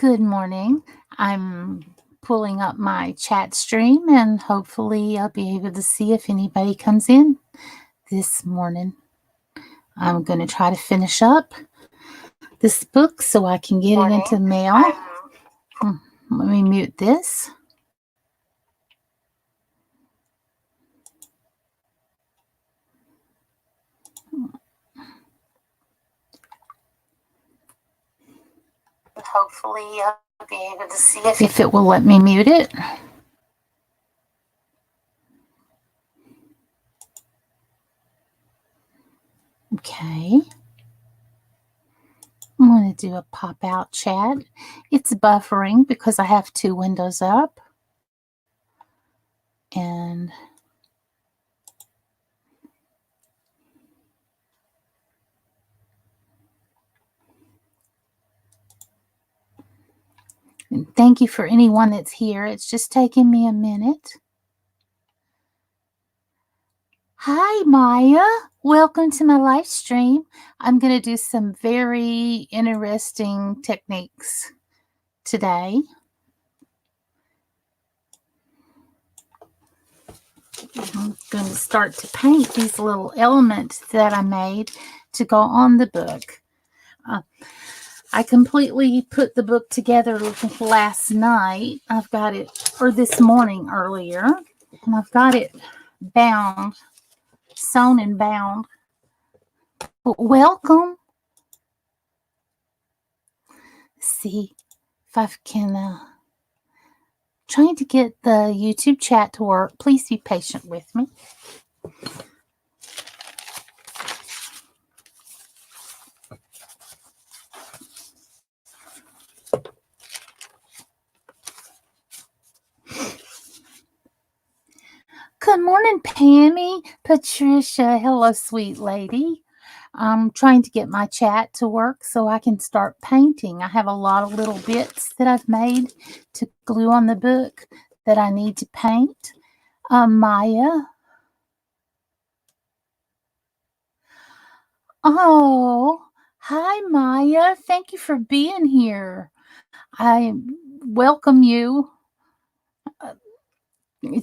Good morning. I'm pulling up my chat stream and hopefully I'll be able to see if anybody comes in this morning. I'm going to try to finish up this book so I can get it into the mail. Let me mute this. Hopefully I'll be able to see if it will let me mute it. Okay. I'm going to do a pop-out chat. It's buffering because I have two windows up. And thank you for anyone that's here. It's just taking me a minute. Hi, Maya. Welcome to my live stream. I'm going to do some very interesting techniques today. I'm going to start to paint these little elements that I made to go on the book. I completely put the book together last night. I've got it, or this morning earlier, and I've got it bound, sewn and bound. Welcome. See if I can trying to get the YouTube chat to work. Please be patient with me. Good morning, Pammy. Patricia, hello, sweet lady. I'm trying to get my chat to work so I can start painting. I have a lot of little bits that I've made to glue on the book that I need to paint. Maya. Oh, hi, Maya. Thank you for being here. I welcome you.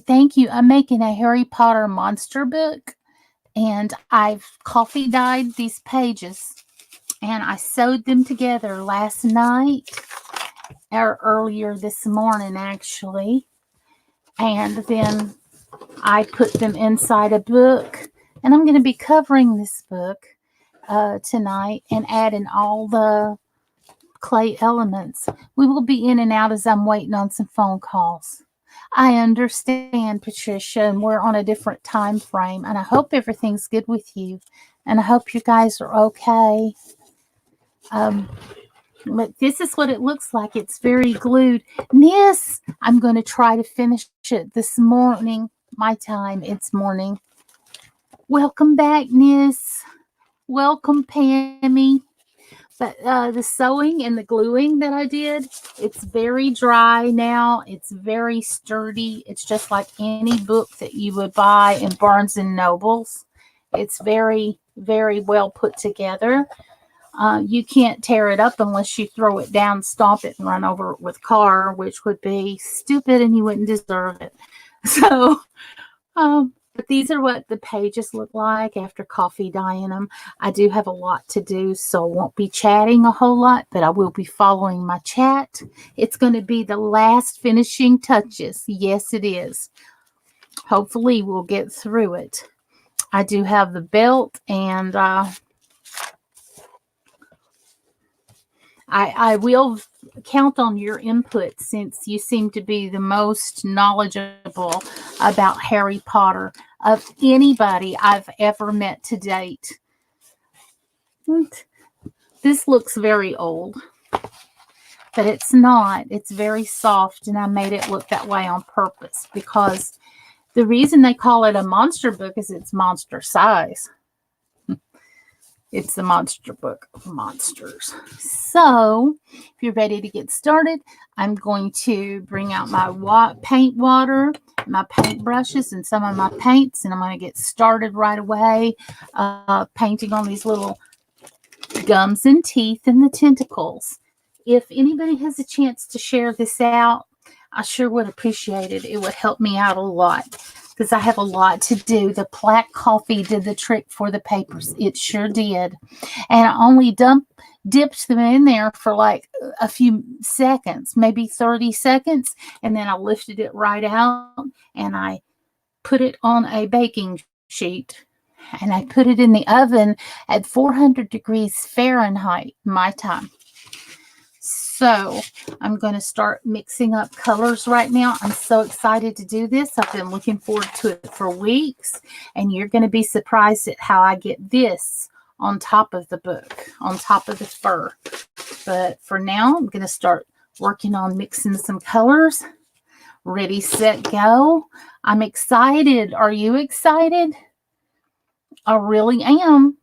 Thank you. I'm making a Harry Potter monster book, and I've coffee dyed these pages, and I sewed them together last night or earlier this morning, actually, and then I put them inside a book, and I'm going to be covering this book tonight and adding all the clay elements. We will be in and out as I'm waiting on some phone calls. I understand, Patricia, and we're on a different time frame, and I hope everything's good with you, and I hope you guys are okay. But this is what it looks like. It's very glued. Nis, I'm going to try to finish it this morning. My time, it's morning. Welcome back, Nis. Welcome, Pammy. But the sewing and the gluing that I did, it's very dry now. It's very sturdy. It's just like any book that you would buy in Barnes and Nobles. It's very, very well put together. You can't tear it up unless you throw it down, stomp it, and run over it with a car, which would be stupid and you wouldn't deserve it. So, but these are what the pages look like after coffee dyeing them. I do have a lot to do, so I won't be chatting a whole lot, but I will be following my chat. It's going to be the last finishing touches. Yes, it is. Hopefully, we'll get through it. I do have the belt, and I will count on your input since you seem to be the most knowledgeable about Harry Potter of anybody I've ever met to date. This looks very old, but it's not. It's very soft, and I made it look that way on purpose because the reason they call it a monster book is it's monster size. It's the monster book of monsters. So, if you're ready to get started, I'm going to bring out my paint water, my paint brushes, and some of my paints, and I'm going to get started right away painting on these little gums and teeth and the tentacles. if anybody has a chance to share this out, I sure would appreciate it. It would help me out a lot because I have a lot to do. The black coffee did the trick for the papers. It sure did. And I only dipped them in there for like a few seconds, maybe 30 seconds. And then I lifted it right out and I put it on a baking sheet. And I put it in the oven at 400 degrees Fahrenheit, my time. So I'm going to start mixing up colors right now. I'm so excited to do this. I've been looking forward to it for weeks. And you're going to be surprised at how I get this on top of the book, on top of the fur. But for now, I'm going to start working on mixing some colors. Ready, set, go. I'm excited. Are you excited? I really am.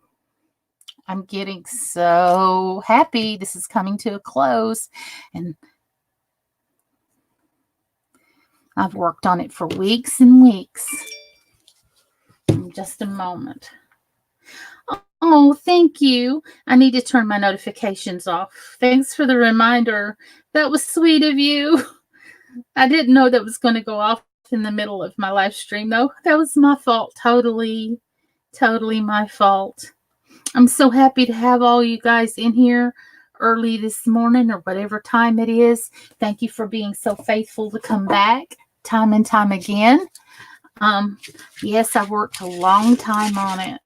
I'm getting so happy. This is coming to a close. And I've worked on it for weeks and weeks. In just a moment. Oh, thank you. I need to turn my notifications off. Thanks for the reminder. That was sweet of you. I didn't know that was going to go off in the middle of my live stream, though. That was my fault. Totally my fault. I'm so happy to have all you guys in here early this morning or whatever time it is. Thank you for being so faithful to come back time and time again. Yes, I worked a long time on it.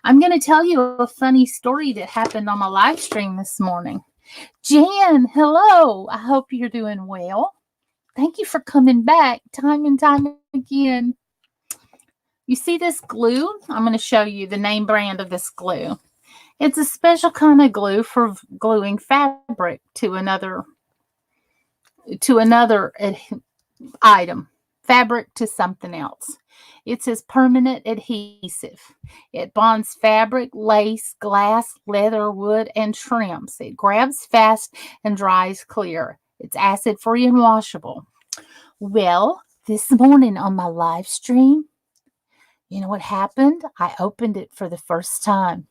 I'm going to tell you a funny story that happened on my live stream this morning. Jan, hello. I hope you're doing well. Thank you for coming back time and time again. You see this glue? I'm going to show you the name brand of this glue. It's a special kind of glue for gluing fabric to another item, fabric to something else. It says permanent adhesive. It bonds fabric, lace, glass, leather, wood, and trims. It grabs fast and dries clear. It's acid-free and washable. Well, this morning on my live stream, you know what happened? I opened it for the first time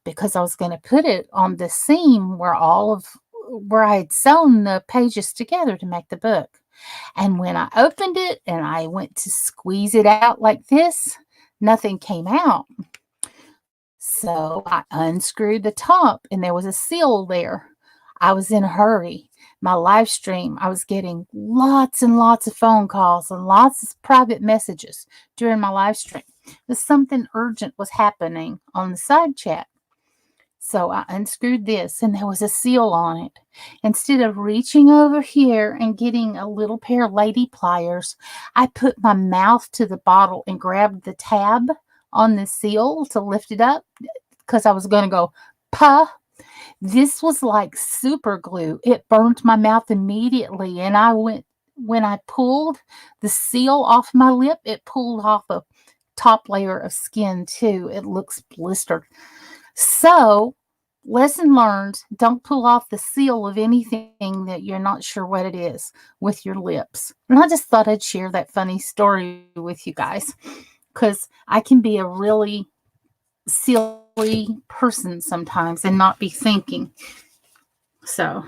because I was going to put it on the seam where I had sewn the pages together to make the book. And when I opened it and I went to squeeze it out like this, nothing came out. So I unscrewed the top and there was a seal there. I was in a hurry. My live stream, I was getting lots and lots of phone calls and lots of private messages during my live stream. Something urgent was happening on the side chat. So I unscrewed this and there was a seal on it. Instead of reaching over here and getting a little pair of lady pliers, I put my mouth to the bottle and grabbed the tab on the seal to lift it up because I was going to go, puh. This was like super glue. It burned my mouth immediately. And when I pulled the seal off my lip, it pulled off a top layer of skin too. It looks blistered. So, lesson learned, don't pull off the seal of anything that you're not sure what it is with your lips. And I just thought I'd share that funny story with you guys because I can be a really silly person sometimes and not be thinking. So,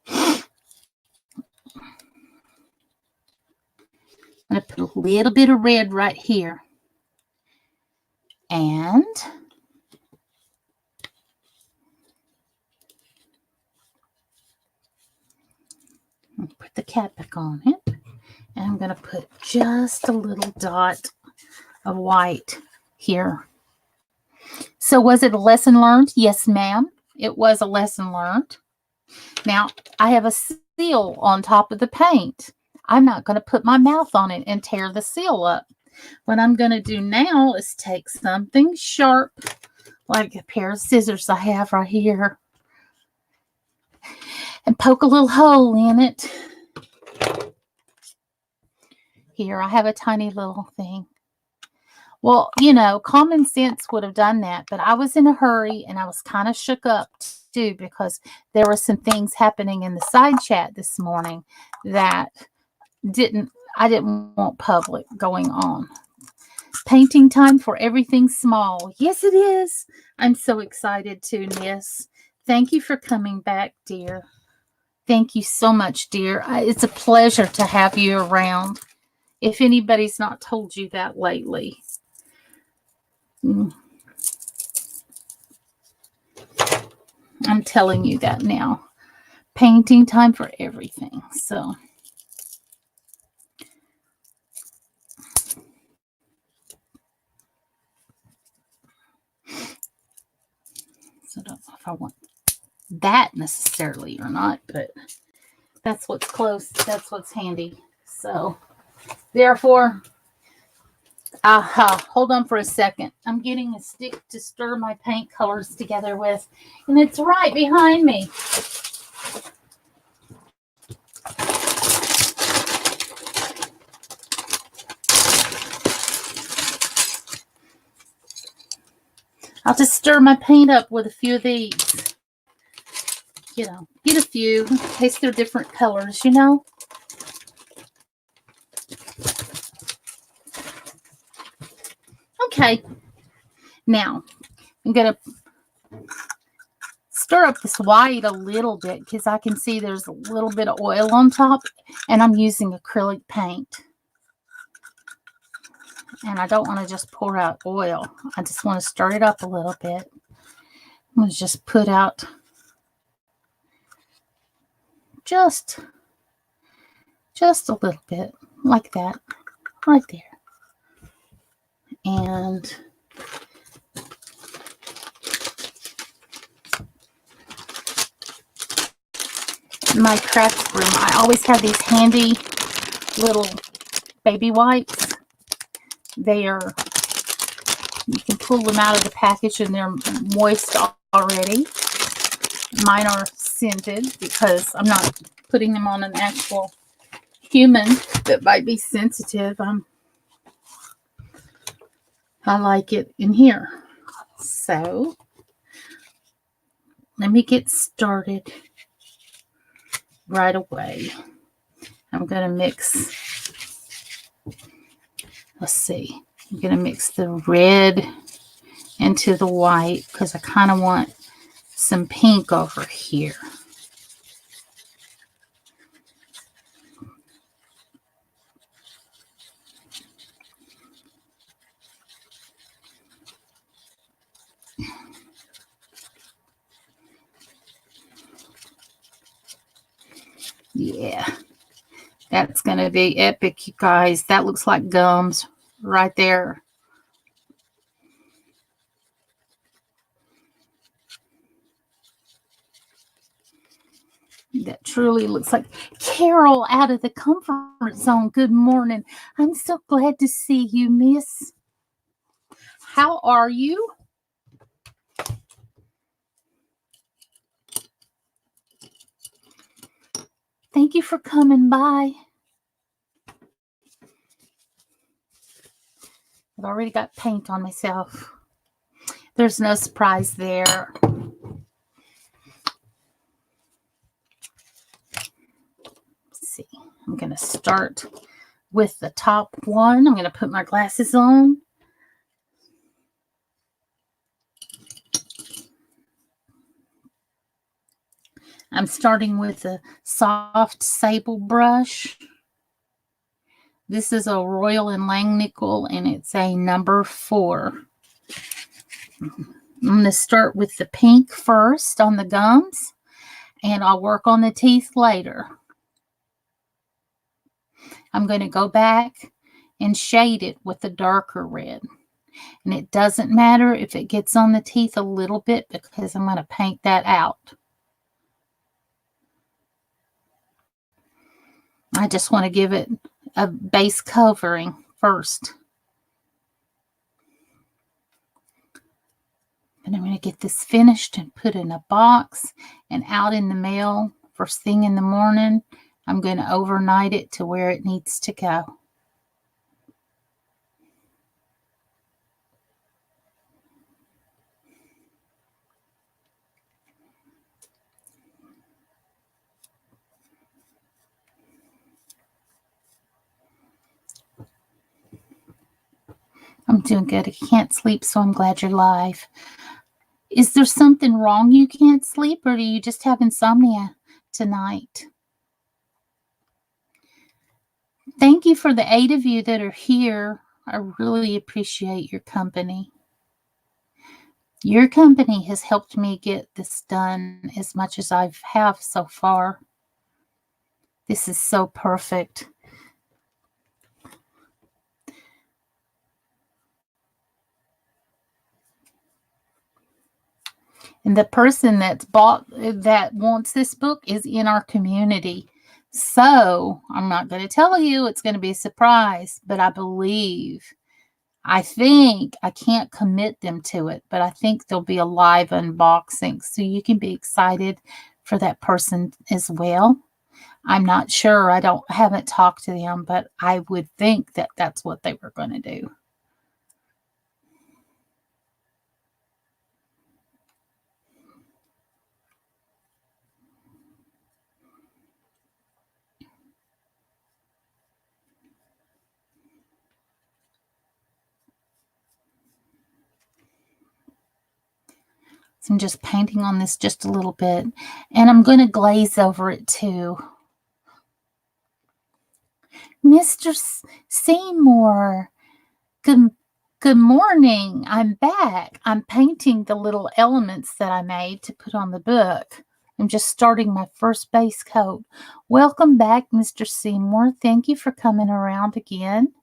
I'm going to put a little bit of red right here. And put the cap back on it. And I'm going to put just a little dot of white here. So was it a lesson learned? Yes, ma'am. It was a lesson learned. Now, I have a seal on top of the paint. I'm not going to put my mouth on it and tear the seal up. What I'm going to do now is take something sharp, like a pair of scissors I have right here, and poke a little hole in it. Here, I have a tiny little thing. Well, you know, common sense would have done that, but I was in a hurry and I was kind of shook up too because there were some things happening in the side chat this morning that I didn't want public going on. Painting time for everything small. Yes, it is. I'm so excited too, Nis. Thank you for coming back, dear. Thank you so much, dear. It's a pleasure to have you around. If anybody's not told you that lately. I'm telling you that now. Painting time for everything. So I don't know if I want that necessarily or not, but that's what's close. That's what's handy. So therefore, hold on for a second. I'm getting a stick to stir my paint colors together with, and it's right behind me. I'll just stir my paint up with a few of these. You know, get a few in case they're different colors, you know. Okay. Now, I'm going to stir up this white a little bit because I can see there's a little bit of oil on top, and I'm using acrylic paint. And I don't want to just pour out oil. I just want to stir it up a little bit. I'm going to just put out just a little bit like that right there. And my craft room, I always have these handy little baby wipes. They are, you can pull them out of the package and they're moist already. Mine are scented because I'm not putting them on an actual human that might be sensitive. I like it in here. So let me get started right away. I'm going to mix, let's see, I'm going to mix the red into the white because I kind of want some pink over here. Yeah, that's going to be epic, you guys. That looks like gums right there. That truly looks like Carol out of the comfort zone. Good morning. I'm so glad to see you, miss. How are you? Thank you for coming by. I've already got paint on myself. There's no surprise there. Let's see. I'm going to start with the top one. I'm going to put my glasses on. I'm starting with a soft sable brush. This is a Royal and Langnickel, and it's a number 4. I'm going to start with the pink first on the gums, and I'll work on the teeth later. I'm going to go back and shade it with the darker red. And it doesn't matter if it gets on the teeth a little bit because I'm going to paint that out. I just want to give it a base covering first. And I'm going to get this finished and put in a box and out in the mail first thing in the morning. I'm going to overnight it to where it needs to go. I'm doing good. I can't sleep, so I'm glad you're live. Is there something wrong you can't sleep, or do you just have insomnia tonight? Thank you for the 8 of you that are here. I really appreciate your company. Your company has helped me get this done as much as I have so far. This is so perfect. And the person that wants this book is in our community. So I'm not going to tell you, it's going to be a surprise, but I think, I can't commit them to it, but I think there'll be a live unboxing. So you can be excited for that person as well. I'm not sure. Haven't talked to them, but I would think that that's what they were going to do. So I'm just painting on this just a little bit, and I'm going to glaze over it too. Mr. Seymour, good morning. I'm back. I'm painting the little elements that I made to put on the book. I'm just starting my first base coat. Welcome back, Mr. Seymour. Thank you for coming around again.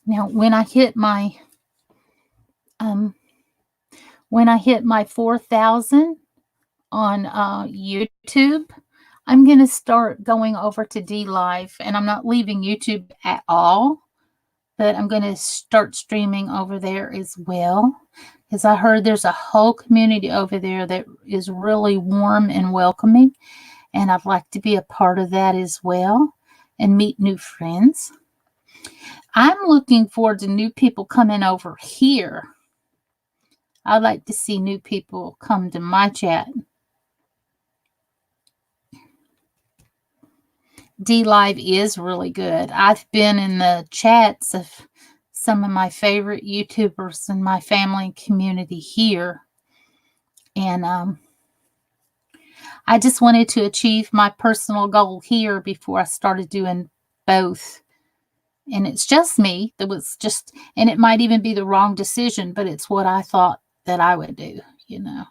Now, when I hit my 4,000 on YouTube, I'm going to start going over to D Live, and I'm not leaving YouTube at all, but I'm going to start streaming over there as well, because I heard there's a whole community over there that is really warm and welcoming, and I'd like to be a part of that as well and meet new friends. I'm looking forward to new people coming over here. I'd like to see new people come to my chat. D Live is really good. I've been in the chats of some of my favorite YouTubers in my family and community here. And I just wanted to achieve my personal goal here before I started doing both. And it's just me. And it might even be the wrong decision, but it's what I thought that I would do, you know.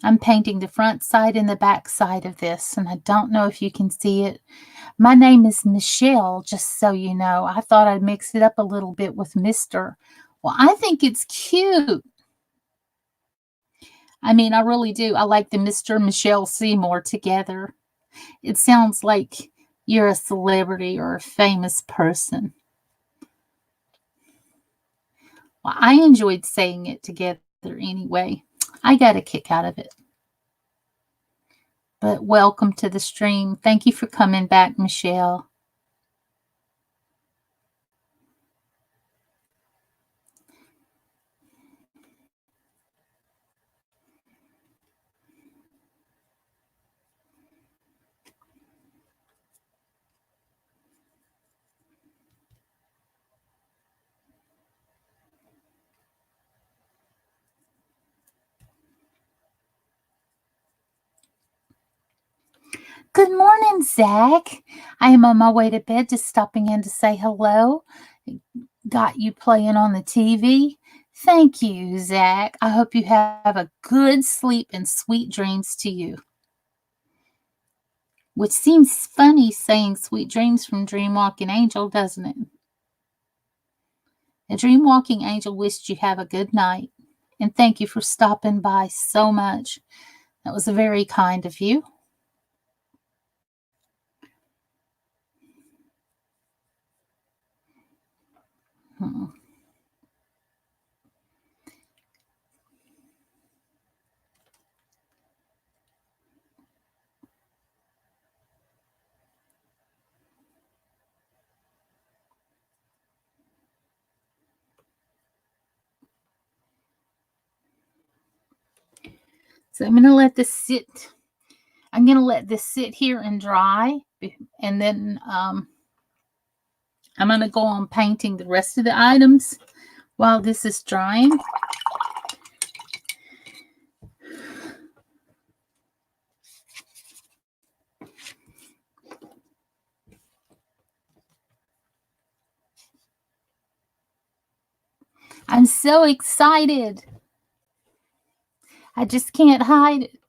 I'm painting the front side and the back side of this, and I don't know if you can see it. My name is Michelle, just so you know. I thought I'd mix it up a little bit with Mr. Well, I think it's cute. I mean, I really do. I like the Mr. and Michelle Seymour together. It sounds like you're a celebrity or a famous person. Well, I enjoyed saying it together anyway. I got a kick out of it. But welcome to the stream. Thank you for coming back, Michelle. Good morning, Zach. I am on my way to bed, just stopping in to say hello. Got you playing on the TV. Thank you, Zach. I hope you have a good sleep and sweet dreams to you. Which seems funny saying sweet dreams from Dreamwalking Angel, doesn't it? A Dreamwalking Angel wished you have a good night. And thank you for stopping by so much. That was very kind of you. So I'm going to let this sit. I'm going to let this sit here and dry. And then I'm going to go on painting the rest of the items while this is drying. I'm so excited. I just can't hide it.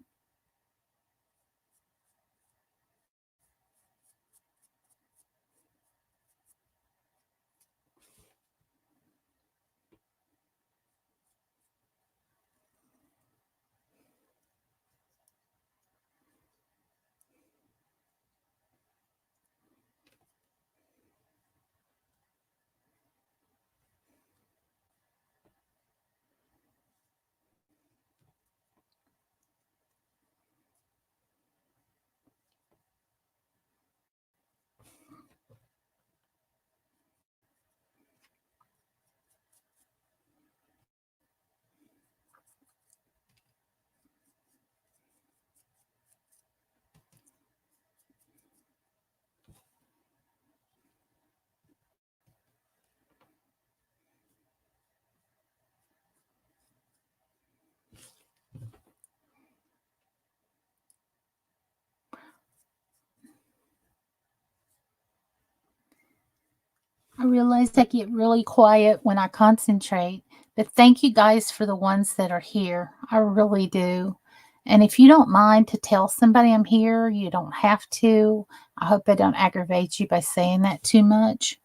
I realize I get really quiet when I concentrate, but thank you guys for the ones that are here. I really do. And if you don't mind to tell somebody I'm here, you don't have to. I hope I don't aggravate you by saying that too much.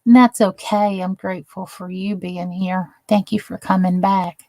And that's okay. I'm grateful for you being here. Thank you for coming back.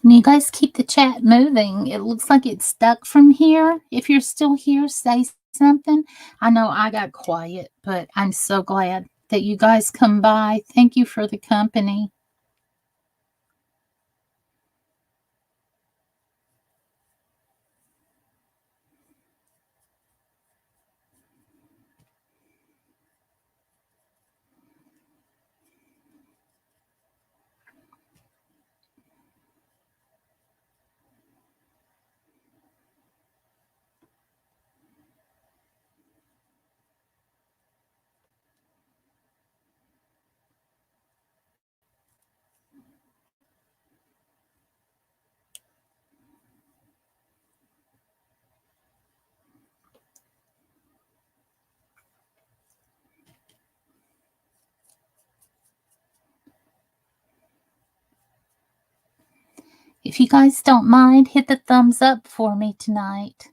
And you guys keep the chat moving. It looks like it's stuck from here. If you're still here, say something. I know I got quiet, but I'm so glad that you guys come by. Thank you for the company. If you guys don't mind, hit the thumbs up for me tonight.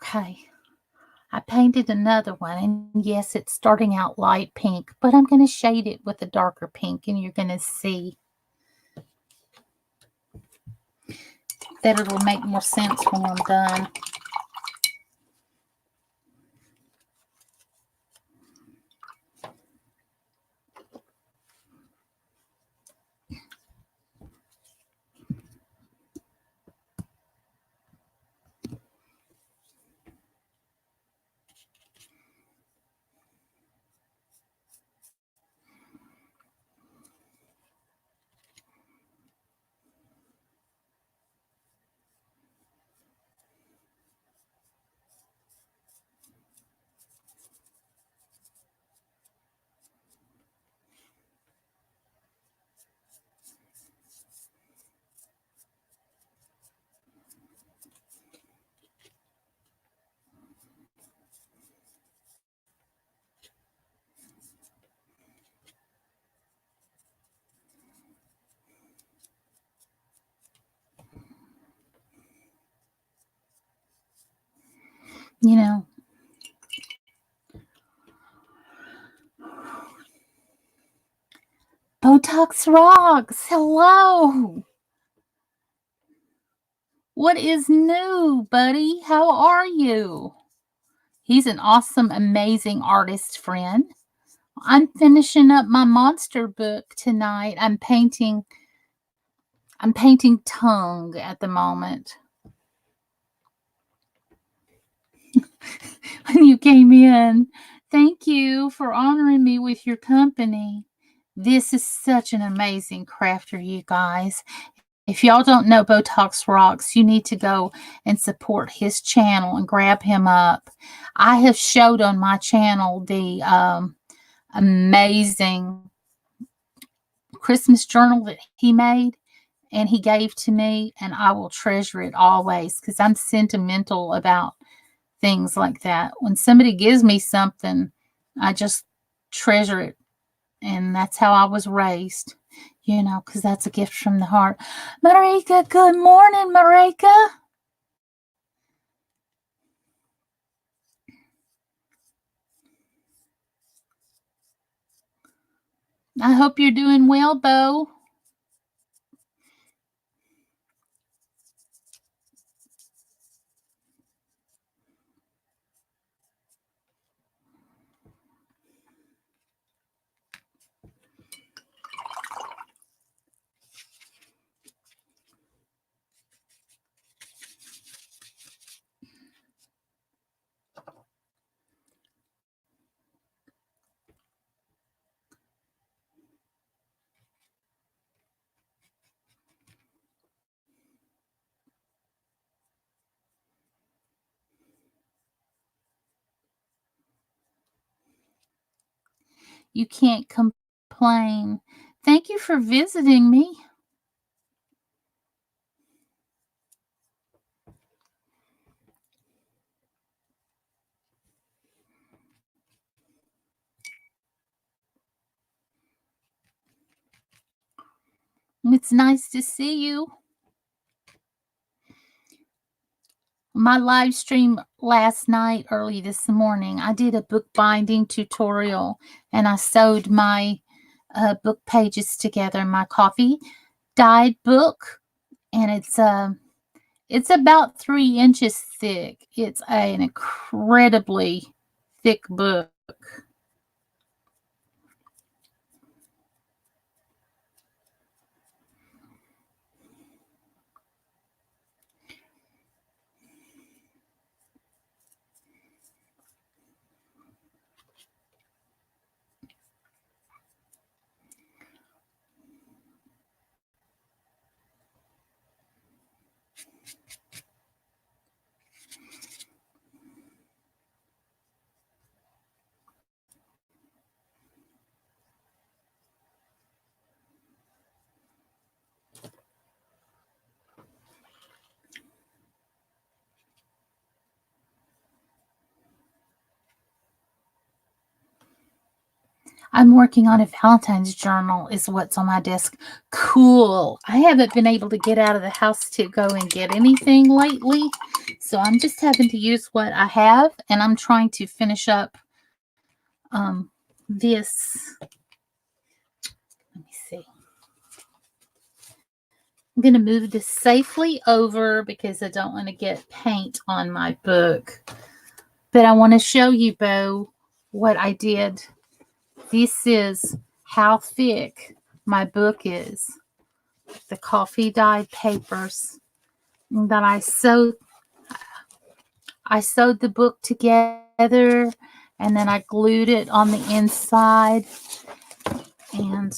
Okay. I painted another one, and yes, it's starting out light pink, but I'm going to shade it with a darker pink, and you're going to see that it'll make more sense when I'm done. You know, Botox rocks. Hello. What is new, buddy? How are you? He's an awesome, amazing artist friend. I'm finishing up my monster book tonight. I'm painting tongue at the moment. When you came in, thank you for honoring me with your company. This is such an amazing crafter, you guys. If y'all don't know Botox Rocks, you need to go and support his channel and grab him up. I have showed on my channel the amazing Christmas journal that he made and he gave to me, and I will treasure it always because I'm sentimental about things like that. When somebody gives me something, I just treasure it, and that's how I was raised, because that's a gift from the heart. Marika, good morning, Marika. I hope you're doing well, Bo. You can't complain. Thank you for visiting me. It's nice to see you. My live stream last night, early this morning, I did a bookbinding tutorial and I sewed my book pages together, my coffee dyed book, and it's about 3 inches thick. It's an incredibly thick book. I'm working on a Valentine's journal is what's on my desk. Cool. I haven't been able to get out of the house to go and get anything lately. So I'm just having to use what I have, and I'm trying to finish up this. Let me see. I'm going to move this safely over because I don't want to get paint on my book. But I want to show you, Bo, what I did. This is how thick my book is. The coffee dyed papers that I sewed the book together, and then I glued it on the inside, and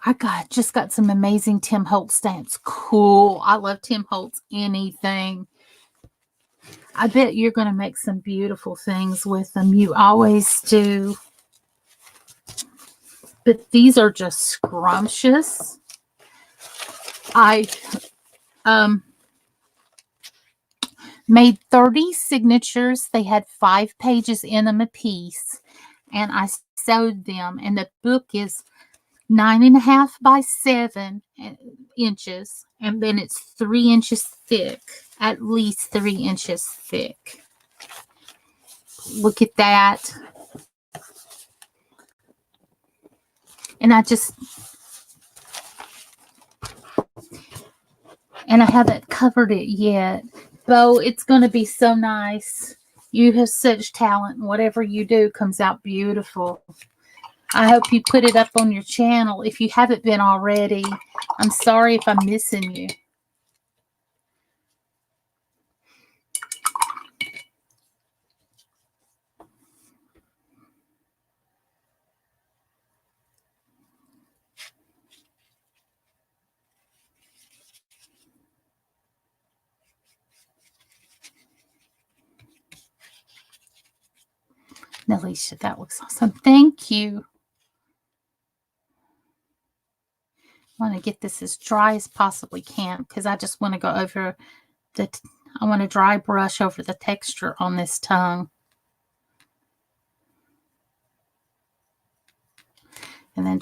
I just got some amazing Tim Holtz stamps. Cool. I love Tim Holtz anything. I bet you're going to make some beautiful things with them. You always do. But these are just scrumptious. I made 30 signatures. They had 5 pages in them a piece, and I sewed them. And the book is 9.5 by 7 inches, and then it's 3 inches thick, at least 3 inches thick. Look at that. And I haven't covered it yet. Bo, it's going to be so nice. You have such talent, and whatever you do comes out beautiful. I hope you put it up on your channel if you haven't been already. I'm sorry if I'm missing you. Alicia, that looks awesome. Thank you. I want to get this as dry as possibly can because I just want to go over I want to dry brush over the texture on this tongue. And then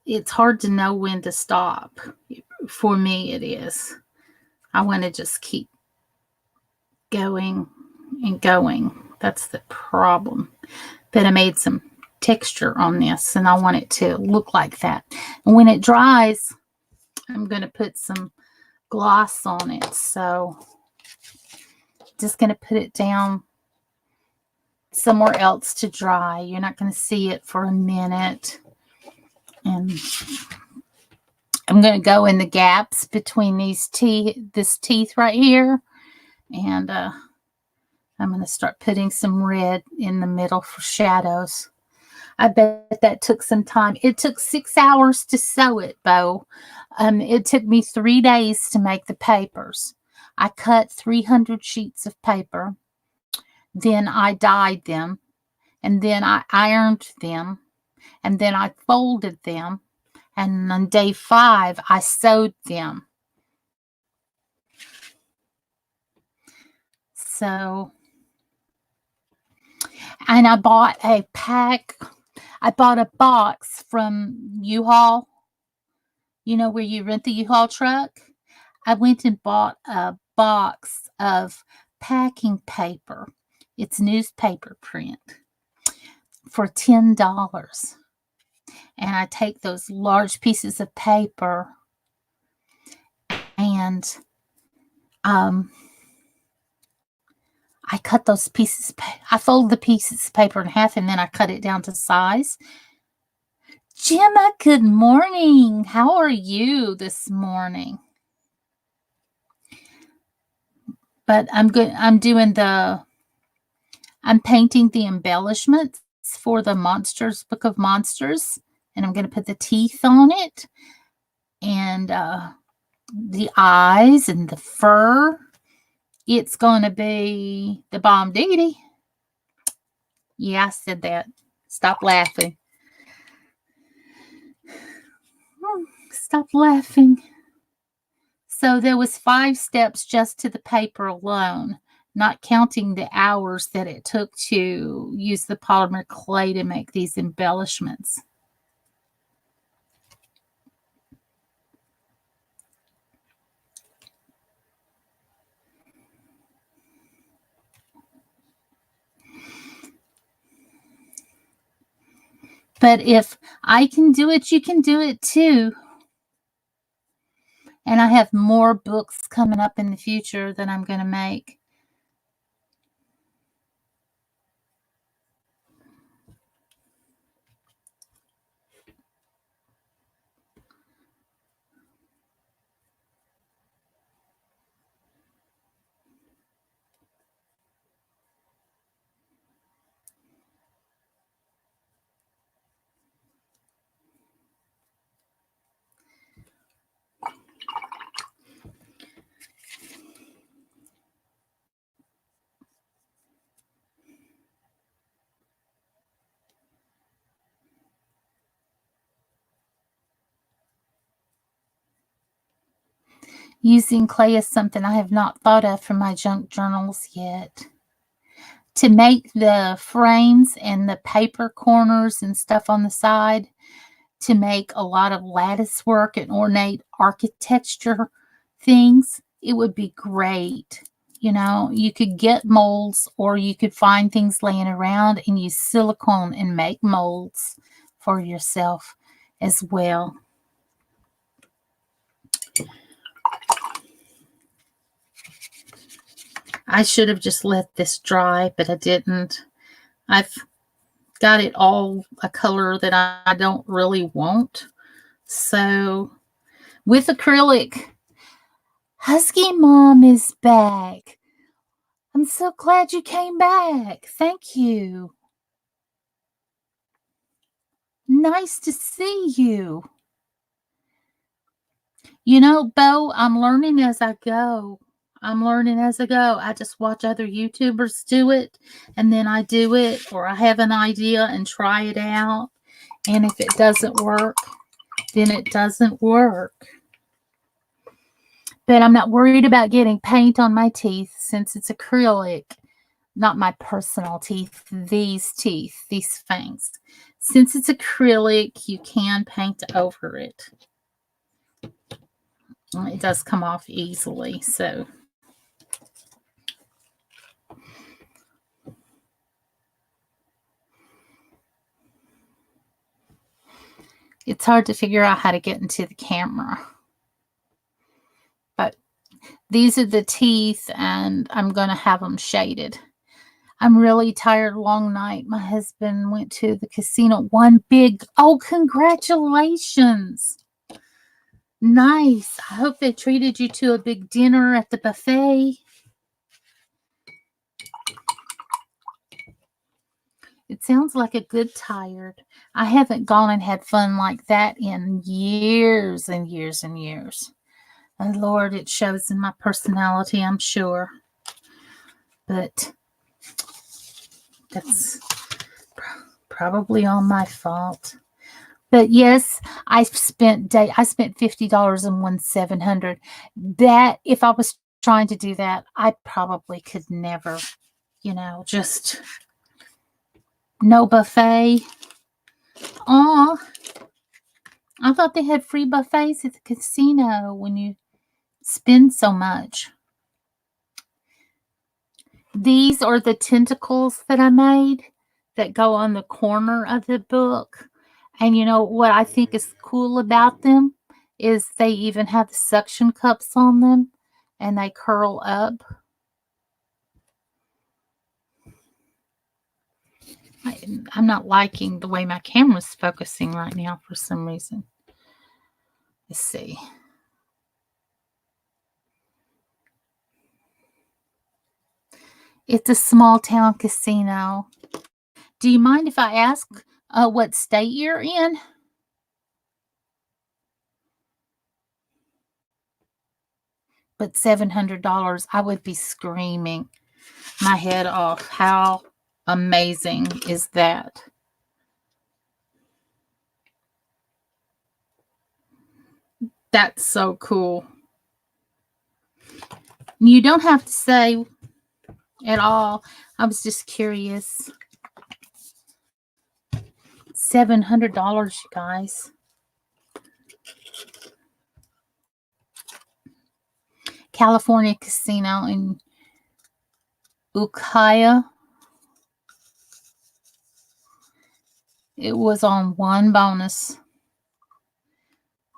it's hard to know when to stop. For me, it is. I want to just keep going and going. That's the problem. But I made some texture on this, and I want it to look like that. And when it dries, I'm going to put some gloss on it. So just going to put it down somewhere else to dry. You're not going to see it for a minute. And I'm going to go in the gaps between this teeth right here. And I'm going to start putting some red in the middle for shadows. I bet that took some time. It took 6 hours to sew it, Bo. It took me 3 days to make the papers. I cut 300 sheets of paper. Then I dyed them. And then I ironed them. And then I folded them. And on day 5, I sewed them. So, and I bought a box from U-Haul. You know where you rent the U-Haul truck? I went and bought a box of packing paper. It's newspaper print for $10. And I take those large pieces of paper and I cut those pieces. I fold the pieces of paper in half, and then I cut it down to size. Gemma, good morning. How are you this morning? But I'm good. I'm painting the embellishments for the Monsters, Book of Monsters, and I'm going to put the teeth on it, and the eyes and the fur. It's going to be the bomb diggity. Yeah, I said that. Stop laughing. Stop laughing. So there was 5 steps just to the paper alone, not counting the hours that it took to use the polymer clay to make these embellishments. But if I can do it, you can do it too. And I have more books coming up in the future that I'm going to make. Using clay is something I have not thought of for my junk journals yet. To make the frames and the paper corners and stuff on the side, to make a lot of lattice work and ornate architecture things, it would be great. You know, you could get molds or you could find things laying around and use silicone and make molds for yourself as well. I should have just let this dry, but I didn't. I've got it all a color that I don't really want. So with acrylic, Husky Mom is back. I'm so glad you came back. Thank you. Nice to see you. You know, Bo, I'm learning as I go. I just watch other YouTubers do it, and then I do it, or I have an idea and try it out. And if it doesn't work, then it doesn't work. But I'm not worried about getting paint on my teeth since it's acrylic. Not my personal teeth, these fangs. Since it's acrylic, you can paint over it. It does come off easily, so. It's hard to figure out how to get into the camera. But these are the teeth, and I'm going to have them shaded. I'm really tired. Long night. My husband went to the casino. Oh, congratulations. Nice. I hope they treated you to a big dinner at the buffet. It sounds like a good tired. I haven't gone and had fun like that in years and years and years. And Lord, it shows in my personality, I'm sure. But that's probably all my fault. But yes, I spent $50 and won $700. That, if I was trying to do that, I probably could never, just no buffet. Oh, I thought they had free buffets at the casino when you spend so much. These are the tentacles that I made that go on the corner of the book. And you know what I think is cool about them is they even have the suction cups on them and they curl up. I'm not liking the way my camera's focusing right now for some reason. Let's see. It's a small town casino. Do you mind if I ask what state you're in? But $700, I would be screaming my head off. How amazing is that? That's so cool. You don't have to say at all. I was just curious. $700, you guys. California Casino in Ukiah. It was on one bonus.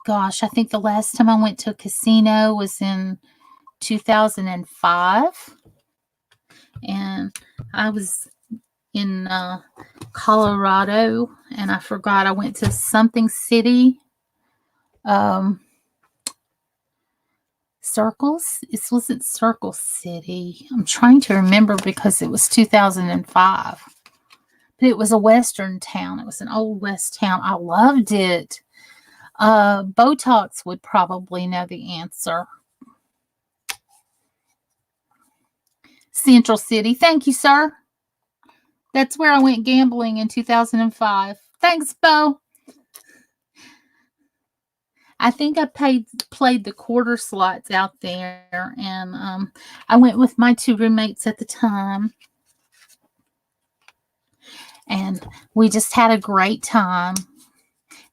Gosh, I think the last time I went to a casino was in 2005. And I was in Colorado, and I forgot I went to something city. Circles? It wasn't Circle City. I'm trying to remember because it was 2005. But it was a western town. It was an old west town. I loved it. Botox would probably know the answer. Central City. Thank you, sir. That's where I went gambling in 2005. Thanks, Bo. I think I played the quarter slots out there, and I went with my 2 roommates at the time, and we just had a great time.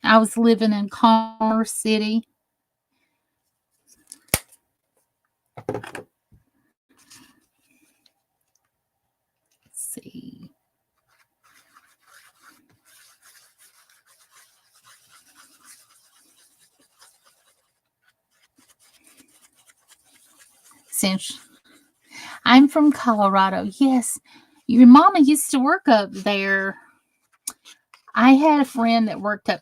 I was living in Commerce City. Let's see. I'm from Colorado. Yes, your mama used to work up there. I had a friend that worked up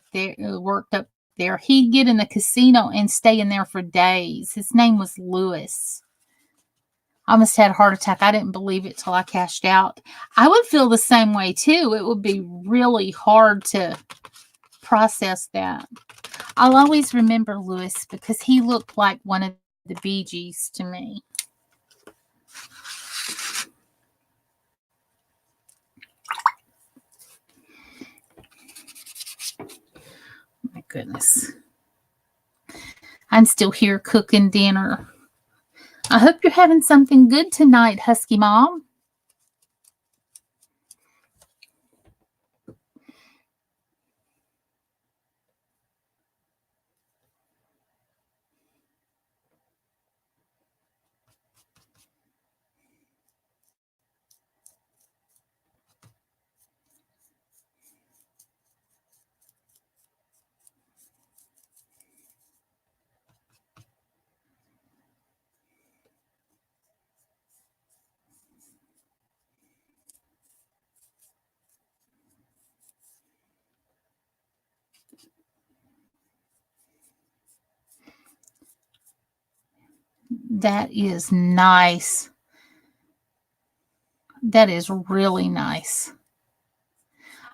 there. He'd get in the casino and stay in there for days. His name was Lewis. I almost had a heart attack. I didn't believe it till I cashed out. I would feel the same way too. It would be really hard to process that. I'll always remember Lewis because he looked like one of the Bee Gees to me. My goodness. I'm still here cooking dinner. I hope you're having something good tonight, Husky Mom. That is nice. That is really nice.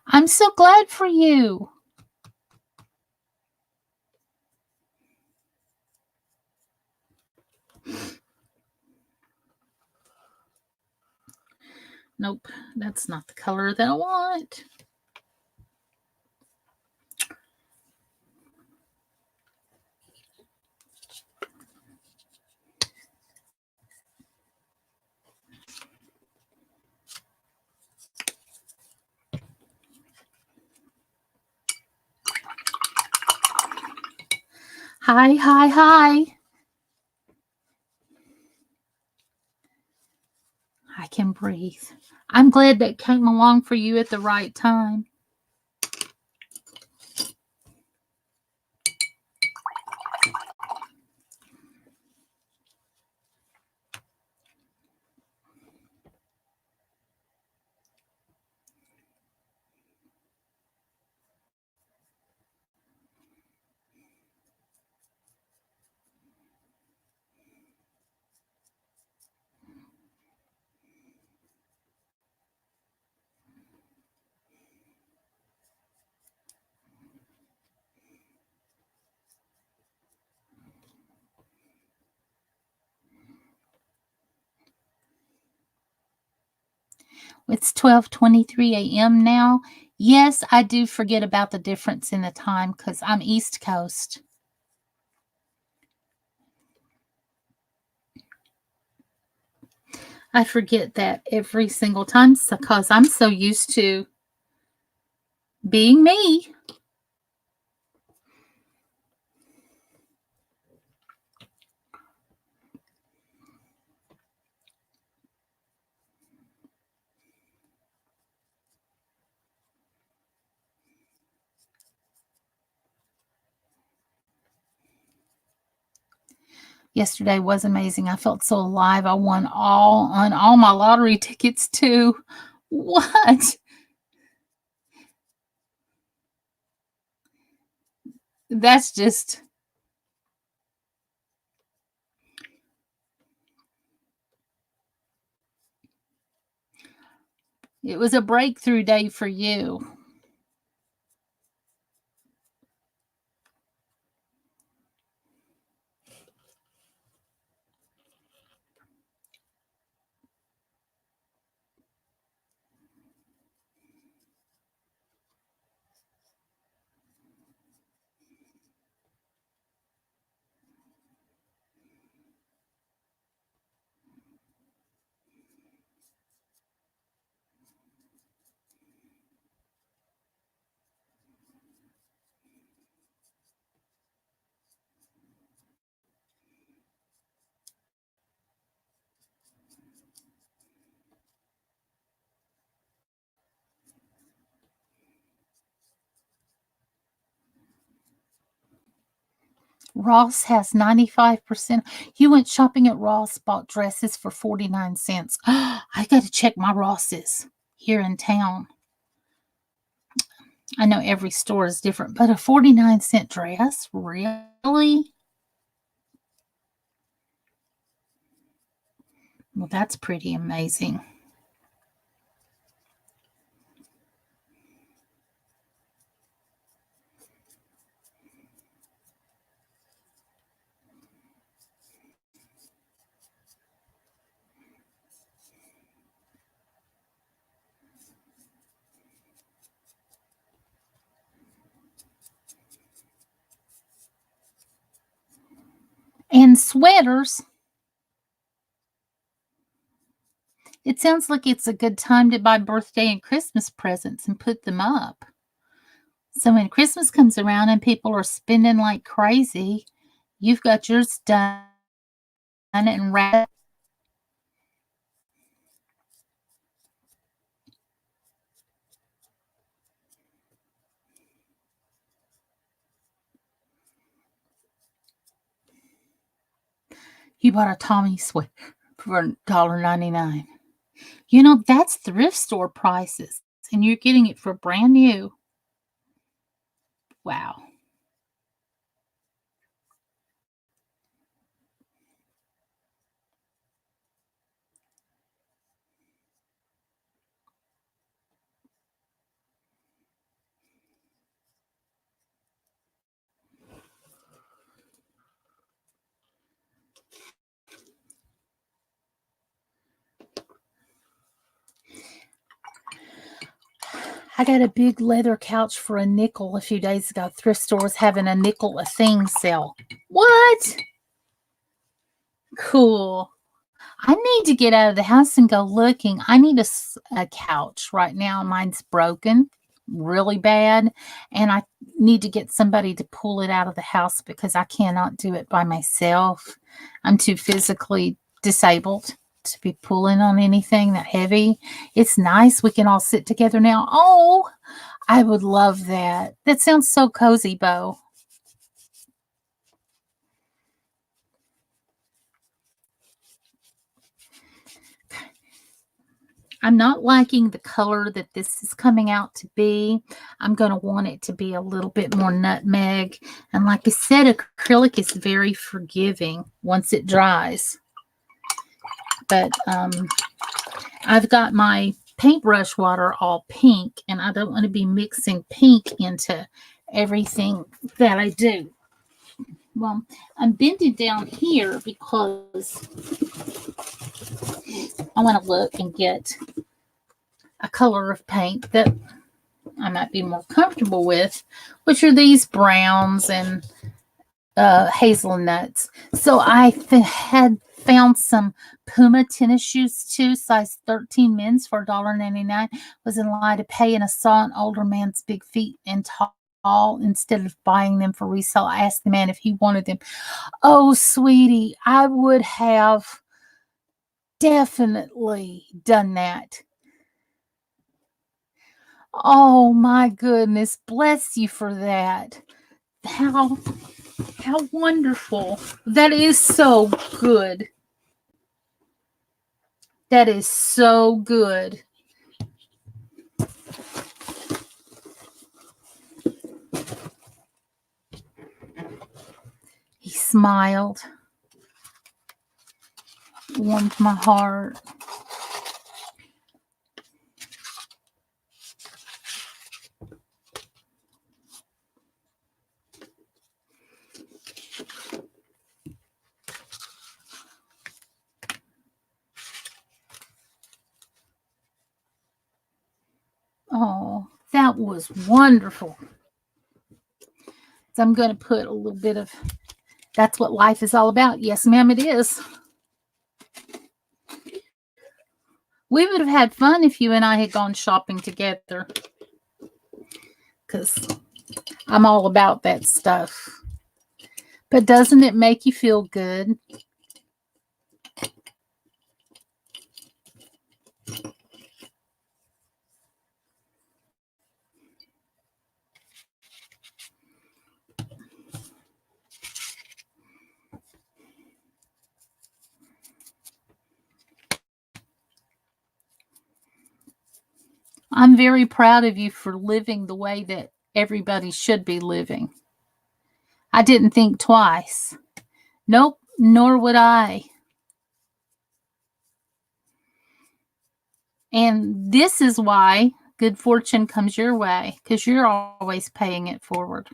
I'm so glad for you. Nope, that's not the color that I want. Hi, hi, hi. I can breathe. I'm glad that came along for you at the right time. It's 12:23 a.m. now. Yes, I do forget about the difference in the time because I'm East Coast. I forget that every single time because I'm so used to being me. Yesterday was amazing. I felt so alive. I won all my lottery tickets too. What? That's just it was a breakthrough day for you. Ross has 95%. You went shopping at Ross, bought dresses for 49 cents. I got to check my Rosses here in town. I know every store is different, but a 49-cent dress? Really? Well, that's pretty amazing. And sweaters. It sounds like it's a good time to buy birthday and Christmas presents and put them up. So when Christmas comes around and people are spending like crazy, you've got yours done and wrapped. You bought a Tommy sweater for $1.99. You know, that's thrift store prices, and you're getting it for brand new. Wow. I got a big leather couch for a nickel a few days ago. Thrift stores having a nickel a thing sale. What? Cool. I need to get out of the house and go looking. I need a couch right now. Mine's broken really bad, and I need to get somebody to pull it out of the house because I cannot do it by myself. I'm too physically disabled to be pulling on anything that heavy. It's nice we can all sit together now. Oh, I would love that. That sounds so cozy, Bo. I'm not liking the color that this is coming out to be. I'm going to want it to be a little bit more nutmeg. And like I said, acrylic is very forgiving once it dries. But I've got my paintbrush water all pink, and I don't want to be mixing pink into everything that I do. Well, I'm bending down here because I want to look and get a color of paint that I might be more comfortable with, which are these browns and hazelnuts. So I had Found some Puma tennis shoes too, size 13 men's for $1.99. Was in line to pay, and I saw an older man's big feet and tall. Instead of buying them for resale, I asked the man if he wanted them. Oh, sweetie, I would have definitely done that. Oh my goodness, bless you for that. How wonderful. That is so good. That is so good. He smiled. Warmed my heart. Oh, that was wonderful. So I'm going to put a little bit of, that's what life is all about. Yes, ma'am, it is. We would have had fun if you and I had gone shopping together. Because I'm all about that stuff. But doesn't it make you feel good? I'm very proud of you for living the way that everybody should be living. I didn't think twice. Nope, nor would I. And this is why good fortune comes your way, because you're always paying it forward.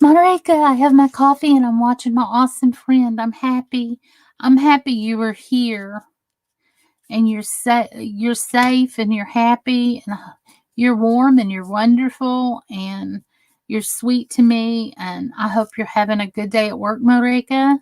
Marika, I have my coffee and I'm watching my awesome friend. I'm happy. I'm happy you were here. And you're safe and you're happy and you're warm and you're wonderful and you're sweet to me, and I hope you're having a good day at work, Marika.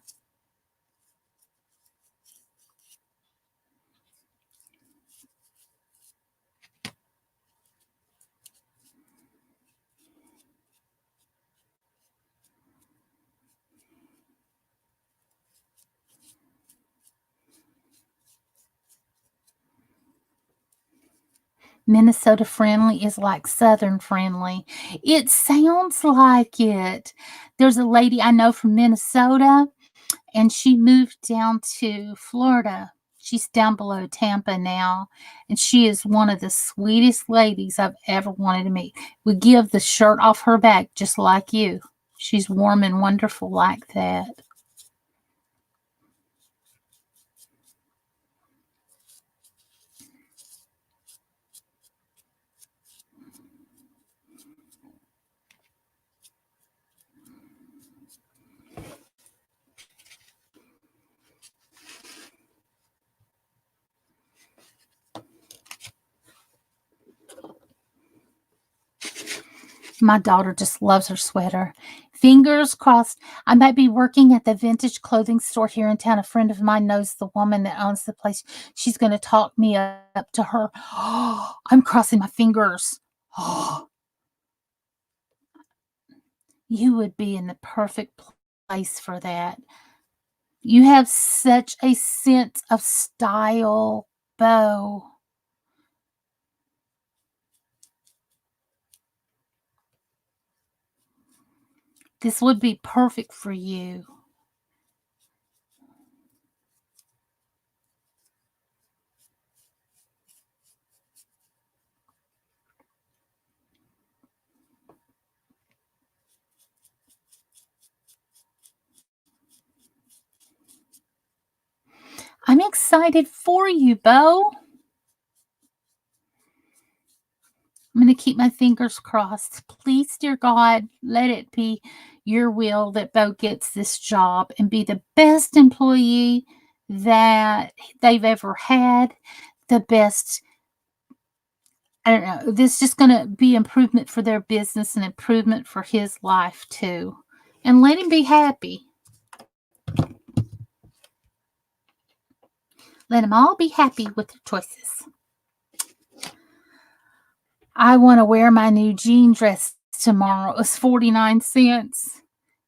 Minnesota friendly is like Southern friendly. It sounds like it. There's a lady I know from Minnesota, and she moved down to Florida. She's down below Tampa now, and she is one of the sweetest ladies I've ever wanted to meet. Would give the shirt off her back just like you. She's warm and wonderful like that. My daughter just loves her sweater. Fingers crossed. I might be working at the vintage clothing store here in town. A friend of mine knows the woman that owns the place. She's going to talk me up to her. Oh, I'm crossing my fingers. Oh, you would be in the perfect place for that. You have such a sense of style, Beau. This would be perfect for you. I'm excited for you, Beau. I'm going to keep my fingers crossed. Please, dear God, let it be your will that Bo gets this job and be the best employee that they've ever had. The best, I don't know, this is just going to be improvement for their business and improvement for his life too. And let him be happy. Let them all be happy with their choices. I want to wear my new jean dress tomorrow. It's 49 cents.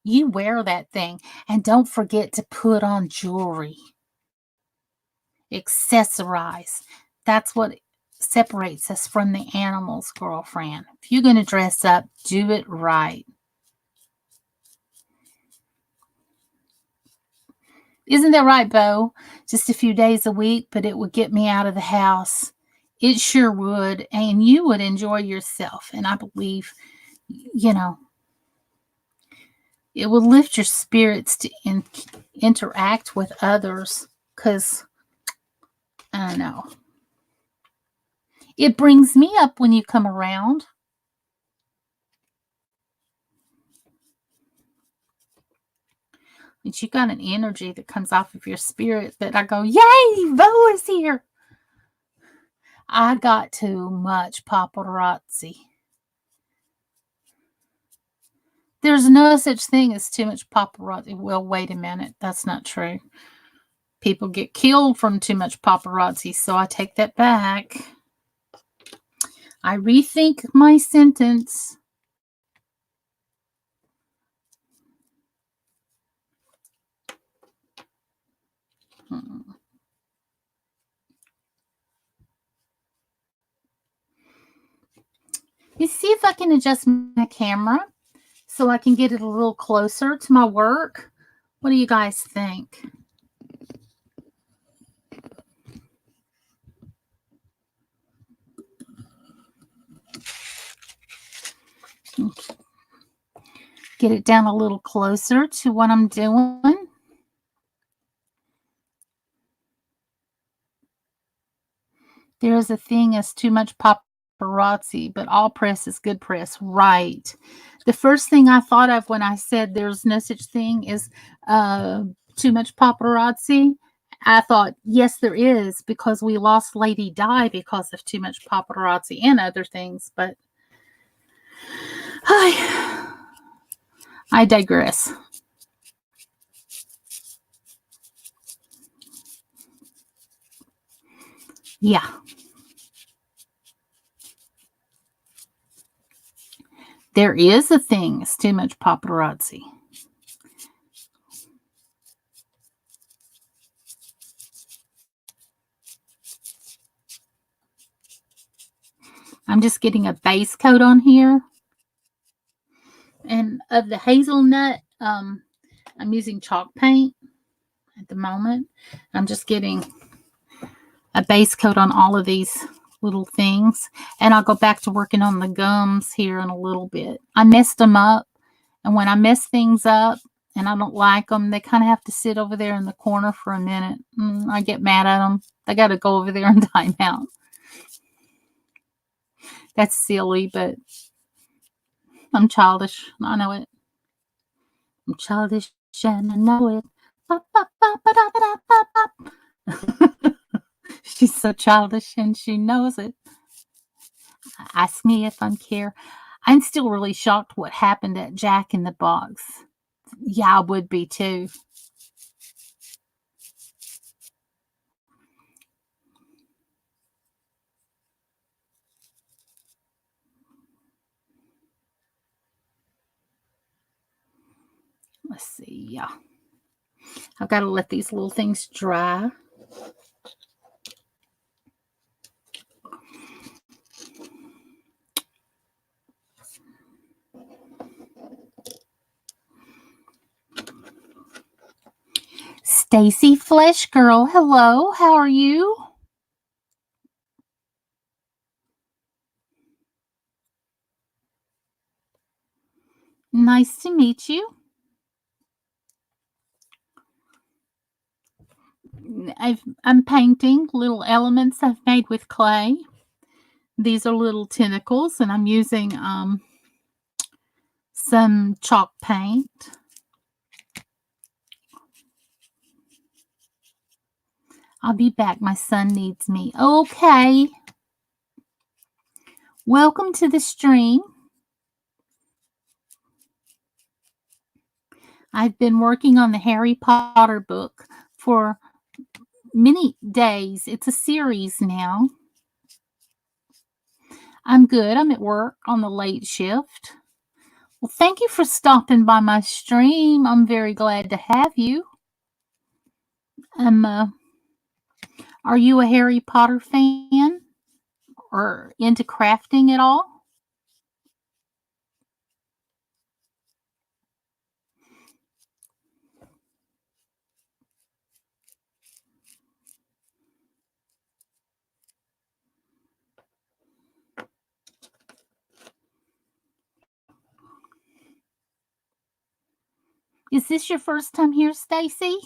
You wear that thing. And don't forget to put on jewelry. Accessorize. That's what separates us from the animals, girlfriend. If you're going to dress up, do it right. Isn't that right, Bo? Just a few days a week, but it would get me out of the house. It sure would. And you would enjoy yourself. And I believe, you know, it will lift your spirits to interact with others because, I don't know. It brings me up when you come around. And you got an energy that comes off of your spirit that I go, yay, Bo is here. I got too much paparazzi. There's no such thing as too much paparazzi. Well, wait a minute. That's not true. People get killed from too much paparazzi, so I take that back. I rethink my sentence. You see if I can adjust my camera so I can get it a little closer to my work. What do you guys think? Get it down a little closer to what I'm doing. There is a thing as too much paparazzi, but all press is good press. Right. The first thing I thought of when I said there's no such thing as too much paparazzi, I thought, yes, there is, because we lost Lady Di because of too much paparazzi and other things, but I digress. Yeah. There is a thing as too much paparazzi. I'm just getting a base coat on here. And of the hazelnut, I'm using chalk paint at the moment. I'm just getting a base coat on all of these little things. And I'll go back to working on the gums here in a little bit. I messed them up. And when I mess things up and I don't like them, they kind of have to sit over there in the corner for a minute. I get mad at them. They got to go over there and time out. That's silly, but I'm childish. I know it. I'm childish and I know it. She's so childish and she knows it. Ask me if I'm care. I'm still really shocked what happened at Jack in the Box. Yeah, I would be too. Let's see. Yeah. I've got to let these little things dry. Stacy Flesh Girl, hello. How are you? Nice to meet you. I'm painting little elements I've made with clay. These are little tentacles, and I'm using some chalk paint. I'll be back. My son needs me. Okay. Welcome to the stream. I've been working on the Harry Potter book for many days. It's a series now. I'm good. I'm at work on the late shift. Well, thank you for stopping by my stream. I'm very glad to have you. Are you a Harry Potter fan or into crafting at all? Is this your first time here, Stacy?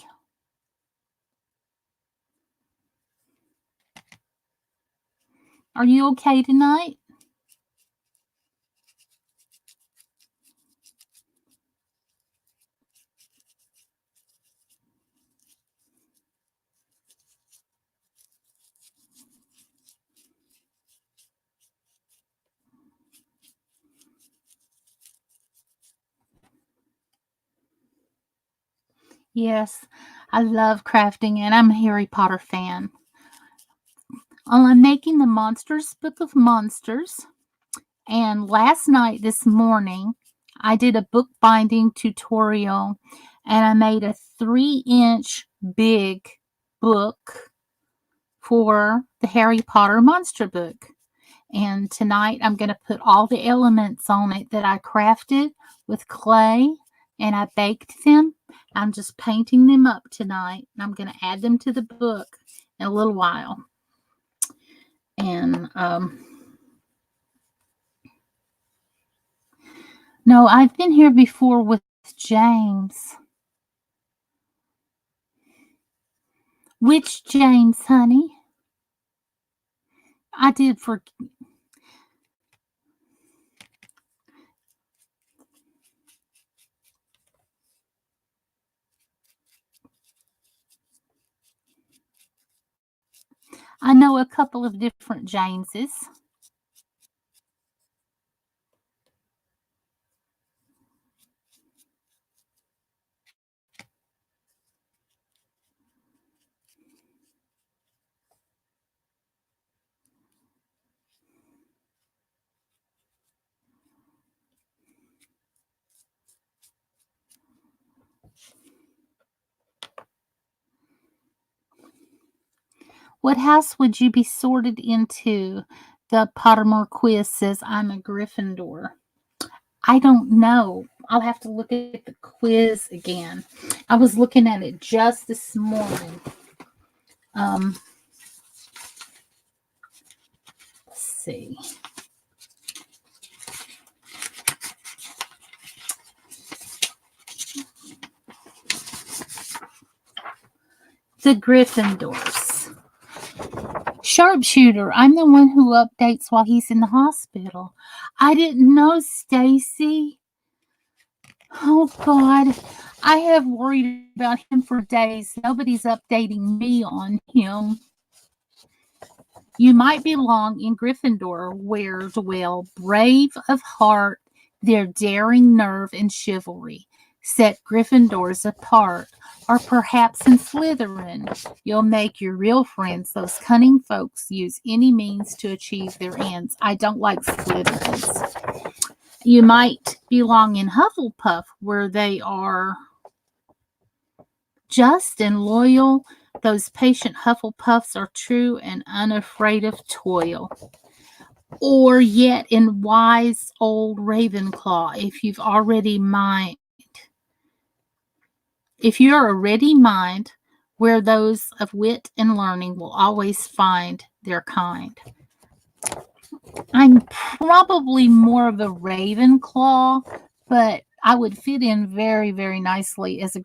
Are you okay tonight? Yes, I love crafting and I'm a Harry Potter fan. I'm making the Monsters Book of Monsters. And last night, this morning, I did a bookbinding tutorial and I made a 3-inch big book for the Harry Potter monster book. And tonight I'm going to put all the elements on it that I crafted with clay and I baked them. I'm just painting them up tonight and I'm going to add them to the book in a little while. And no, I've been here before with James. Which James, honey? I did for... I know a couple of different Jameses. What house would you be sorted into? The Polymer quiz says I'm a Gryffindor. I don't know. I'll have to look at the quiz again. I was looking at it just this morning. Let's see. The Gryffindors. Sharpshooter. I'm the one who updates while he's in the hospital. I didn't know, Stacy. Oh, God. I have worried about him for days. Nobody's updating me on him. You might belong in Gryffindor, where dwell brave of heart, their daring nerve and chivalry set Gryffindors apart. Or perhaps in Slytherin, you'll make your real friends. Those cunning folks use any means to achieve their ends. I don't like Slytherins. You might belong in Hufflepuff, where they are just and loyal. Those patient Hufflepuffs are true and unafraid of toil. Or yet in wise old Ravenclaw, if you're a ready mind, where those of wit and learning will always find their kind. I'm probably more of a Ravenclaw, but I would fit in very, very nicely as a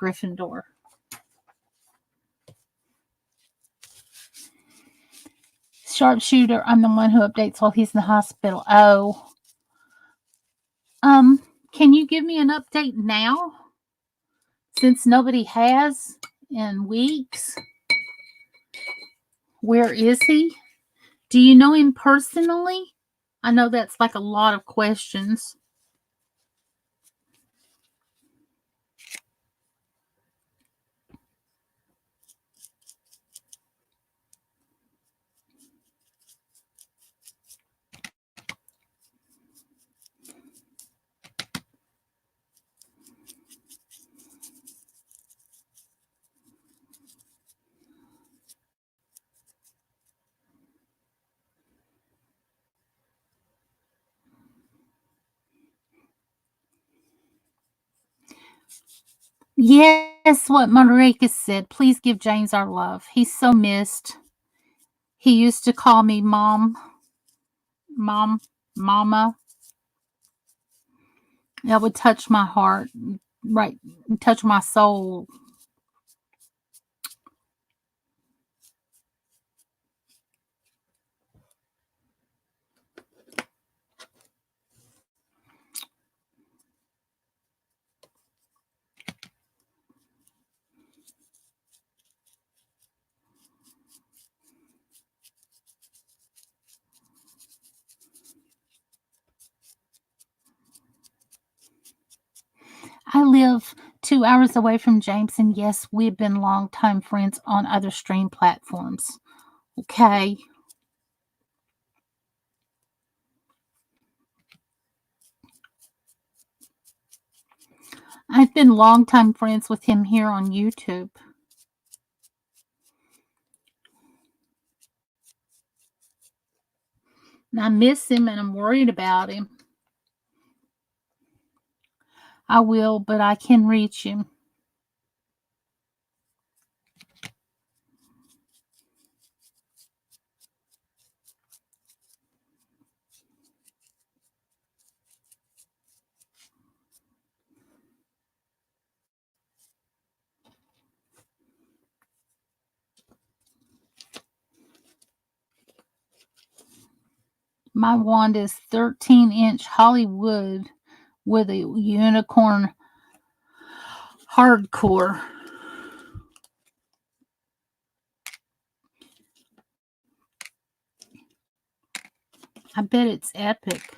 Sharpshooter, I'm the one who updates while he's in the hospital. Oh. Can you give me an update now? Since nobody has in weeks. Where is he? Do you know him personally? I know that's like a lot of questions. Yes, what Marika said. Please give James our love. He's so missed. He used to call me mom, mama. That would touch my heart, right? Touch my soul. I live 2 hours away from James, and yes, we've been longtime friends on other stream platforms. Okay. I've been longtime friends with him here on YouTube. And I miss him and I'm worried about him. I will, but I can reach him. My wand is 13-inch Hollywood with a unicorn hardcore. I bet it's epic.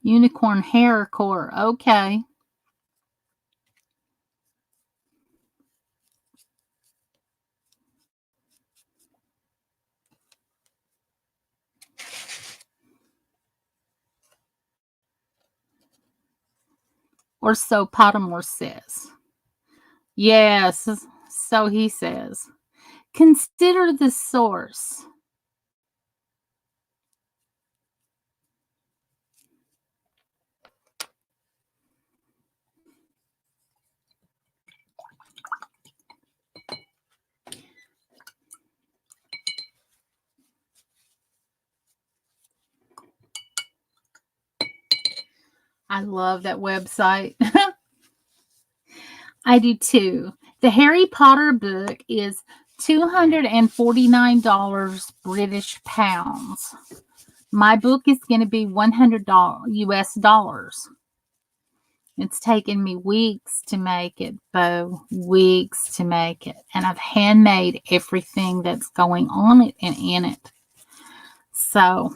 Unicorn hair core. Okay. Or so Polymer says. Yes, so he says. Consider the source. I love that website. I do too. The Harry Potter book is $249 British pounds. My book is going to be $100 US dollars. It's taken me weeks to make it, Bo. Weeks to make it. And I've handmade everything that's going on it and in it. So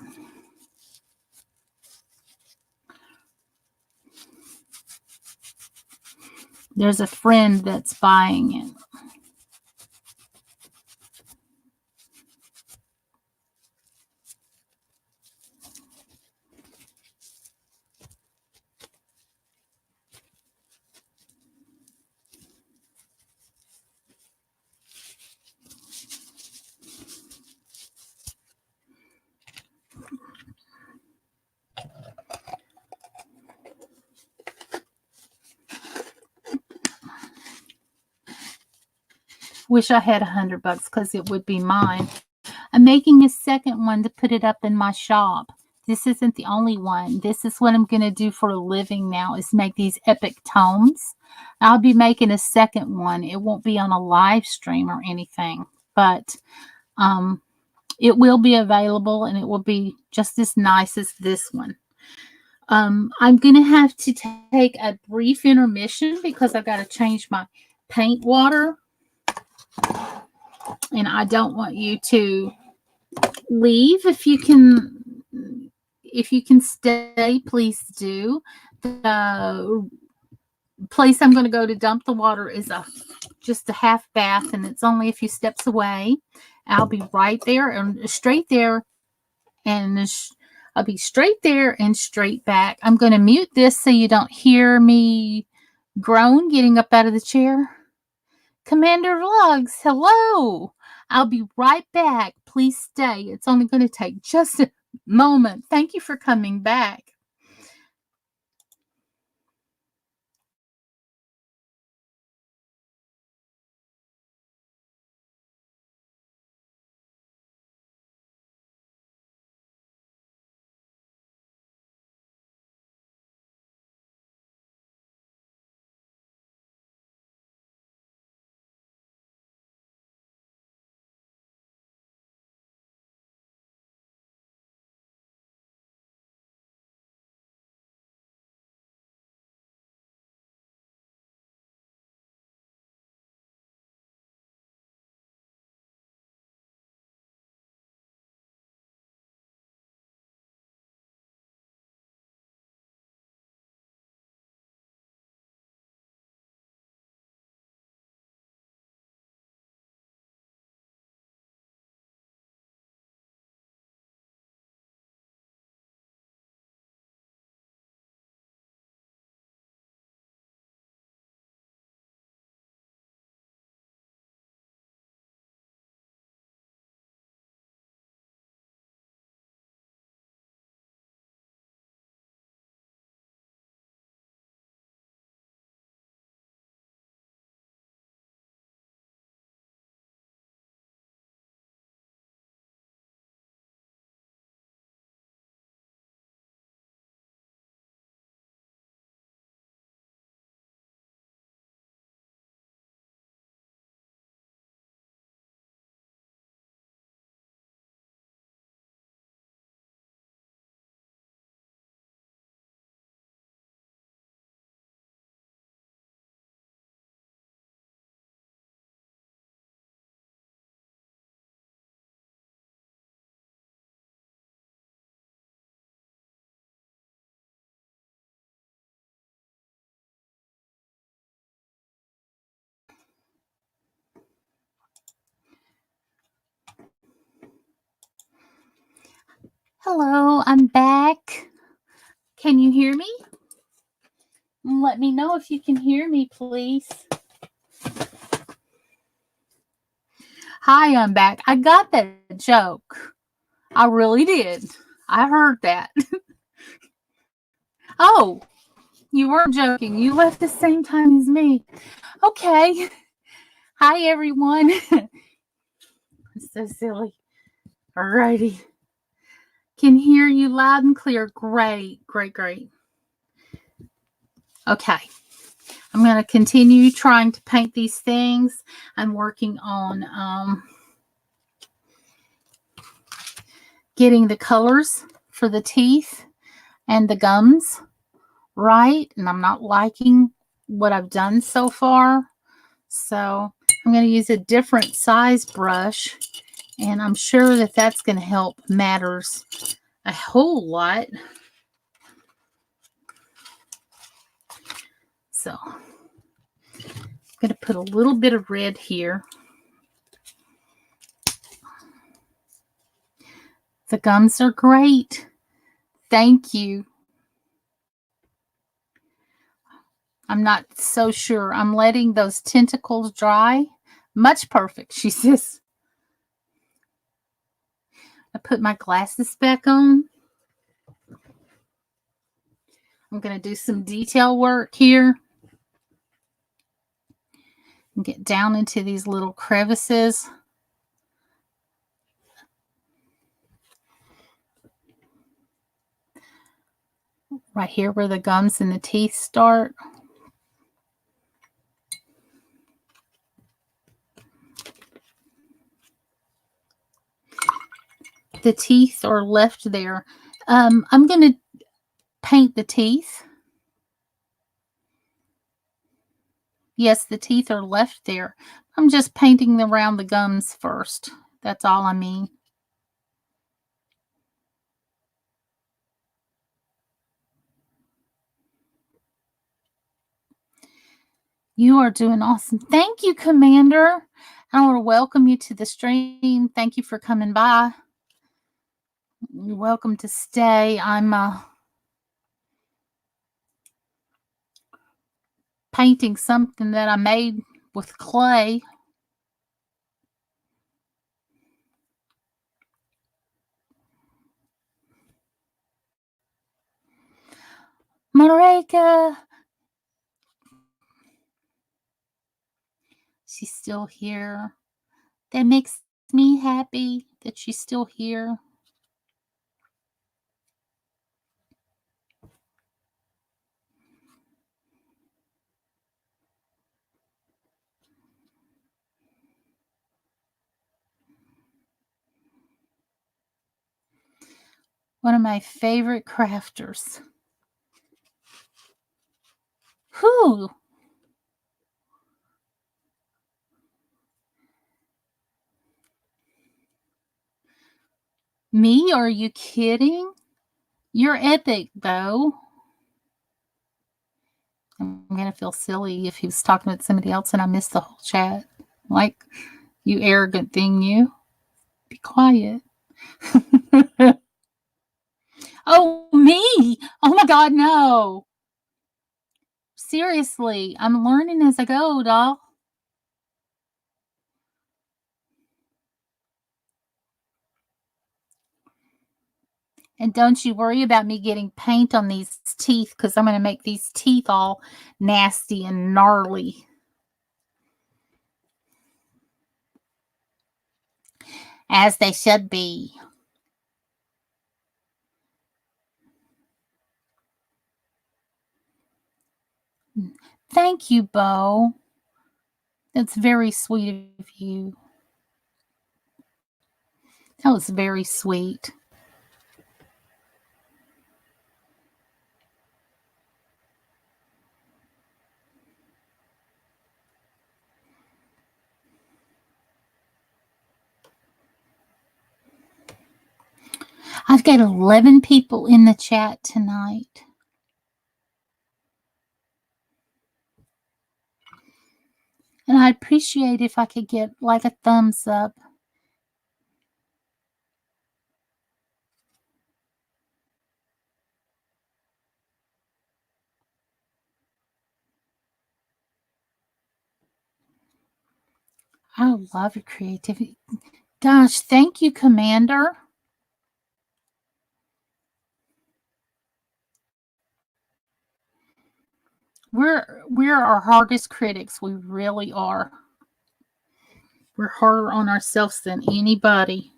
there's a friend that's buying it. Wish I had $100 because it would be mine. I'm making a second one to put it up in my shop. This isn't the only one. This is what I'm going to do for a living now, is make these epic tomes. I'll be making a second one. It won't be on a live stream or anything, but it will be available, and it will be just as nice as this one. I'm going to have to take a brief intermission because I've got to change my paint water, and I don't want you to leave. If you can stay, please do. The place I'm going to go to dump the water is just a half bath, and it's only a few steps away. I'll be right there and straight there, and I'll be straight there and straight back. I'm going to mute this so you don't hear me groan getting up out of the chair. Commander Vlogs, hello. I'll be right back. Please stay. It's only going to take just a moment. Thank you for coming back. Hello, I'm back. Can you hear me? Let me know if you can hear me, please. Hi, I'm back. I got that joke. I really did. I heard that. Oh, you weren't joking. You left the same time as me. Okay. Hi, everyone. It's so silly. Alrighty. Can hear you loud and clear. Great, great, great. Okay. I'm going to continue trying to paint these things. I'm working on getting the colors for the teeth and the gums right. And I'm not liking what I've done so far. So I'm going to use a different size brush. And I'm sure that that's going to help matters a whole lot. So I'm going to put a little bit of red here. The gums are great. Thank you. I'm not so sure. I'm letting those tentacles dry. Much perfect, she says. I put my glasses back on. I'm going to do some detail work here. Get down into these little crevices. Right here where the gums and the teeth start. The teeth are left there. I'm going to paint the teeth. Yes, the teeth are left there. I'm just painting around the gums first. That's all I mean. You are doing awesome. Thank you, Commander. I want to welcome you to the stream. Thank you for coming by. You're welcome to stay. I'm painting something that I made with clay. Marika. She's still here. That makes me happy that she's still here. One of my favorite crafters. Who? Me? Are you kidding? You're epic, though. I'm going to feel silly if he was talking with somebody else and I missed the whole chat. Like, you arrogant thing, you. Be quiet. Oh, me? Oh my God, no. Seriously, I'm learning as I go, doll. And don't you worry about me getting paint on these teeth, because I'm going to make these teeth all nasty and gnarly. As they should be. Thank you, Bo. That's very sweet of you. That was very sweet. I've got 11 people in the chat tonight. And I'd appreciate if I could get like a thumbs up. I love your creativity. Gosh, thank you, Commander. We're our hardest critics. We really are. We're harder on ourselves than anybody.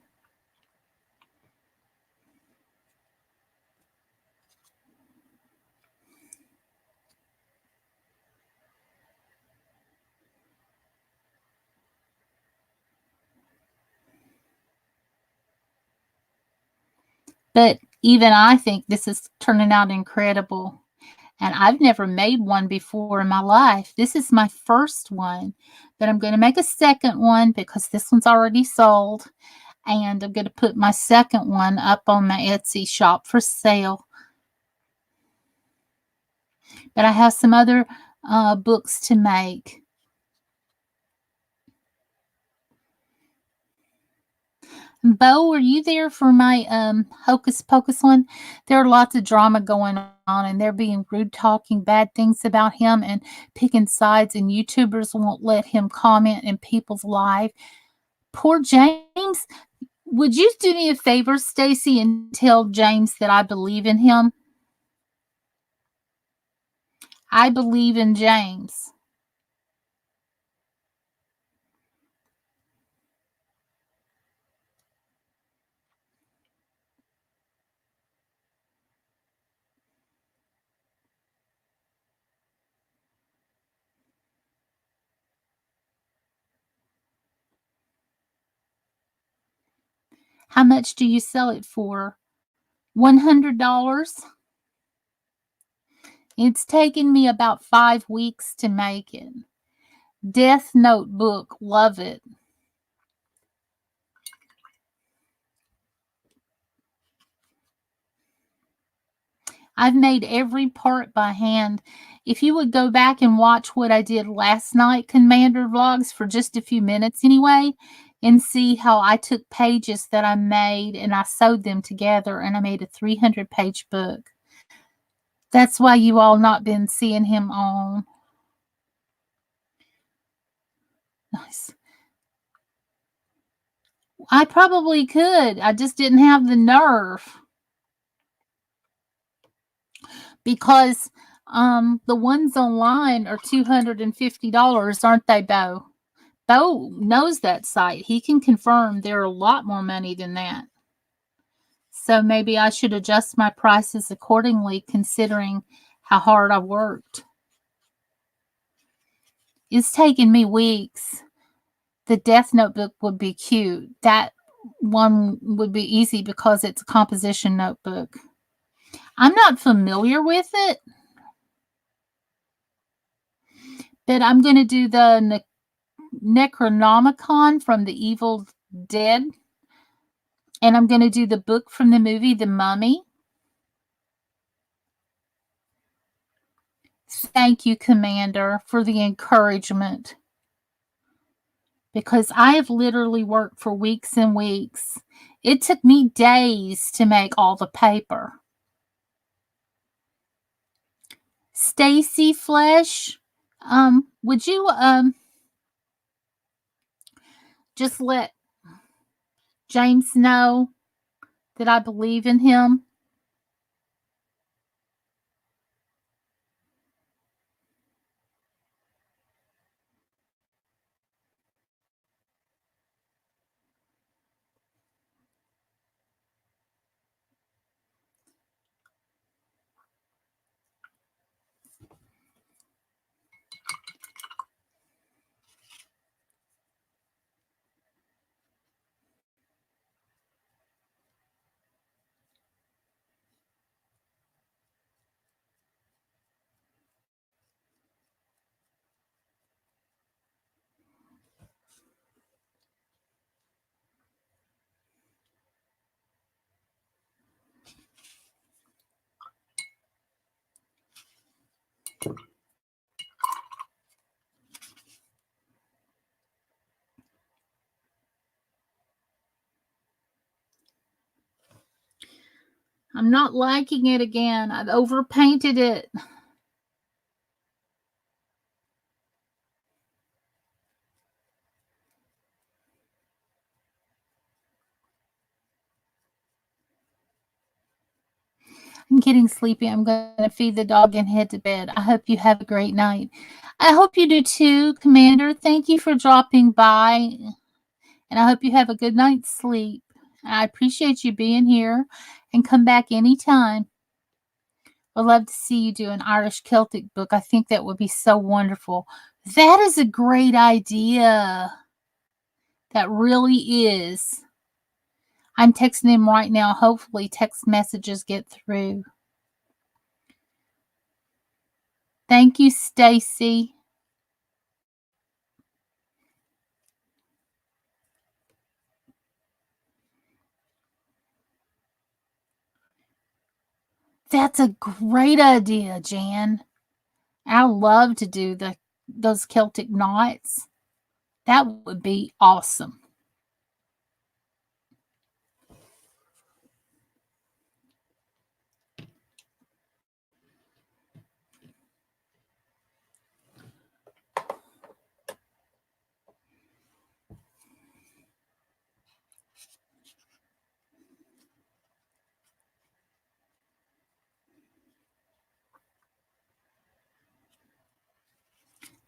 But even I think this is turning out incredible. And I've never made one before in my life. This is my first one. But I'm going to make a second one because this one's already sold. And I'm going to put my second one up on my Etsy shop for sale. But I have some other books to make. Bo, were you there for my Hocus Pocus one? There are lots of drama going on, and they're being rude, talking bad things about him and picking sides, and YouTubers won't let him comment in people's live. Poor James. Would you do me a favor, Stacy, and tell James that I believe in him? I believe in James. How much do you sell it for? $100? It's taken me about 5 weeks to make it. Death Notebook, love it. I've made every part by hand. If you would go back and watch what I did last night, Commander Vlogs, for just a few minutes anyway, and see how I took pages that I made and I sewed them together and I made a 300-page book. That's why you all not been seeing him on. Nice. I probably could. I just didn't have the nerve. Because the ones online are $250, aren't they, Bo? Bo knows that site. He can confirm they're a lot more money than that. So maybe I should adjust my prices accordingly, considering how hard I worked. It's taken me weeks. The Death Notebook would be cute. That one would be easy because it's a composition notebook. I'm not familiar with it, but I'm going to do the Necronomicon from the Evil Dead. And I'm going to do the book from the movie The Mummy. Thank you, Commander, for the encouragement. Because I have literally worked for weeks and weeks. It took me days to make all the paper. Stacy Flesh, would you just let James know that I believe in him? I'm not liking it again. I've overpainted it. I'm getting sleepy. I'm going to feed the dog and head to bed. I hope you have a great night. I hope you do too, Commander. Thank you for dropping by. And I hope you have a good night's sleep. I appreciate you being here and come back anytime. I'd love to see you do an Irish Celtic book. I think that would be so wonderful. That is a great idea. That really is. I'm texting him right now. Hopefully text messages get through. Thank you, Stacy. That's a great idea, Jan. I love to do those Celtic knots. That would be awesome.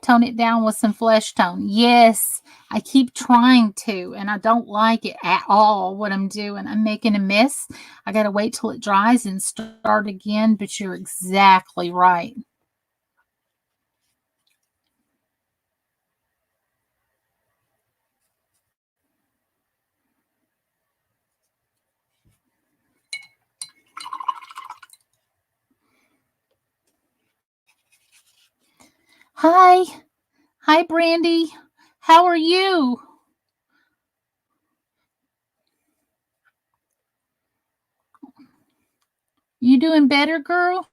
Tone it down with some flesh tone. Yes, I keep trying to, and I don't like it at all what I'm doing. I'm making a mess. I got to wait till it dries and start again, but you're exactly right. Hi. Hi, Brandy. How are you? You doing better, girl?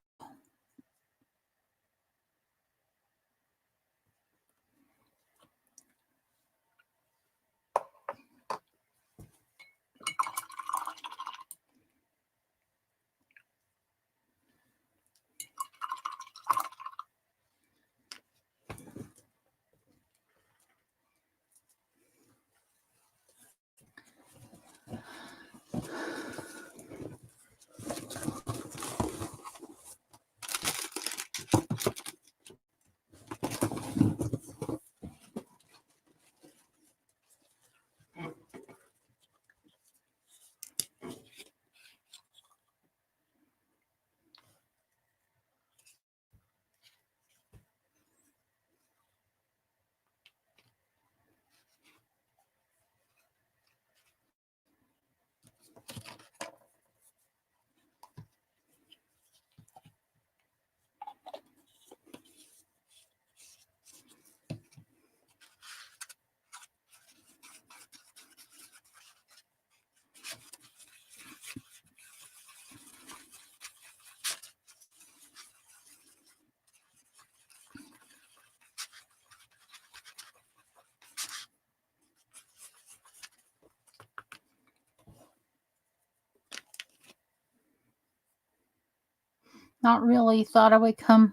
Not really. Thought I would come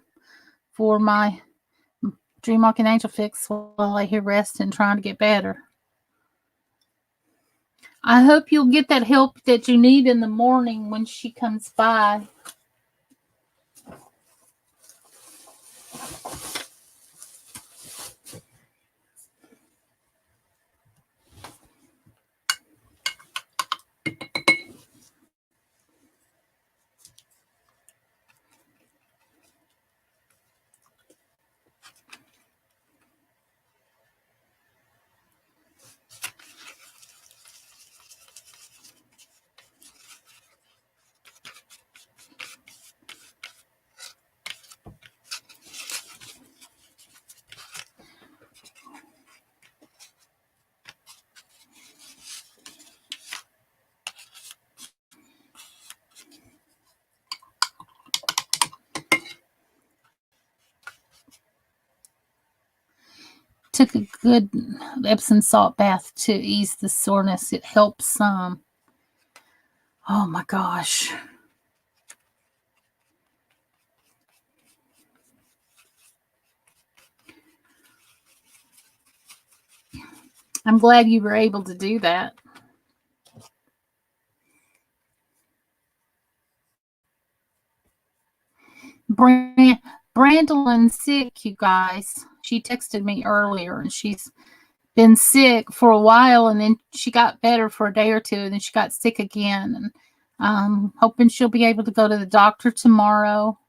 for my Dream Walking Angel fix while I here rest and trying to get better. I hope you'll get that help that you need in the morning when she comes by. Took a good Epsom salt bath to ease the soreness. It helps some. Oh my gosh. I'm glad you were able to do that. Brandolyn's sick, you guys. She texted me earlier and she's been sick for a while and then she got better for a day or two and then she got sick again. And hoping she'll be able to go to the doctor tomorrow,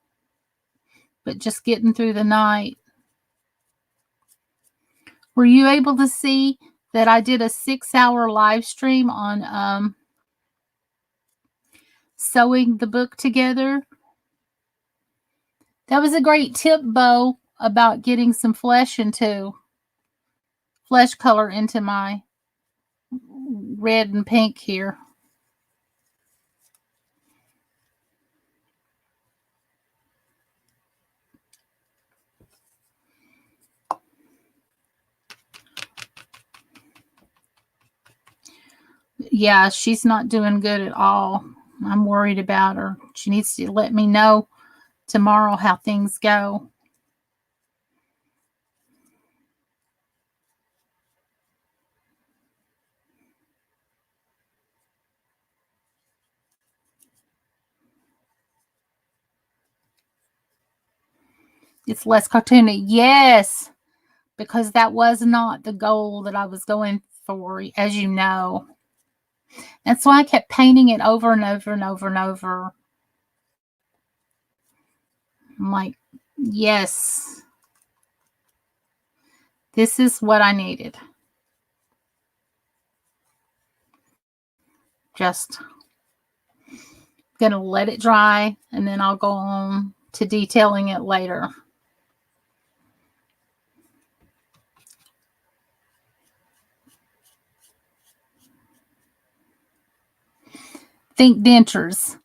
but just getting through the night. Were you able to see that I did a 6-hour live stream on sewing the book together? That was a great tip, Bo, about getting some flesh color into my red and pink here. Yeah, she's not doing good at all. I'm worried about her. She needs to let me know tomorrow how things go. It's less cartoony. Yes, because that was not the goal that I was going for, as you know. That's why I kept painting it over and over and over and over. I'm like, yes, this is what I needed. Just gonna let it dry and then I'll go on to detailing it later. Think dentures.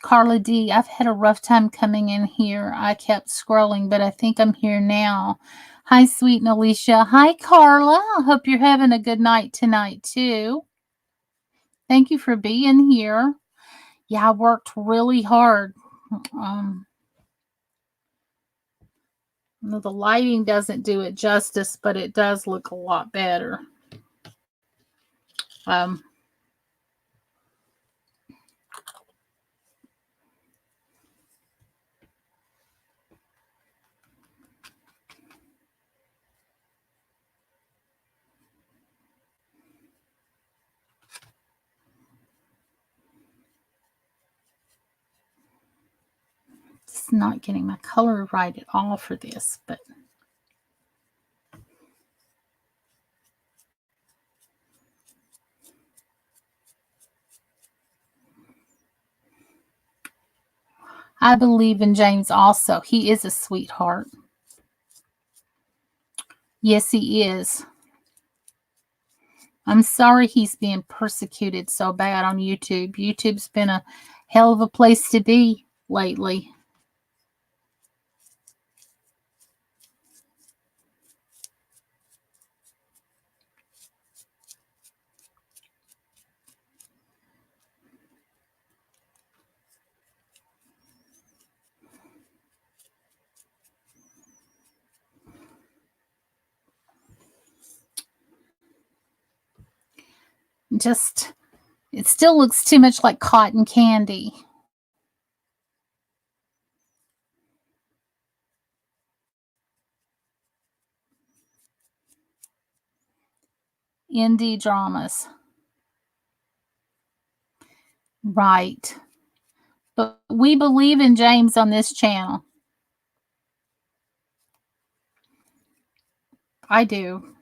Carla D, I've had a rough time coming in here. I kept scrolling, but I think I'm here now. Hi, sweet Alicia. Hi, Carla. I hope you're having a good night tonight, too. Thank you for being here. Yeah, I worked really hard. The lighting doesn't do it justice, but it does look a lot better. It's not getting my color right at all for this, but I believe in James also. He is a sweetheart. Yes, he is. I'm sorry he's being persecuted so bad on YouTube. YouTube's been a hell of a place to be lately. Just, it still looks too much like cotton candy. Indie dramas. Right. But we believe in James on this channel. I do.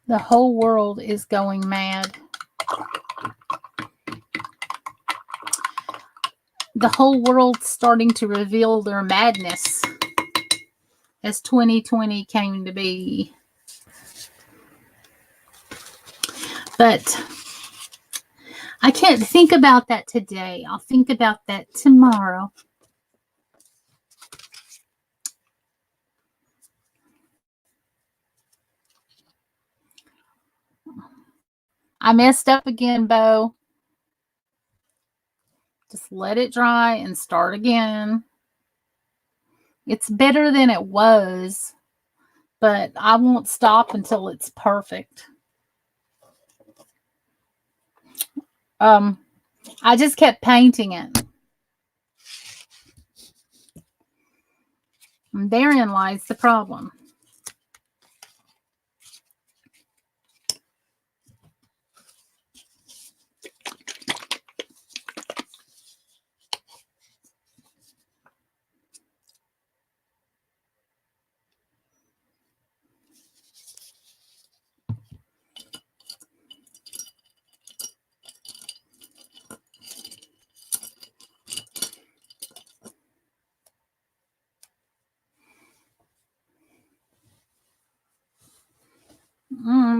The whole world is going mad. The whole world's starting to reveal their madness as 2020 came to be. But I can't think about that today. I'll think about that tomorrow. I messed up again, Bo. Just let it dry and start again. It's better than it was, but I won't stop until it's perfect. I just kept painting it. And therein lies the problem.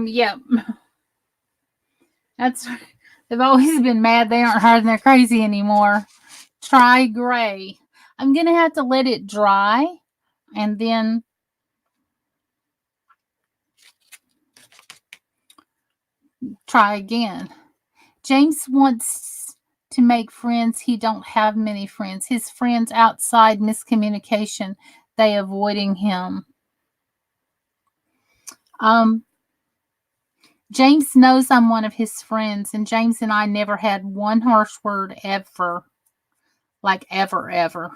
Yep. They've always been mad they aren't hard and they're crazy anymore. Try gray. I'm going to have to let it dry and then try again. James wants to make friends. He don't have many friends. His friends outside miscommunication, they avoiding him. James knows I'm one of his friends, and James and I never had one harsh word ever. Like ever.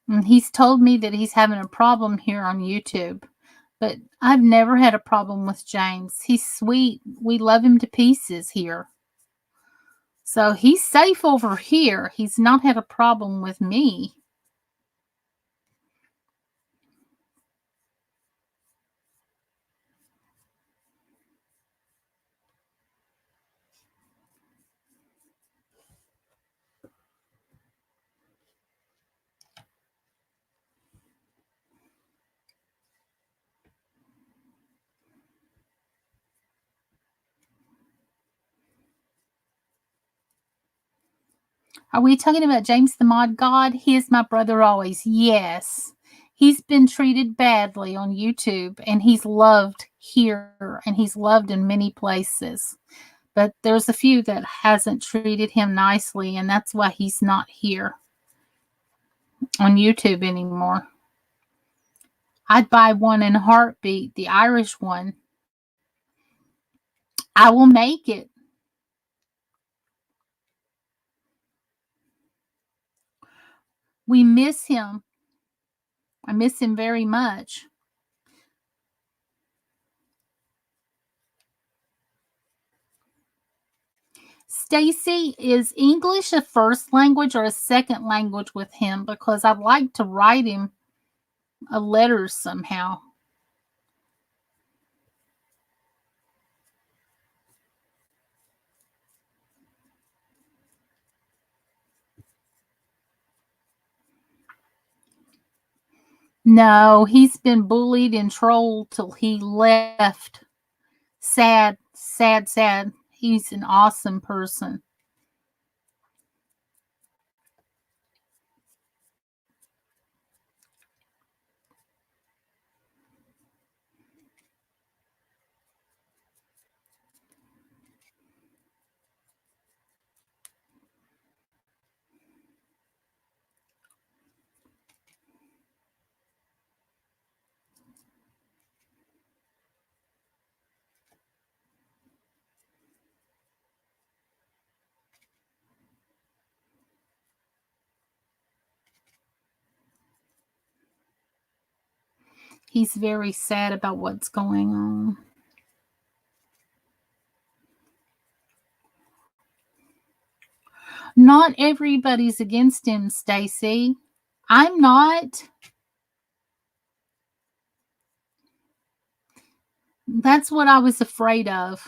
And he's told me that he's having a problem here on YouTube. But I've never had a problem with James. He's sweet. We love him to pieces here. So he's safe over here. He's not had a problem with me. Are we talking about James the Mod God? He is my brother always. Yes. He's been treated badly on YouTube, and he's loved here, and he's loved in many places. But there's a few that hasn't treated him nicely, and that's why he's not here on YouTube anymore. I'd buy one in a heartbeat, the Irish one. I will make it. We miss him. I miss him very much. Stacy, is English a first language or a second language with him? Because I'd like to write him a letter somehow. No, he's been bullied and trolled till he left. Sad, sad, sad. He's an awesome person. He's very sad about what's going on. Not everybody's against him, Stacy. I'm not. That's what I was afraid of.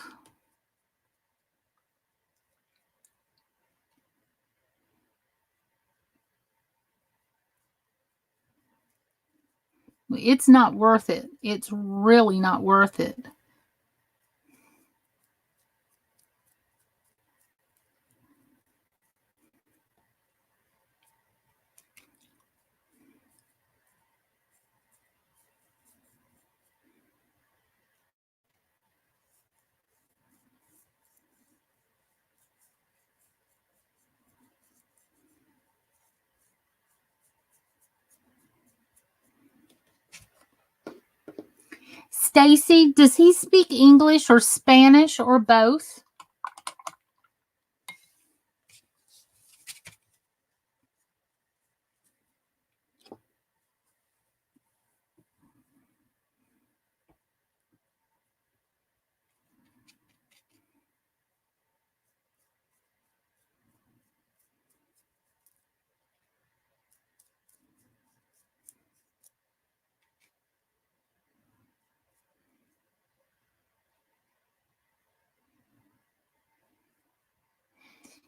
It's not worth it. It's really not worth it. Stacy, does he speak English or Spanish or both?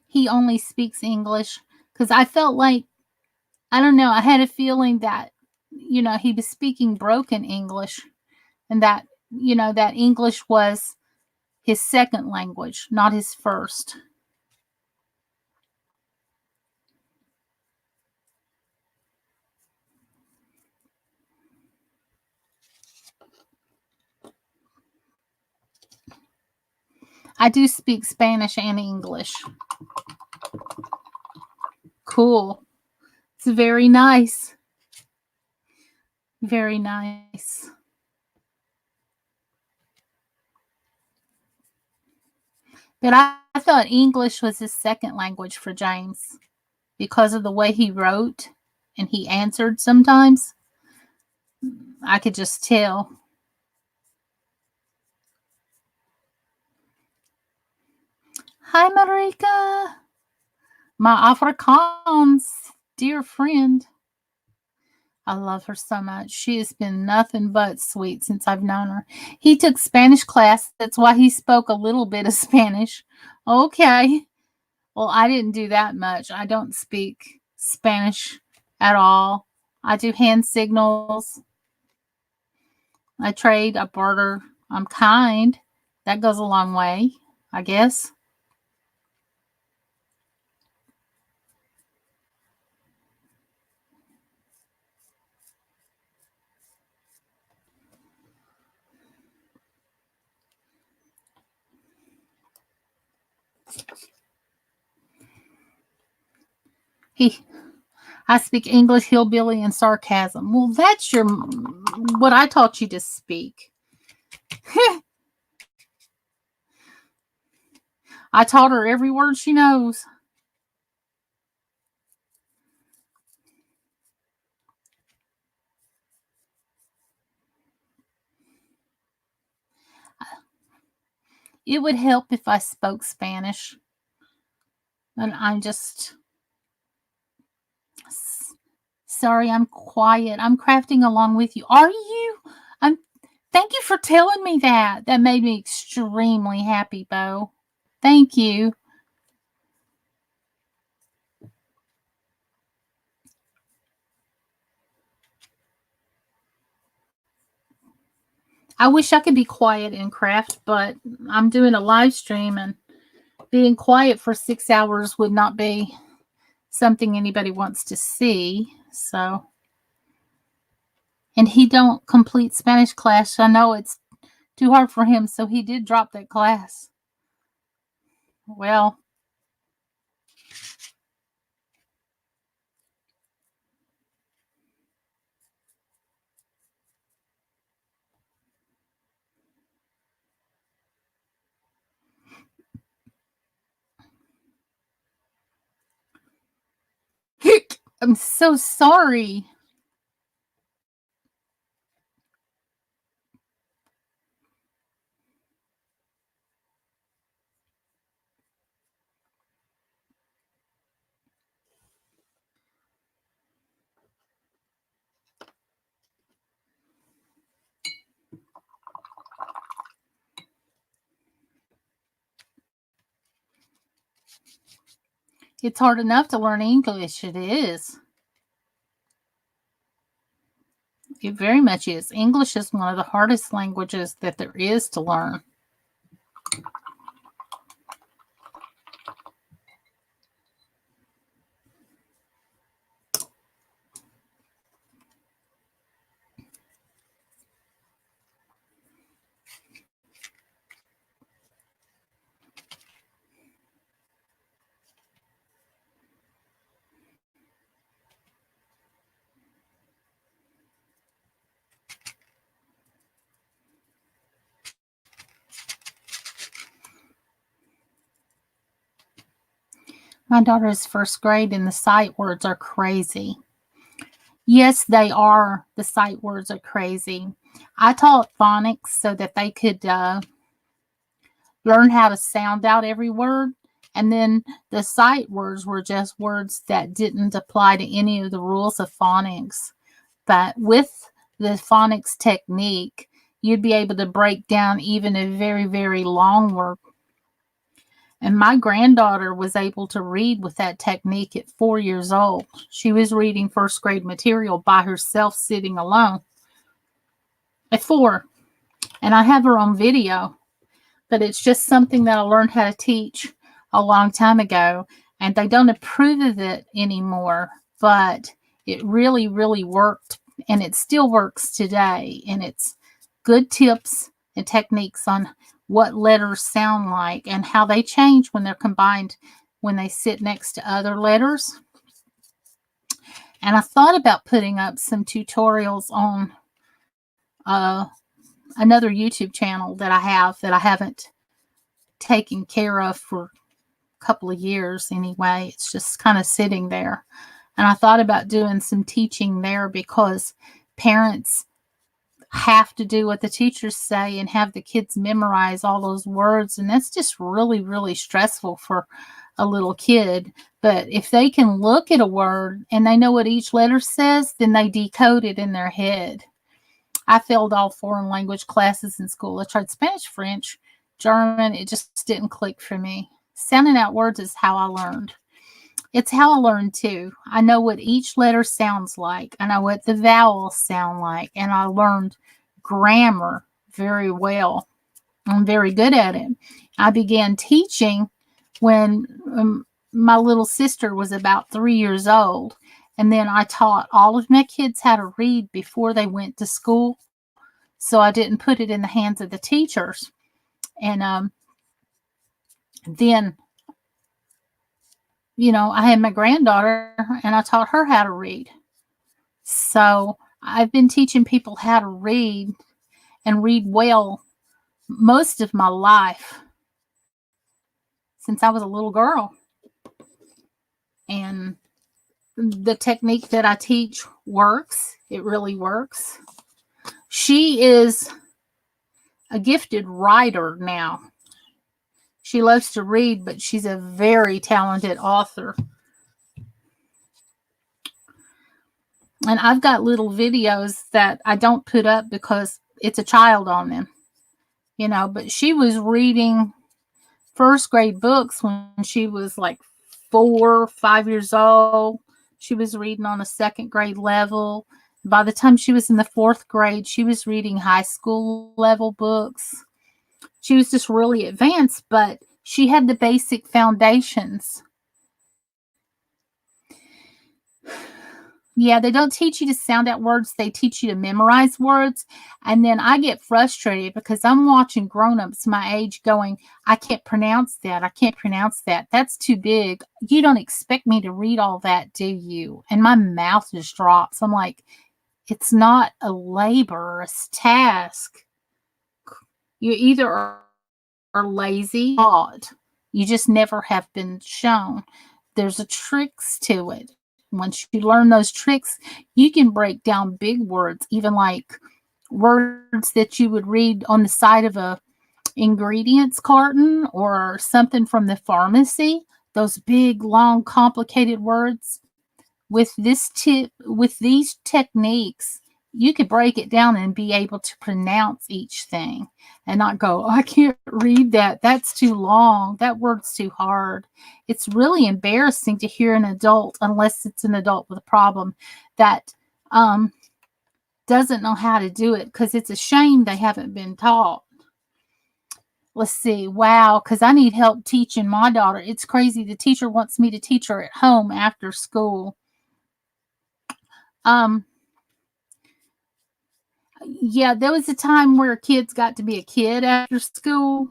He only speaks English? Because I felt like, I don't know, I had a feeling that, he was speaking broken English, and that, that English was his second language, not his first. I do speak Spanish and English. Cool. It's very nice. Very nice. But I thought English was his second language for James because of the way he wrote and he answered sometimes. I could just tell. Hi, Marika. My Afrikaans dear friend. I love her so much. She has been nothing but sweet since I've known her. He took Spanish class. That's why he spoke a little bit of Spanish. Okay. Well, I didn't do that much. I don't speak Spanish at all. I do hand signals. I trade, I barter. I'm kind. That goes a long way, I guess. I speak English, hillbilly, and sarcasm. Well, that's what I taught you to speak. I taught her every word she knows. It would help if I spoke Spanish. And I'm just sorry, I'm quiet. I'm crafting along with you. Are you? Thank you for telling me that. That made me extremely happy, Bo. Thank you. I wish I could be quiet and craft, but I'm doing a live stream, and being quiet for 6 hours would not be something anybody wants to see. So, and he don't complete Spanish class. I know it's too hard for him, so he did drop that class. Well, I'm so sorry. It's hard enough to learn English. It is. It very much is. English is one of the hardest languages that there is to learn. My daughter's first grade, and the sight words are crazy. Yes, they are. The sight words are crazy. I taught phonics so that they could learn how to sound out every word. And then the sight words were just words that didn't apply to any of the rules of phonics. But with the phonics technique, you'd be able to break down even a very, very long word. And my granddaughter was able to read with that technique at 4 years old. She was reading first grade material by herself, sitting alone at 4. And I have her on video, but it's just something that I learned how to teach a long time ago. And they don't approve of it anymore, but it really, really worked. And it still works today. And it's good tips and techniques on what letters sound like and how they change when they're combined, when they sit next to other letters. And I thought about putting up some tutorials on another YouTube channel that I haven't taken care of for a couple of years anyway. It's just kind of sitting there. And I thought about doing some teaching there, because parents have to do what the teachers say and have the kids memorize all those words. And that's just really, really stressful for a little kid. But if they can look at a word and they know what each letter says, then they decode it in their head. I failed all foreign language classes in school. I tried Spanish, French, German. It just didn't click for me. Sounding out words is how I learned. It's how I learned too. I know what each letter sounds like. I know what the vowels sound like. And I learned grammar very well. I'm very good at it. I began teaching when my little sister was about 3 years old. And then I taught all of my kids how to read before they went to school. So I didn't put it in the hands of the teachers. And then I had my granddaughter and I taught her how to read. So I've been teaching people how to read and read well most of my life since I was a little girl. And the technique that I teach works. It really works. She is a gifted writer now. She loves to read, but she's a very talented author. And I've got little videos that I don't put up because it's a child on them, but she was reading first grade books when she was like 4, 5 years old. She was reading on a second grade level. By the time she was in the 4th grade, she was reading high school level books. She was just really advanced, but she had the basic foundations. Yeah, they don't teach you to sound out words. They teach you to memorize words. And then I get frustrated because I'm watching grown-ups my age going, I can't pronounce that. I can't pronounce that. That's too big. You don't expect me to read all that, do you? And my mouth just drops. I'm like, it's not a laborious task. You either are lazy or odd. You just never have been shown. There's a tricks to it. Once you learn those tricks, you can break down big words, even like words that you would read on the side of a ingredients carton or something from the pharmacy. Those big, long, complicated words. With these techniques, you could break it down and be able to pronounce each thing and not go, oh, I can't read that. That's too long. That word's too hard. It's really embarrassing to hear an adult, unless it's an adult with a problem, that doesn't know how to do it, because it's a shame they haven't been taught. Let's see. Wow, because I need help teaching my daughter. It's crazy. The teacher wants me to teach her at home after school. Yeah, there was a time where kids got to be a kid after school.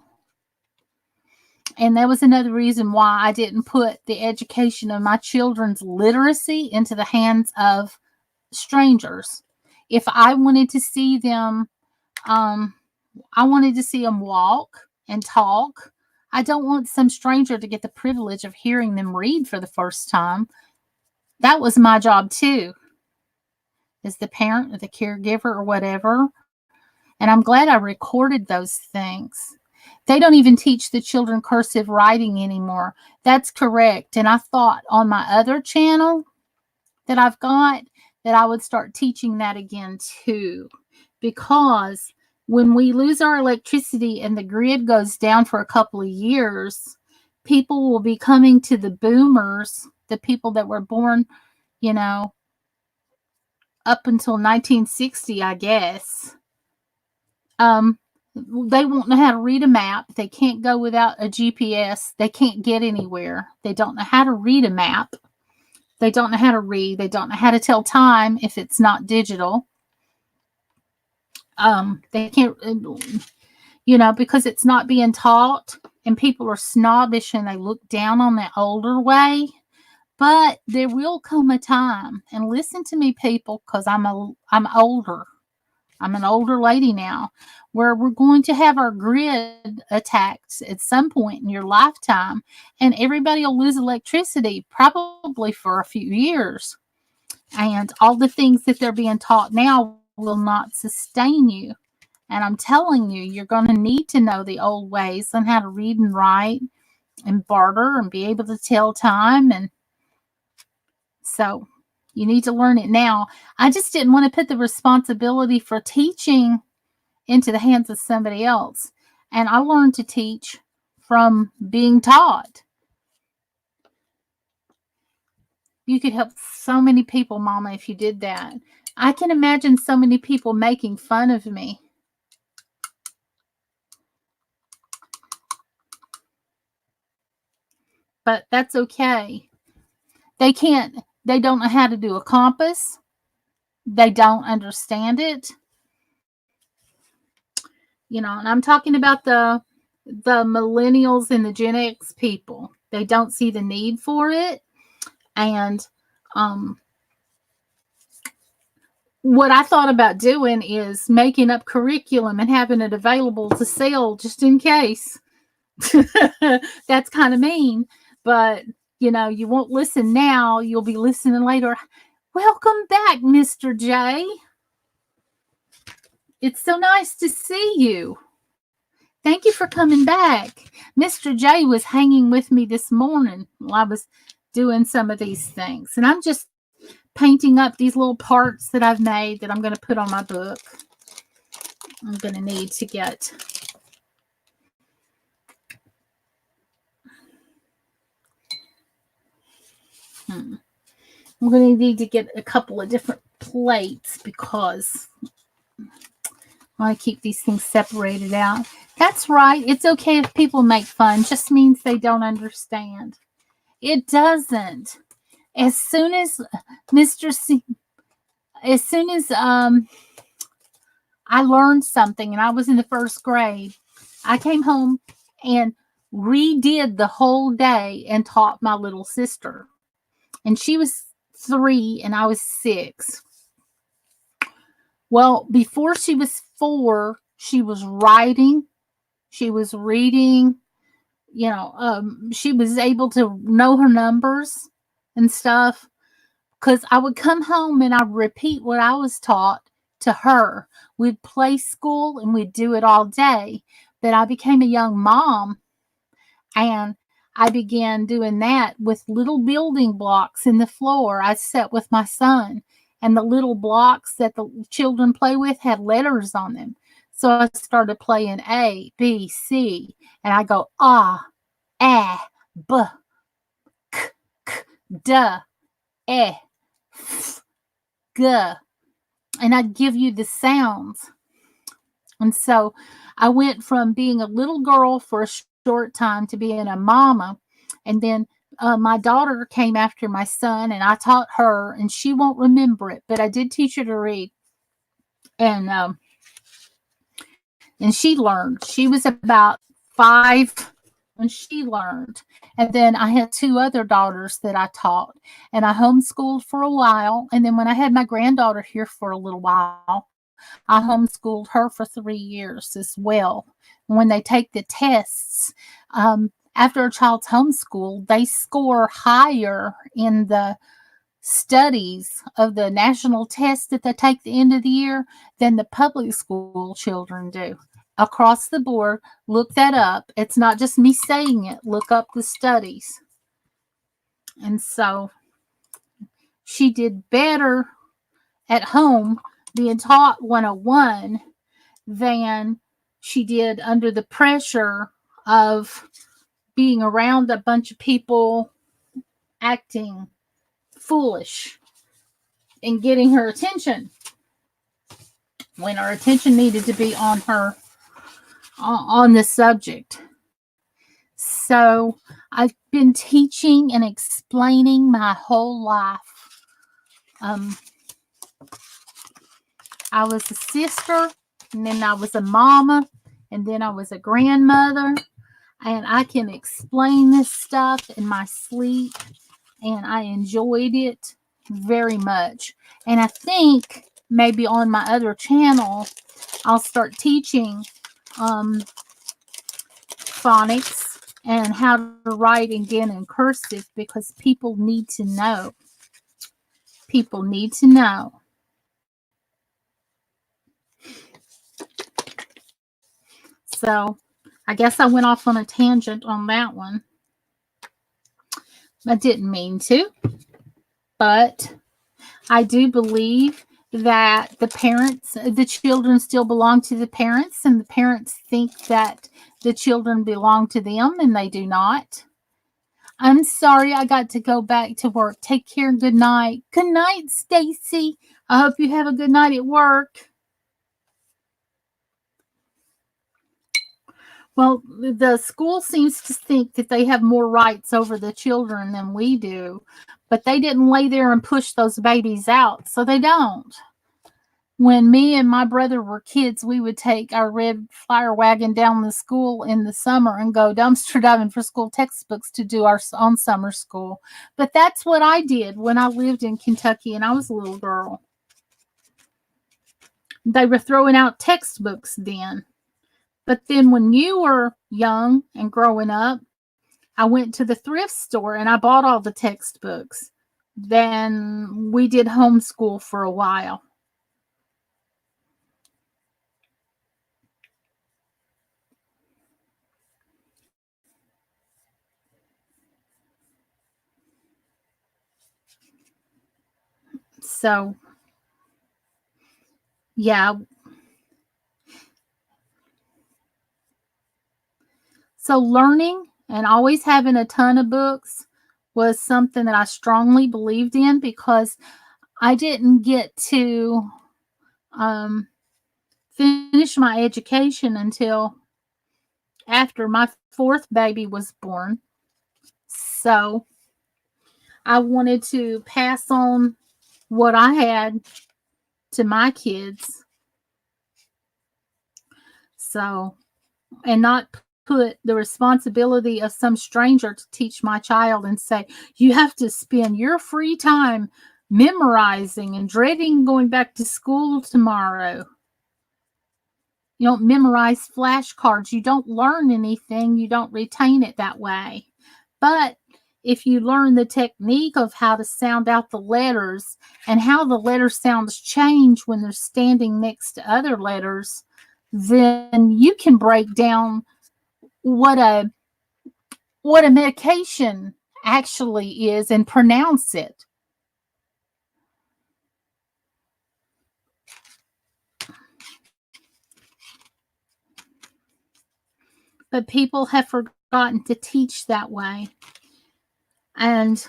And that was another reason why I didn't put the education of my children's literacy into the hands of strangers. If I wanted to see them, I wanted to see them walk and talk. I don't want some stranger to get the privilege of hearing them read for the first time. That was my job too, as the parent or the caregiver or whatever. And I'm glad I recorded those things. They don't even teach the children cursive writing anymore. That's correct. And I thought on my other channel that I've got that I would start teaching that again too. Because when we lose our electricity and the grid goes down for a couple of years, people will be coming to the boomers, the people that were born, up until 1960, I guess. They won't know how to read a map. They can't go without a GPS. They can't get anywhere. They don't know how to read a map. They don't know how to read. They don't know how to tell time if it's not digital. They can't, because it's not being taught, and people are snobbish and they look down on the older way. But there will come a time, and listen to me, people, because I'm older. I'm an older lady now, where we're going to have our grid attacked at some point in your lifetime, and everybody will lose electricity probably for a few years. And all the things that they're being taught now will not sustain you. And I'm telling you, you're going to need to know the old ways on how to read and write and barter and be able to tell time. And so you need to learn it now. I just didn't want to put the responsibility for teaching into the hands of somebody else. And I learned to teach from being taught. You could help so many people, Mama, if you did that. I can imagine so many people making fun of me. But that's okay. They don't know how to do a compass. They don't understand it. And I'm talking about the millennials and the Gen X people. They don't see the need for it. And what I thought about doing is making up curriculum and having it available to sell just in case. That's kind of mean, but you know, you won't listen now. You'll be listening later. Welcome back, Mr. J. It's so nice to see you. Thank you for coming back. Mr. J was hanging with me this morning while I was doing some of these things. And I'm just painting up these little parts that I've made that I'm going to put on my book. I'm going to need to get... I'm going to need to get a couple of different plates because I want to keep these things separated out. That's right. It's okay if people make fun. Just means they don't understand. It doesn't. As soon as I learned something and I was in the first grade, I came home and redid the whole day and taught my little sister. And she was 3 and I was 6. Well, before she was 4, she was writing, she was reading, you know, she was able to know her numbers and stuff. Because I would come home and I'd repeat what I was taught to her. We'd play school and we'd do it all day. But I became a young mom and I began doing that with little building blocks in the floor. I sat with my son, and the little blocks that the children play with had letters on them. So I started playing A, B, C, and I go B, K, K, D, E, F, G, and I'd give you the sounds. And so I went from being a little girl for a short time to being a mama. And then my daughter came after my son, and I taught her, and she won't remember it, but I did teach her to read. And she learned. She was about 5 when she learned. And then I had 2 other daughters that I taught, and I homeschooled for a while. And then when I had my granddaughter here for a little while, I homeschooled her for 3 years as well. When they take the tests, after a child's homeschooled, they score higher in the studies of the national test that they take the end of the year than the public school children do. Across the board, look that up. It's not just me saying it. Look up the studies. And so she did better at home being taught 101 than she did under the pressure of being around a bunch of people acting foolish and getting her attention when her attention needed to be on her, on the subject. So I've been teaching and explaining my whole life. I was a sister, and then I was a mama, and then I was a grandmother, and I can explain this stuff in my sleep, and I enjoyed it very much. And I think maybe on my other channel, I'll start teaching phonics and how to write again in cursive, because people need to know. People need to know. So I guess I went off on a tangent on that one. I didn't mean to, but I do believe that the children still belong to the parents, and the parents think that the children belong to them, and they do not. I'm sorry I got to go back to work. Take care. Good night. Good night, Stacy. I hope you have a good night at work. Well, the school seems to think that they have more rights over the children than we do, but they didn't lay there and push those babies out, so they don't. When me and my brother were kids, we would take our red flyer wagon down the school in the summer and go dumpster diving for school textbooks to do our own summer school. But that's what I did when I lived in Kentucky and I was a little girl. They were throwing out textbooks then. But then when you were young and growing up, I went to the thrift store and I bought all the textbooks. Then we did homeschool for a while. So, yeah. So learning and always having a ton of books was something that I strongly believed in because I didn't get to um, finish my education until after my fourth baby was born. So I wanted to pass on what I had to my kids. So, and not put the responsibility of some stranger to teach my child and say, you have to spend your free time memorizing and dreading going back to school tomorrow. You don't memorize flashcards. You don't learn anything. You don't retain it that way. But if you learn the technique of how to sound out the letters and how the letter sounds change when they're standing next to other letters, then you can break down what a medication actually is and pronounce it. But people have forgotten to teach that way. And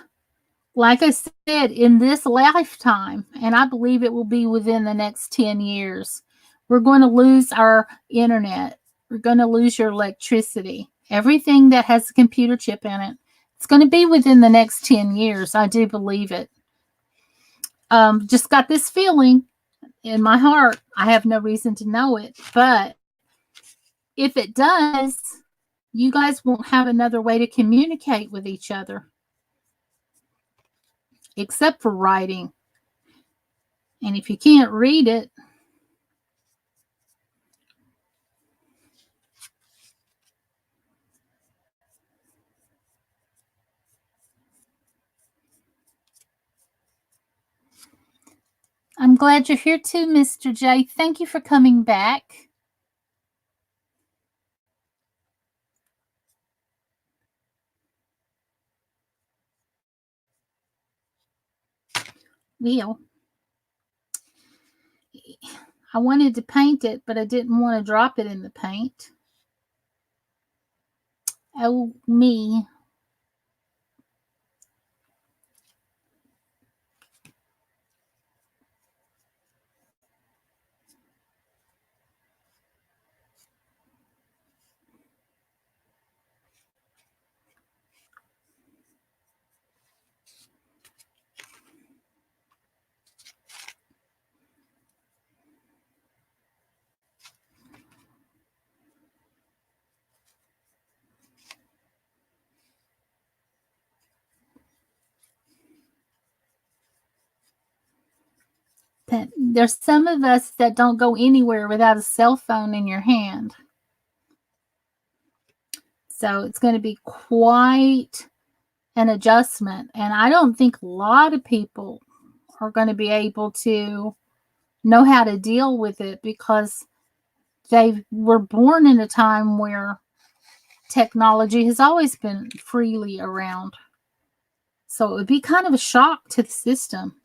like I said, in this lifetime, and I believe it will be within the next 10 years, we're going to lose our internet. We're going to lose your electricity. Everything that has a computer chip in it. It's going to be within the next 10 years. I do believe it. Just got this feeling in my heart. I have no reason to know it. But if it does, you guys won't have another way to communicate with each other except for writing. And if you can't read it, I'm glad you're here too, Mr. J. Thank you for coming back. Well, I wanted to paint it, but I didn't want to drop it in the paint. Oh, me. There's some of us that don't go anywhere without a cell phone in your hand. So it's going to be quite an adjustment. And I don't think a lot of people are going to be able to know how to deal with it because they were born in a time where technology has always been freely around. So it would be kind of a shock to the system.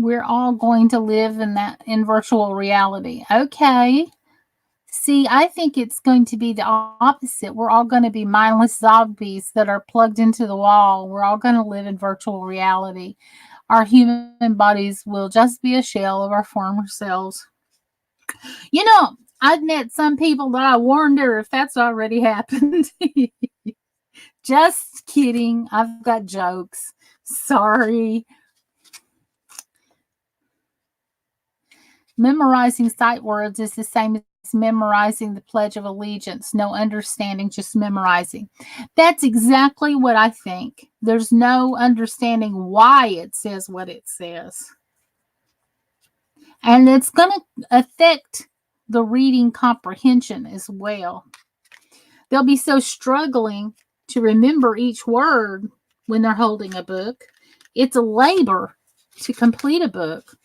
We're all going to live in virtual reality. Okay. See, I think it's going to be the opposite. We're all going to be mindless zombies that are plugged into the wall. We're all going to live in virtual reality. Our human bodies will just be a shell of our former selves. You know, I've met some people that I wonder if that's already happened. Just kidding. I've got jokes. Sorry. Memorizing sight words is the same as memorizing the Pledge of Allegiance. No understanding, just memorizing. That's exactly what I think. There's no understanding why it says what it says. And it's going to affect the reading comprehension as well. They'll be so struggling to remember each word when they're holding a book. It's a labor to complete a book,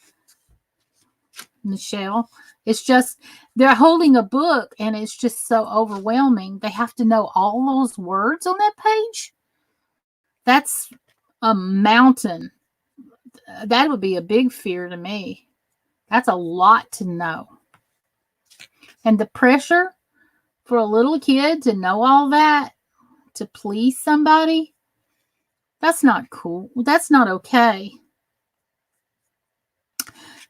Michelle. It's just, they're holding a book and it's just so overwhelming. They have to know all those words on that page. That's a mountain. That would be a big fear to me. That's a lot to know. And the pressure for a little kid to know all that, to please somebody, that's not cool. That's not okay.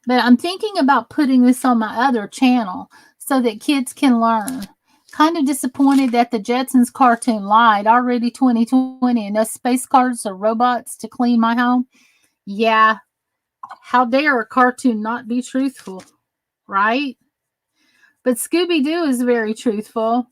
But I'm thinking about putting this on my other channel so that kids can learn. Kind of disappointed that the Jetsons cartoon lied. Already 2020 and those space cars are robots to clean my home. Yeah. How dare a cartoon not be truthful, right? But Scooby-Doo is very truthful.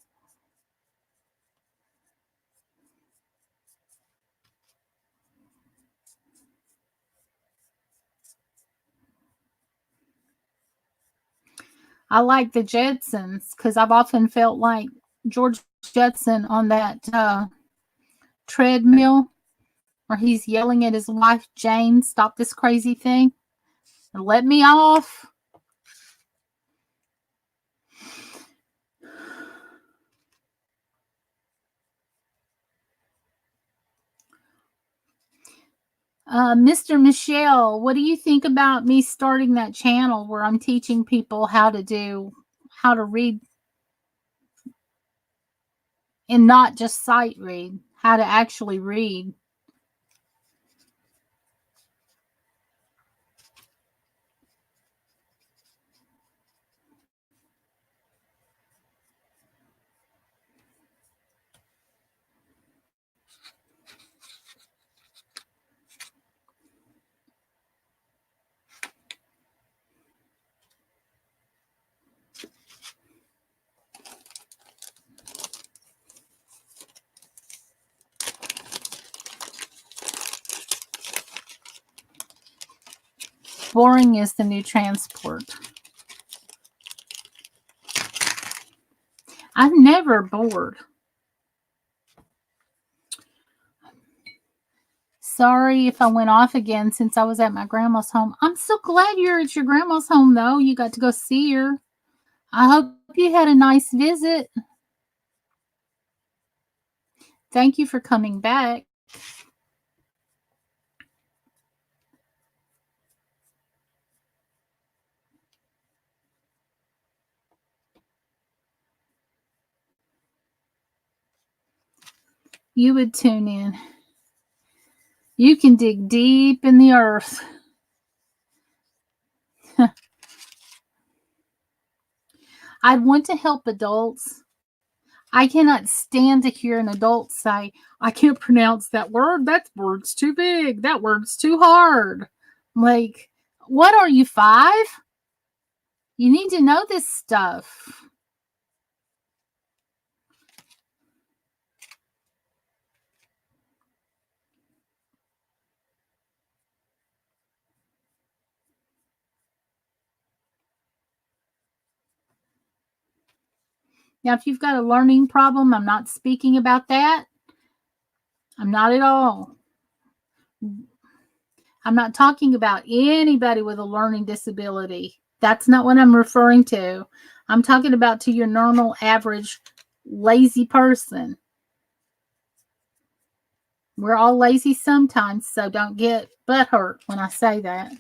I like the Jetsons because I've often felt like George Jetson on that treadmill where he's yelling at his wife, Jane, stop this crazy thing and let me off. Mr. Michelle, what do you think about me starting that channel where I'm teaching people how to read and not just sight read, how to actually read? Boring is the new transport. I'm never bored. Sorry if I went off again since I was at my grandma's home. I'm so glad you're at your grandma's home, though. You got to go see her. I hope you had a nice visit. Thank you for coming back. You would tune in. You can dig deep in the earth. I want to help adults. I cannot stand to hear an adult say, I can't pronounce that word. That word's too big. That word's too hard. Like, what are you, 5? You need to know this stuff. Now, if you've got a learning problem, I'm not speaking about that. I'm not at all. I'm not talking about anybody with a learning disability. That's not what I'm referring to. I'm talking about to your normal, average, lazy person. We're all lazy sometimes, so don't get butthurt when I say that.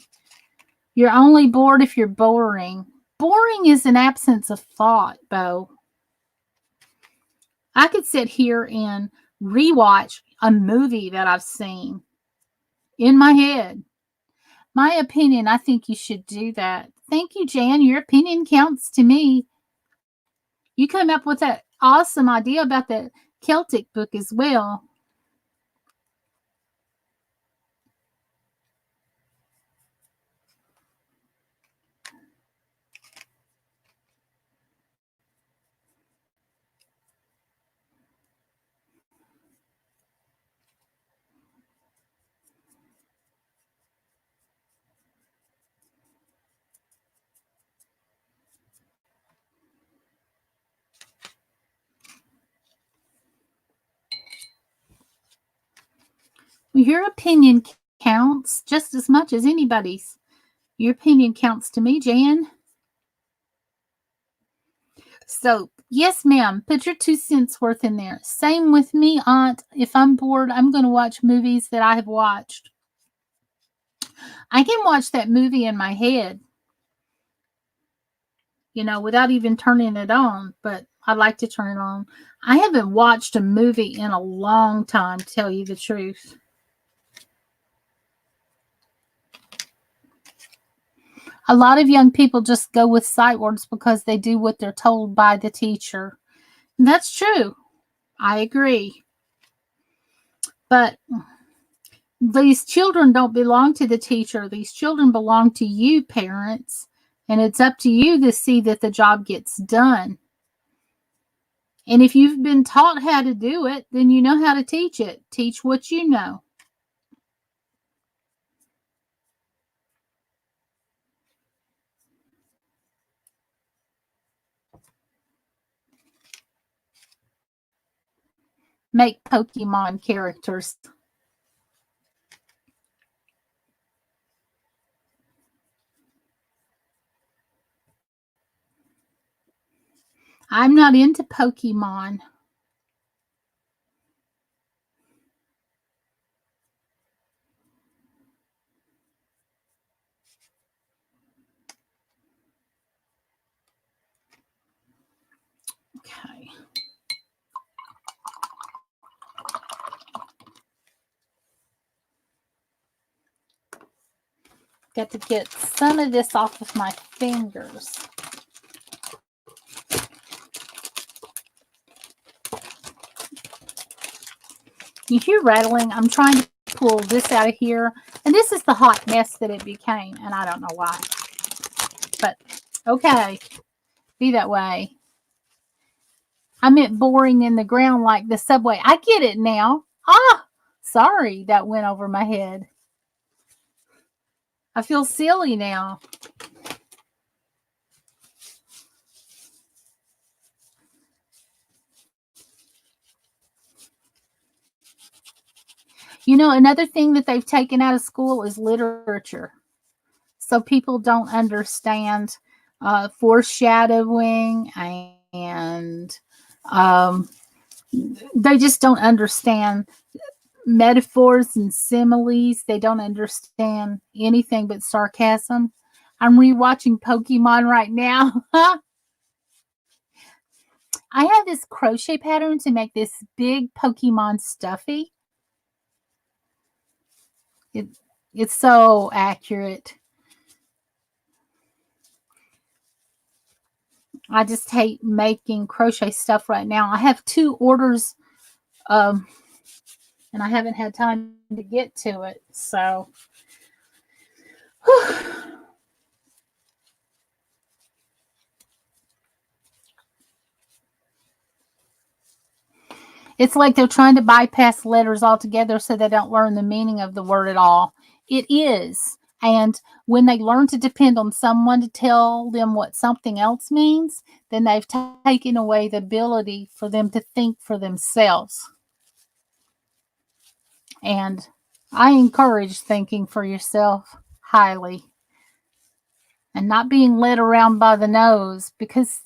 You're only bored if you're boring. Boring is an absence of thought, Bo. I could sit here and rewatch a movie that I've seen in my head. My opinion, I think you should do that. Thank you, Jan. Your opinion counts to me. You came up with that awesome idea about the Celtic book as well. Your opinion counts just as much as anybody's. Your opinion counts to me, Jan. So, yes, ma'am, put your 2 cents worth in there. Same with me, Aunt. If I'm bored, I'm going to watch movies that I have watched. I can watch that movie in my head, without even turning it on, but I like to turn it on. I haven't watched a movie in a long time, to tell you the truth. A lot of young people just go with sight words because they do what they're told by the teacher. That's true. I agree. But these children don't belong to the teacher. These children belong to you, parents. And it's up to you to see that the job gets done. And if you've been taught how to do it, then you know how to teach it. Teach what you know. Make Pokemon characters. I'm not into Pokemon. Okay. Got to get some of this off of my fingers. You hear rattling. I'm trying to pull this out of here. And this is the hot mess that it became. And I don't know why. But, okay. Be that way. I meant boring in the ground like the subway. I get it now. Sorry, that went over my head. I feel silly now. Another thing that they've taken out of school is literature. So people don't understand foreshadowing and they just don't understand metaphors and similes. They don't understand anything but sarcasm. I'm rewatching Pokemon right now. I have this crochet pattern to make this big Pokemon stuffy. It's so accurate. I just hate making crochet stuff right now. I have 2 orders, and I haven't had time to get to it. So, it's like they're trying to bypass letters altogether so they don't learn the meaning of the word at all. It is. And when they learn to depend on someone to tell them what something else means, then they've taken away the ability for them to think for themselves. And I encourage thinking for yourself highly and not being led around by the nose, because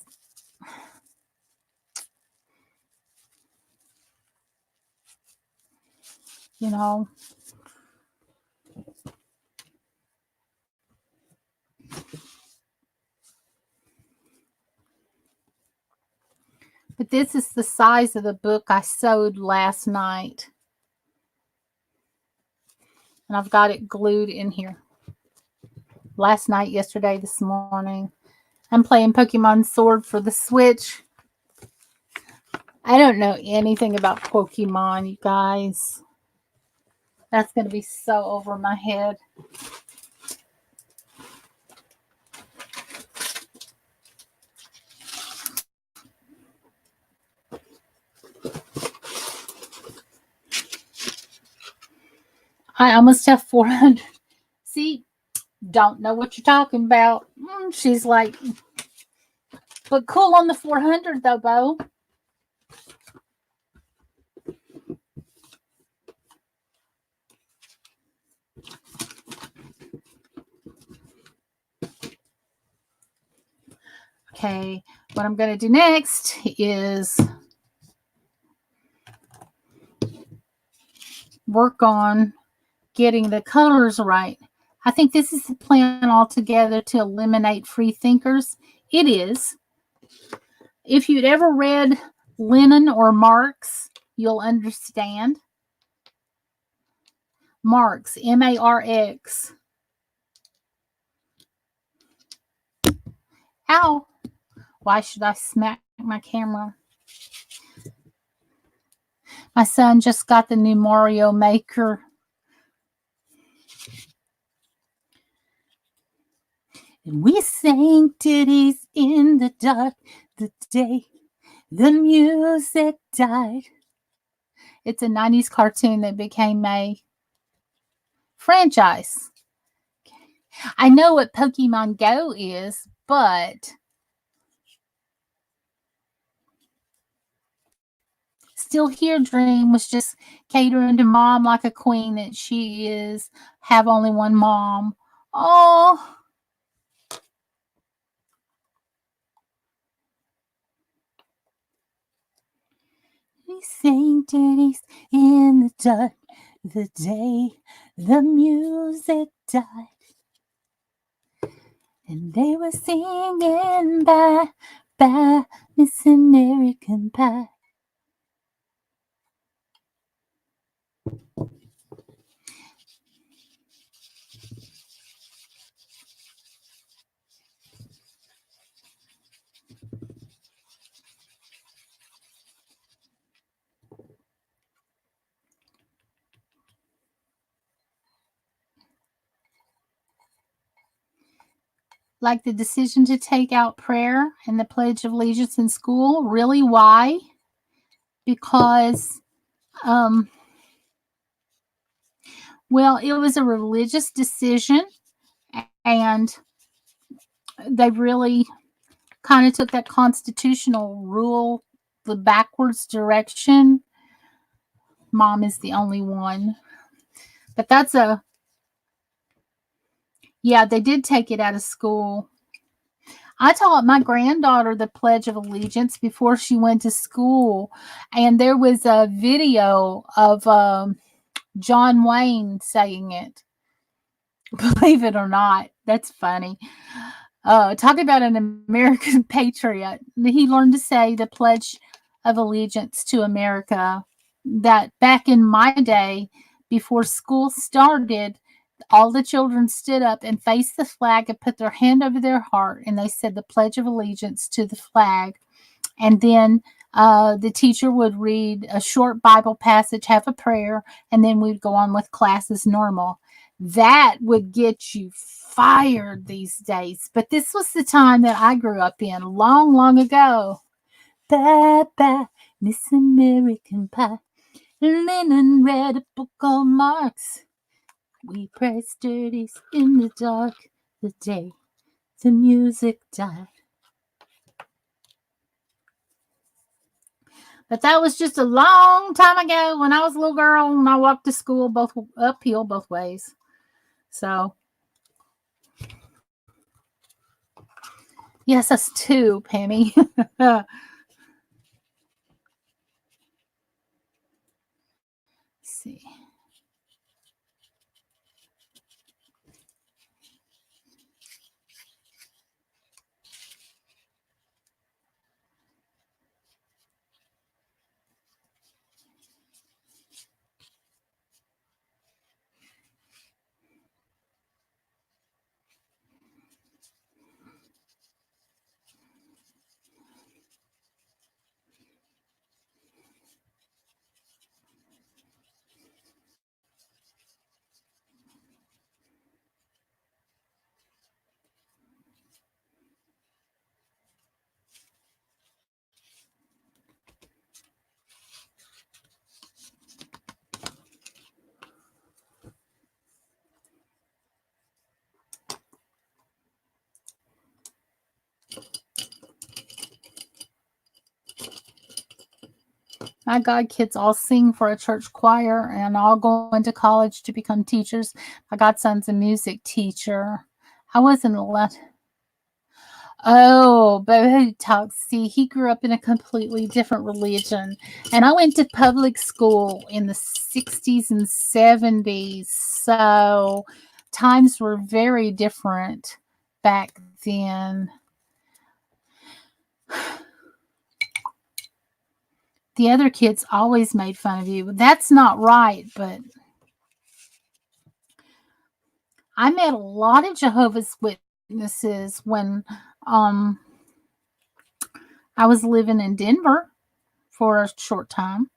But this is the size of the book I sewed last night. And I've got it glued in here. Last night, yesterday, this morning. I'm playing Pokemon Sword for the Switch. I don't know anything about Pokemon, you guys. That's going to be so over my head. I almost have 400. See, don't know what you're talking about. She's like, but cool on the 400 though, Bo. Okay, what I'm going to do next is work on getting the colors right. I think this is the plan altogether to eliminate free thinkers. It is. If you'd ever read Lennon or Marx, you'll understand. Marx, M-A-R-X. Ow. Why should I smack my camera? My son just got the new Mario Maker. And we sang ditties in the dark the day the music died. It's a 90s cartoon that became a franchise. I know what Pokemon Go is, but Still Here Dream was just catering to mom like a queen that she is. Have only one mom. Oh. We sang ditties in the dark the day the music died. And they were singing bye, bye, Miss American Pie. Like the decision to take out prayer and the Pledge of Allegiance in school. Really, why? Because, well, it was a religious decision, and they really kind of took that constitutional rule the backwards direction. Mom is the only one. But that's yeah, they did take it out of school. I taught my granddaughter the Pledge of Allegiance before she went to school, and there was a video of John Wayne saying it. Believe it or not, that's funny. Talk about an American patriot. He learned to say the Pledge of Allegiance to America. That back in my day, before school started, all the children stood up and faced the flag and put their hand over their heart, and they said the Pledge of Allegiance to the flag. And then the teacher would read a short Bible passage, have a prayer, and then we'd go on with class as normal. That would get you fired these days. But this was the time that I grew up in, long, long ago. Bye, bye, Miss American Pie. Lennon read a book called Marx. We prayed sturdies in the dark the day the music died. But that was just a long time ago when I was a little girl and I walked to school both uphill both ways. So, yes, us too, Pammy. See. My godkids all sing for a church choir and all go into college to become teachers. My godson's a music teacher. I wasn't allowed. Oh, but who talks? See, he grew up in a completely different religion. And I went to public school in the 60s and 70s. So times were very different back then. The other kids always made fun of you. That's not right, but I met a lot of Jehovah's Witnesses when um, I was living in Denver for a short time.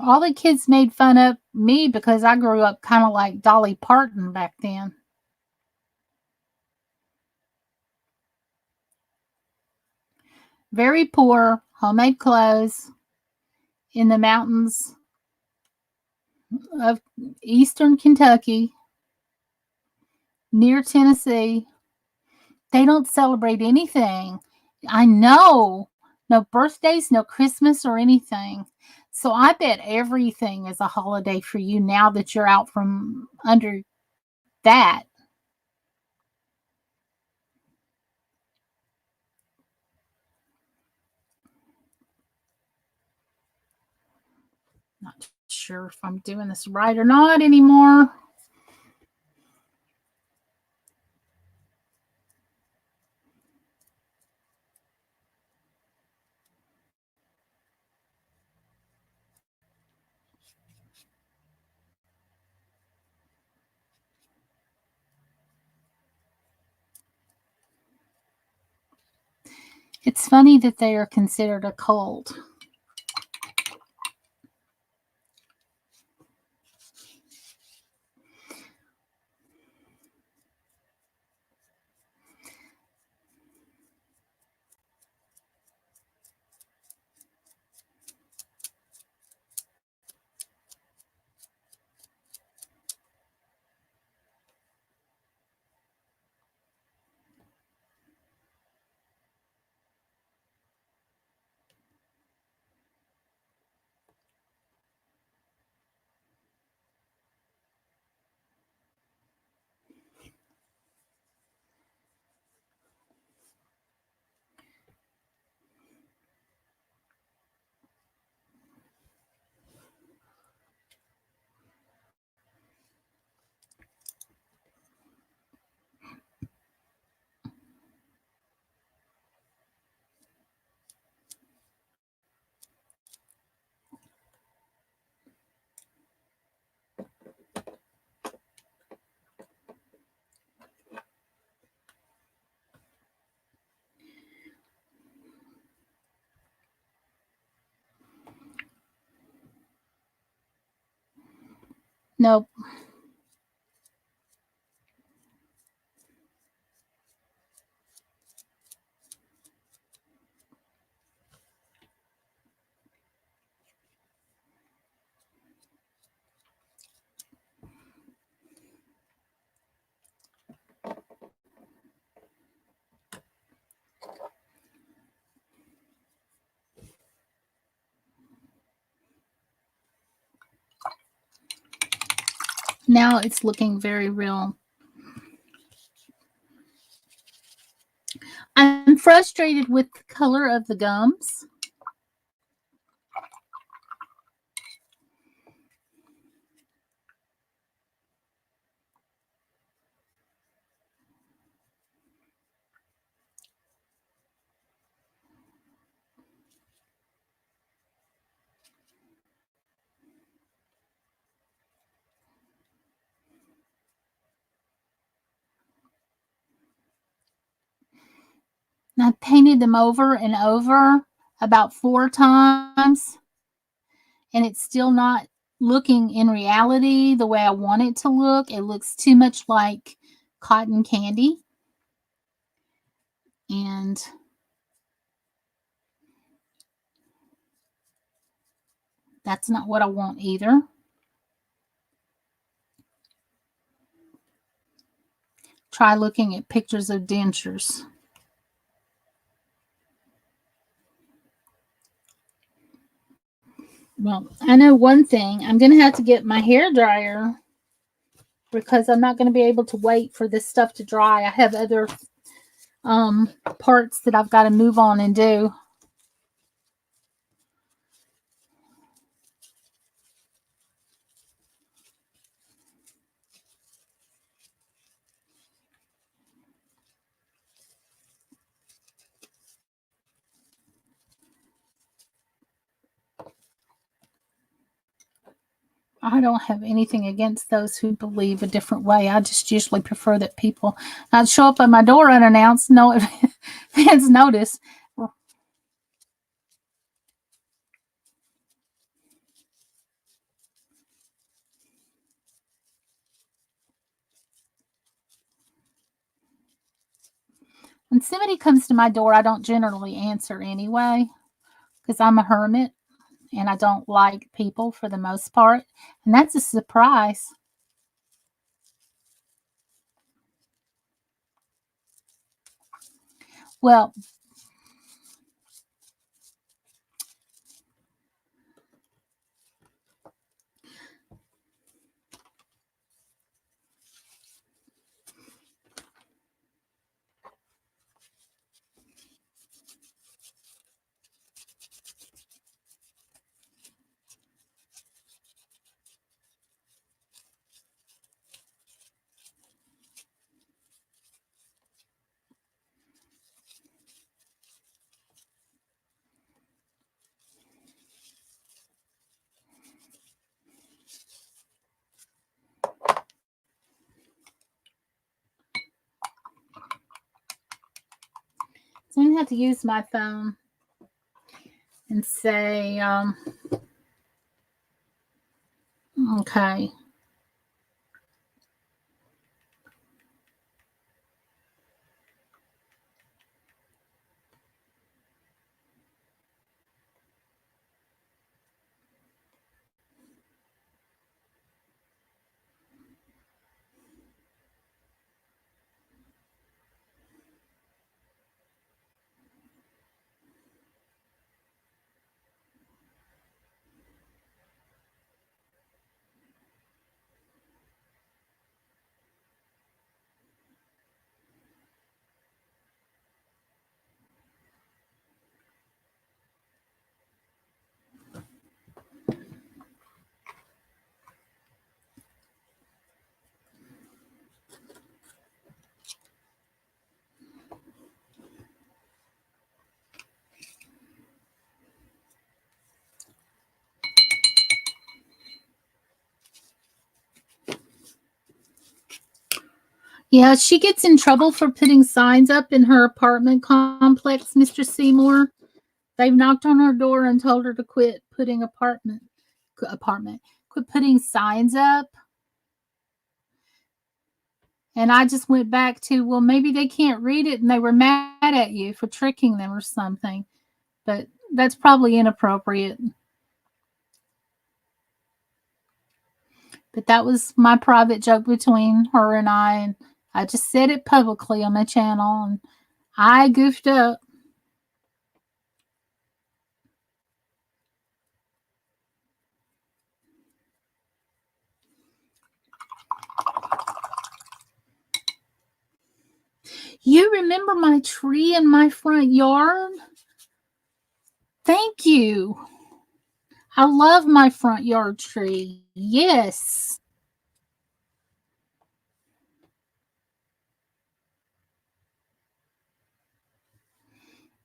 All the kids made fun of me because I grew up kind of like Dolly Parton back then. Very poor, homemade clothes in the mountains of eastern Kentucky, near Tennessee. They don't celebrate anything. I know. No birthdays, no Christmas or anything. So I bet everything is a holiday for you now that you're out from under that. Not sure if I'm doing this right or not anymore. It's funny that they are considered a cult. Nope. Now it's looking very real. I'm frustrated with the color of the gums. And I painted them over and over about 4 times, and it's still not looking in reality the way I want it to look. It looks too much like cotton candy. And that's not what I want either. Try looking at pictures of dentures. Well, I know one thing. I'm going to have to get my hair dryer because I'm not going to be able to wait for this stuff to dry. I have other parts that I've got to move on and do. I don't have anything against those who believe a different way. I just usually prefer that people not show up at my door unannounced, no advance notice. When somebody comes to my door, I don't generally answer anyway because I'm a hermit and I don't like people for the most part. And that's a surprise. Well, so I'm going to have to use my phone and say, okay. Yeah, she gets in trouble for putting signs up in her apartment complex, Mr. Seymour. They've knocked on her door and told her to quit putting quit putting signs up. And I just went back to, well, maybe they can't read it and they were mad at you for tricking them or something. But that's probably inappropriate. But that was my private joke between her and I just said it publicly on my channel, and I goofed up. You remember my tree in my front yard? Thank you. I love my front yard tree. Yes.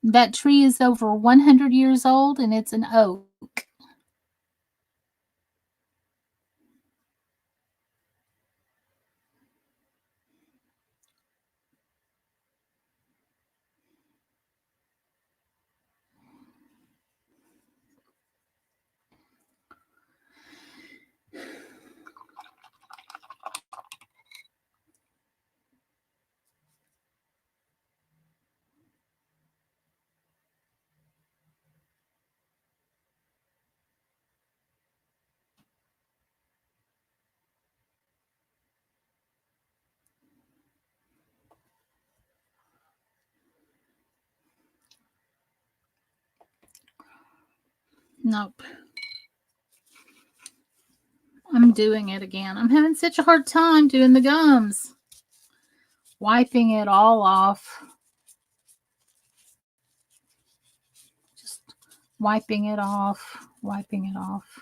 That tree is over 100 years old and it's an oak. Nope. I'm doing it again. I'm having such a hard time doing the gums. Wiping it all off. Just wiping it off. Wiping it off.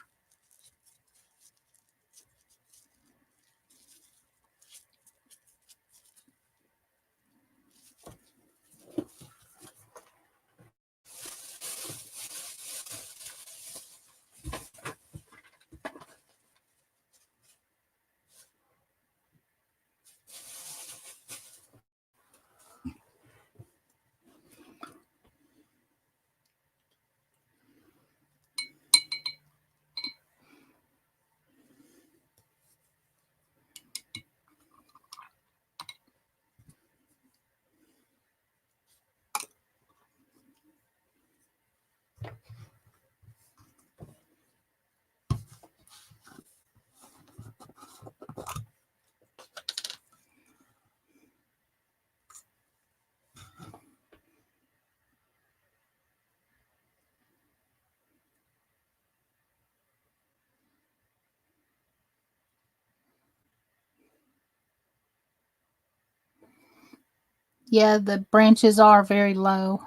Yeah, the branches are very low.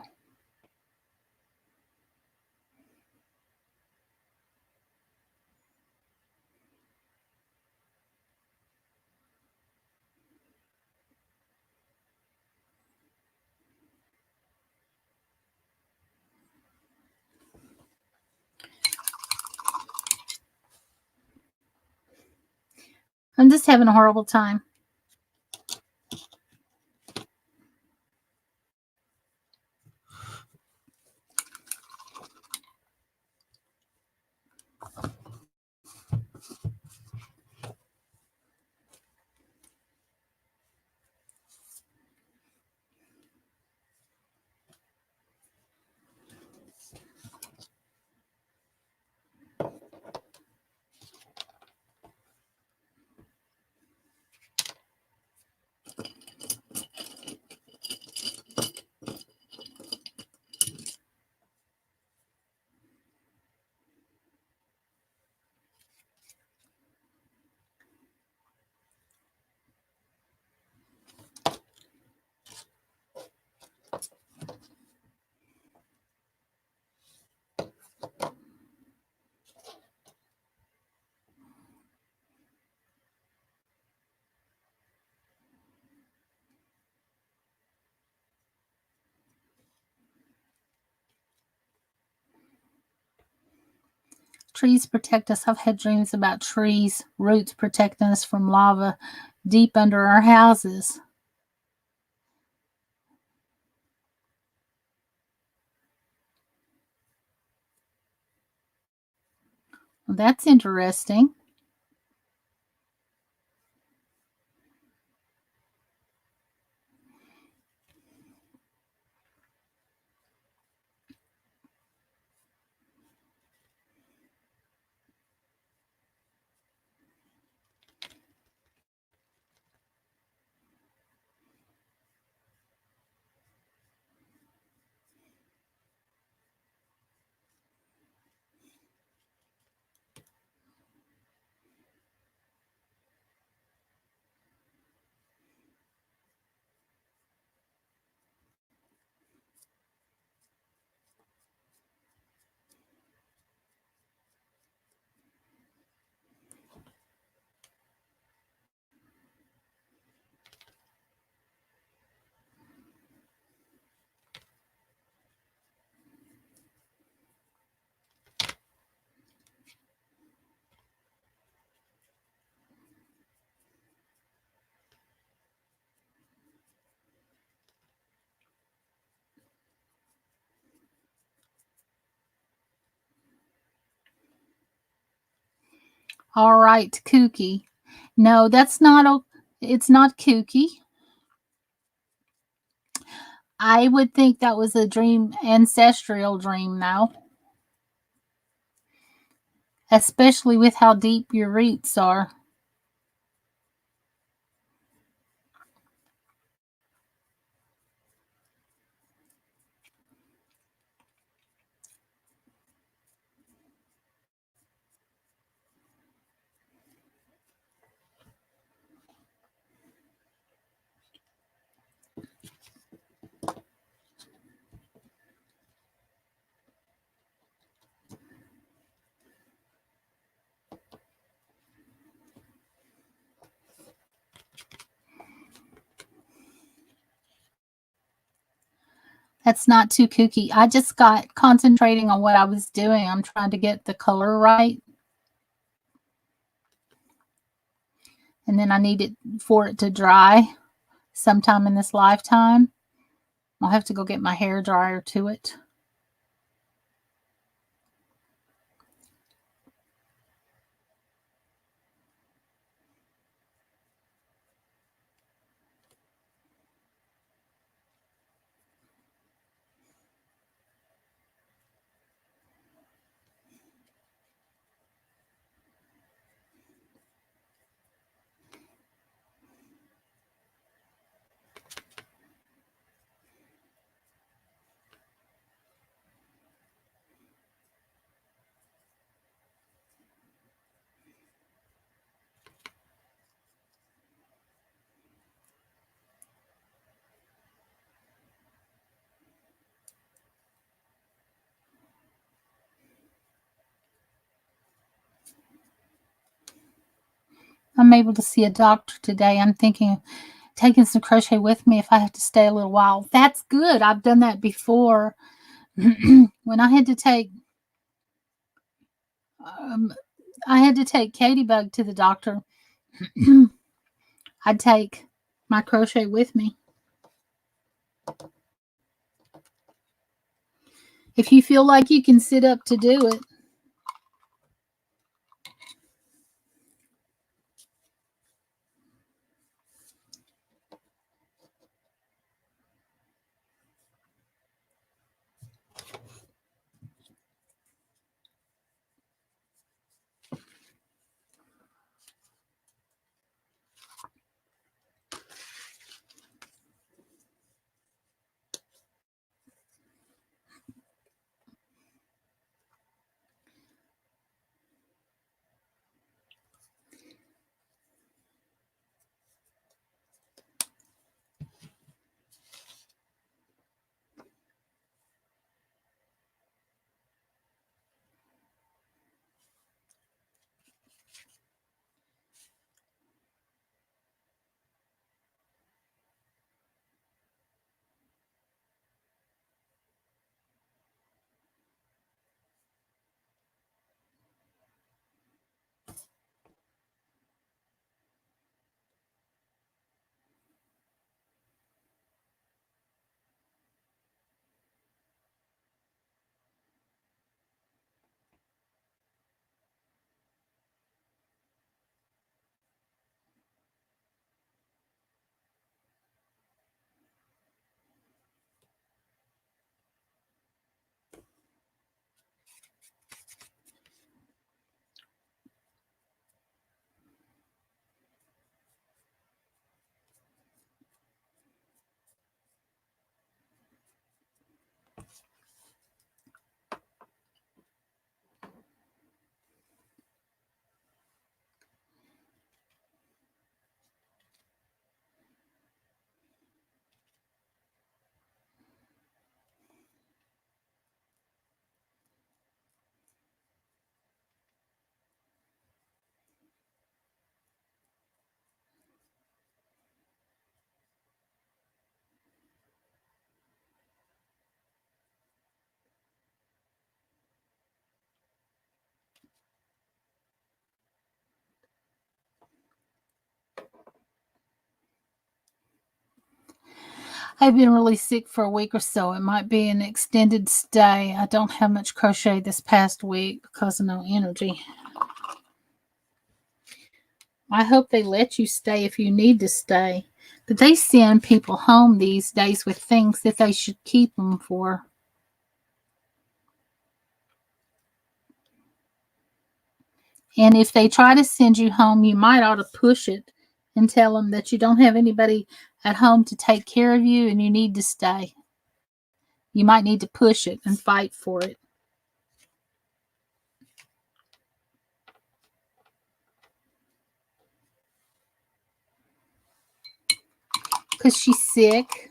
I'm just having a horrible time. Trees protect us. I've had dreams about trees, roots protecting us from lava deep under our houses. Well, that's interesting. All right, kooky. No, that's not. It's not kooky. I would think that was a dream, ancestral dream, though. Especially with how deep your roots are. That's not too kooky. I just got concentrating on what I was doing. I'm trying to get the color right. And then I need it for it to dry sometime in this lifetime. I'll have to go get my hair dryer to it. I'm able to see a doctor today. I'm thinking of taking some crochet with me if I have to stay a little while. That's good. I've done that before. When I had to take Katybug to the doctor, I'd take my crochet with me. If you feel like you can sit up to do it. I've been really sick for a week or so. It might be an extended stay. I don't have much crochet this past week because of no energy. I hope they let you stay if you need to stay. But they send people home these days with things that they should keep them for. And if they try to send you home, you might ought to push it and tell them that you don't have anybody at home to take care of you and you need to stay. You might need to push it and fight for it. Because she's sick.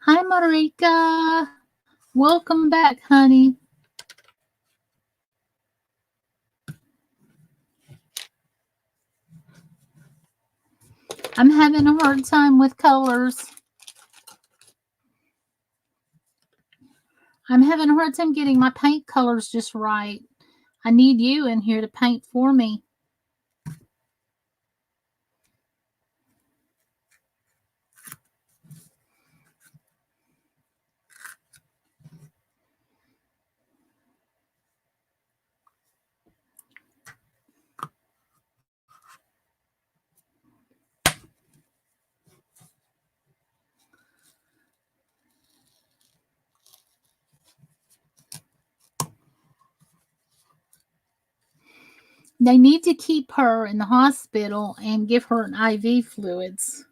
Hi, Marika. Welcome back, honey. I'm having a hard time with colors. I'm having a hard time getting my paint colors just right. I need you in here to paint for me. They need to keep her in the hospital and give her an IV fluids.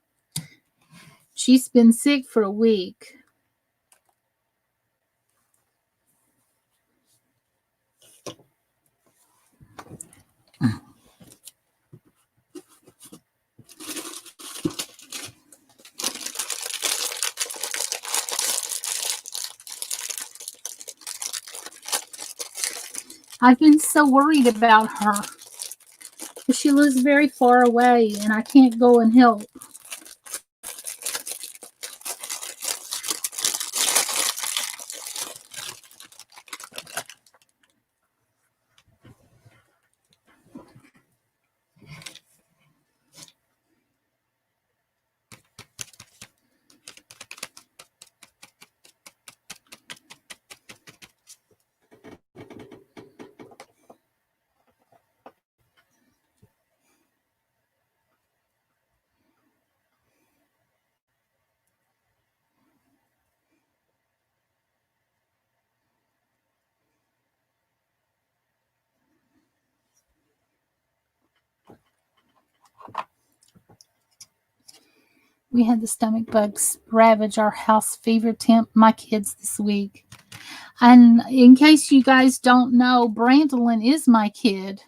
She's been sick for a week. I've been so worried about her. She lives very far away and I can't go and help. We had the stomach bugs ravage our house fever temp, my kids this week. And in case you guys don't know, Brandolyn is my kid.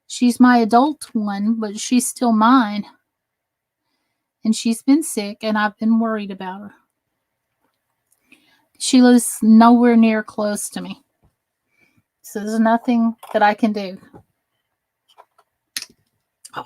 She's my adult one, but she's still mine. And she's been sick, and I've been worried about her. She lives nowhere near close to me. So there's nothing that I can do. Oh.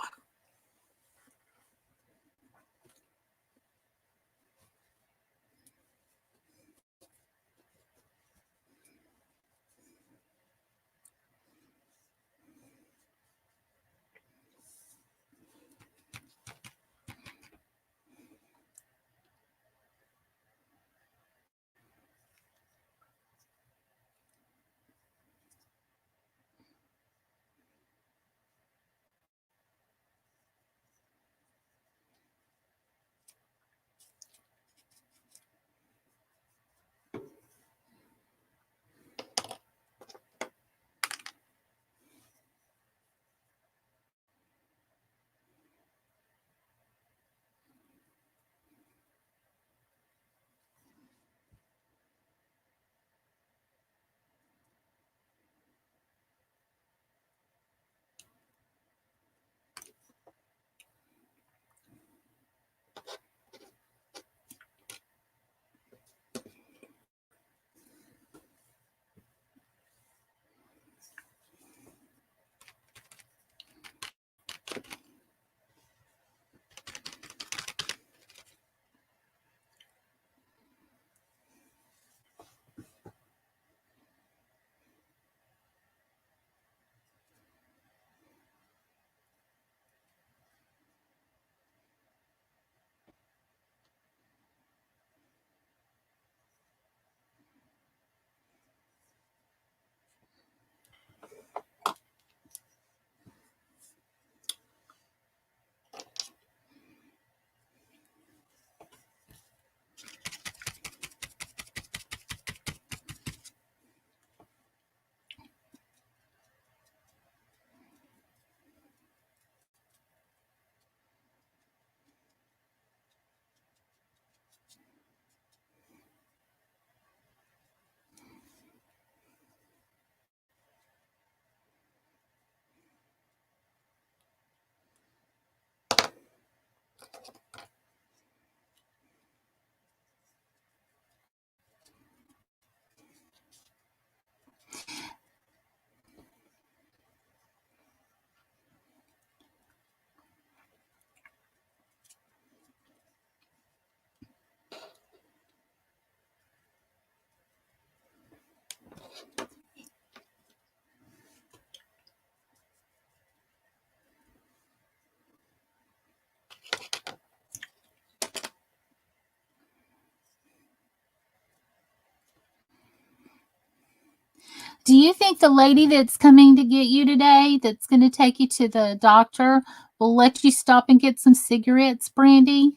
Do you think the lady that's coming to get you today, that's going to take you to the doctor, will let you stop and get some cigarettes, Brandy?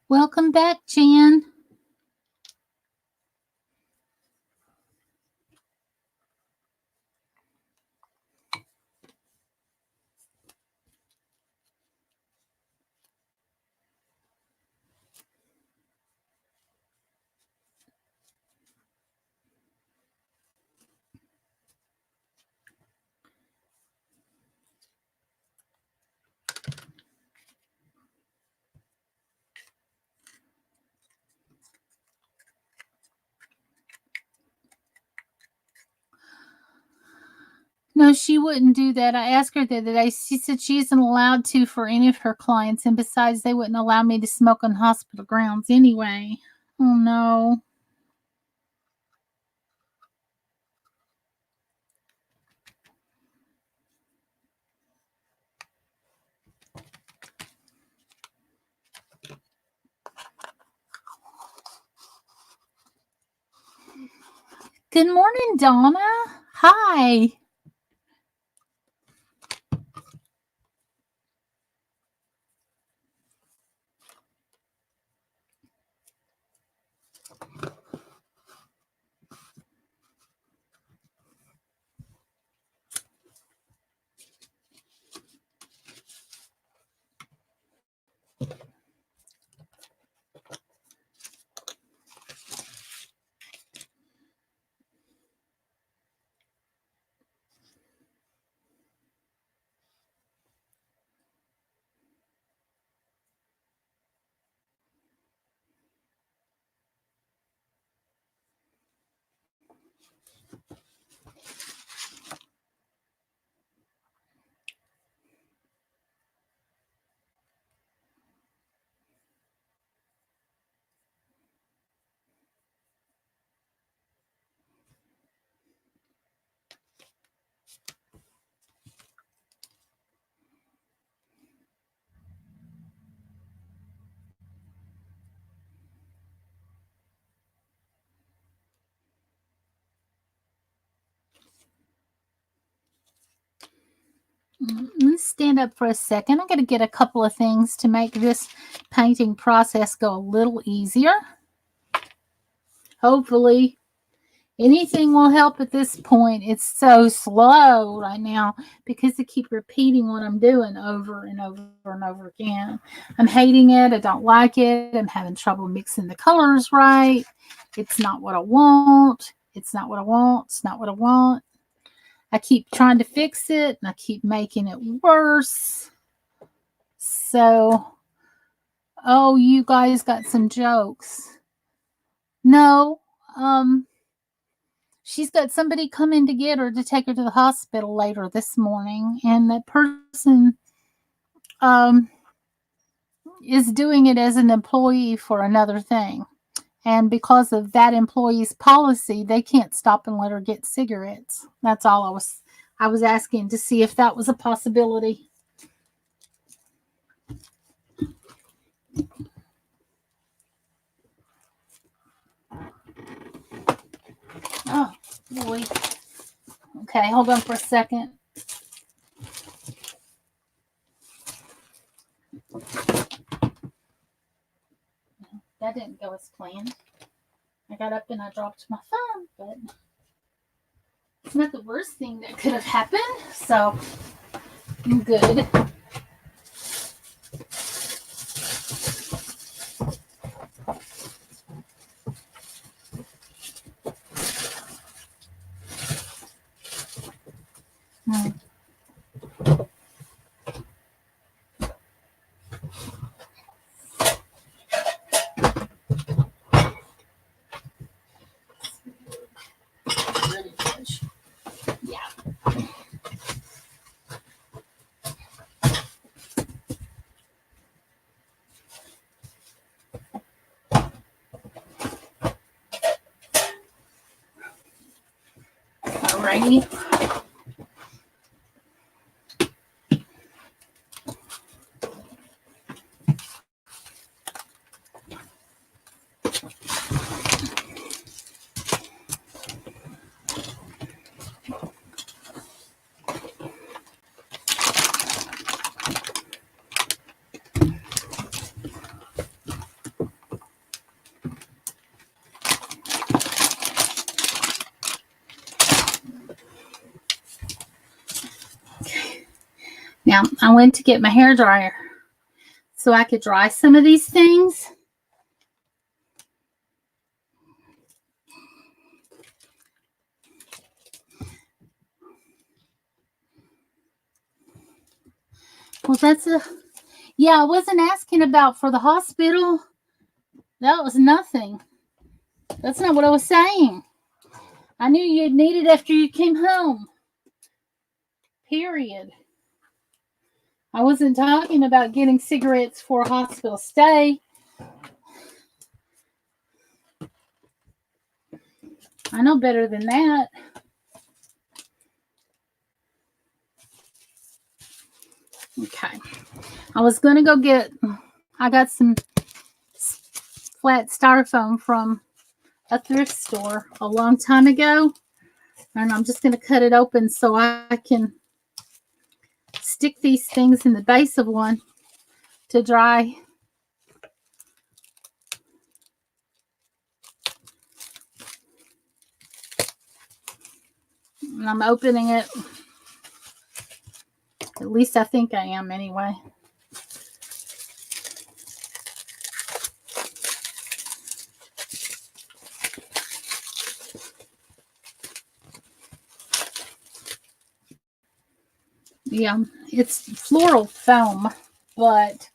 Welcome back, Jan. No, she wouldn't do that. I asked her the other day. She said she isn't allowed to for any of her clients, and besides, they wouldn't allow me to smoke on hospital grounds anyway. Oh no. Good morning, Donna. Hi. Let's stand up for a second. I'm going to get a couple of things to make this painting process go a little easier. Hopefully, anything will help at this point. It's so slow right now because I keep repeating what I'm doing over and over and over again. I'm hating it. I don't like it. I'm having trouble mixing the colors right. It's not what I want. It's not what I want. It's not what I want. I keep trying to fix it and I keep making it worse. So, oh, you guys got some jokes. No, she's got somebody coming to get her to take her to the hospital later this morning, and that person is doing it as an employee for another thing. And because of that employee's policy, they can't stop and let her get cigarettes. That's all I was asking to see if that was a possibility. Oh, boy. Okay, hold on for a second. planned. I got up and I dropped my phone, but it's not the worst thing that could have happened, so I'm good. Yeah. Alrighty. Now, I went to get my hair dryer so I could dry some of these things. Well, yeah, I wasn't asking about for the hospital. That was nothing. That's not what I was saying. I knew you'd need it after you came home. Period. I wasn't talking about getting cigarettes for a hospital stay. I know better than that. Okay. I was going to go I got some flat styrofoam from a thrift store a long time ago. And I'm just going to cut it open so I can stick these things in the base of one to dry. And I'm opening it. At least I think I am anyway. Yeah, it's floral foam, but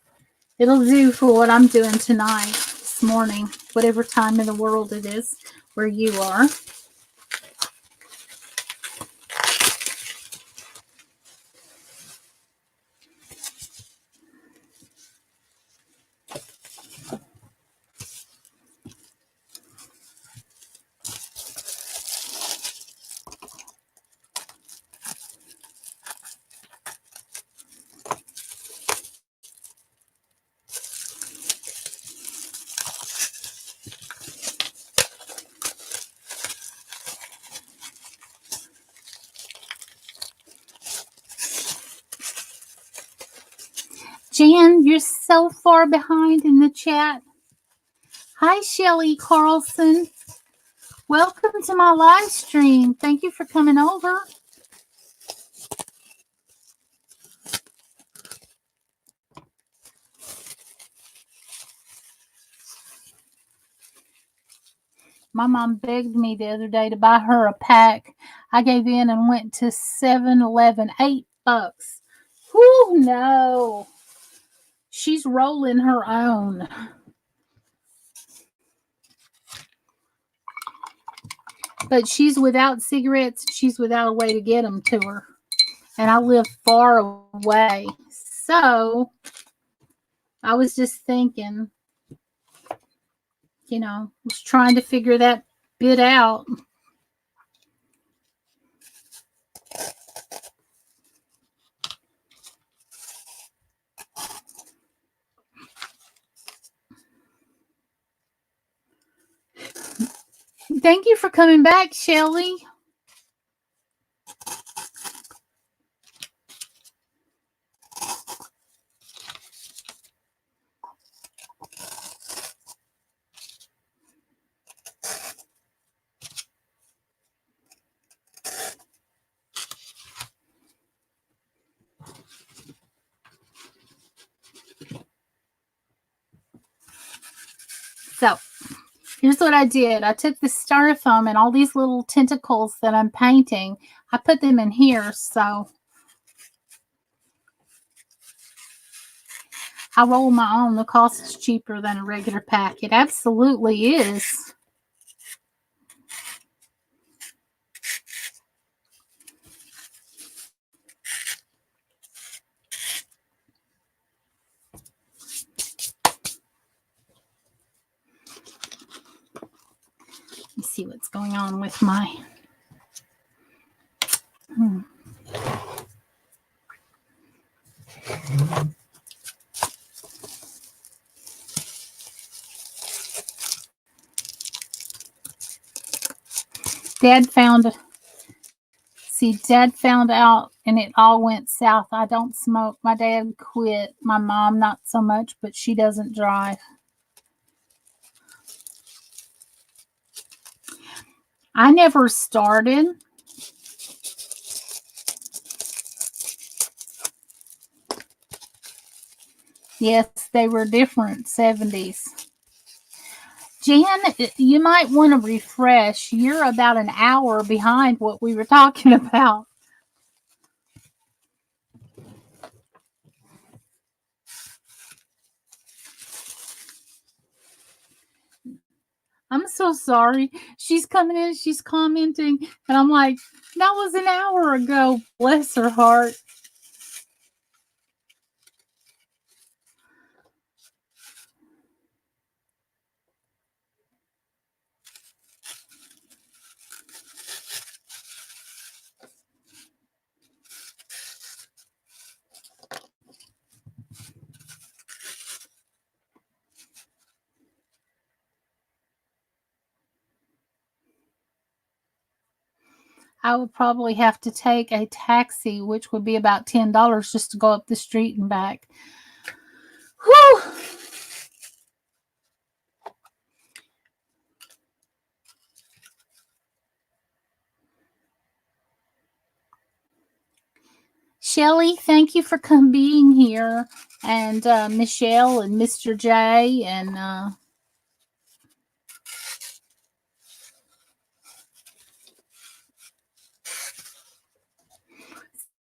it'll do for what I'm doing tonight, this morning, whatever time in the world it is where you are. Jan, you're so far behind in the chat. Hi, Shelly Carlson. Welcome to my live stream. Thank you for coming over. My mom begged me the other day to buy her a pack. I gave in and went to 7-Eleven. $8. Whew, no. She's rolling her own. But she's without cigarettes. She's without a way to get them to her. And I live far away. So I was just thinking, was trying to figure that bit out. Thank you for coming back, Shelly. Here's what I did. I took the styrofoam and all these little tentacles that I'm painting, I put them in here, so I roll my own. The cost is cheaper than a regular pack. It absolutely is. Let me see what's going on with my... Dad found out and it all went south. I don't smoke. My dad quit. My mom, not so much, but she doesn't drive. I never started. Yes, they were different 70s. Jan, you might want to refresh. You're about an hour behind what we were talking about. I'm so sorry. She's coming in, she's commenting, and I'm like, that was an hour ago. Bless her heart. I would probably have to take a taxi, which would be about $10 just to go up the street and back. Whew! Shelly, thank you for being here. And Michelle and Mr. J and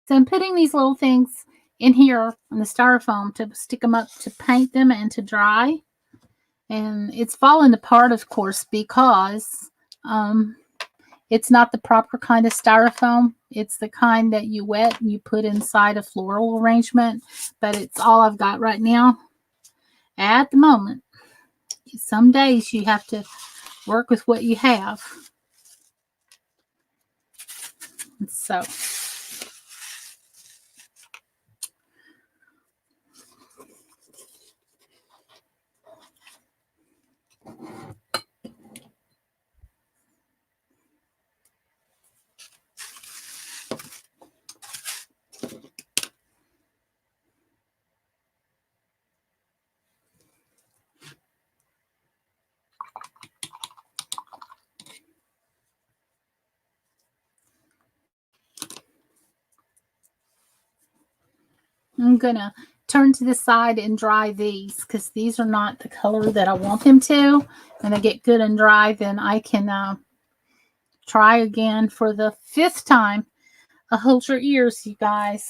so I'm putting these little things in here on the styrofoam to stick them up to paint them and to dry. And it's fallen apart, of course, because it's not the proper kind of styrofoam. It's the kind that you wet and you put inside a floral arrangement. But it's all I've got right now at the moment. Some days you have to work with what you have. So... I'm going to turn to the side and dry these because these are not the color that I want them to. When they get good and dry, then I can try again for the 5th time. Hold your ears, you guys.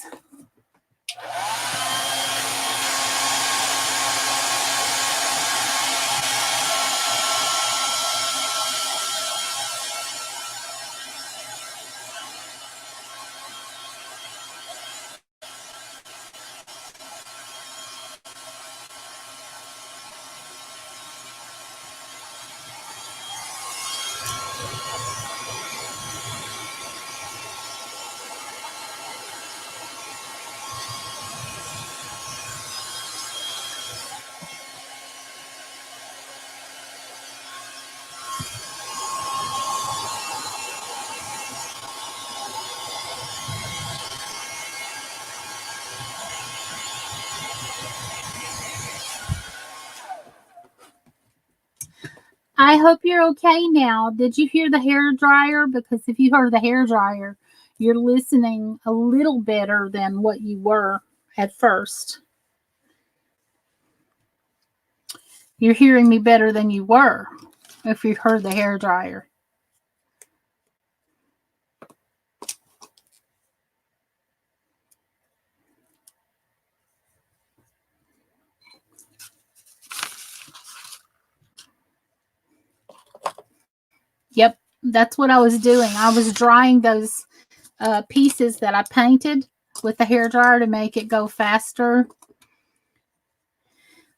I hope you're okay now. Did you hear the hair dryer? Because if you heard the hair dryer, you're listening a little better than what you were at first. You're hearing me better than you were. if you've heard the hair dryer. Yep, that's what I was doing. I was drying those pieces that I painted with the hair dryer to make it go faster.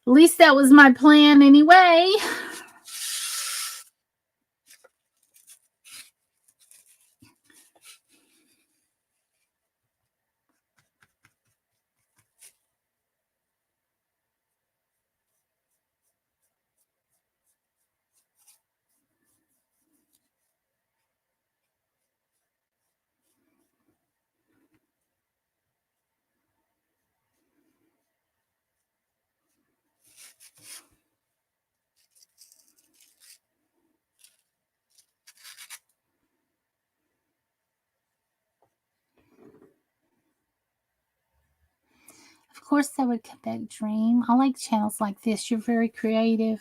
At least that was my plan anyway. Of course, I would come back, Dream. I like channels like this. You're very creative.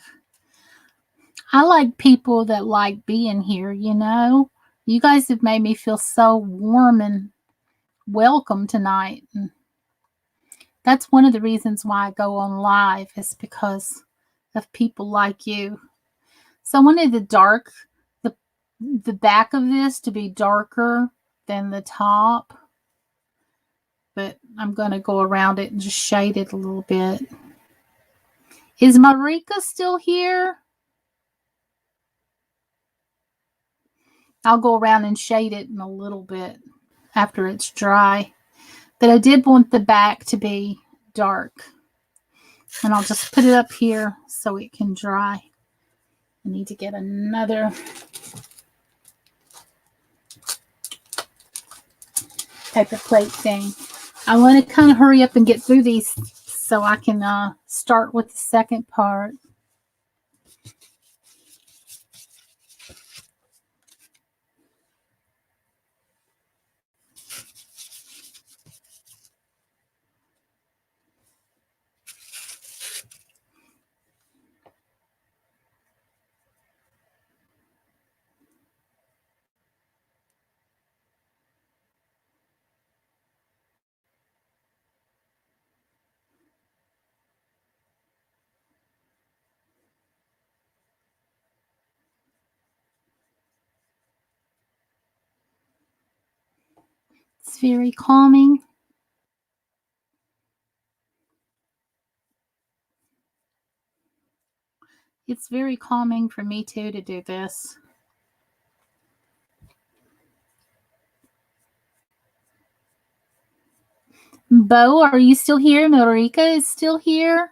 I like people that like being here, you know? You guys have made me feel so warm and welcome tonight. And that's one of the reasons why I go on live, is because of people like you. So I wanted the back of this to be darker than the top. But I'm going to go around it and just shade it a little bit. Is Marika still here? I'll go around and shade it in a little bit after it's dry. But I did want the back to be dark. And I'll just put it up here so it can dry. I need to get another paper plate thing. I want to kind of hurry up and get through these so I can start with the second part. It's very calming. It's very calming for me too to do this. Bo, are you still here? Marika is still here.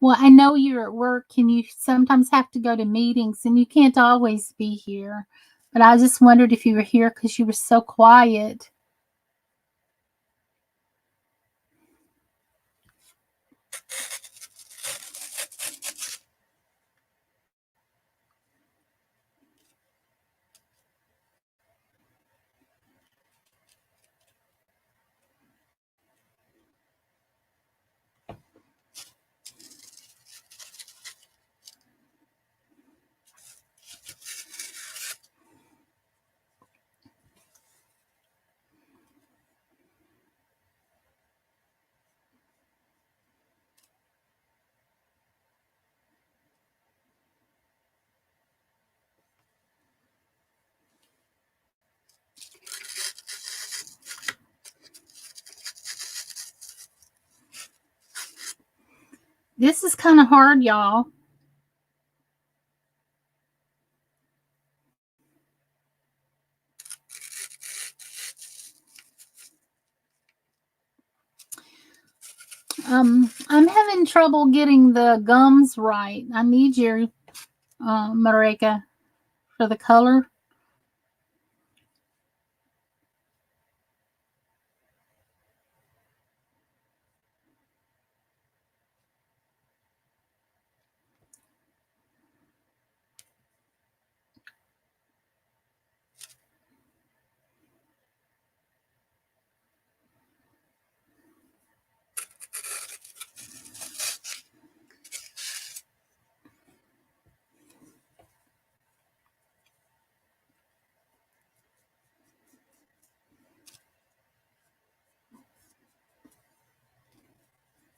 Well, I know you're at work and you sometimes have to go to meetings and you can't always be here. But I just wondered if you were here because you were so quiet. This is kind of hard, y'all. I'm having trouble getting the gums right. I need your Marika, for the color.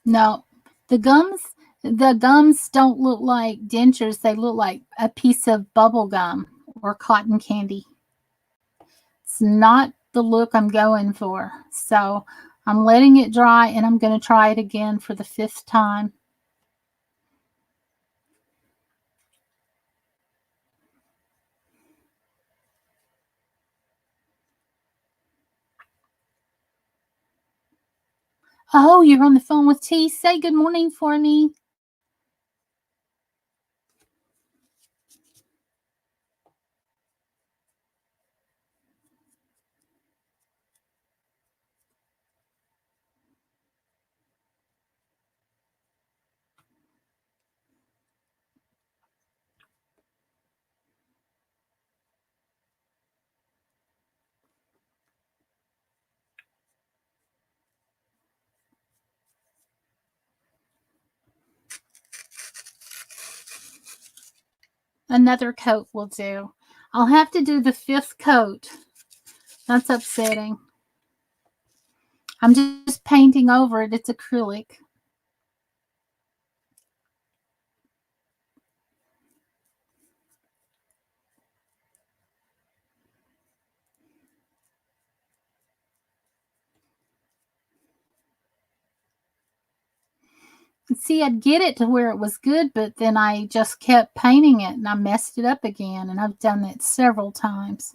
No, the gums don't look like dentures. They look like a piece of bubble gum or cotton candy. It's not the look I'm going for. So I'm letting it dry, and I'm going to try it again for the 5th time. Oh, you're on the phone with T. Say good morning for me. Another coat will do. I'll have to do the 5th coat. That's upsetting. I'm just painting over it. It's acrylic. See, I'd get it to where it was good, but then I just kept painting it and I messed it up again. And I've done that several times.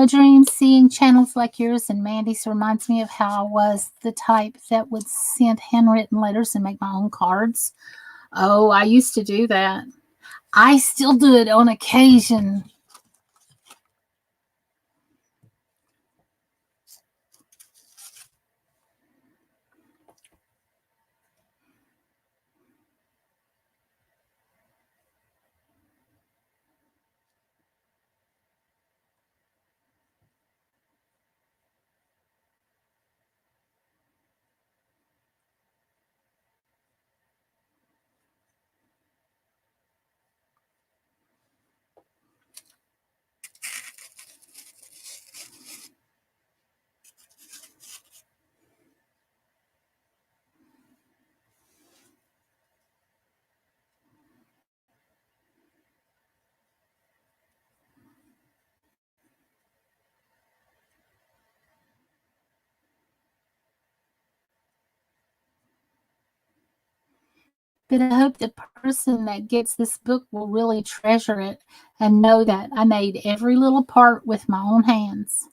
Dream, seeing channels like yours and Mandy's reminds me of how I was the type that would send handwritten letters and make my own cards. Oh, I used to do that. I still do it on occasion. But I hope the person that gets this book will really treasure it and know that I made every little part with my own hands.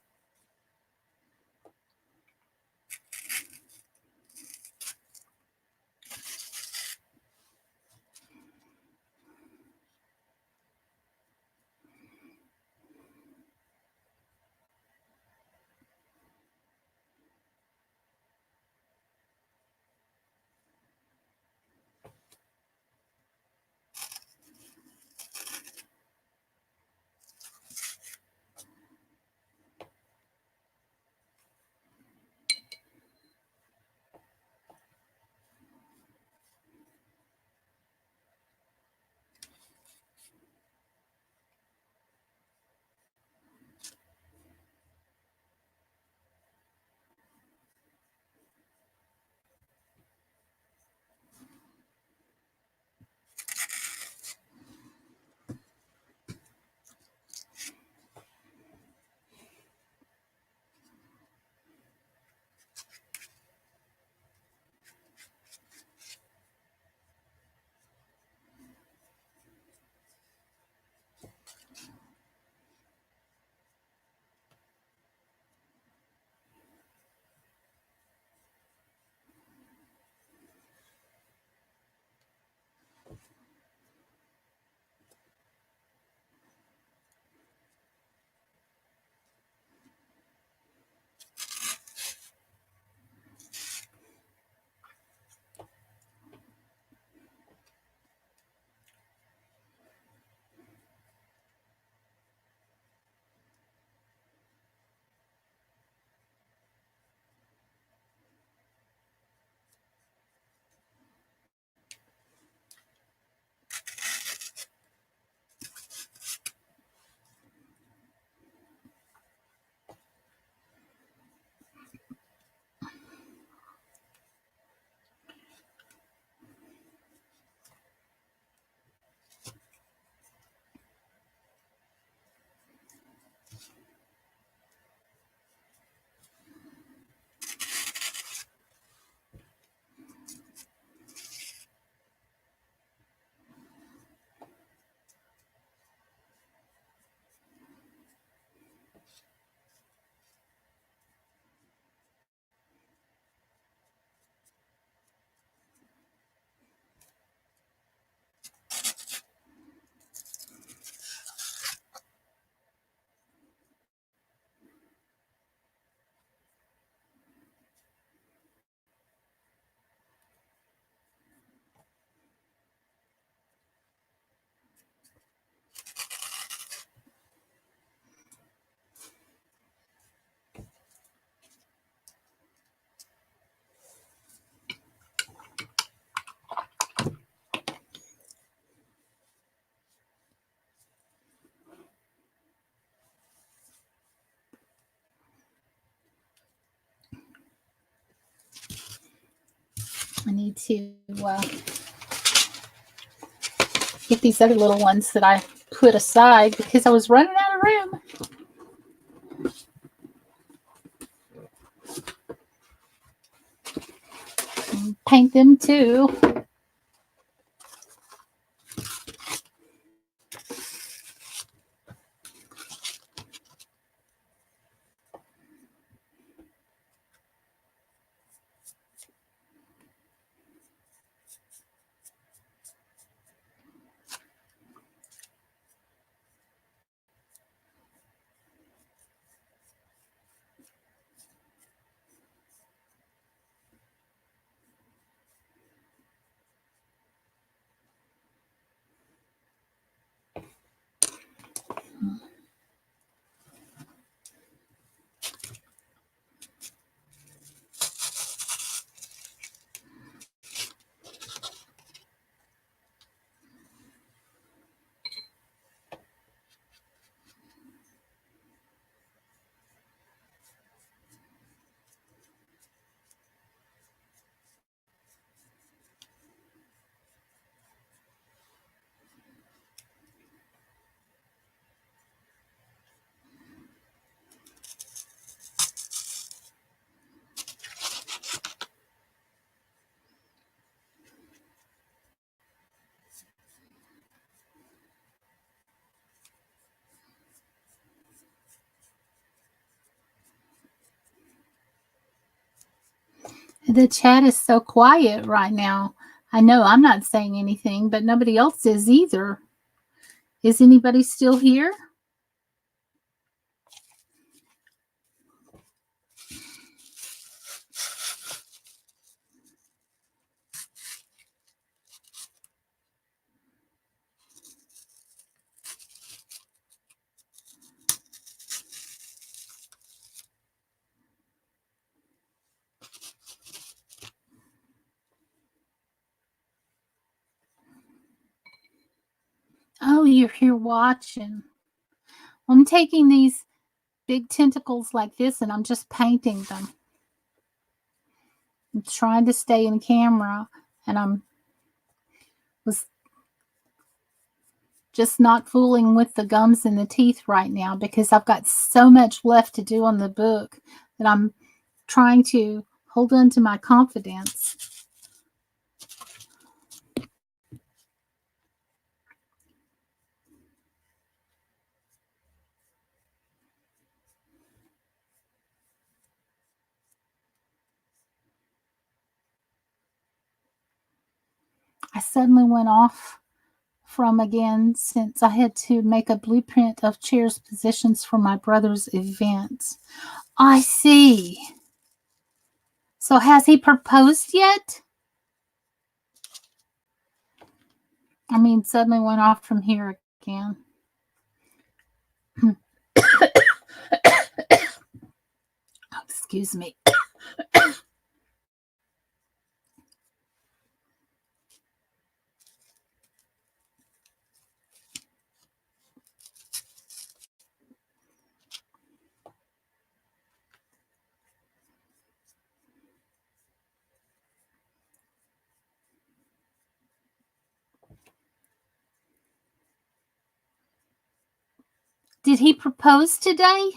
I need to get these other little ones that I put aside because I was running out of room. And paint them too. The chat is so quiet right now. I know I'm not saying anything, but nobody else is either. Is anybody still here? Oh, you're here watching. I'm taking these big tentacles like this and I'm just painting them. I'm trying to stay in camera and was just not fooling with the gums and the teeth right now because I've got so much left to do on the book that I'm trying to hold on to my confidence. I suddenly went off from again since I had to make a blueprint of chairs positions for my brother's event. I see. So has he proposed yet? I mean, suddenly went off from here again. Excuse me. Did he propose today?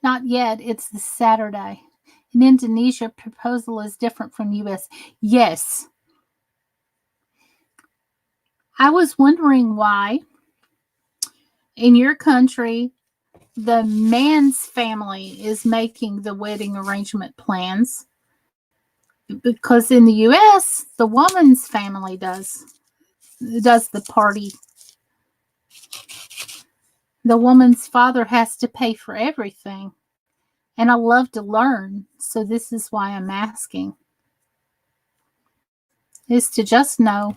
Not yet. It's the Saturday. In Indonesia, proposal is different from U.S. Yes. I was wondering why in your country the man's family is making the wedding arrangement plans, because in the US the woman's family does the party. The woman's father has to pay for everything. And I love to learn, so this is why I'm asking. Is to just know.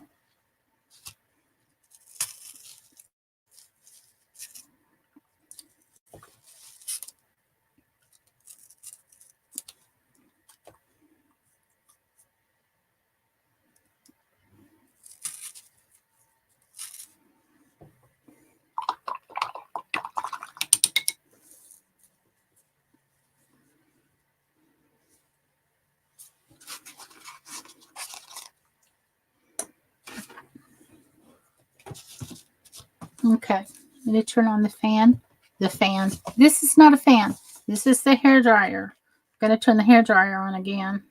Okay, I'm going to turn on the fan. The fan. This is not a fan. This is the hair dryer. I'm going to turn the hair dryer on again.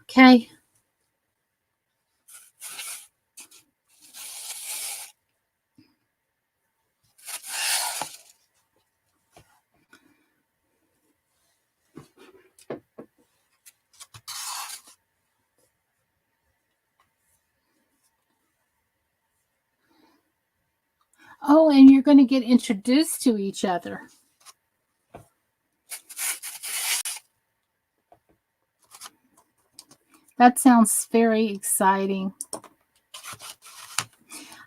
Okay. Oh, and you're going to get introduced to each other. That sounds very exciting.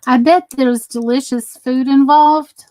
I bet there's delicious food involved.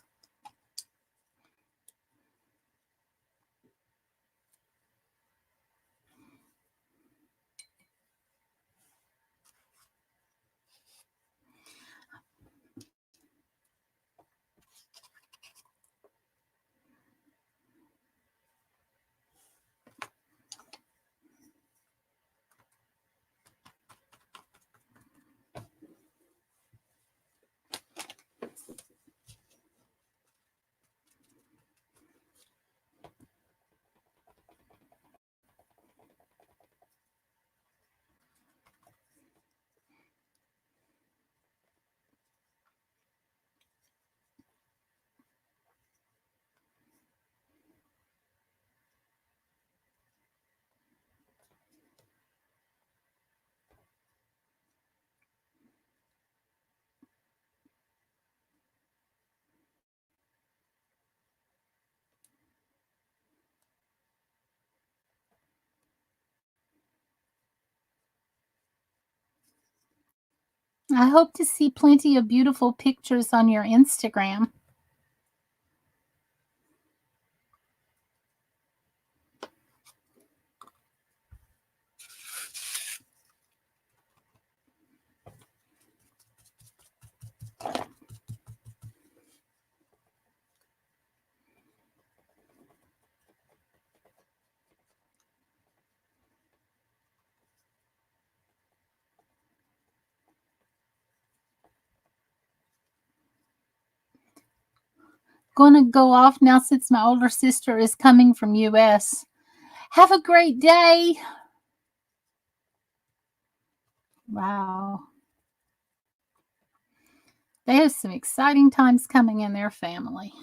I hope to see plenty of beautiful pictures on your Instagram. Gonna go off now since my older sister is coming from US. Have a great day. Wow. They have some exciting times coming in their family.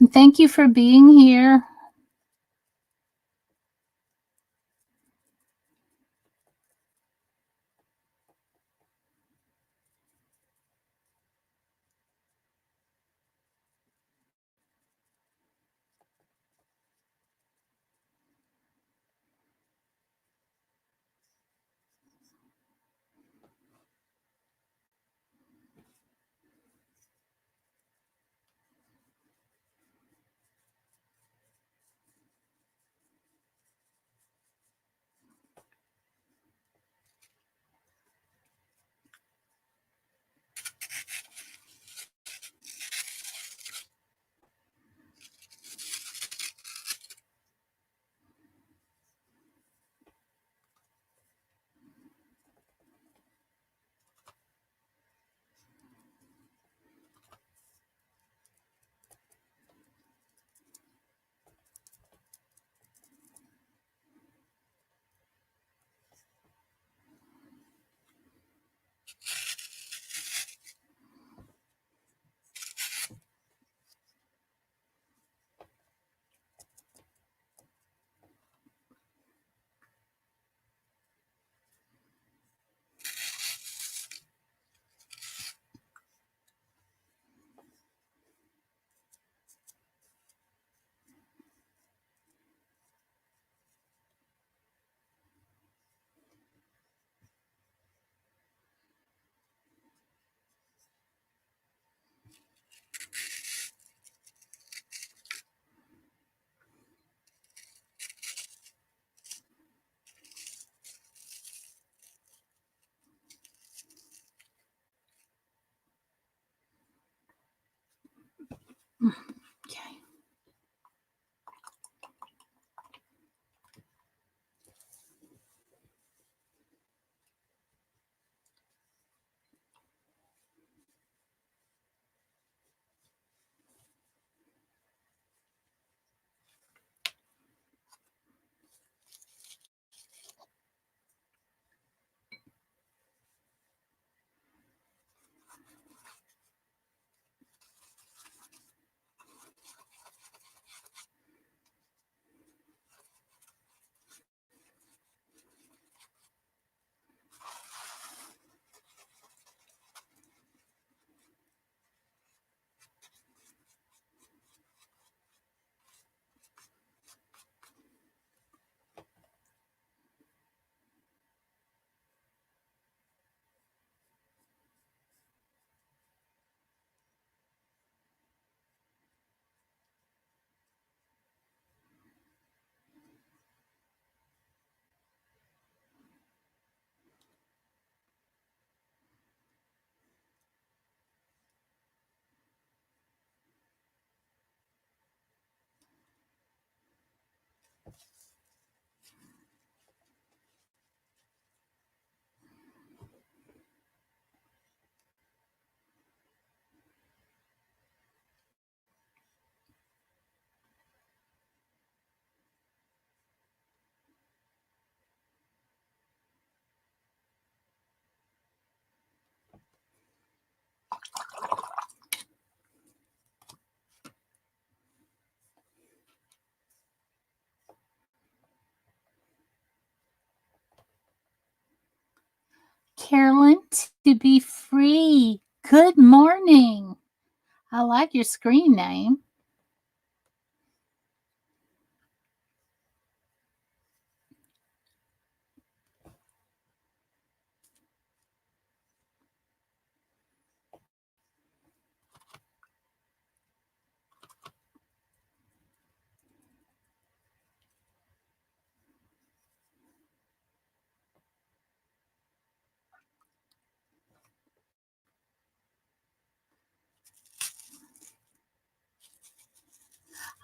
And thank you for being here. Okay. Carolyn, to be free. Good morning. I like your screen name.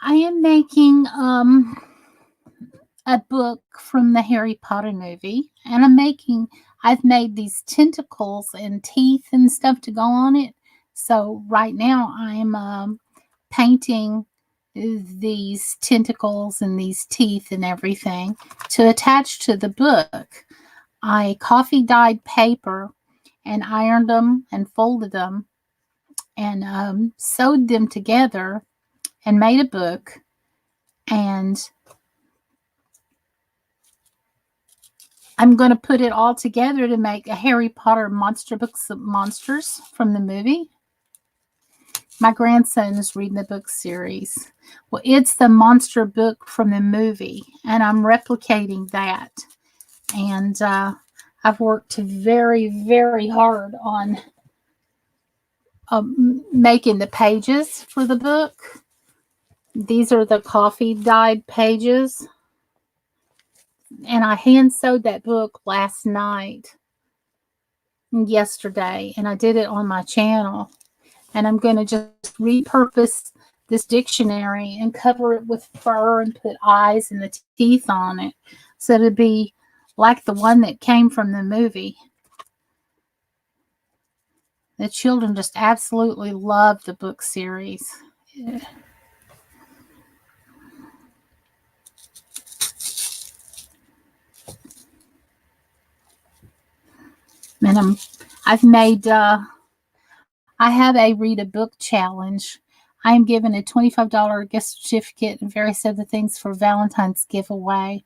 I am making a book from the Harry Potter movie, and I've made these tentacles and teeth and stuff to go on it. So right now I'm painting these tentacles and these teeth and everything to attach to the book. I coffee dyed paper and ironed them and folded them and sewed them together and made a book. And I'm going to put it all together to make a Harry Potter monster books of monsters from the movie. My grandson is reading the book series. Well, it's the monster book from the movie, and I'm replicating that. And I've worked very, very hard on making the pages for the book. These are the coffee dyed pages. And I hand sewed that book last night, yesterday, and I did it on my channel. And I'm going to just repurpose this dictionary and cover it with fur and put eyes and the teeth on it. So it'll be like the one that came from the movie. The children just absolutely love the book series. Yeah. And I have a read a book challenge. I am given a $25 gift certificate and various other things for Valentine's giveaway.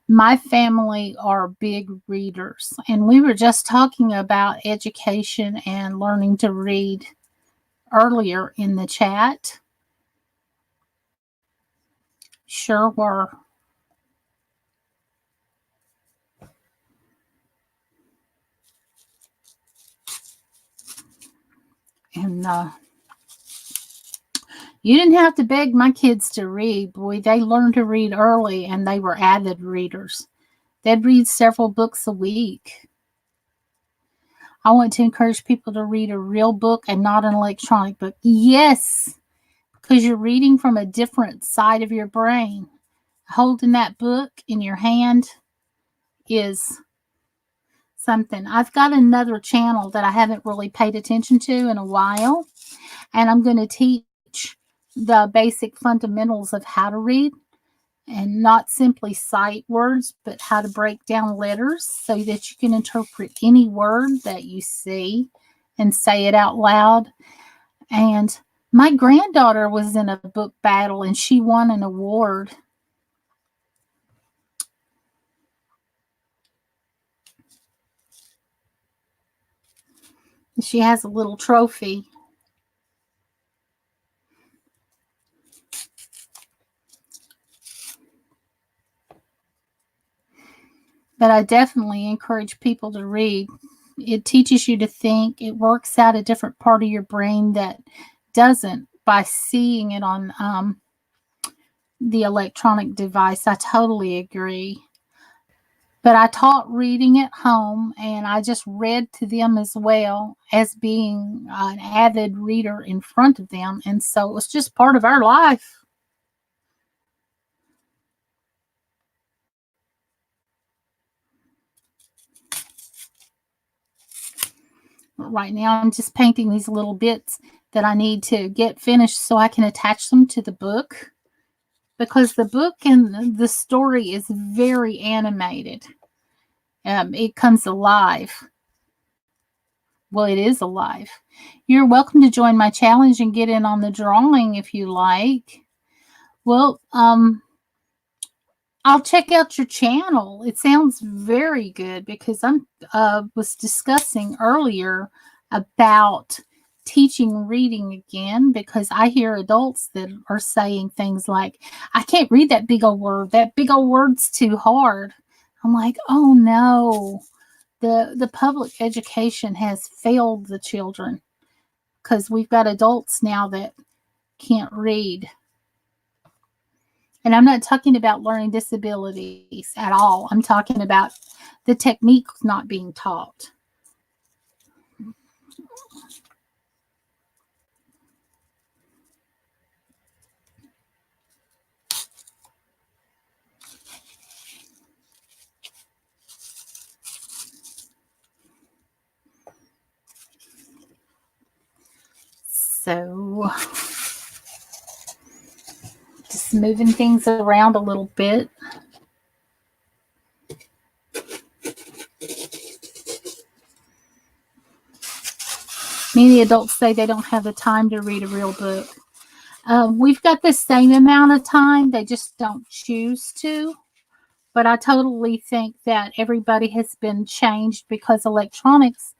My family are big readers, and we were just talking about education and learning to read earlier in the chat. Sure were. And you didn't have to beg my kids to read. Boy, they learned to read early, and they were avid readers. They'd read several books a week. I want to encourage people to read a real book and not an electronic book. Yes, because you're reading from a different side of your brain. Holding that book in your hand is something. I've got another channel that I haven't really paid attention to in a while, and I'm going to teach the basic fundamentals of how to read, and not simply sight words, but how to break down letters so that you can interpret any word that you see and say it out loud. And my granddaughter was in a book battle and she won an award. She has a little trophy. But I definitely encourage people to read. It teaches you to think. It works out a different part of your brain that doesn't by seeing it on the electronic device. I totally agree. But I taught reading at home, and I just read to them as well as being an avid reader in front of them. And so it was just part of our life. Right now, I'm just painting these little bits that I need to get finished so I can attach them to the book, because the book and the story is very animated. It comes alive. Well, it is alive. You're welcome to join my challenge and get in on the drawing if you like. Well, I'll check out your channel. It sounds very good, because I was discussing earlier about teaching reading again, because I hear adults that are saying things like, I can't read that big old word. That big old word's too hard. I'm like, oh no. The public education has failed the children, because we've got adults now that can't read. And I'm not talking about learning disabilities at all. I'm talking about the technique not being taught. So just moving things around a little bit. Many adults say they don't have the time to read a real book. We've got the same amount of time, they just don't choose to. But I totally think that everybody has been changed because electronics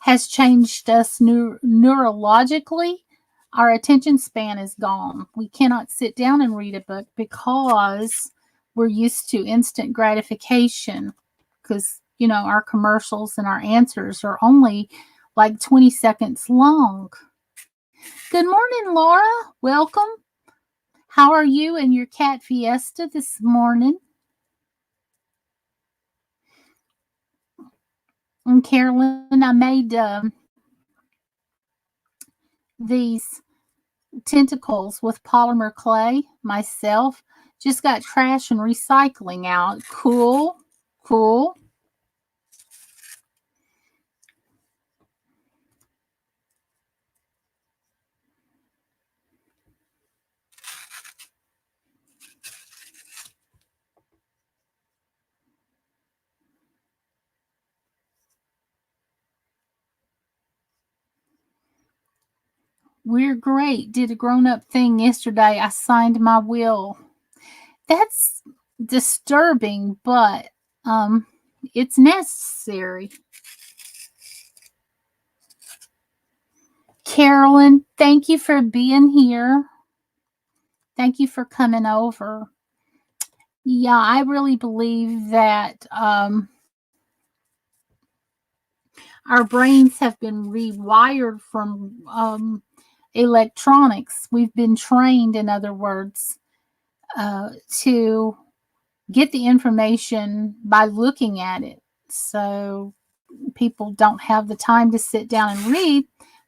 has changed us neurologically. Our attention span is gone. We cannot sit down and read a book because we're used to instant gratification. Because, you know, our commercials and our answers are only like 20 seconds long. Good morning, Laura. Welcome. How are you and your cat Fiesta this morning? And Carolyn, I made these tentacles with polymer clay myself. Just got trash and recycling out. Cool. Cool. We're great. Did a grown-up thing yesterday. I signed my will. That's disturbing, but it's necessary. Carolyn, thank you for being here. Thank you for coming over. Yeah, I really believe that our brains have been rewired from electronics. We've been trained, in other words, to get the information by looking at it. So people don't have the time to sit down and read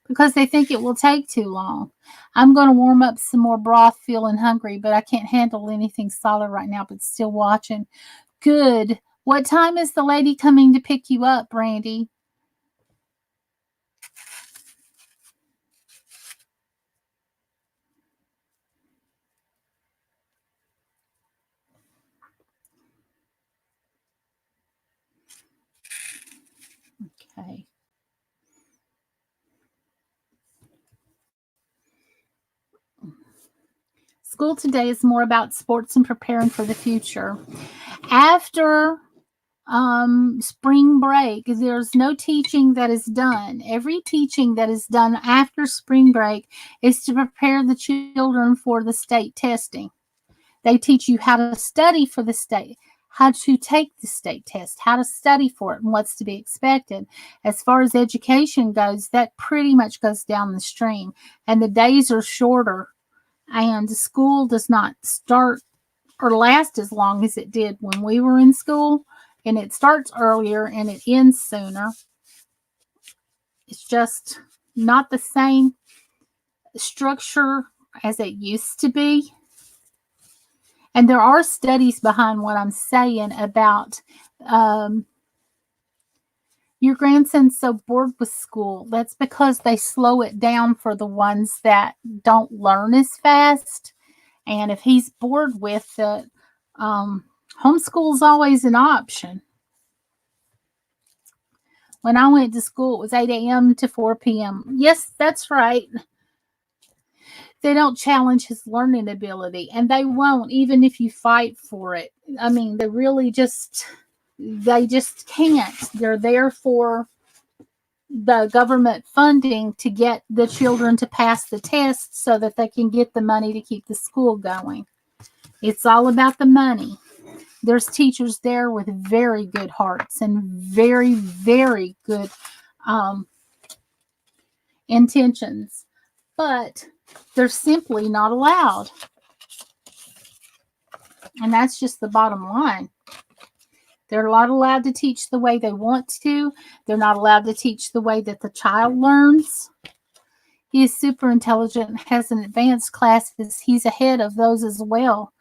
because they think it will take too long. I'm going to warm up some more broth, feeling hungry, but I can't handle anything solid right now, but still watching. Good. What time is the lady coming to pick you up, Brandy? Okay. School today is more about sports and preparing for the future. After spring break, there's no teaching that is done. Every teaching that is done after spring break is to prepare the children for the state testing. They teach you how to study for the state, how to take the state test, how to study for it, and what's to be expected. As far as education goes, that pretty much goes down the stream, and the days are shorter, and school does not start or last as long as it did when we were in school, and it starts earlier and it ends sooner. It's just not the same structure as it used to be. And there are studies behind what I'm saying about your grandson's so bored with school. That's because they slow it down for the ones that don't learn as fast. And if he's bored with it, homeschool is always an option. When I went to school, it was 8 a.m. to 4 p.m. Yes, that's right. They don't challenge his learning ability, and they won't, even if you fight for it. I mean, they just can't. They're there for the government funding to get the children to pass the test so that they can get the money to keep the school going. It's all about the money. There's teachers there with very good hearts and very, very good intentions, but they're simply not allowed. And that's just the bottom line. They're not allowed to teach the way they want to. They're not allowed to teach the way that the child learns. He is super intelligent, has an advanced classes. He's ahead of those as well.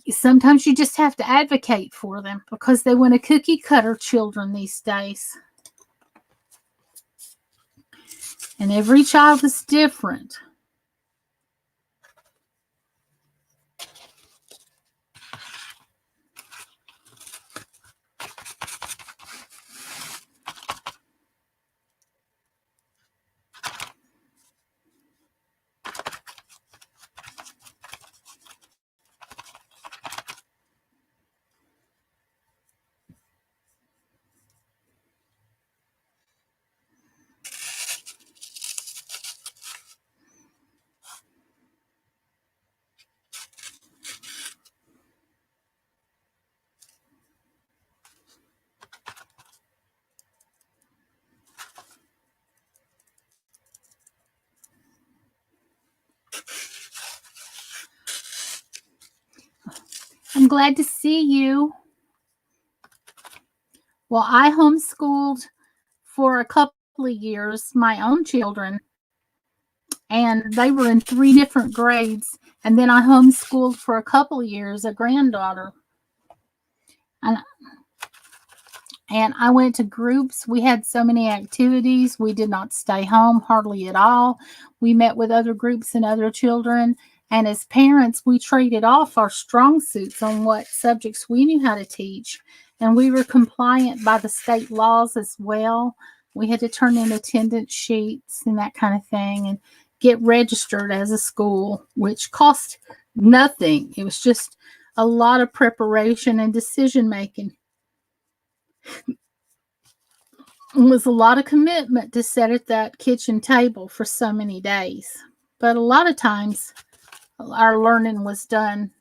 Sometimes you just have to advocate for them because they want to cookie cutter children these days. And every child is different. I'm glad to see you. Well, I homeschooled for a couple of years my own children, and they were in 3 different grades. And then I homeschooled for a couple of years a granddaughter. And I went to groups. We had so many activities. We did not stay home hardly at all. We met with other groups and other children. And as parents, we traded off our strong suits on what subjects we knew how to teach. And we were compliant by the state laws as well. We had to turn in attendance sheets and that kind of thing and get registered as a school, which cost nothing. It was just a lot of preparation and decision making. It was a lot of commitment to sit at that kitchen table for so many days. But a lot of times our learning was done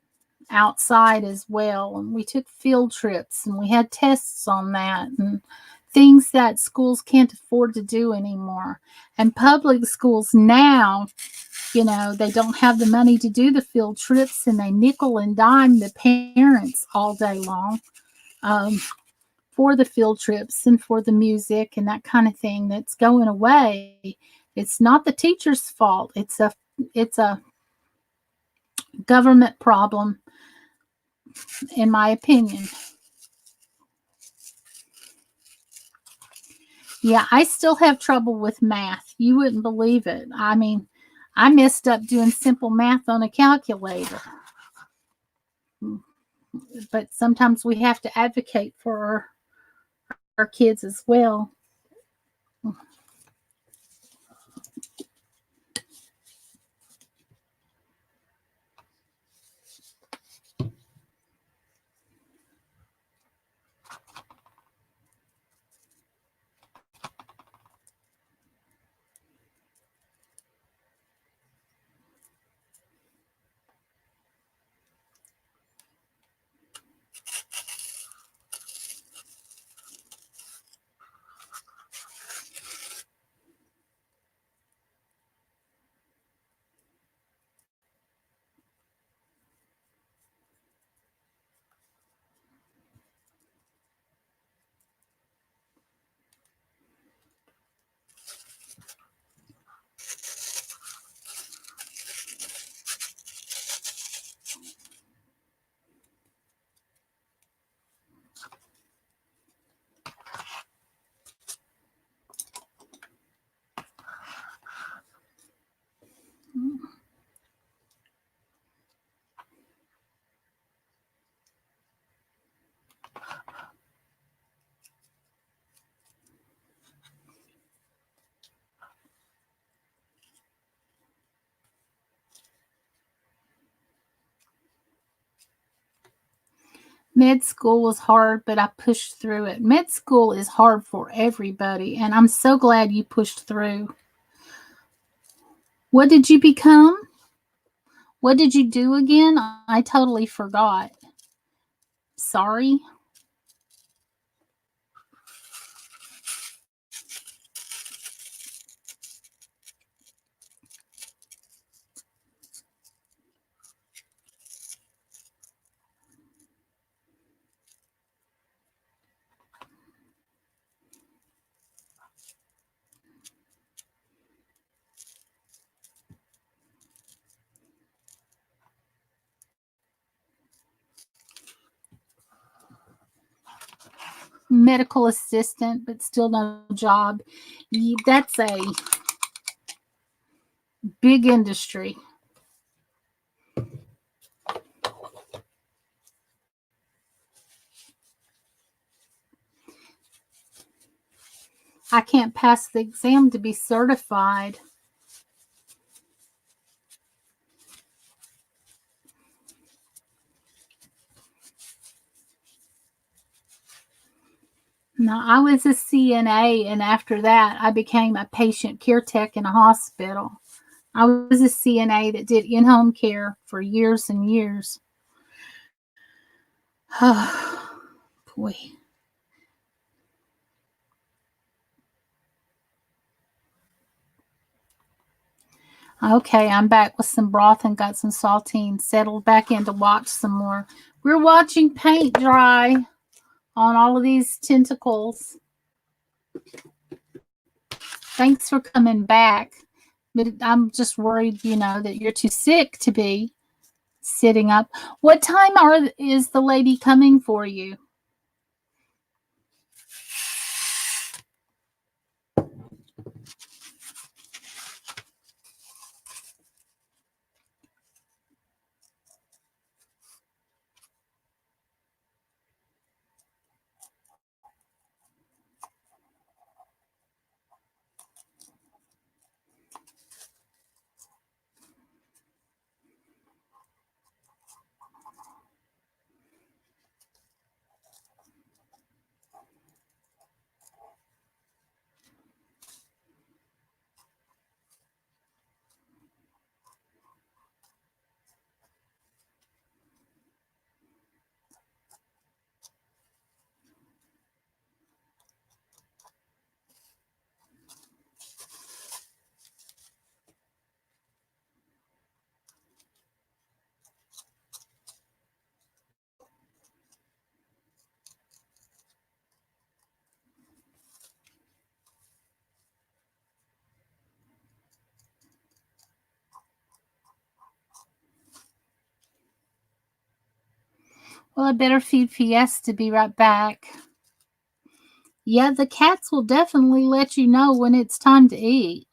outside as well. And we took field trips and we had tests on that and things that schools can't afford to do anymore. And public schools now, you know, they don't have the money to do the field trips and they nickel and dime the parents all day long. For the field trips and for the music and that kind of thing that's going away. It's not the teacher's fault. It's a government problem, in my opinion. Yeah, I still have trouble with math. You wouldn't believe it. I mean, I messed up doing simple math on a calculator. But sometimes we have to advocate for our kids as well. Med school was hard, but I pushed through it. Med school is hard for everybody, and I'm so glad you pushed through. What did you become? What did you do again? I totally forgot. Sorry. Medical assistant, but still no job. That's a Big industry. I can't pass the exam to be certified. No, I was a CNA, and after that, I became a patient care tech in a hospital. I was a CNA that did in-home care for years and years. Oh, boy. Okay, I'm back with some broth and got some saltine. Settled back in to watch some more. We're watching paint dry on all of these tentacles. Thanks for coming back. But I'm just worried, that you're too sick to be sitting up. What time is the lady coming for you? Well, I better feed Fiesta. Be right back. Yeah, the cats will definitely let you know when it's time to eat.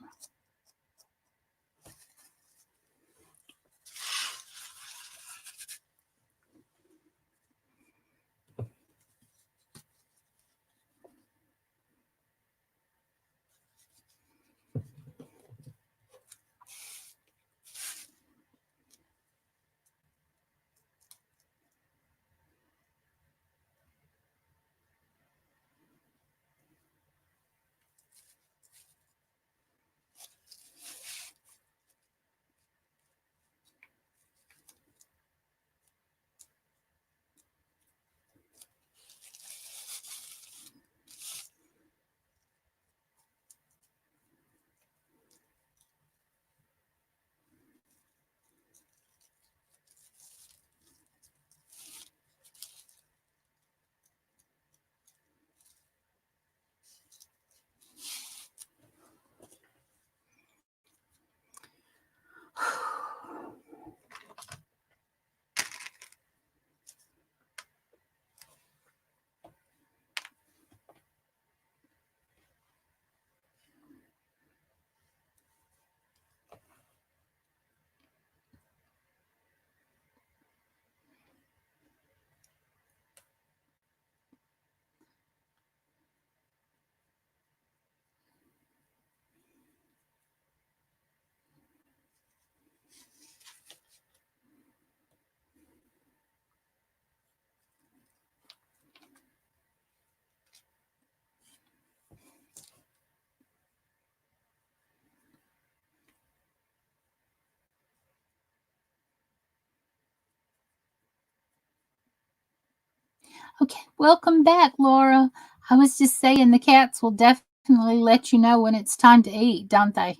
Okay, welcome back, Laura. I was just saying the cats will definitely let you know when it's time to eat, don't they?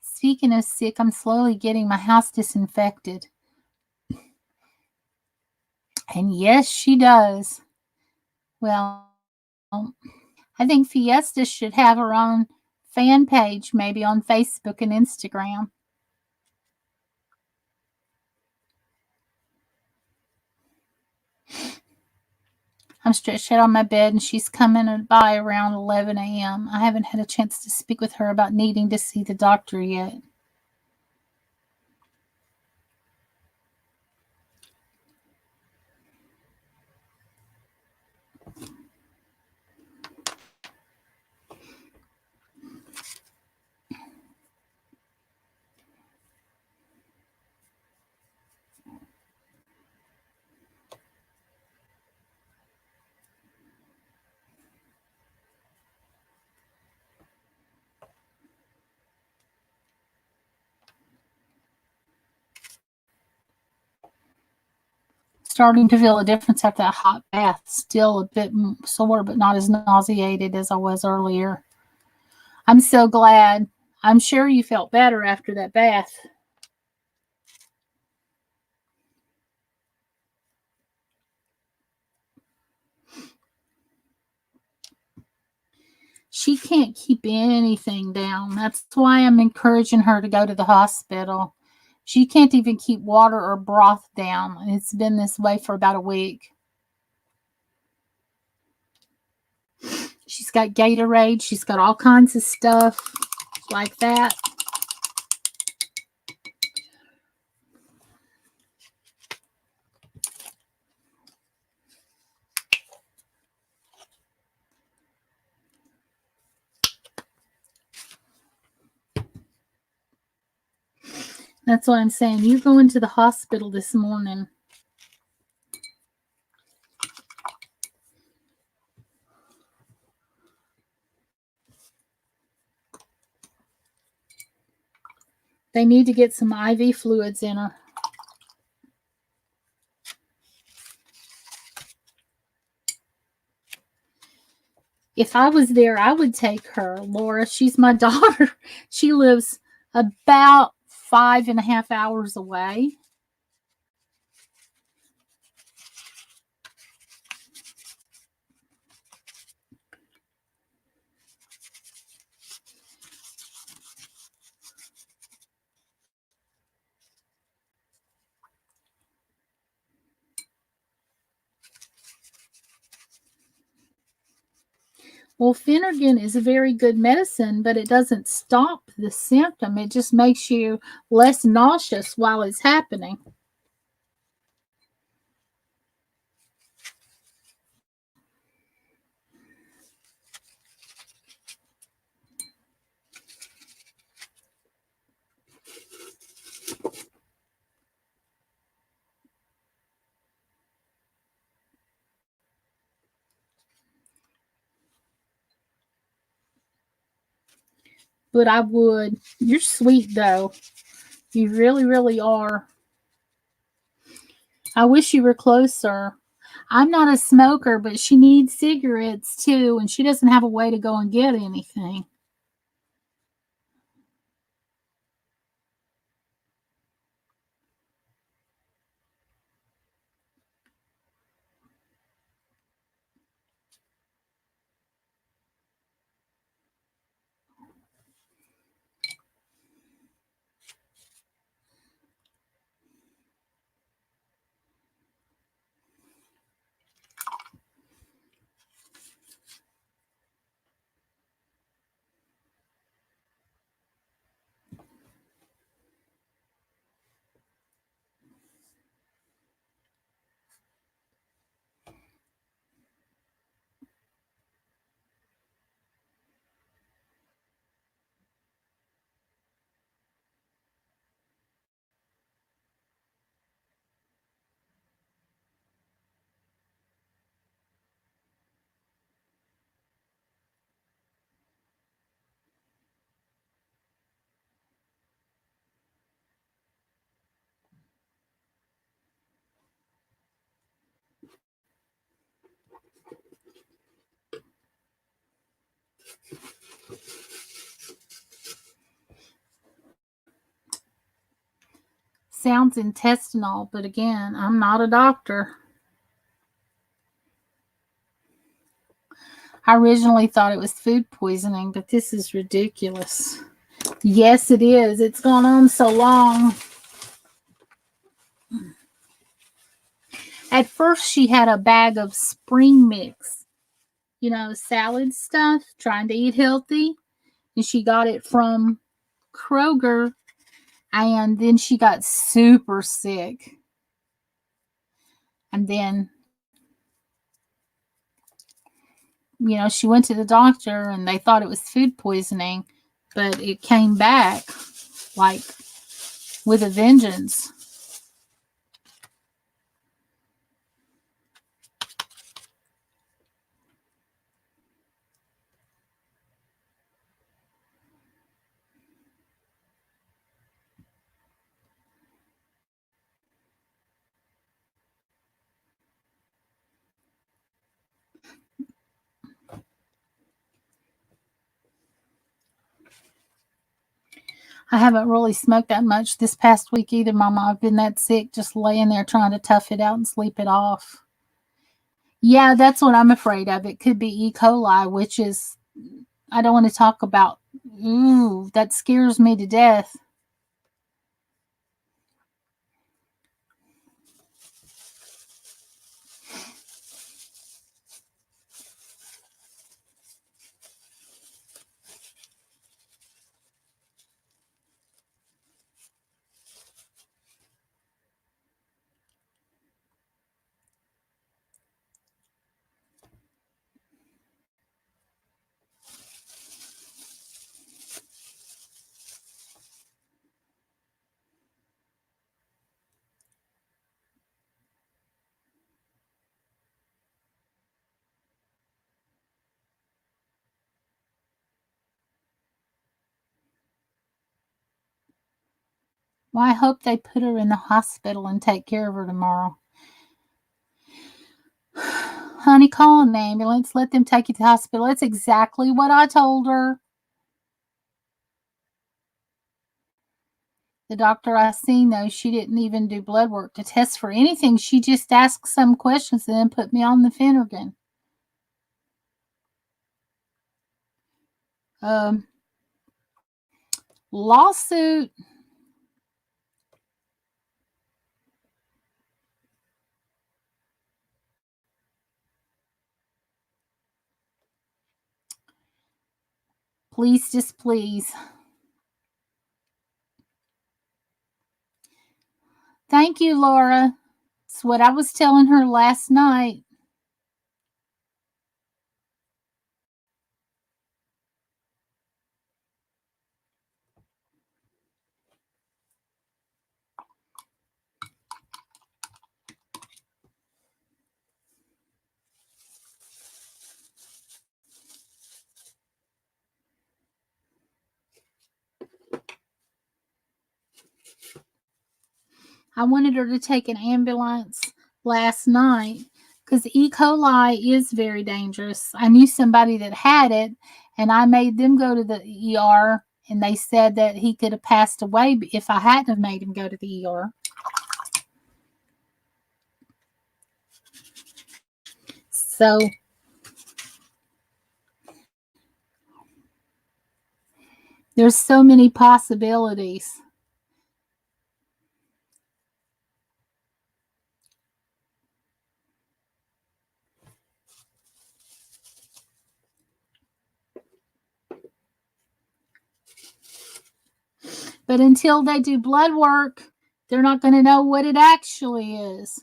Speaking of sick, I'm slowly getting my house disinfected. And yes, she does. Well, I think Fiesta should have her own fan page, maybe on Facebook and Instagram. I'm stretched out on my bed, and she's coming by around 11 a.m. I haven't had a chance to speak with her about needing to see the doctor yet. Starting to feel a difference after that hot bath. Still a bit sore, but not as nauseated as I was earlier. I'm so glad. I'm sure you felt better after that bath. She can't keep anything down. That's why I'm encouraging her to go to the hospital. She can't even keep water or broth down. And it's been this way for about a week. She's got Gatorade. She's got all kinds of stuff like that. That's what I'm saying. You're going to the hospital this morning. They need to get some IV fluids in her. If I was there, I would take her, Laura. She's my daughter. She lives about 5.5 hours away. Well, Phenergan is a very good medicine, but it doesn't stop the symptom. It just makes you less nauseous while it's happening. But I would. You're sweet, though. You really, really are. I wish you were closer. I'm not a smoker, but she needs cigarettes too, and she doesn't have a way to go and get anything. Sounds intestinal, but again, I'm not a doctor. I originally thought it was food poisoning, but this is ridiculous. Yes, it is. It's gone on so long. At first, she had a bag of spring mix, salad stuff, trying to eat healthy. And she got it from Kroger. And then she got super sick. And then, she went to the doctor and they thought it was food poisoning, but it came back like with a vengeance. I haven't really smoked that much this past week either, Mama. I've been that sick, just laying there trying to tough it out and sleep it off. Yeah, that's what I'm afraid of. It could be E. coli, which is, I don't want to talk about. Ooh, that scares me to death. Well, I hope they put her in the hospital and take care of her tomorrow. Honey, call an ambulance. Let them take you to the hospital. That's exactly what I told her. The doctor I seen, though, she didn't even do blood work to test for anything. She just asked some questions and then put me on the Phenergan. Lawsuit. Please, just please. Thank you, Laura. It's what I was telling her last night. I wanted her to take an ambulance last night because E. coli is very dangerous. I knew somebody that had it, and I made them go to the ER, and they said that he could have passed away if I hadn't have made him go to the ER. So there's so many possibilities. But until they do blood work, they're not going to know what it actually is.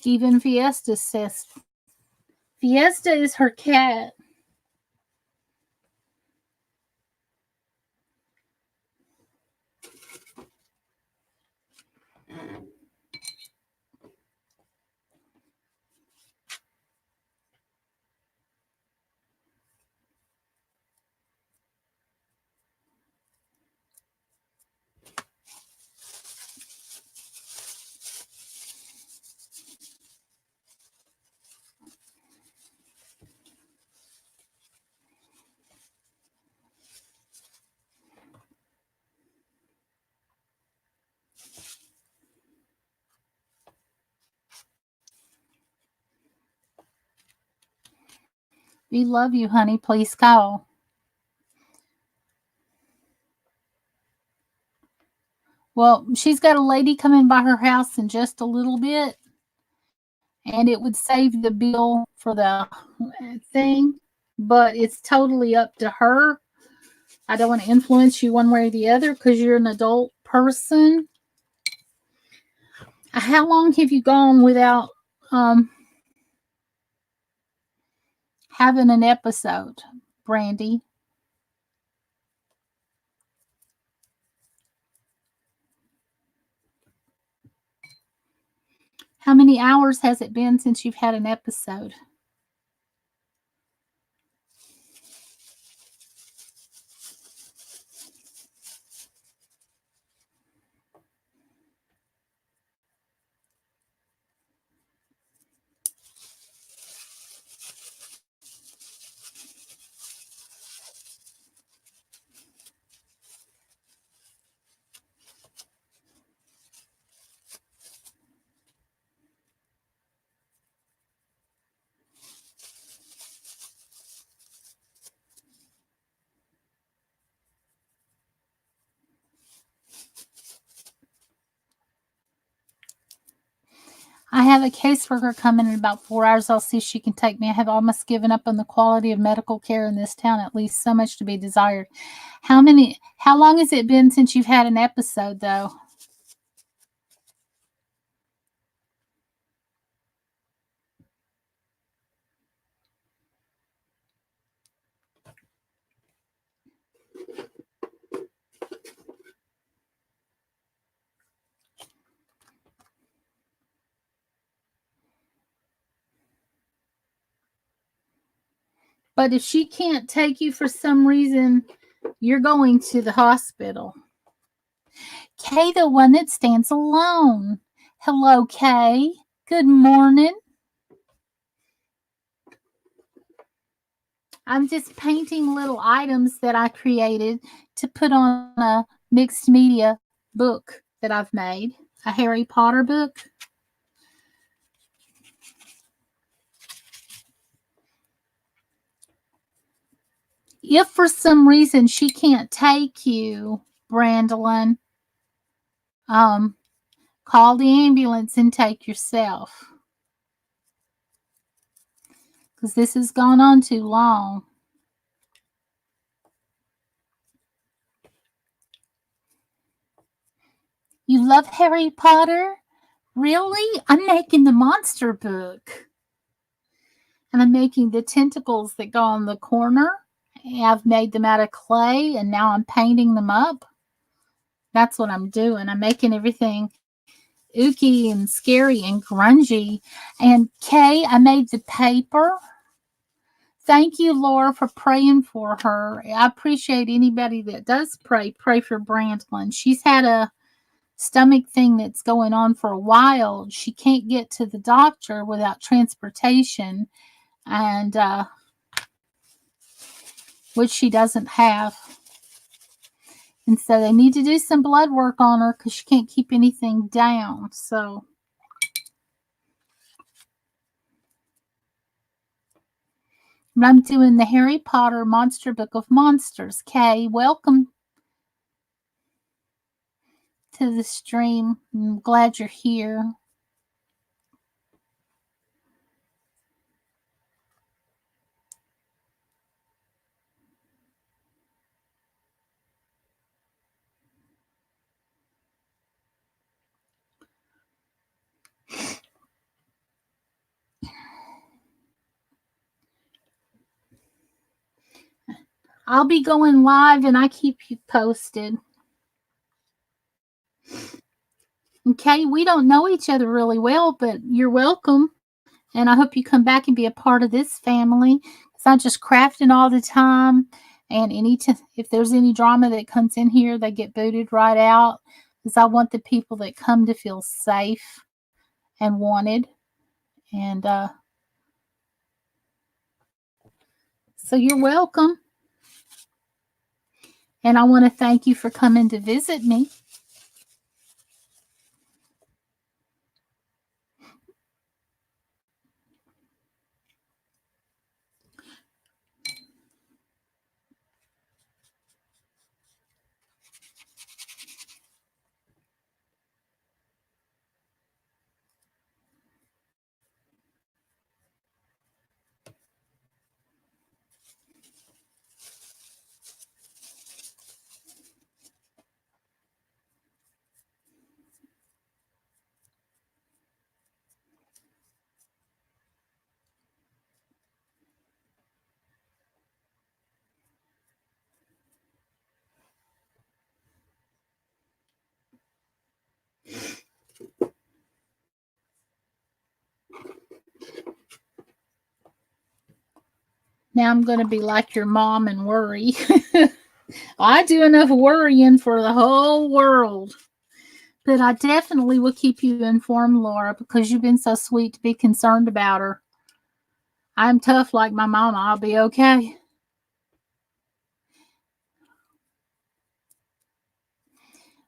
Even Fiesta says Fiesta is her cat. We love you, honey. Please call. Well, she's got a lady coming by her house in just a little bit, and it would save the bill for the thing, but it's totally up to her. I don't want to influence you one way or the other because you're an adult person. How long have you gone without having an episode, Brandy? How many hours has it been since you've had an episode? I have a caseworker coming in about 4 hours. I'll see if she can take me. I have almost given up on the quality of medical care in this town, at least so much to be desired. How long has it been since you've had an episode, though? But if she can't take you for some reason, you're going to the hospital. Kay, the one that stands alone. Hello, Kay. Good morning. I'm just painting little items that I created to put on a mixed media book that I've made, a Harry Potter book. If for some reason she can't take you, Brandolyn, call the ambulance and take yourself. Because this has gone on too long. You love Harry Potter? Really? I'm making the monster book. And I'm making the tentacles that go on the corner. I've made them out of clay and now I'm painting them up. That's what I'm doing. I'm making everything ooky and scary and grungy. And Kay, I made the paper. Thank you, Laura, for praying for her. I appreciate anybody that does pray. Pray for Brandlin. She's had a stomach thing that's going on for a while. She can't get to the doctor without transportation, and which she doesn't have. And so they need to do some blood work on her because she can't keep anything down. So I'm doing the Harry Potter Monster Book of Monsters. Kay, welcome to the stream. I'm glad you're here. I'll be going live and I keep you posted. Okay, we don't know each other really well, but you're welcome. And I hope you come back and be a part of this family. Because I just crafting all the time. And if there's any drama that comes in here, they get booted right out. Because I want the people that come to feel safe and wanted. And so you're welcome. And I want to thank you for coming to visit me. Now I'm going to be like your mom and worry. I do enough worrying for the whole world. But I definitely will keep you informed, Laura, because you've been so sweet to be concerned about her. I'm tough like my mama. I'll be okay.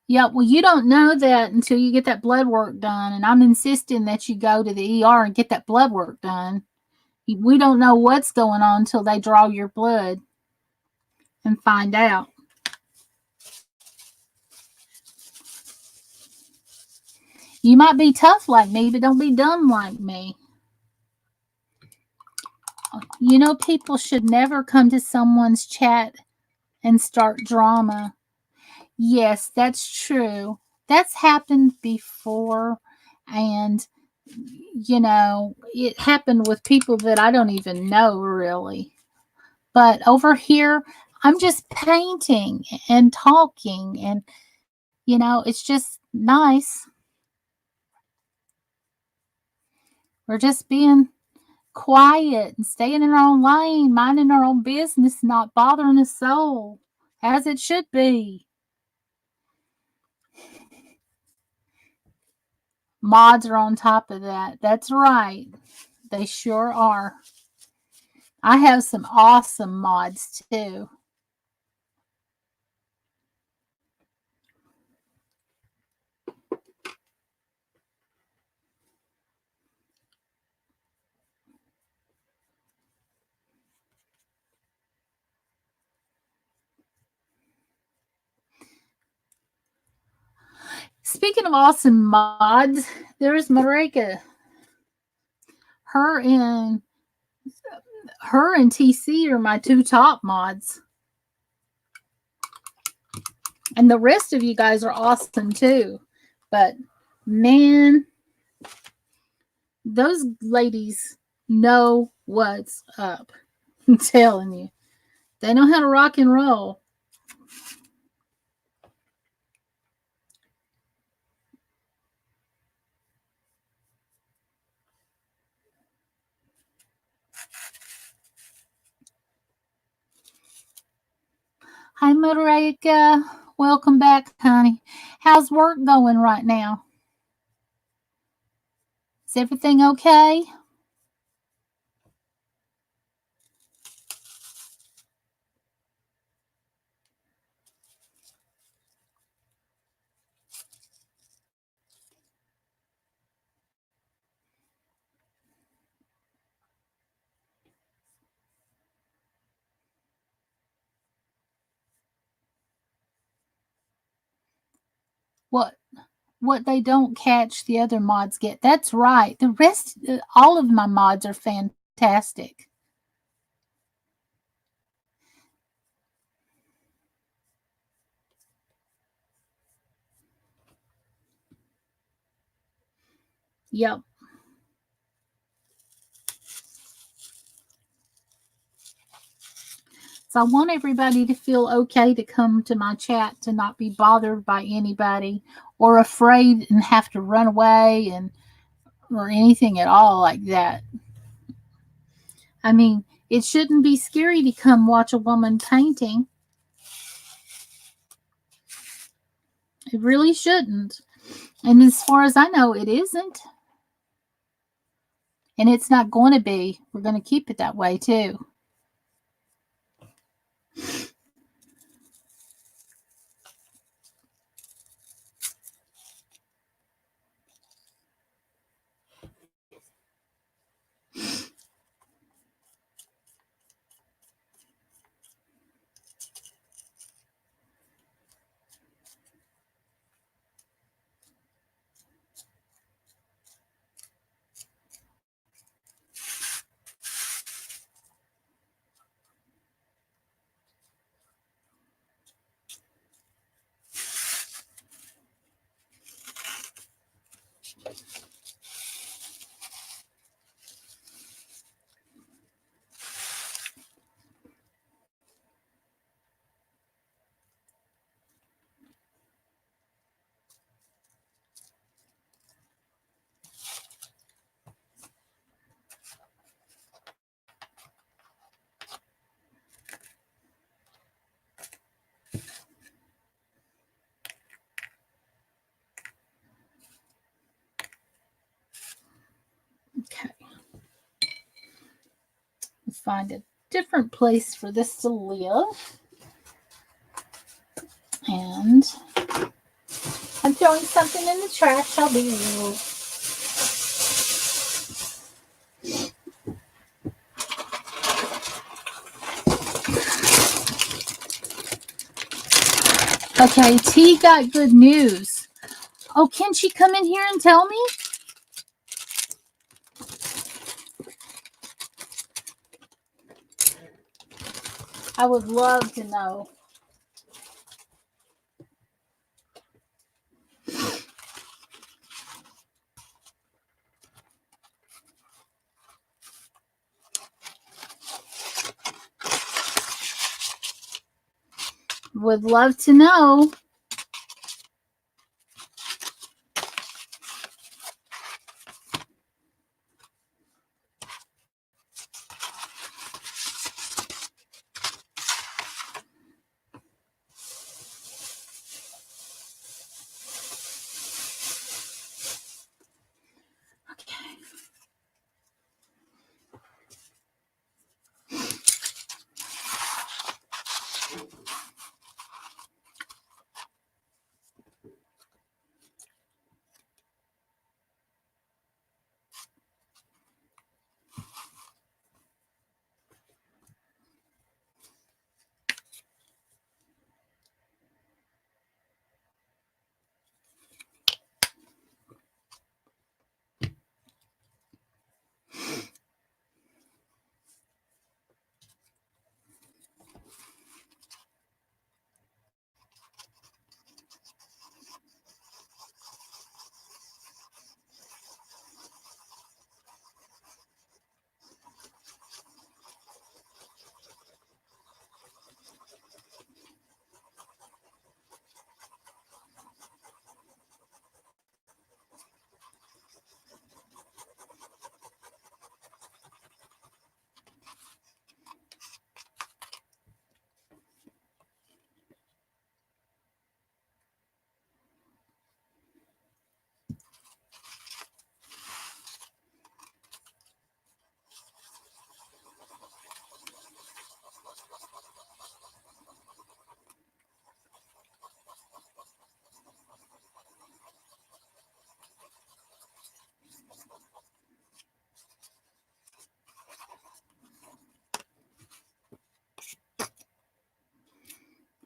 Yeah, well, you don't know that until you get that blood work done. And I'm insisting that you go to the ER and get that blood work done. We don't know what's going on until they draw your blood and find out. You might be tough like me, but don't be dumb like me. You know, people should never come to someone's chat and start drama. Yes, that's true. That's happened before. And, you know, it happened with people that I don't even know really. But over here, I'm just painting and talking. And, you know, it's just nice. We're just being quiet and staying in our own lane, minding our own business, not bothering a soul, as it should be. Mods are on top of that. That's right. They sure are. I have some awesome mods too. Speaking of awesome mods, there's Marika. Her and TC are my two top mods. And the rest of you guys are awesome too. But man, those ladies know what's up. I'm telling you. They know how to rock and roll. Hi, Marika. Welcome back, honey. How's work going right now? Is everything okay? What they don't catch, the other mods get. That's right. The rest, all of my mods are fantastic. Yep. So I want everybody to feel okay to come to my chat, to not be bothered by anybody or afraid and have to run away and or anything at all like that. I mean, it shouldn't be scary to come watch a woman painting. It really shouldn't. And as far as I know, it isn't. And it's not going to be. We're going to keep it that way too. find a different place for this to live. And I'm throwing something in the trash. I'll be real. Okay, T got good news. Oh, can she come in here and tell me? I would love to know. Would love to know.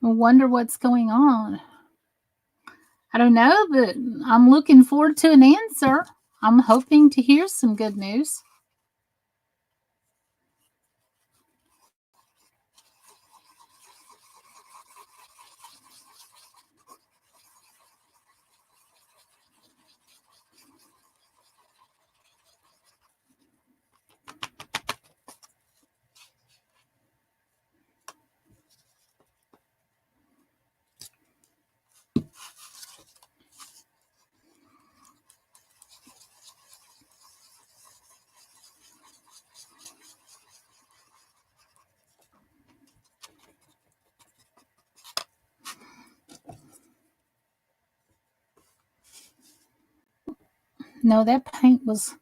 I wonder what's going on. I don't know, but I'm looking forward to an answer. I'm hoping to hear some good news. No, that paint was,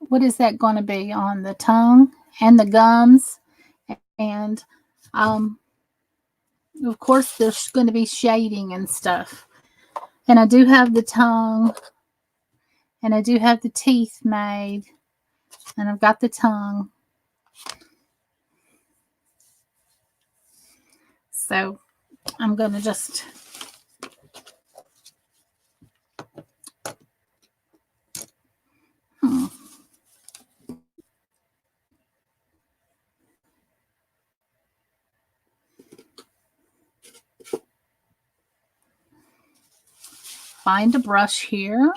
what is that going to be on the tongue and the gums? And of course there's going to be shading and stuff. And I do have the tongue, and I do have the teeth made, and I've got the tongue. So I'm going to just find a brush here.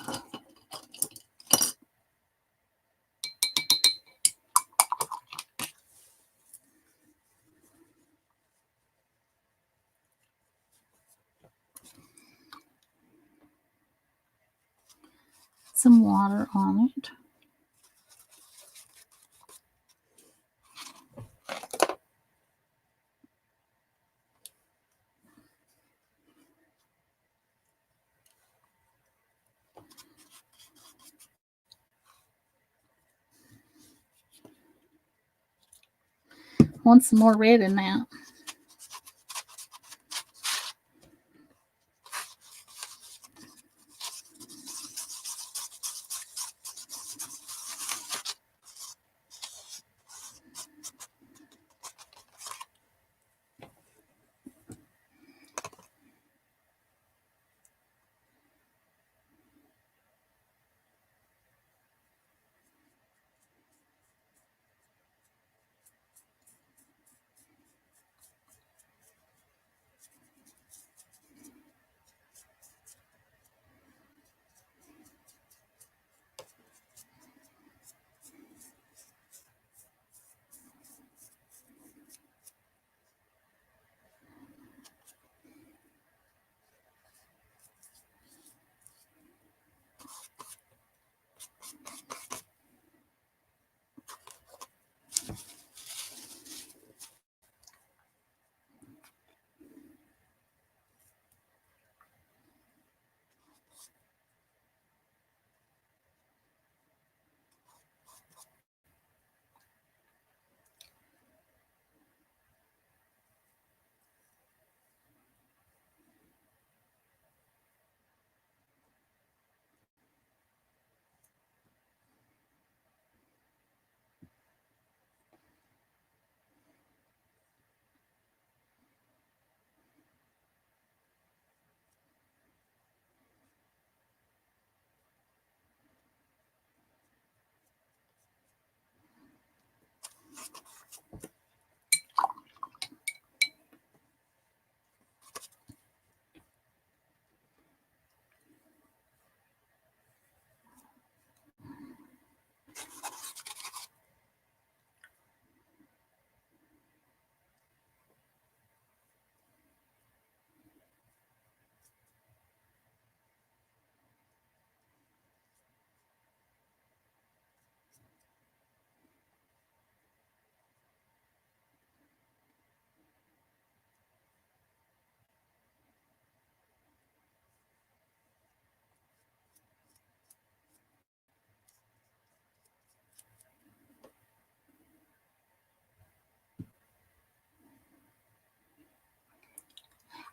Some water on it. want some more red in that.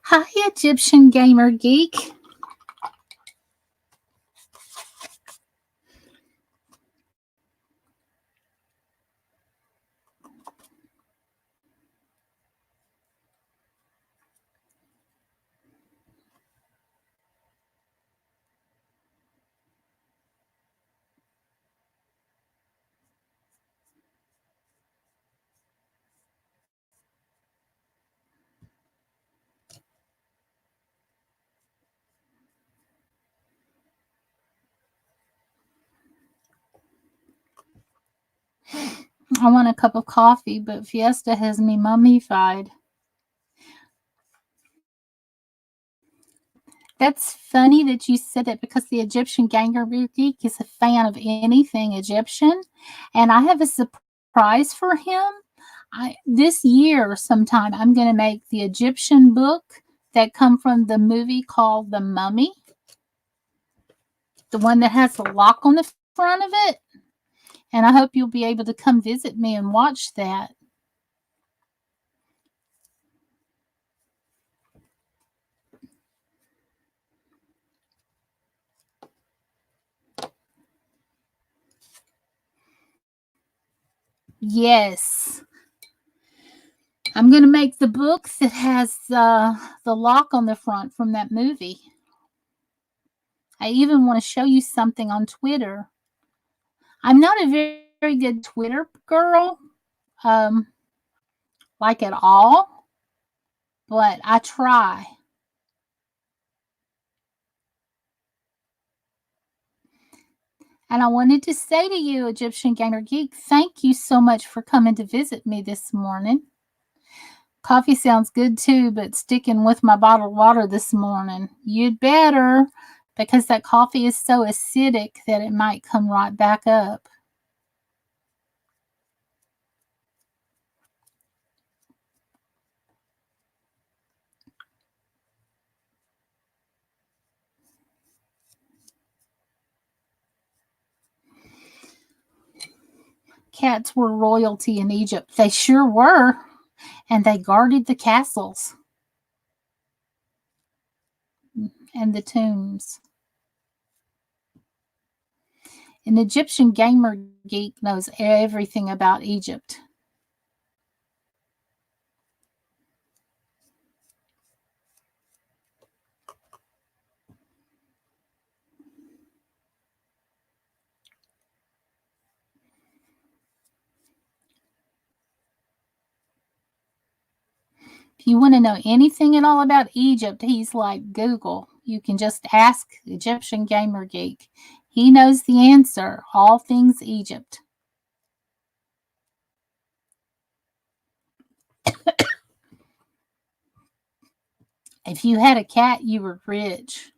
Hi, Egyptian Gamer Geek. I want a cup of coffee, but Fiesta has me mummified. That's funny that you said that because the Egyptian Ganger Geek is a fan of anything Egyptian, and I have a surprise for him. This year sometime I'm going to make the Egyptian book that come from the movie called The Mummy, the one that has the lock on the front of it, and I hope you'll be able to come visit me and watch that. Yes. I'm going to make the book that has the lock on the front from that movie. I even want to show you something on Twitter. I'm not a very, very good Twitter girl, like at all, but I try. And I wanted to say to you, Egyptian Gamer Geek, thank you so much for coming to visit me this morning. Coffee sounds good too, but sticking with my bottled water this morning. You'd better, because that coffee is so acidic that it might come right back up. cats were royalty in Egypt. They sure were. And they guarded the castles and the tombs. An Egyptian gamer geek knows everything about Egypt. If you want to know anything at all about Egypt, he's like Google. You can just ask Egyptian Gamer Geek. He knows the answer. All things Egypt. If you had a cat, you were rich.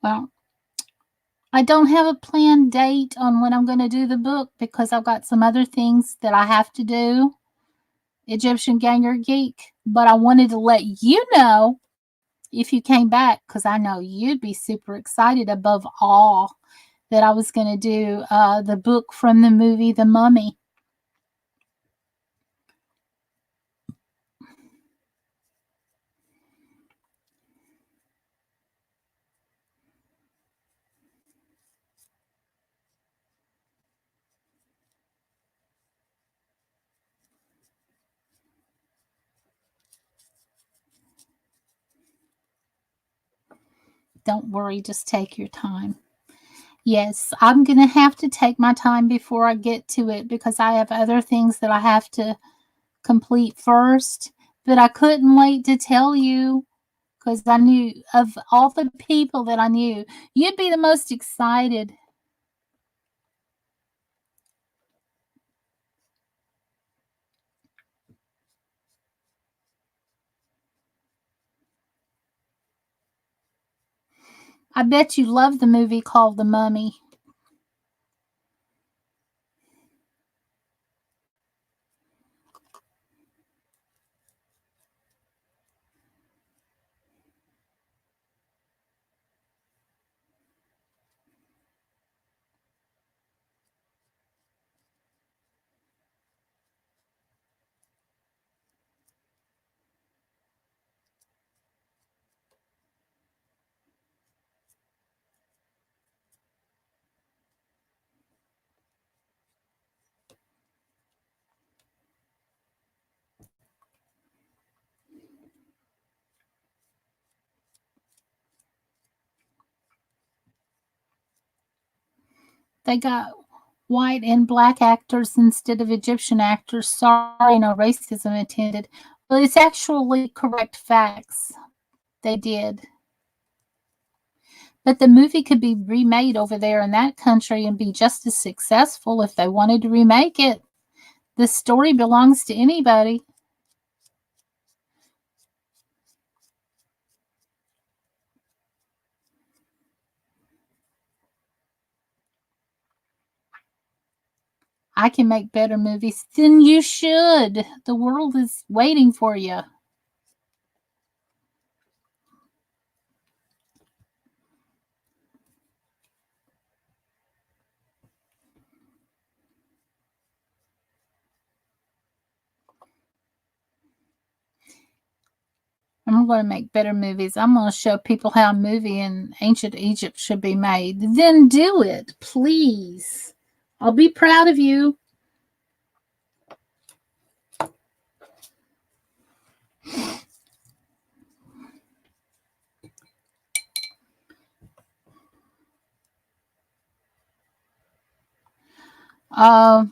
Well, I don't have a planned date on when I'm going to do the book because I've got some other things that I have to do, Egyptian Ganger Geek. But I wanted to let you know if you came back because I know you'd be super excited above all that I was going to do the book from the movie The Mummy. Don't worry, just take your time. Yes, I'm going to have to take my time before I get to it because I have other things that I have to complete first. But I couldn't wait to tell you because I knew of all the people that I knew, you'd be the most excited. I bet you love the movie called The Mummy. They got white and black actors instead of Egyptian actors. Sorry, no racism intended. But it's actually correct facts. They did. But the movie could be remade over there in that country and be just as successful if they wanted to remake it. The story belongs to anybody. I can make better movies. Then you should. The world is waiting for you. I'm going to make better movies. I'm going to show people how a movie in ancient Egypt should be made. Then do it, please. I'll be proud of you. Uh,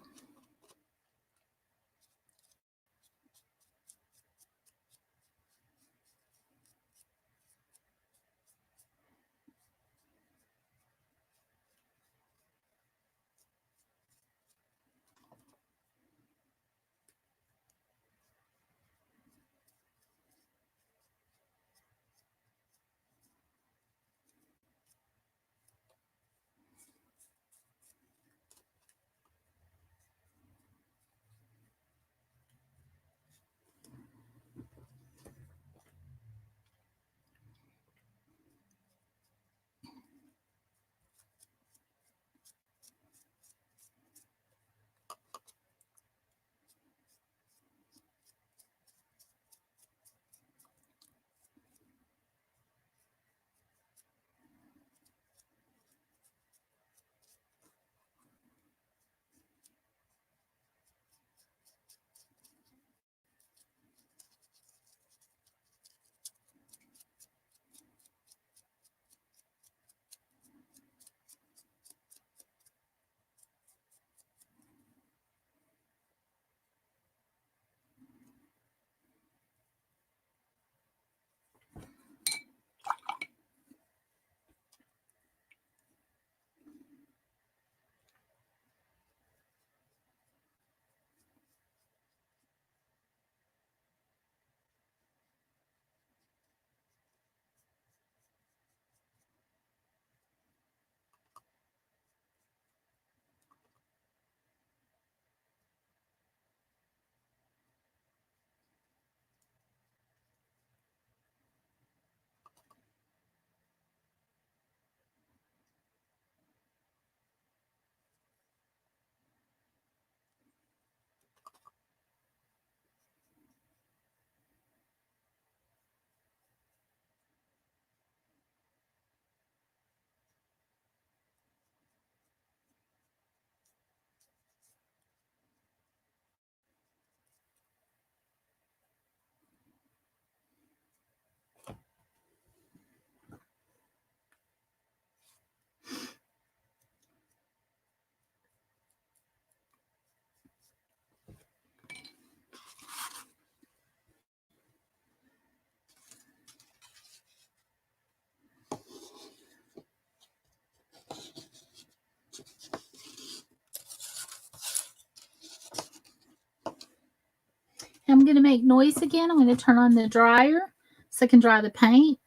I'm going to make noise again. I'm going to turn on the dryer so I can dry the paint.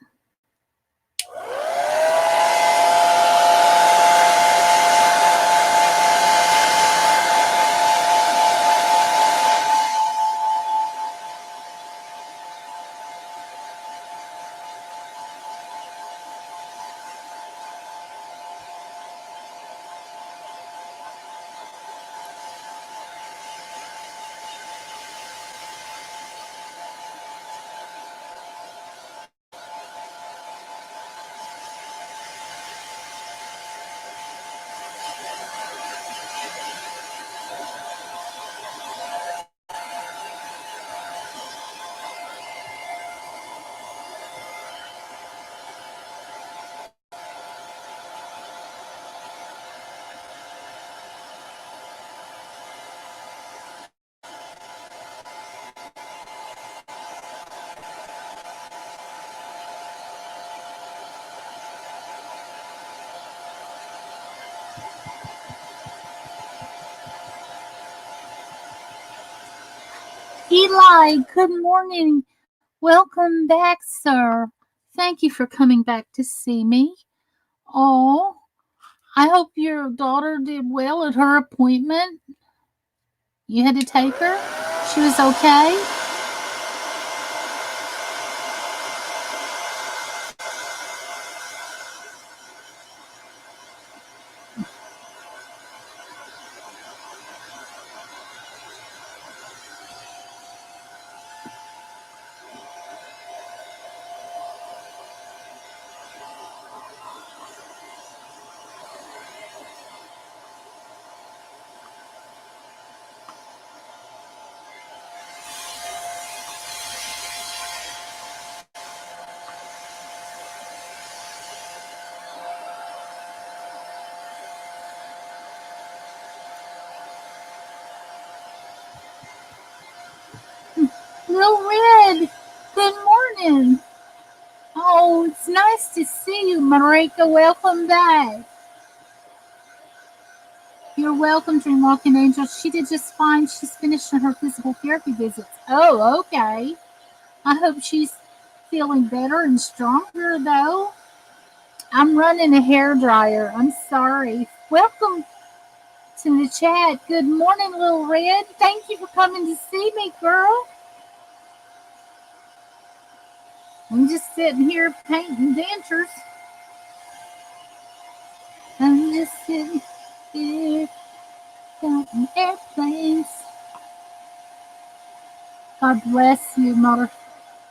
Eli, good morning. Welcome back, sir. Thank you for coming back to see me. Oh, I hope your daughter did well at her appointment. You had to take her? She was okay? Little Red, good morning. Oh, it's nice to see you, Marika. Welcome back. You're welcome, Dream Walking Angel. She did just fine. She's finishing her physical therapy visits. Oh, okay. I hope she's feeling better and stronger, though. I'm running a hair dryer. I'm sorry. Welcome to the chat. Good morning, Little Red. Thank you for coming to see me, girl. I'm just sitting here painting dentures. I'm just sitting here counting airplanes. God bless you, Mother.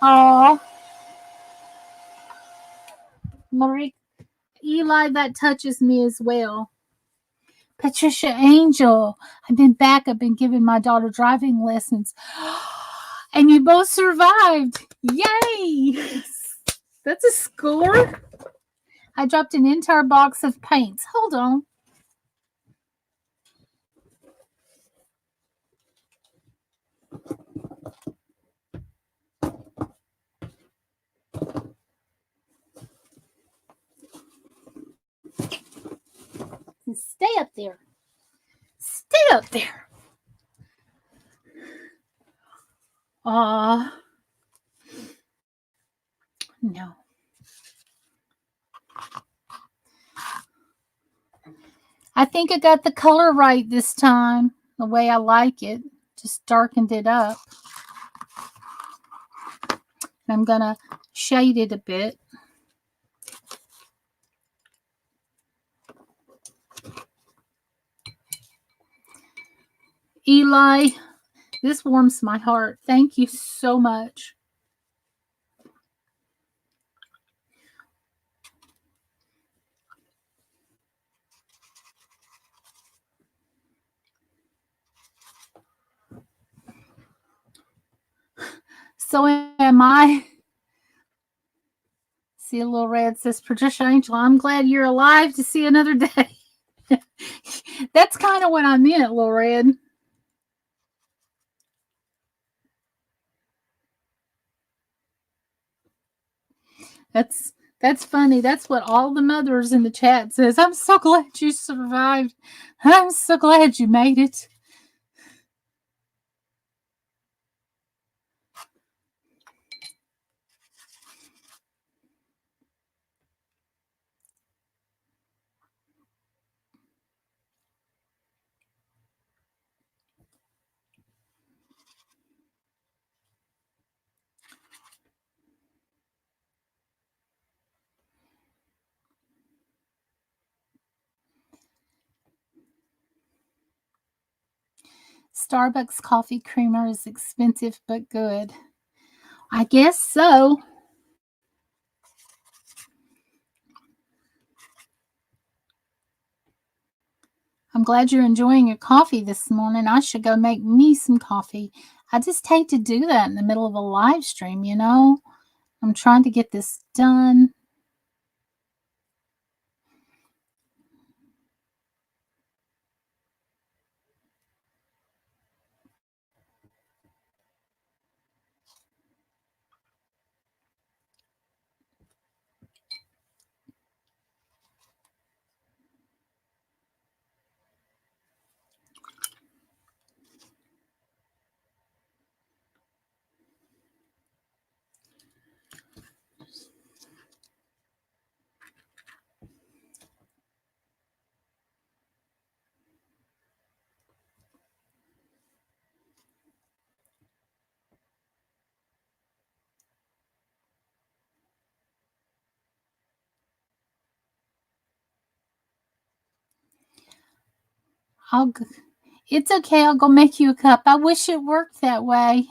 Oh, Marie, Eli, that touches me as well. Patricia Angel, I've been back. I've been giving my daughter driving lessons. And you both survived. Yay! That's a score. I dropped an entire box of paints. Hold on. Stay up there. Stay up there. No. I think I got the color right this time, the way I like it. Just darkened it up. I'm going to shade it a bit. Eli, this warms my heart. Thank you so much. So am I. See a little red says, Patricia Angel, I'm glad you're alive to see another day. That's kind of what I meant, little red. That's funny. That's what all the mothers in the chat says. I'm so glad you survived. I'm so glad you made it. Starbucks coffee creamer is expensive but good. I guess so. I'm glad you're enjoying your coffee this morning. I should go make me some coffee. I just hate to do that in the middle of a live stream, you know? I'm trying to get this done. It's okay. I'll go make you a cup. I wish it worked that way.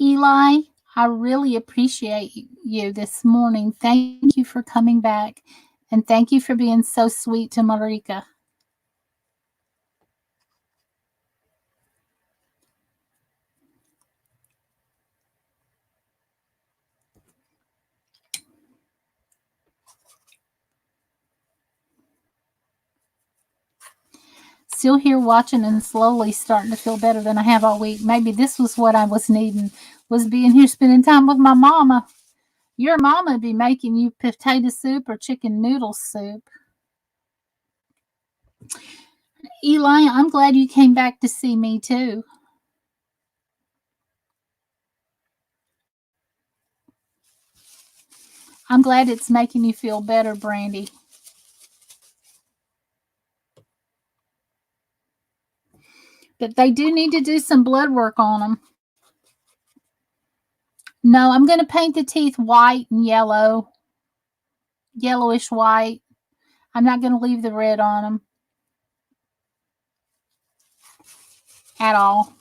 Eli, I really appreciate you this morning. Thank you for coming back. And thank you for being so sweet to Marika. still here watching and slowly starting to feel better than I have all week. Maybe this was what I was needing, was being here spending time with my mama. Your mama would be making you potato soup or chicken noodle soup. Eli, I'm glad you came back to see me too. I'm glad it's making you feel better, Brandy. But they do need to do some blood work on them. No, I'm going to paint the teeth white and yellow. Yellowish white. I'm not going to leave the red on them at all.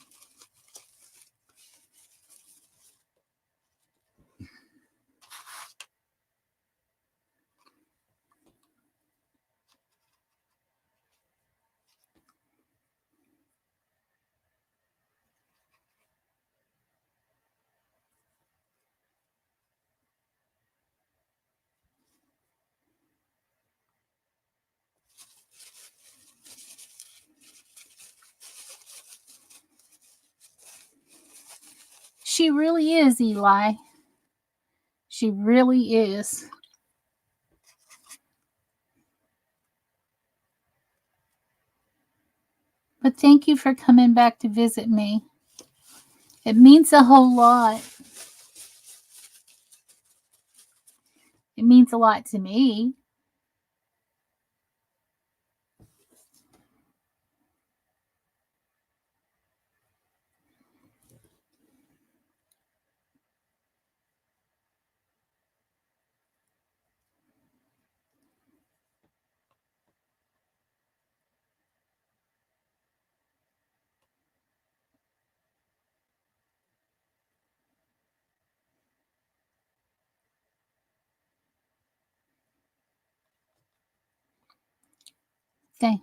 She really is, Eli. She really is. But thank you for coming back to visit me. It means a whole lot. It means a lot to me. Thank.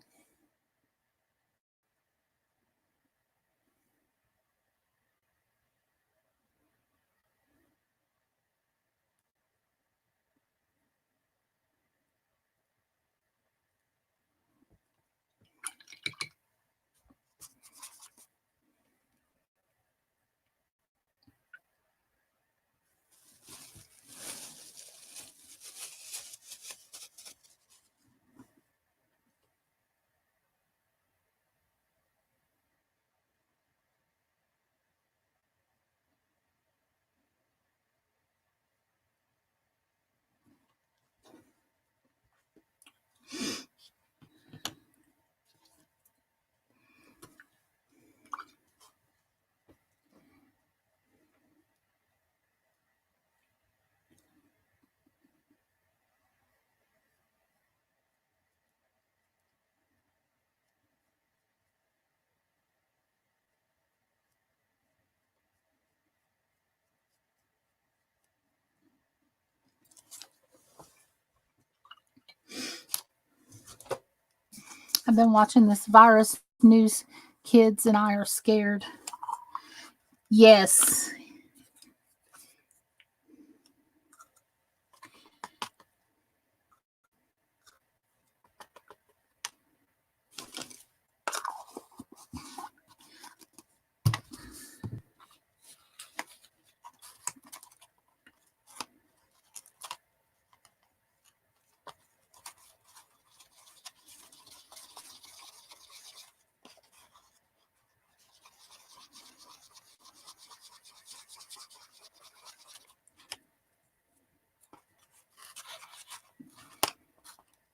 I've been watching this virus news. Kids and I are scared. Yes.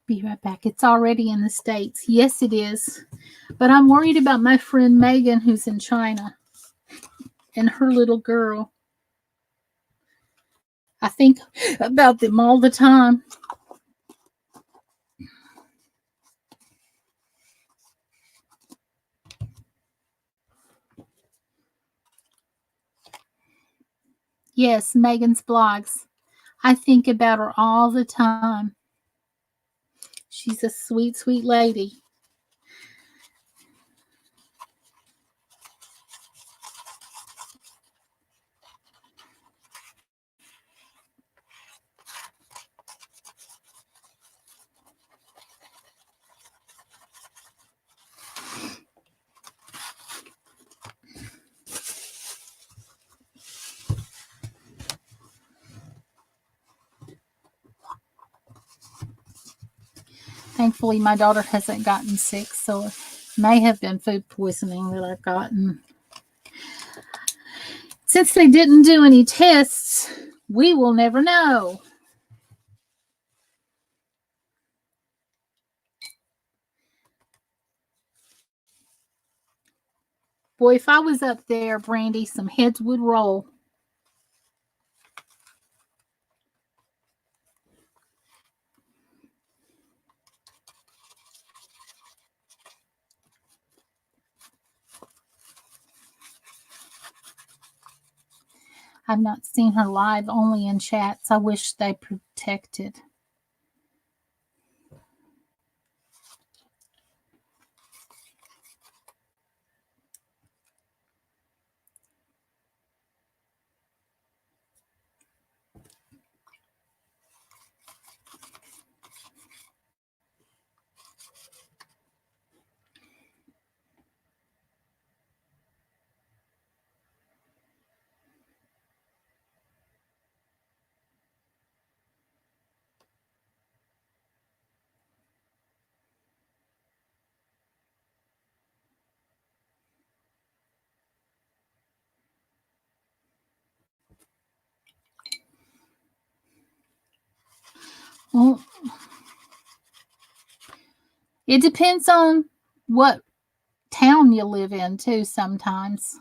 Be right back. It's already in the States. Yes, it is. But I'm worried about my friend Megan, who's in China, and her little girl. I think about them all the time. Yes, Megan's blogs. I think about her all the time. She's a sweet, sweet lady. Thankfully, my daughter hasn't gotten sick, so it may have been food poisoning that I've gotten. Since they didn't do any tests, we will never know. Boy, if I was up there, Brandy, some heads would roll. I've not seen her live, only in chats. I wish they protected. Well, it depends on what town you live in, too, sometimes.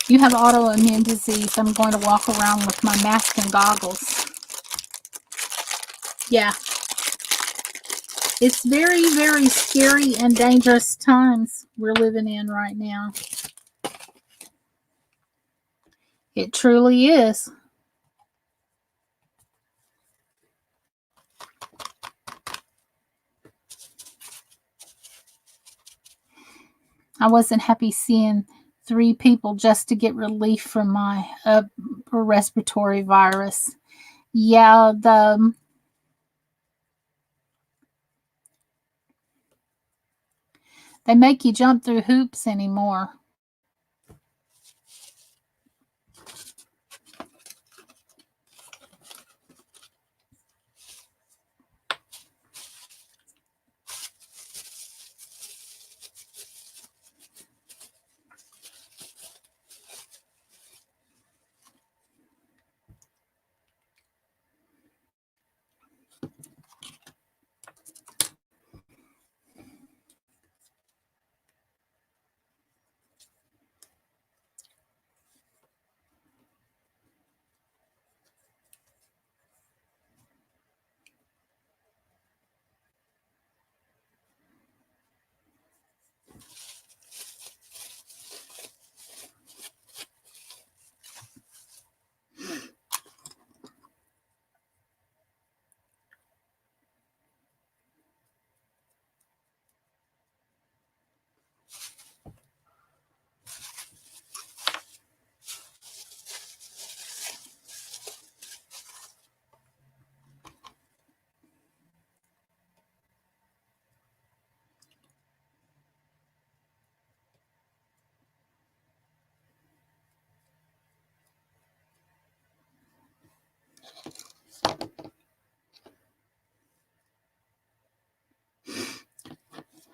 You have autoimmune disease. I'm going to walk around with my mask and goggles. Yeah. It's very, very scary and dangerous times we're living in right now. It truly is. I wasn't happy seeing 3 people just to get relief from my respiratory virus. Yeah, they make you jump through hoops anymore.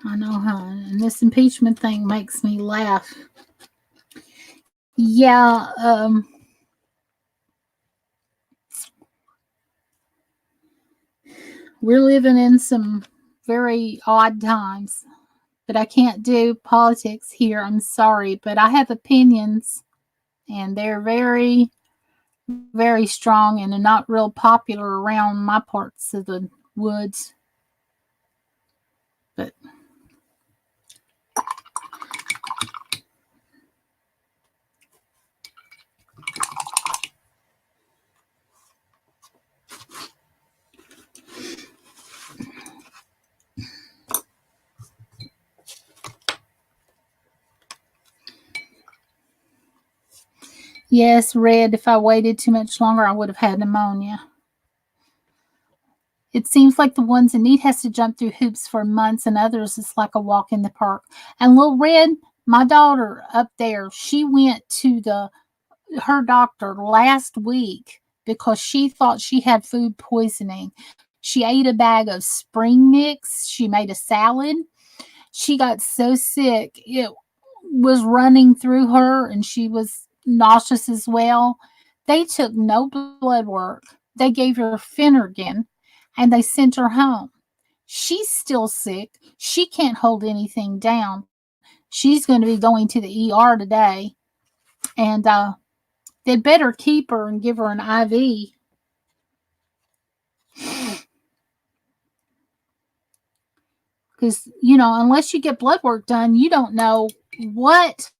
I know, huh? And this impeachment thing makes me laugh. Yeah, we're living in some very odd times, but I can't do politics here. I'm sorry, but I have opinions, and they're very, very strong and are not real popular around my parts of the woods. But Yes, Red, if I waited too much longer, I would have had pneumonia. It seems like the ones in need has to jump through hoops for months, and others it's like a walk in the park. And little Red, my daughter up there, she went to her doctor last week because she thought she had food poisoning. She ate a bag of spring mix. She made a salad. She got so sick, it was running through her, and she was nauseous as well. They took no blood work. They gave her Finnergan, and they sent her home. She's still sick. She can't hold anything down. She's going to be going to the ER today, and they'd better keep her and give her an IV. Because, unless you get blood work done, you don't know what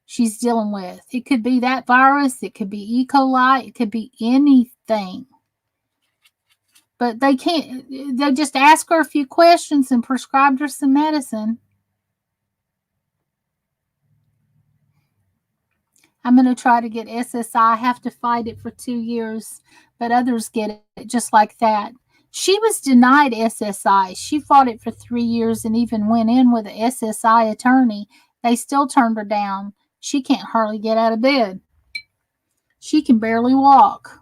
she's dealing with. It could be that virus, it could be E. coli, it could be anything. But they just asked her a few questions and prescribed her some medicine. I'm going to try to get SSI. I have to fight it for 2 years, but others get it just like that. She was denied SSI. She fought it for 3 years and even went in with an SSI attorney. They still turned her down. She can't hardly get out of bed. She can barely walk.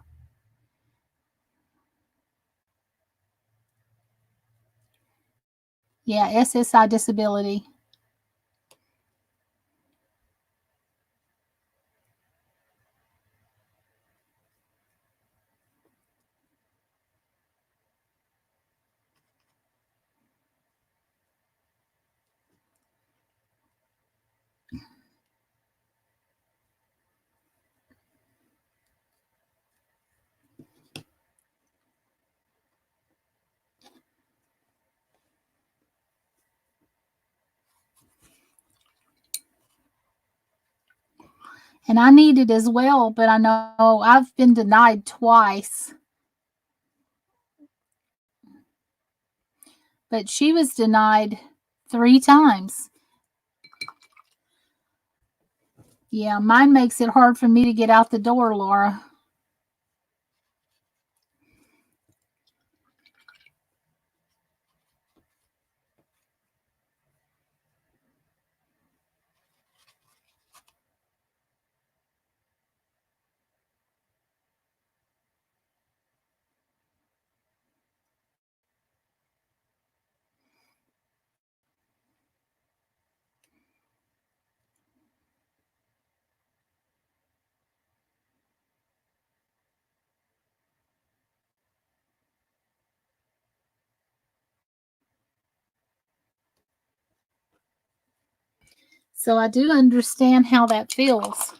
Yeah, SSI disability. And I need it as well, but I know I've been denied twice. But she was denied 3 times. Yeah, mine makes it hard for me to get out the door, Laura. So I do understand how that feels.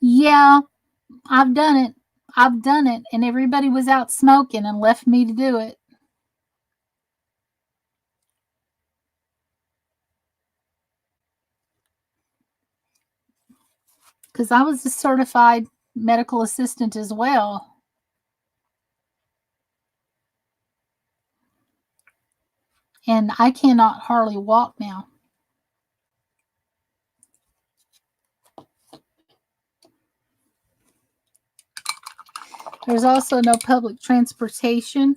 Yeah, I've done it. I've done it, and everybody was out smoking and left me to do it. Because I was a certified medical assistant as well. And I cannot hardly walk now. There's also no public transportation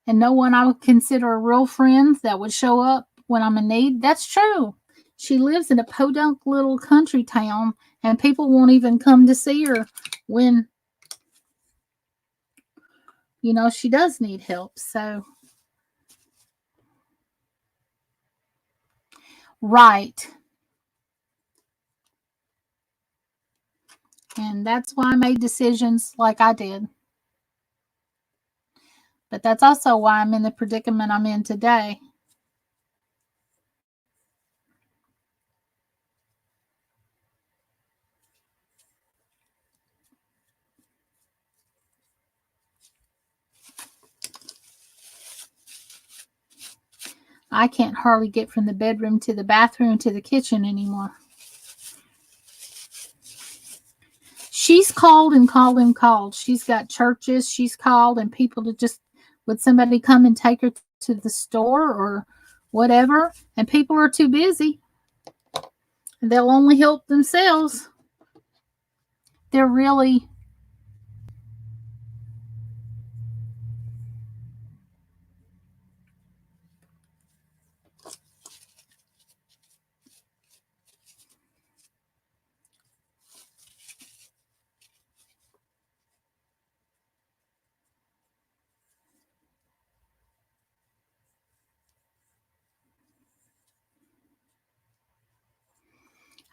and no one I would consider a real friend that would show up when I'm in need. That's true. She lives in a podunk little country town, and people won't even come to see her when, she does need help. So, right. And that's why I made decisions like I did. But that's also why I'm in the predicament I'm in today. I can't hardly get from the bedroom to the bathroom to the kitchen anymore. She's called and called and called. She's got churches she's called and people to just, would somebody come and take her to the store or whatever? And people are too busy. And they'll only help themselves. They're really...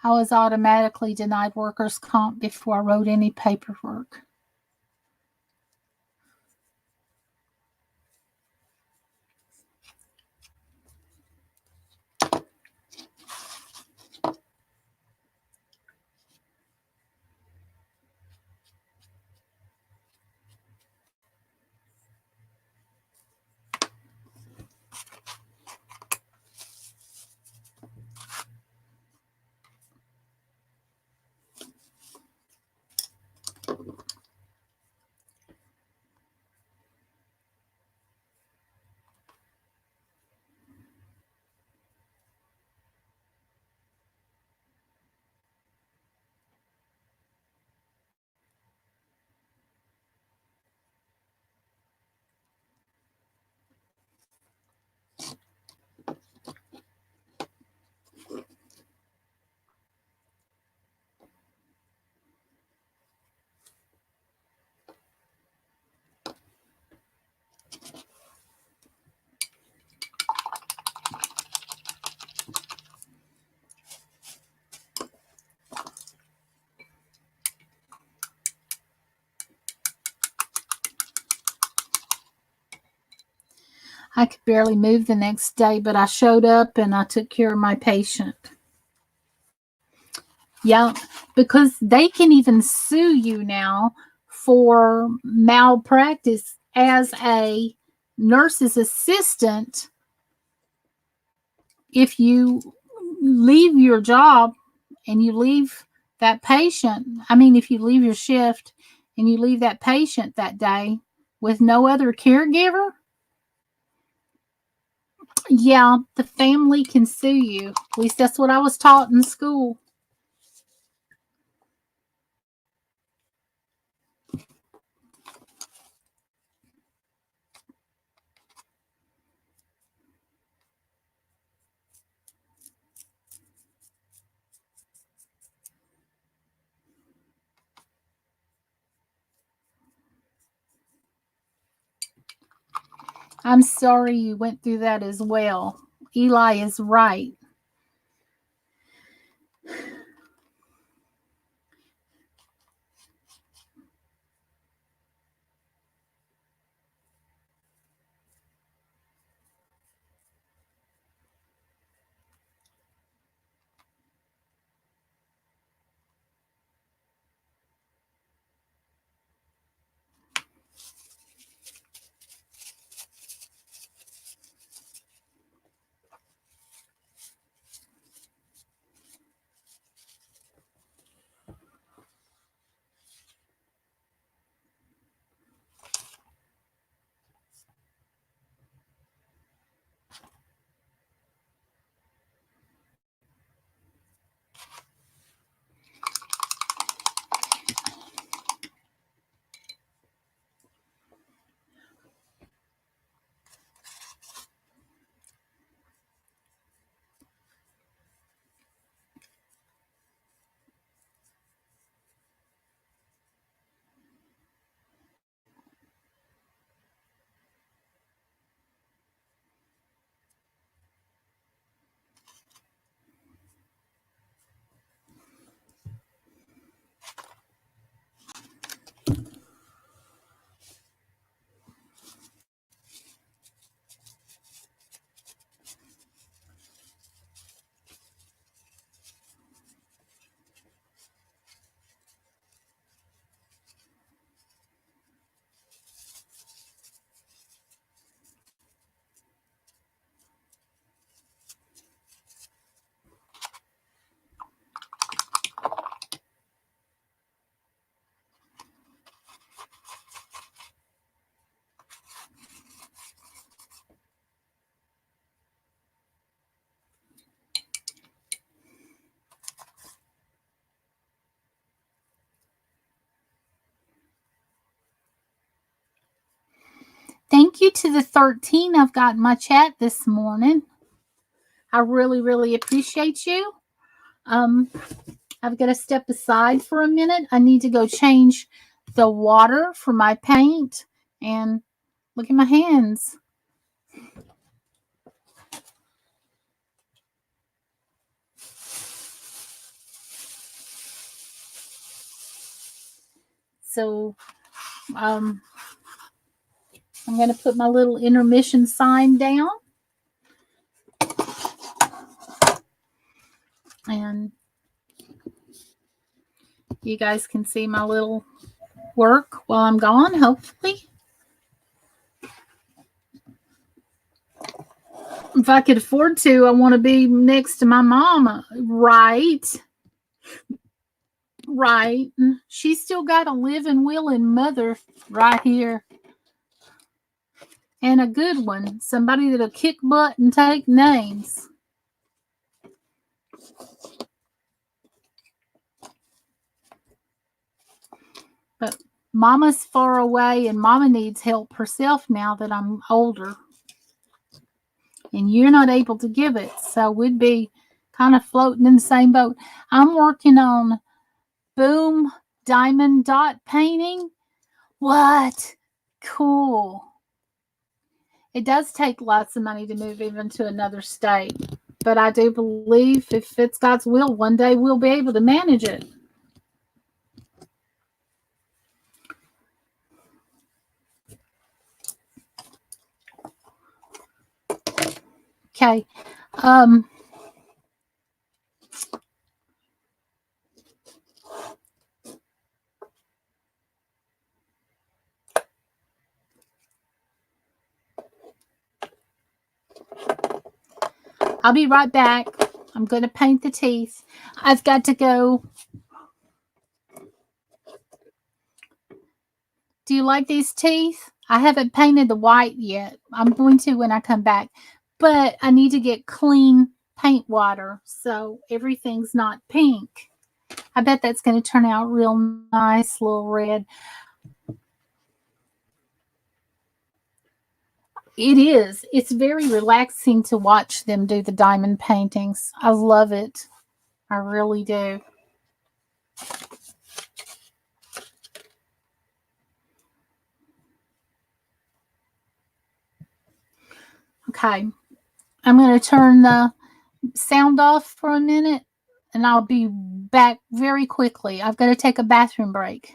I was automatically denied workers' comp before I wrote any paperwork. I could barely move the next day, but I showed up and I took care of my patient. Yeah, because they can even sue you now for malpractice as a nurse's assistant if you leave your job and you leave that patient. I mean, if you leave your shift and you leave that patient that day with no other caregiver, yeah, the family can sue you. At least that's what I was taught in school. I'm sorry you went through that as well. Eli is right. you to the 13 I've got in my chat this morning. I really, really appreciate you. I've got to step aside for a minute. I need to go change the water for my paint. And look at my hands. So I'm going to put my little intermission sign down. And you guys can see my little work while I'm gone, hopefully. If I could afford to, I want to be next to my mama. Right. Right. She's still got a living, willing mother right here. And a good one. Somebody that'll kick butt and take names. But Mama's far away and Mama needs help herself now that I'm older. And you're not able to give it. So we'd be kind of floating in the same boat. I'm working on Boom Diamond Dot painting. What? Cool. It does take lots of money to move even to another state. But I do believe if it's God's will, one day we'll be able to manage it. Okay. I'll be right back. I'm going to paint the teeth. I've got to go. Do you like these teeth? I haven't painted the white yet. I'm going to when I come back. But I need to get clean paint water so everything's not pink. I bet that's going to turn out real nice, little red. It is. It's very relaxing to watch them do the diamond paintings. I love it. I really do. Okay. I'm going to turn the sound off for a minute and I'll be back very quickly. I've got to take a bathroom break.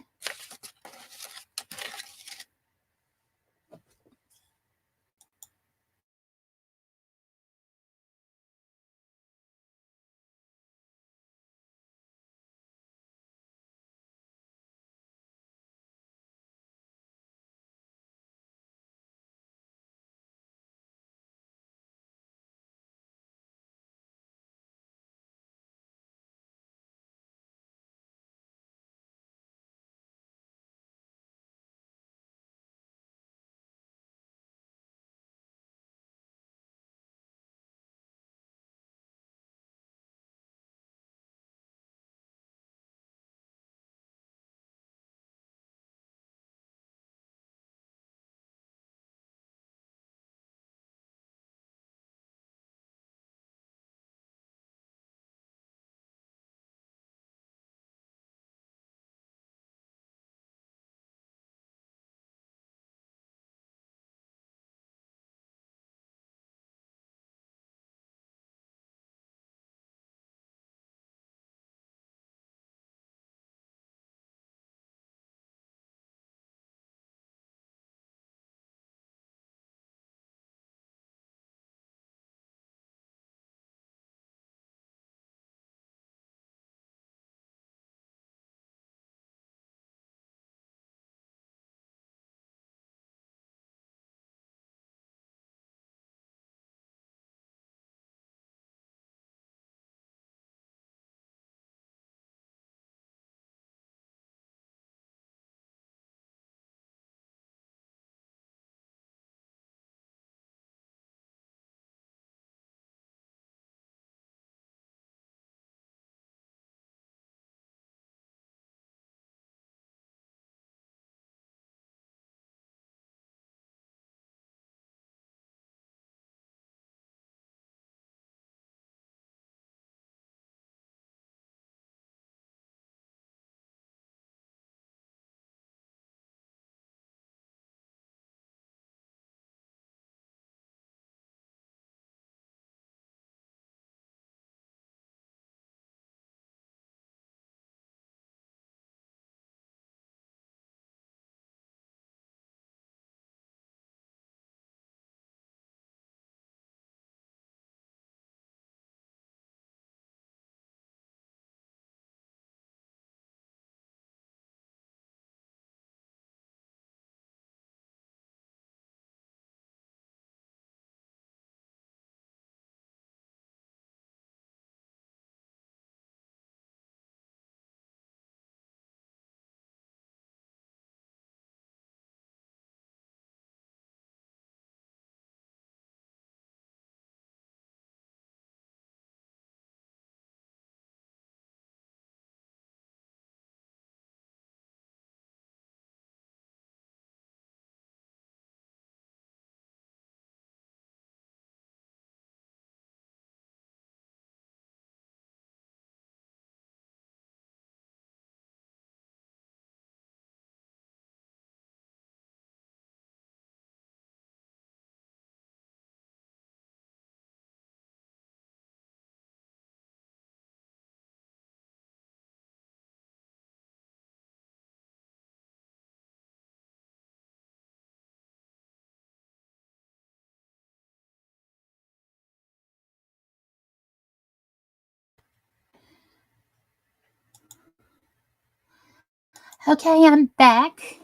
Okay, I'm back.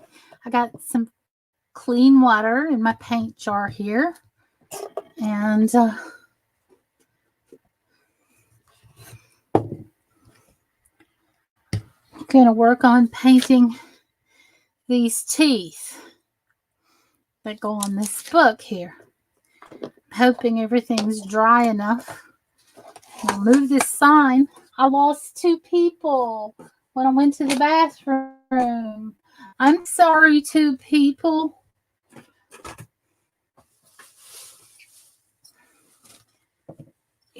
I got some clean water in my paint jar here. And I'm going to work on painting these teeth that go on this book here. I'm hoping everything's dry enough. I'll move this sign. I lost 2 people when I went to the bathroom. I'm sorry, 2 people.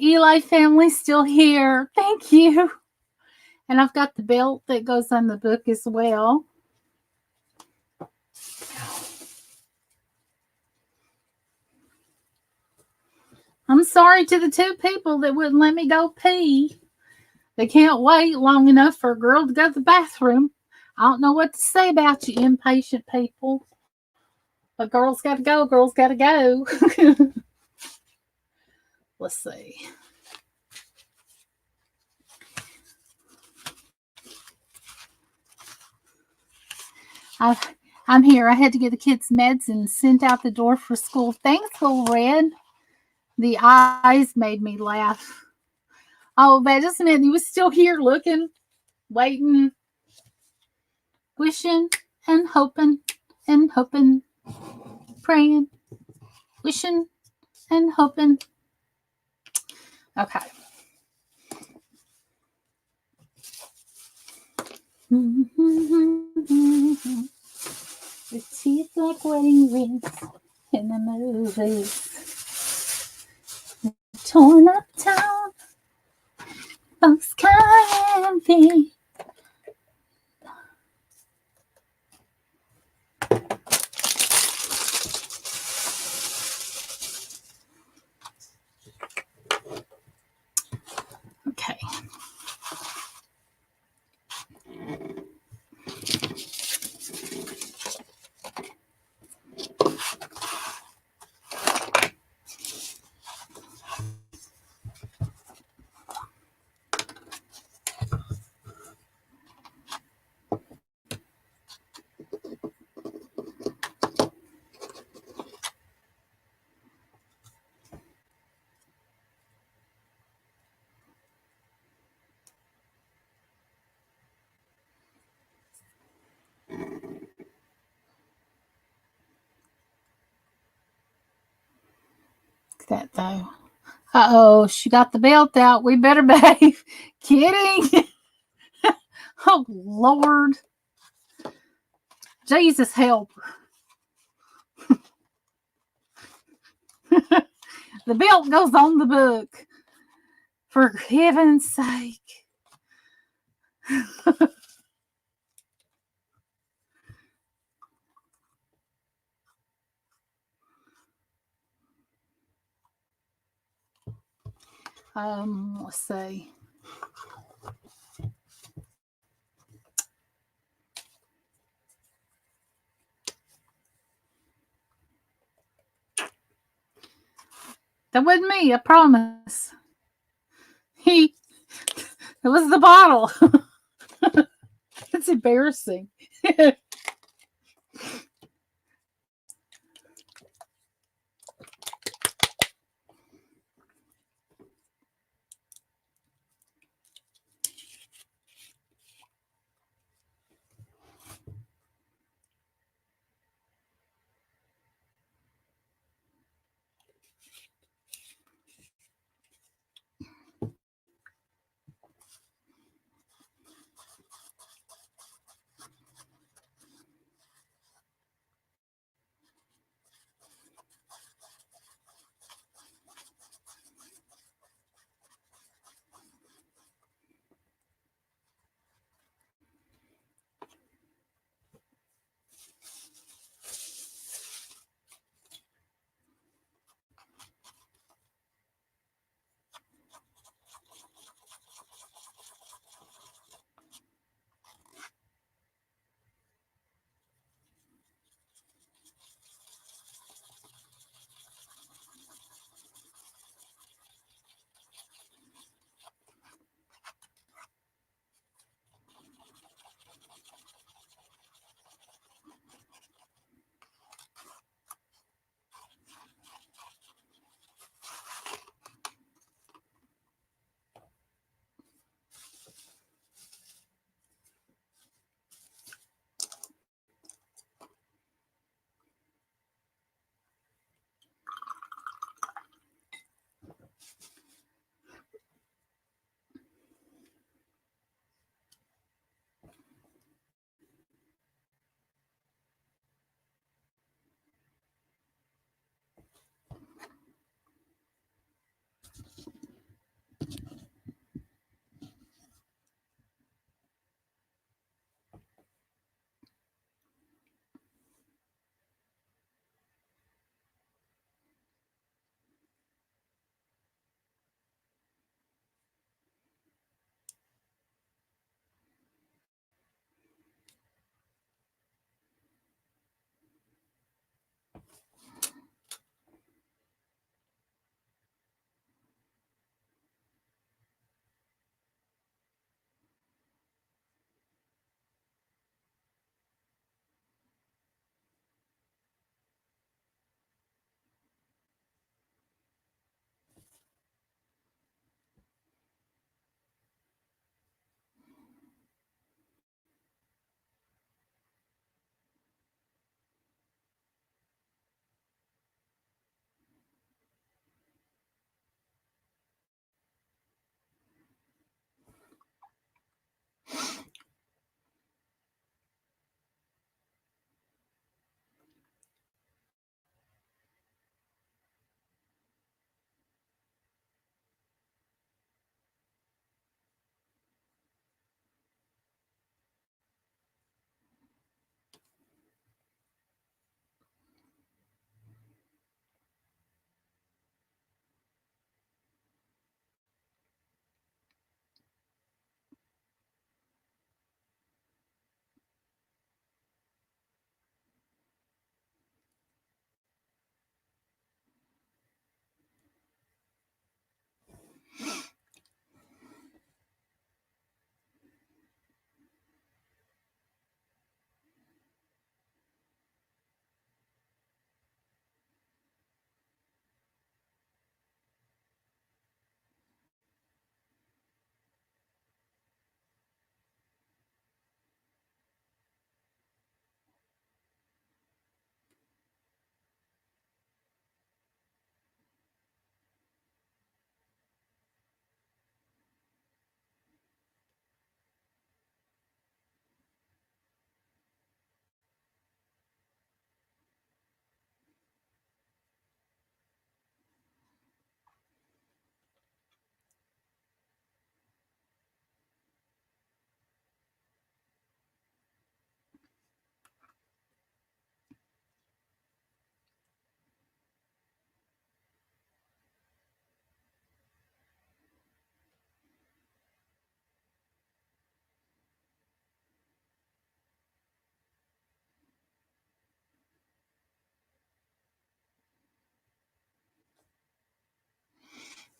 Eli family's still here. Thank you. And I've got the belt that goes on the book as well. I'm sorry to the 2 people that wouldn't let me go pee. They can't wait long enough for a girl to go to the bathroom. I don't know what to say about you impatient people. But girls got to go. Girls got to go. Let's see. I'm here. I had to get the kids' meds and sent out the door for school. Thanks, little Red. The eyes made me laugh. Oh, that just meant he was still here looking, waiting, wishing and hoping, praying, wishing and hoping. Okay. The teeth like wedding rings in the movies. Torn up town, folks can't envy. Okay. That though. Uh-oh, she got the belt out. We better behave. Kidding. Oh, Lord. Jesus help her. The belt goes on the book. For heaven's sake. Let's see. That wasn't me, I promise. It was the bottle. It's embarrassing.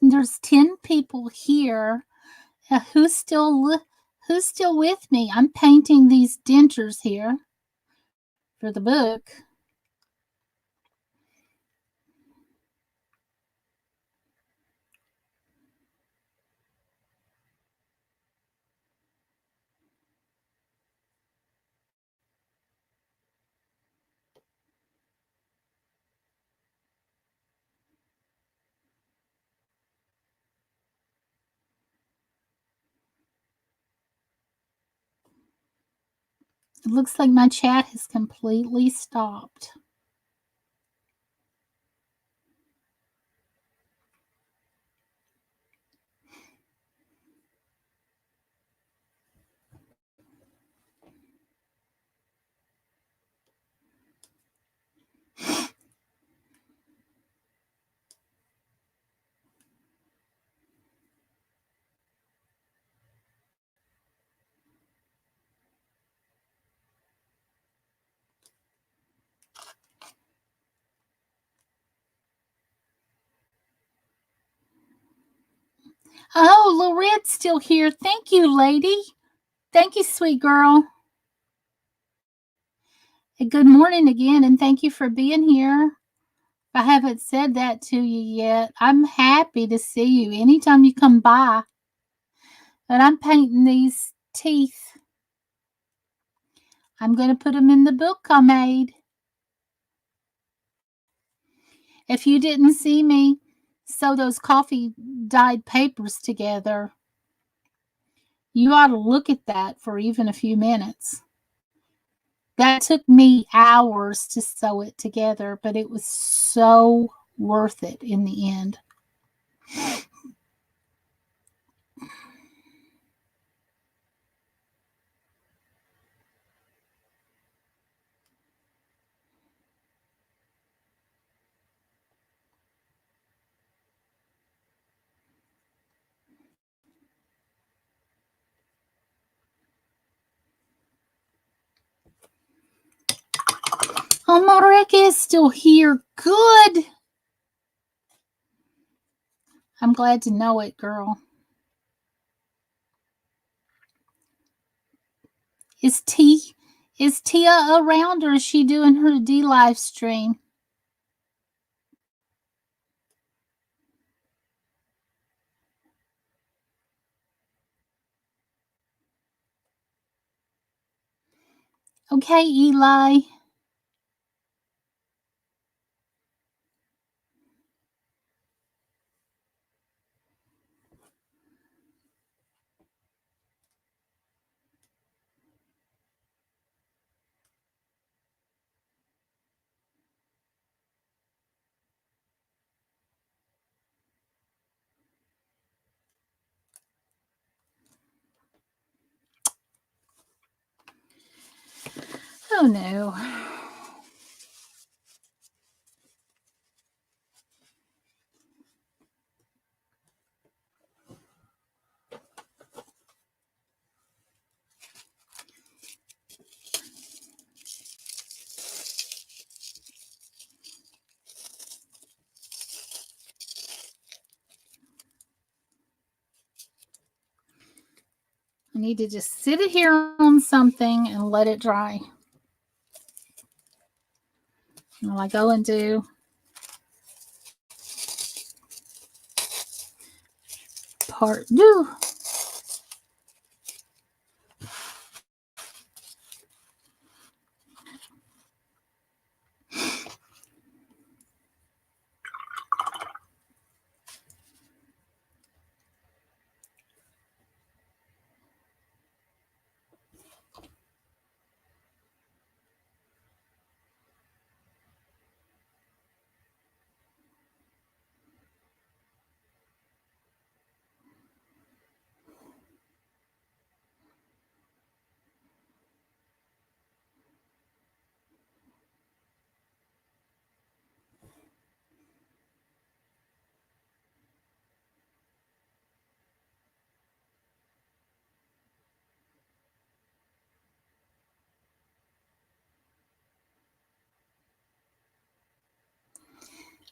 There's 10 people here. Who's still with me? I'm painting these dentures here for the book. It looks like my chat has completely stopped. Oh, Lorette's still here. Thank you, lady. Thank you, sweet girl. Good morning again, and thank you for being here. If I haven't said that to you yet, I'm happy to see you anytime you come by. And I'm painting these teeth. I'm going to put them in the book I made. If you didn't see me sew those coffee dyed papers together, you ought to look at that for even a few minutes. That took me hours to sew it together, but it was so worth it in the end. Oh, Marika is still here. Good. I'm glad to know it, girl. Is Tia around, or is she doing her D live stream? Okay, Eli. Oh no. I need to just sit it here on something and let it dry. While I go and do part two.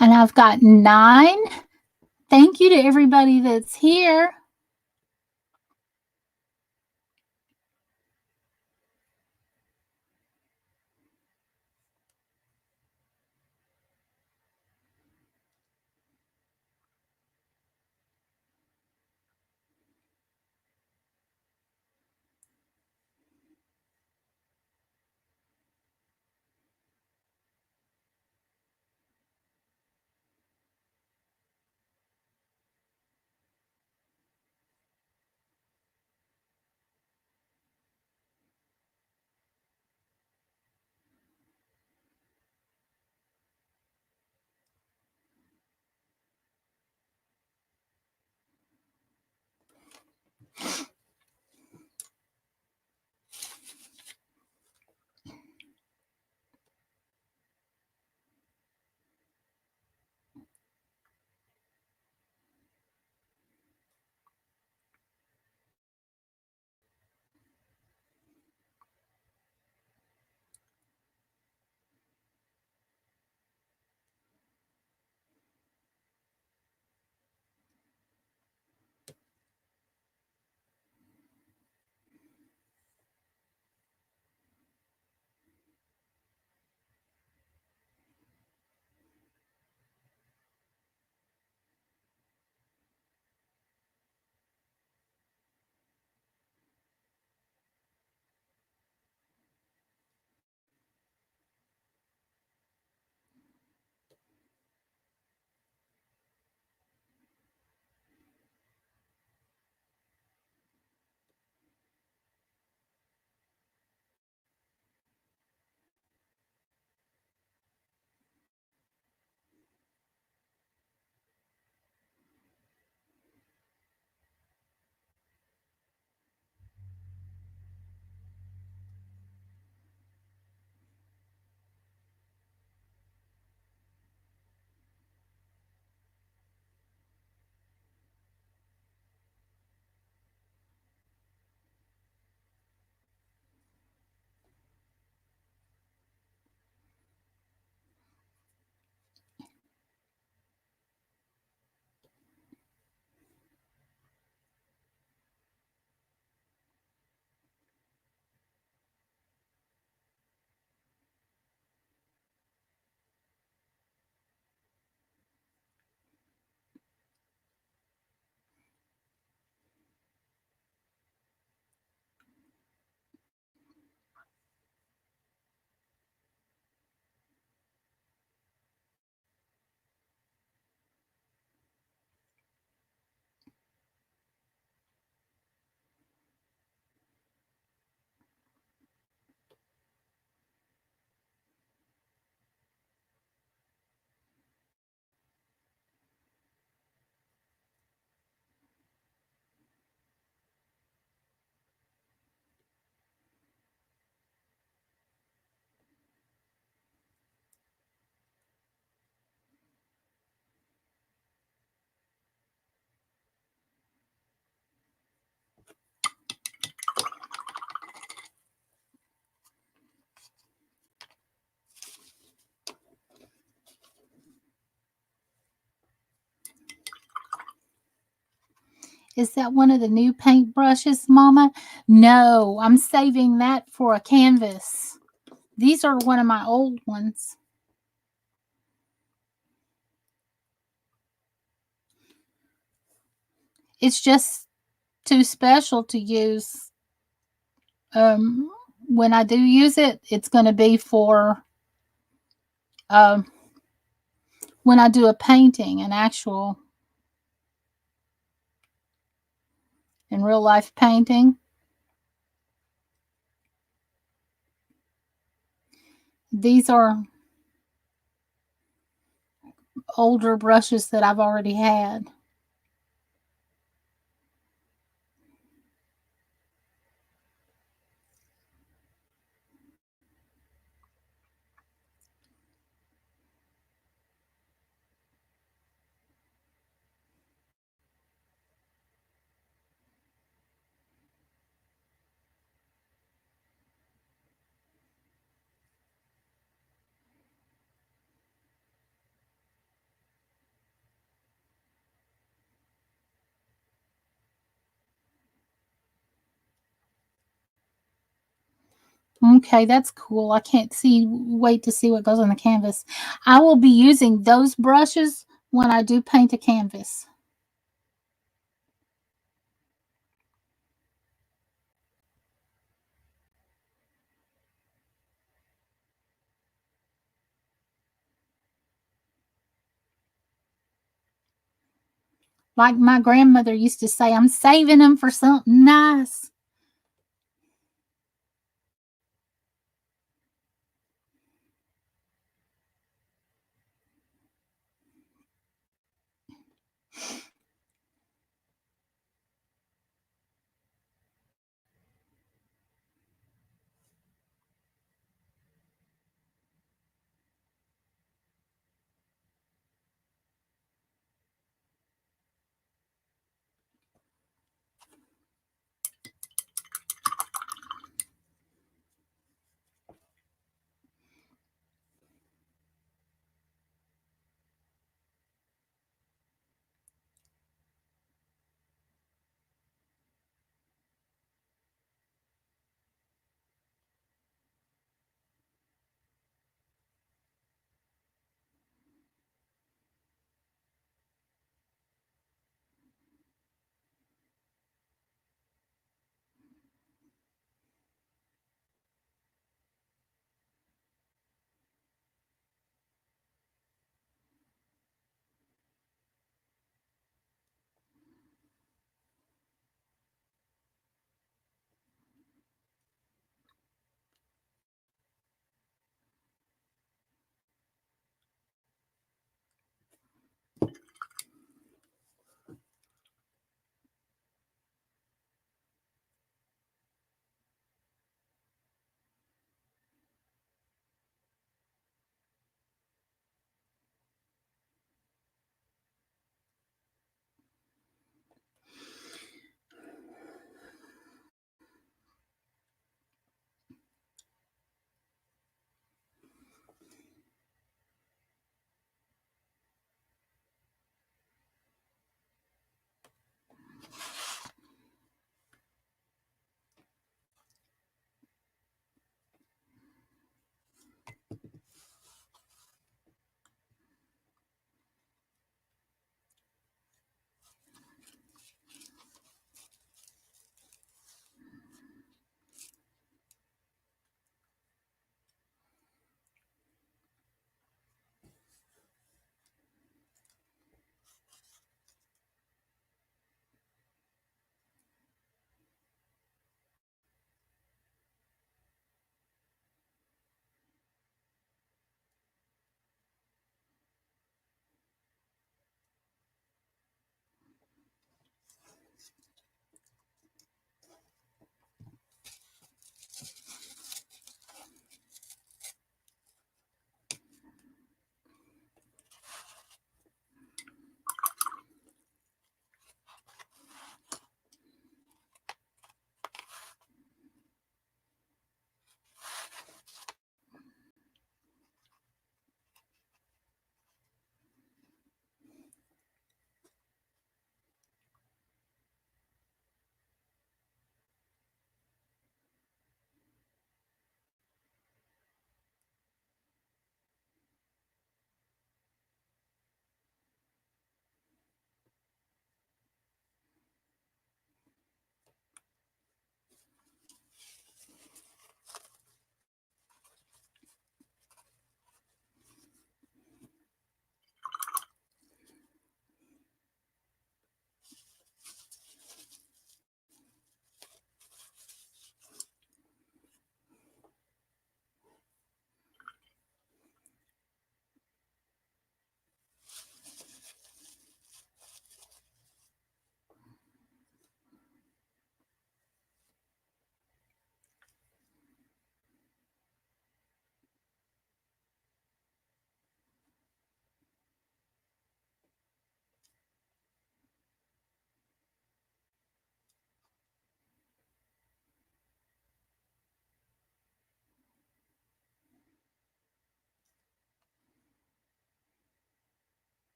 And I've got 9 Thank you to everybody that's here. Is that one of the new paint brushes, Mama? No, I'm saving that for a canvas. These are one of my old ones. It's just too special to use. Um, when I do use it, it's going to be for um, when I do a painting, an actual in real life painting. These are older brushes that I've already had. Okay, that's cool. I can't wait to see what goes on the canvas. I will be using those brushes when I do paint a canvas. Like my grandmother used to say, I'm saving them for something nice.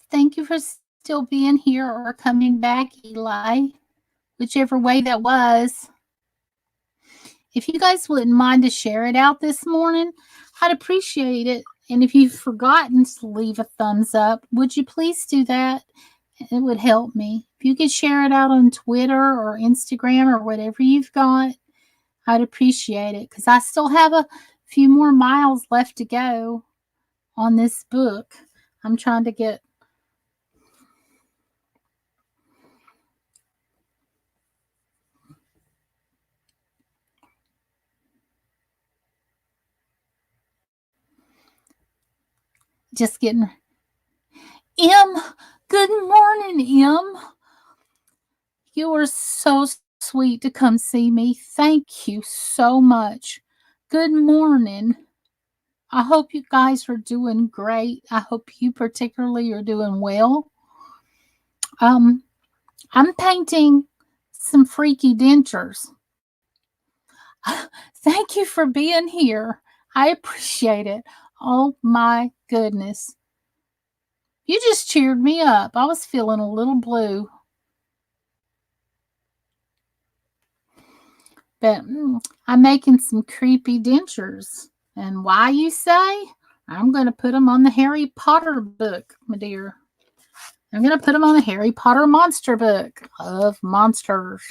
Thank you for still being here or coming back, Eli, whichever way that was. If you guys wouldn't mind to share it out this morning, I'd appreciate it. And if you've forgotten to leave a thumbs up, would you please do that? It would help me. If you could share it out on Twitter or Instagram or whatever you've got, I'd appreciate it because I still have a few more miles left to go on this book. I'm trying to get just getting good morning, Em. You were so sweet to come see me. Thank you so much. Good morning. I hope you guys are doing great. I hope you particularly are doing well. I'm painting some freaky dentures. Thank you for being here. I appreciate it. Oh my goodness. You just cheered me up. I was feeling a little blue. But I'm making some creepy dentures. And why, you say? I'm going to put them on the Harry Potter book, my dear. I'm going to put them on the Harry Potter monster book of monsters.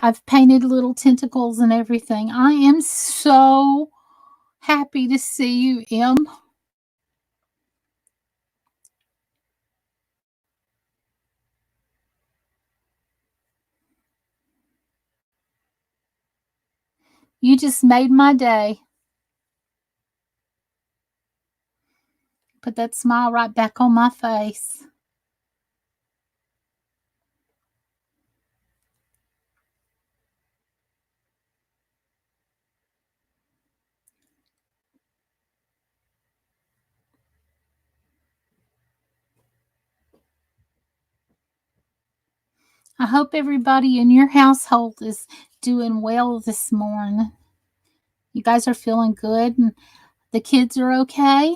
I've painted little tentacles and everything. I am so happy to see you, Em. You just made my day. Put that smile right back on my face. I hope everybody in your household is doing well this morning. You guys are feeling good and the kids are okay?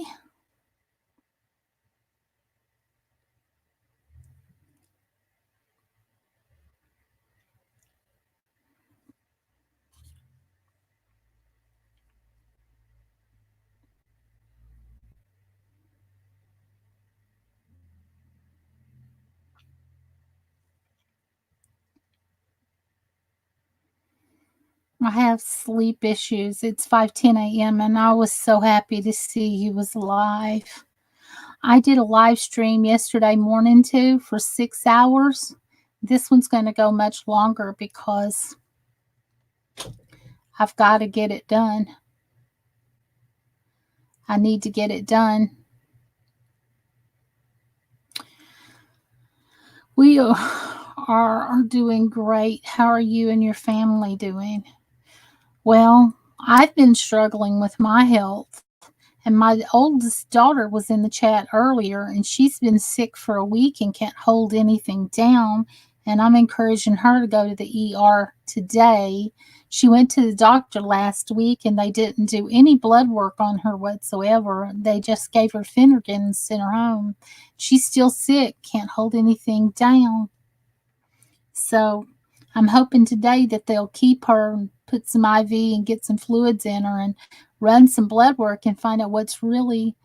I have sleep issues. It's 5:10 a.m. and I was so happy to see you was alive. I did a live stream yesterday morning too for 6 hours. This one's going to go much longer because I've got to get it done. I need to get it done. We are doing great. How are you and your family doing? Well, I've been struggling with my health. And my oldest daughter was in the chat earlier, and she's been sick for a week and can't hold anything down. And I'm encouraging her to go to the ER today. She went to the doctor last week, and they didn't do any blood work on her whatsoever. They just gave her Finnegan and sent her home. She's still sick, can't hold anything down. So I'm hoping today that they'll keep her and put some IV and get some fluids in her and run some blood work and find out what's really.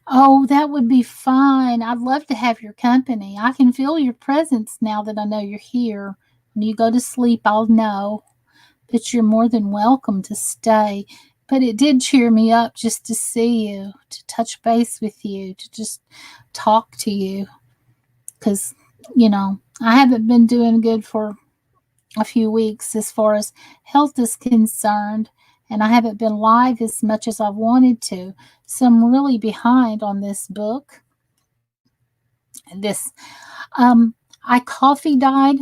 Oh, that would be fine. I'd love to have your company. I can feel your presence now that I know you're here. When you go to sleep, I'll know. But you're more than welcome to stay. But it did cheer me up just to see you, to touch base with you, to just talk to you. Because, I haven't been doing good for a few weeks as far as health is concerned, and I haven't been live as much as I wanted to. So I'm really behind on this book. I coffee died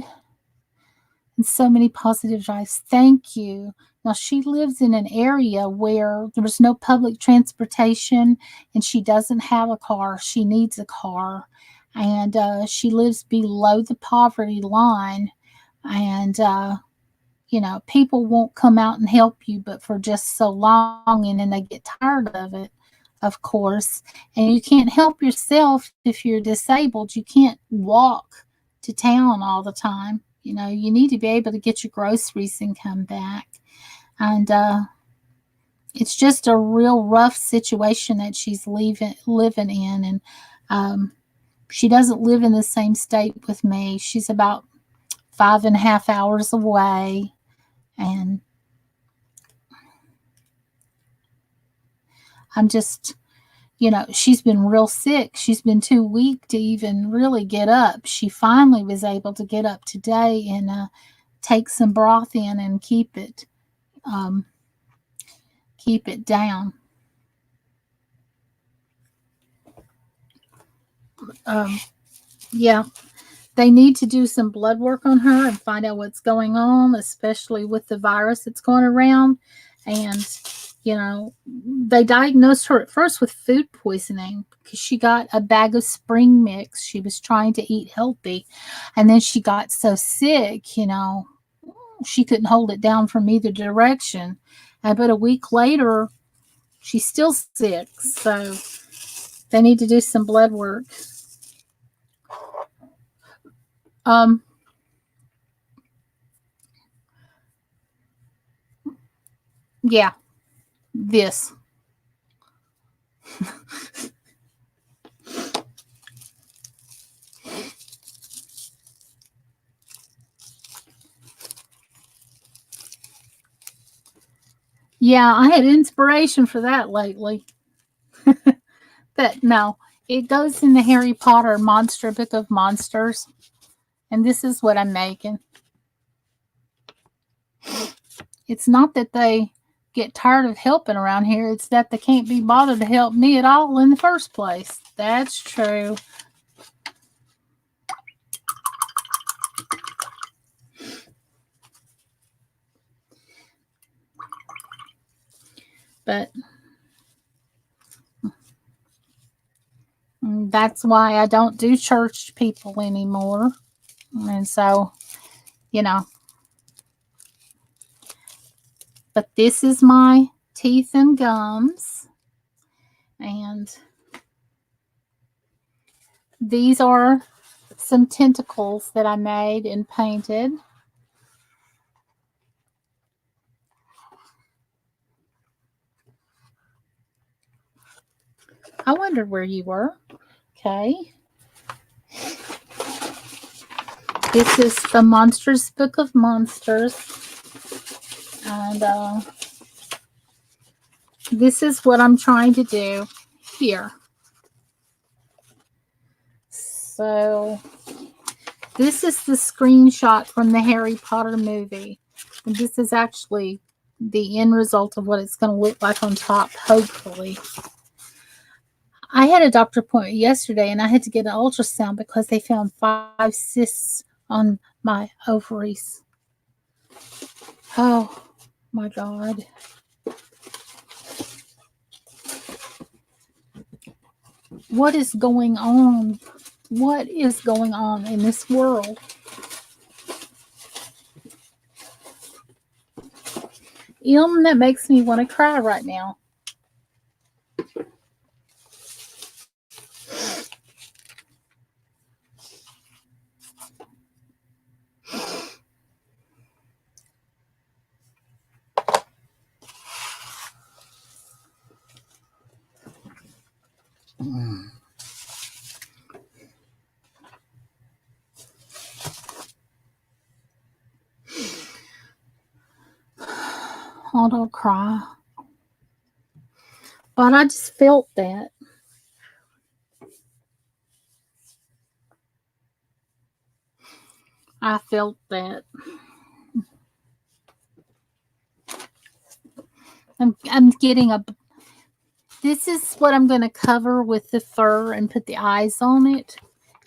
and so many positive drives. Thank you. Now, she lives in an area where there's no public transportation and she doesn't have a car. She needs a car. And she lives below the poverty line. And you know, people won't come out and help you but for just so long, and then they get tired of it, of course. And you can't help yourself if you're disabled. You can't walk to town all the time. You know, you need to be able to get your groceries and come back. And it's just a real rough situation that she's living in. And she doesn't live in the same state with me. She's about 5.5 hours away. And I'm just, you know, she's been real sick. She's been too weak to even really get up. She finally was able to get up today and take some broth in and keep it down. Yeah, they need to do some blood work on her and find out what's going on, especially with the virus that's going around. And, you know, they diagnosed her at first with food poisoning because she got a bag of spring mix. She was trying to eat healthy. And then she got so sick, you know, she couldn't hold it down from either direction. But a week later, she's still sick. So they need to do some blood work. Yeah, this. Yeah, I had inspiration for that lately. But no, it goes in the Harry Potter Monster Book of Monsters. And this is what I'm making. It's not that they get tired of helping around here. It's that they can't be bothered to help me at all in the first place. That's true. But that's why I don't do church people anymore. And so, you know. But this is my teeth and gums. And these are some tentacles that I made and painted. I wondered where you were. Okay. This is the Monsters Book of Monsters. And this is what I'm trying to do here. So this is the screenshot from the Harry Potter movie. And this is actually the end result of what it's going to look like on top, hopefully. I had a doctor appointment yesterday and I had to get an ultrasound because they found 5 cysts on my ovaries. Oh my God. What is going on? What is going on in this world? That makes me want to cry right now. Oh, don't cry. But I just felt that. I felt that. I'm getting a... This is what I'm going to cover with the fur and put the eyes on it.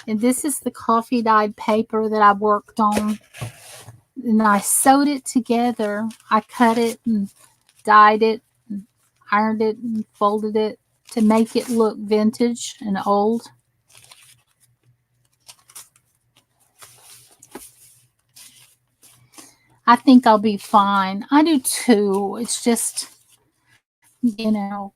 And this is the coffee dyed paper that I worked on. And I sewed it together. I cut it and dyed it and ironed it and folded it to make it look vintage and old. I think I'll be fine. I do too. It's just, you know,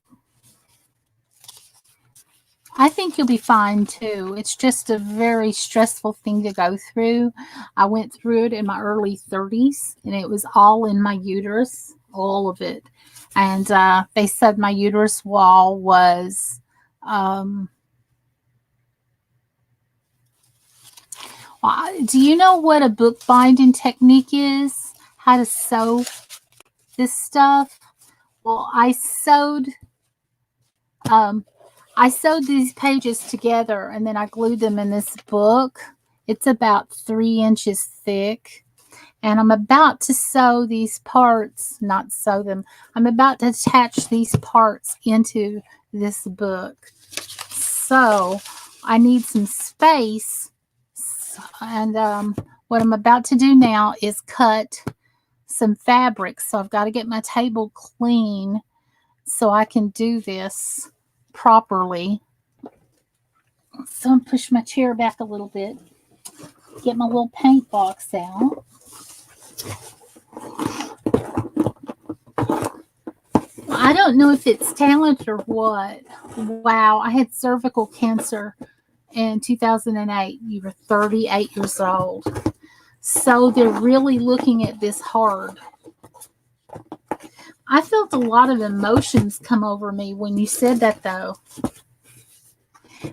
I think you'll be fine too. It's just a very stressful thing to go through. I went through it in my early 30s, and it was all in my uterus, all of it. And they said my uterus wall was, do you know what a bookbinding technique is? How to sew this stuff? Well, I sewed these pages together, and then I glued them in this book. It's about 3 inches thick. And I'm about to sew these parts, not sew them. I'm about to attach these parts into this book. So I need some space. And what I'm about to do now is cut some fabric. So I've got to get my table clean so I can do this properly. So I'm push my chair back a little bit. Get my little paint box out. I don't know if it's talent or what. Wow, I had cervical cancer in 2008. You were 38 years old. So they're really looking at this hard. I felt a lot of emotions come over me when you said that, though.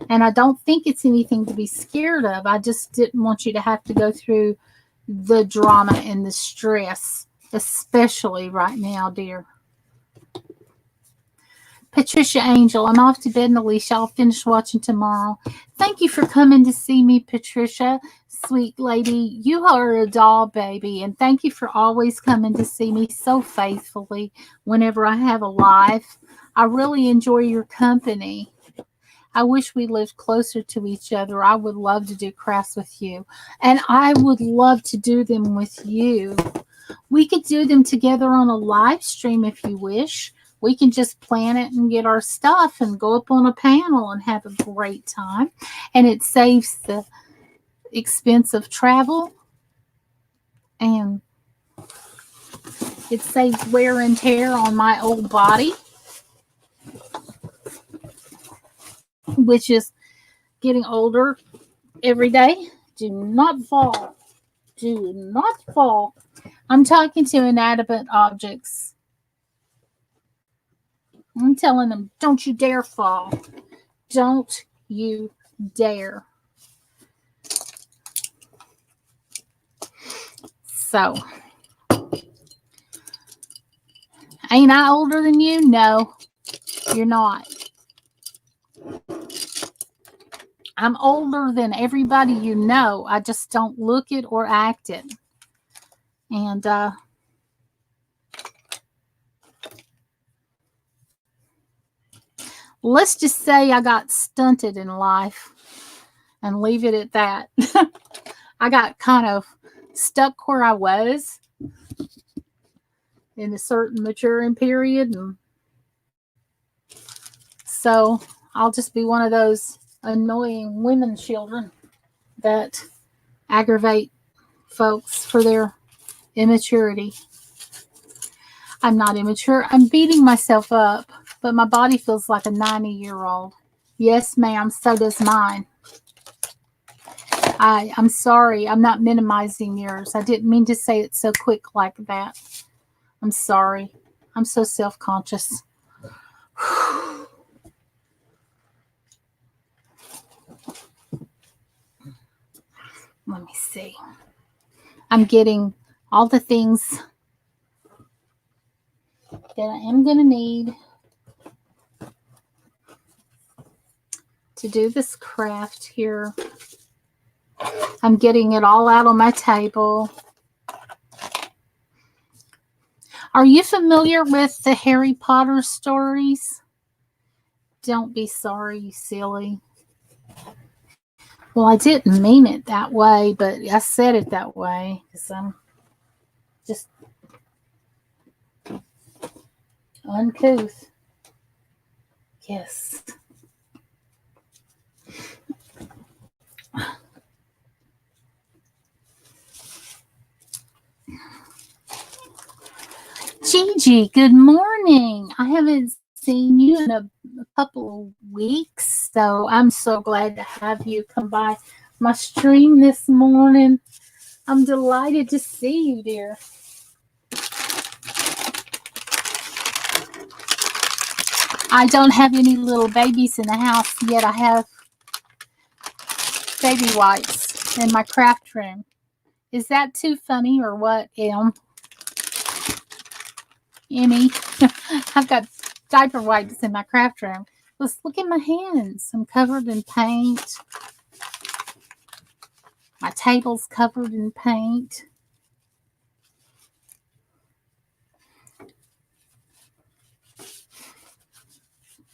And I don't think it's anything to be scared of. I just didn't want you to have to go through the drama and the stress, especially right now, dear. Patricia Angel, I'm off to bed, and Alicia, I'll finish watching tomorrow. Thank you for coming to see me, Patricia. Sweet lady, you are a doll, baby, and thank you for always coming to see me so faithfully whenever I have a live. I really enjoy your company. I wish we lived closer to each other. I would love to do crafts with you, and I would love to do them with you. We could do them together on a live stream if you wish. We can just plan it and get our stuff and go up on a panel and have a great time. And it saves the expense of travel, and it saves wear and tear on my old body, which is getting older every day. Do not fall. Do not fall. I'm talking to inanimate objects. I'm telling them, don't you dare fall. Don't you dare. So, ain't I older than you? No, you're not. I'm older than everybody you know. I just don't look it or act it. And let's just say I got stunted in life and leave it at that. I got kind of stuck where I was in a certain maturing period. And so I'll just be one of those annoying women children that aggravate folks for their immaturity. I'm not immature. I'm beating myself up, but my body feels like a 90-year-old. Yes, ma'am, so does mine. I'm sorry. I'm not minimizing yours. I didn't mean to say it so quick like that. I'm sorry. I'm so self-conscious. Let me see. I'm getting all the things that I am going to need to do this craft here. I'm getting it all out on my table. Are you familiar with the Harry Potter stories? Don't be sorry, you silly. Well, I didn't mean it that way, but I said it that way because I'm just uncouth. Yes. Gigi, good morning. I haven't seen you in a couple of weeks, so I'm so glad to have you come by my stream this morning. I'm delighted to see you, dear. I don't have any little babies in the house yet. I have baby wipes in my craft room. Is that too funny or what, Emmy? I've got diaper wipes in my craft room. Let's look at my hands. I'm covered in paint. My table's covered in paint.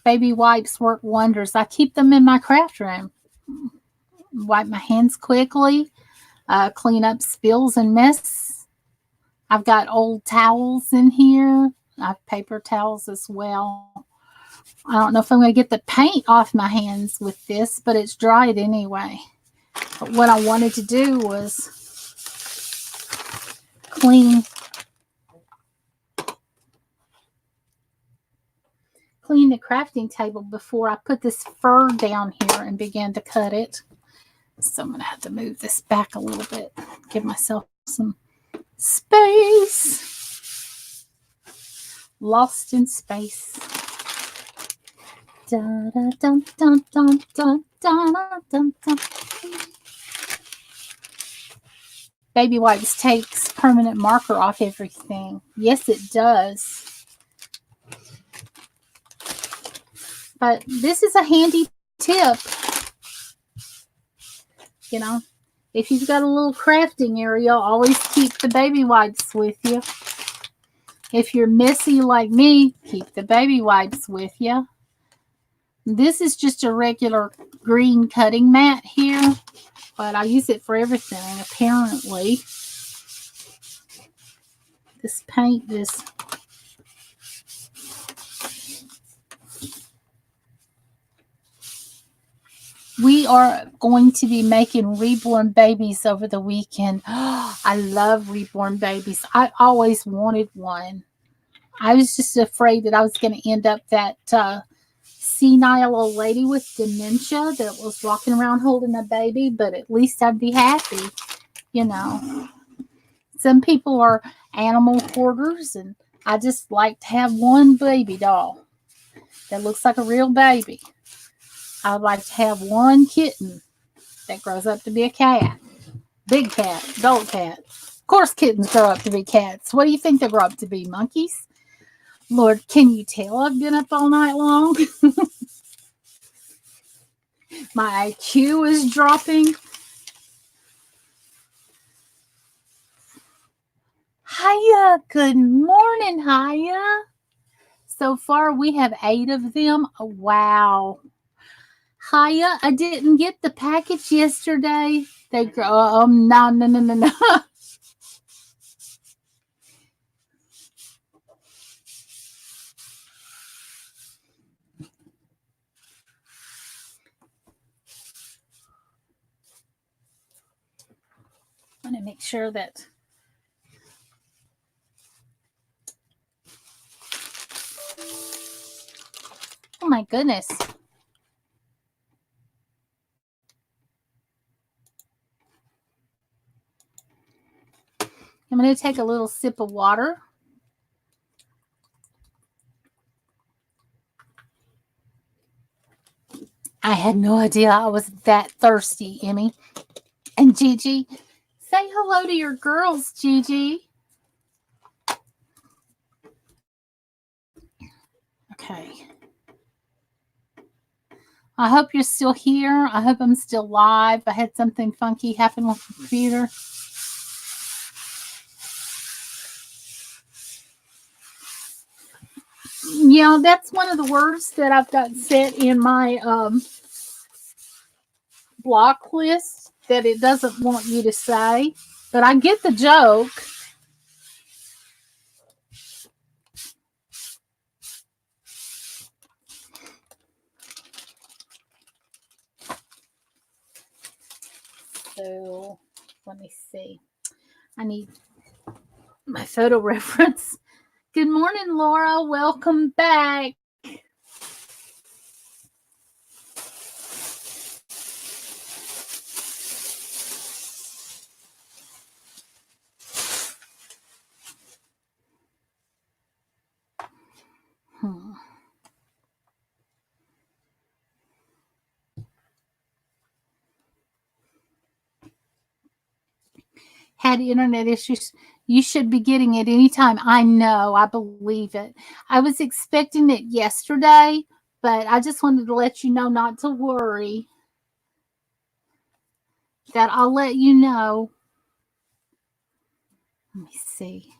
Baby wipes work wonders. I keep them in my craft room. Wipe my hands quickly. Clean up spills and mess. I've got old towels in here. I have paper towels as well. I don't know if I'm going to get the paint off my hands with this, but it's dried anyway. But what I wanted to do was clean the crafting table before I put this fur down here and began to cut it. So I'm going to have to move this back a little bit, give myself some space. Lost in space. Da, da, dun, dun, dun, dun, dun, dun, dun. Baby wipes takes permanent marker off everything. Yes, it does. But this is a handy tip. You know, if you've got a little crafting area, always keep the baby wipes with you. If you're messy like me, keep the baby wipes with you. This is just a regular green cutting mat here, but I use it for everything, apparently. This paint is... We are going to be making reborn babies over the weekend. I love reborn babies. I always wanted one. I was just afraid that I was going to end up that senile old lady with dementia that was walking around holding a baby, but at least I'd be happy, you know. Some people are animal hoarders, and I just like to have one baby doll that looks like a real baby. I'd like to have one kitten that grows up to be a cat. Big cat, adult cat. Of course kittens grow up to be cats. What do you think they grow up to be, monkeys? Lord, can you tell I've been up all night long? My IQ is dropping. Hiya, good morning, Hiya. So far we have 8 of them. Oh, wow. Hiya, I didn't get the package yesterday. They go, no. I want to make sure that oh my goodness. I'm going to take a little sip of water. I had no idea I was that thirsty, Emmy. And Gigi, say hello to your girls, Gigi. Okay. I hope you're still here. I hope I'm still live. I had something funky happen with the computer. Yeah, that's one of the words that I've got set in my block list that it doesn't want you to say. But I get the joke. So let me see. I need my photo reference Good morning, Laura. Welcome back. Had internet issues. You should be getting it anytime. I know. I believe it. I was expecting it yesterday, but I just wanted to let you know not to worry. That I'll let you know. Let me see.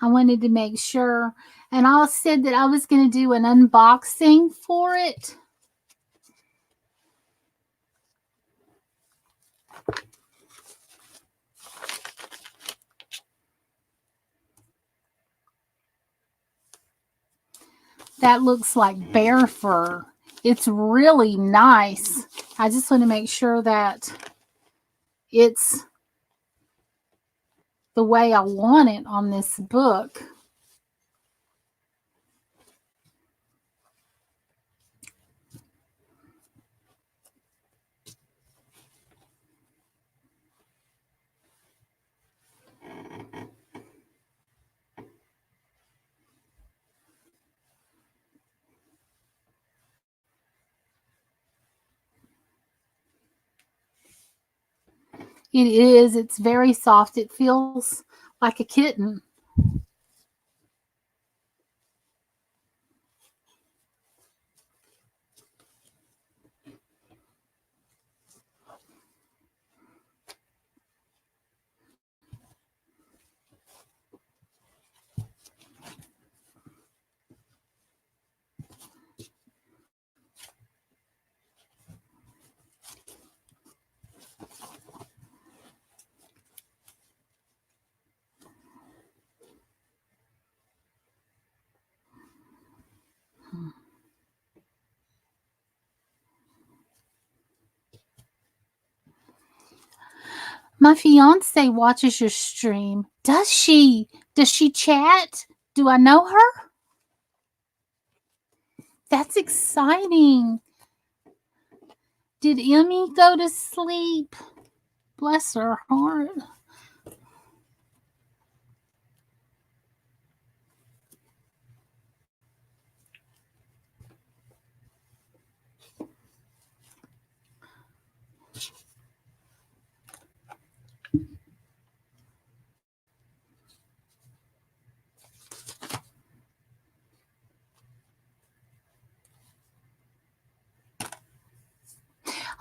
I wanted to make sure. And I said that I was going to do an unboxing for it. That looks like bear fur. It's really nice. I just want to make sure that it's the way I want it on this book. It is. It's very soft. It feels like a kitten. My fiance watches your stream. Does she? Does she chat? Do I know her? That's exciting. Did Emmy go to sleep? Bless her heart.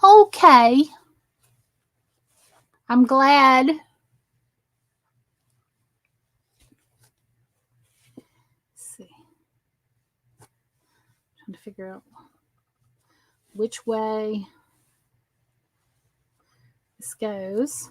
Okay. I'm glad. Let's see. Trying to figure out which way this goes.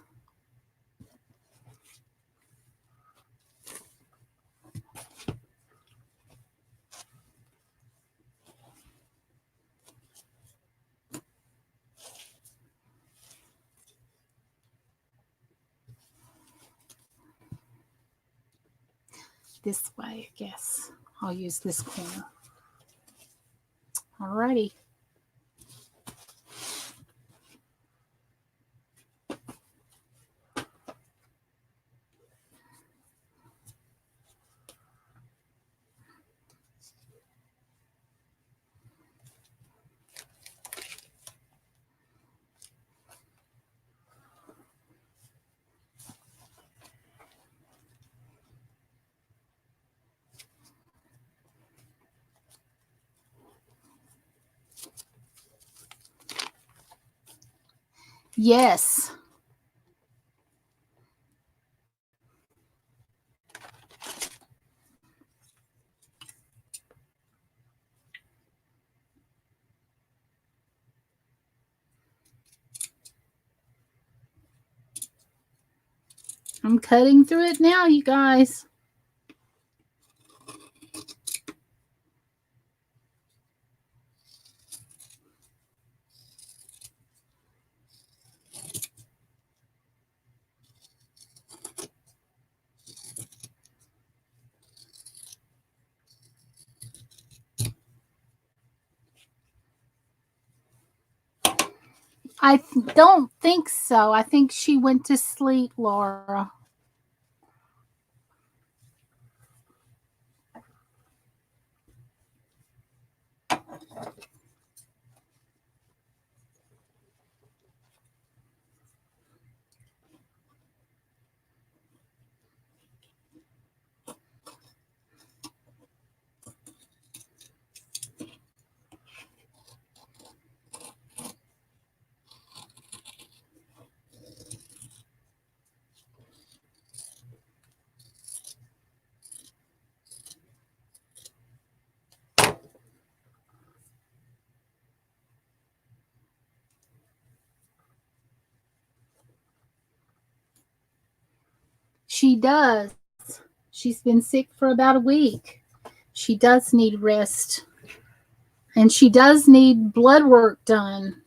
This way, I guess. I'll use this corner. Alrighty. Yes. I'm cutting through it now, you guys. I don't think so. I think she went to sleep, Laura. She does. She's been sick for about a week. She does need rest. And she does need blood work done.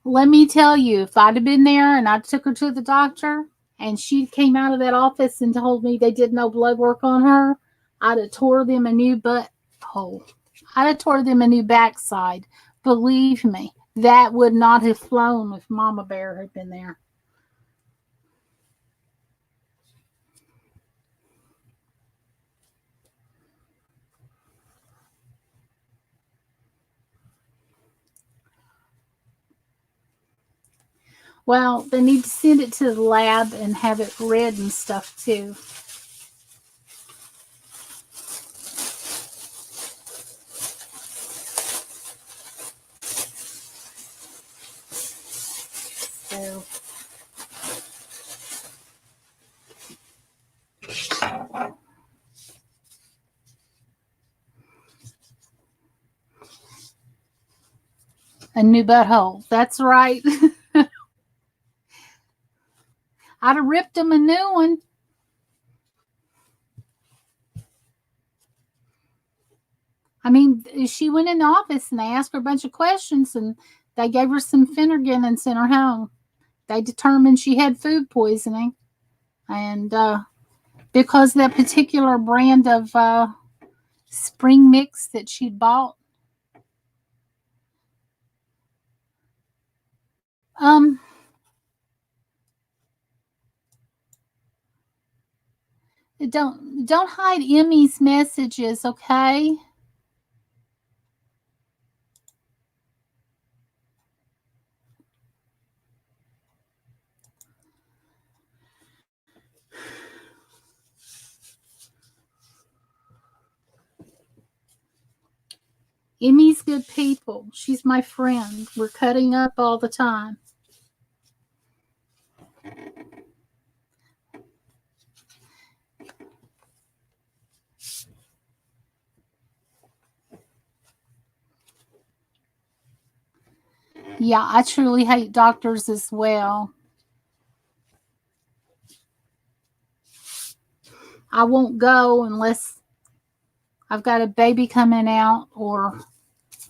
Let me tell you, if I'd have been there and I took her to the doctor and she came out of that office and told me they did no blood work on her, I'd have tore them a new butthole. I'd have tore them a new backside. Believe me, that would not have flown if Mama Bear had been there. Well, they need to send it to the lab and have it read and stuff too. So, a new butthole. That's right. I'd have ripped them a new one. I mean, she went in the office and they asked her a bunch of questions and they gave her some Finnegan and sent her home. They determined she had food poisoning. And because that particular brand of spring mix that she'd bought, don't hide Emmy's messages, okay? Emmy's good people. She's my friend. We're cutting up all the time. Yeah, I truly hate doctors as well. I won't go unless I've got a baby coming out or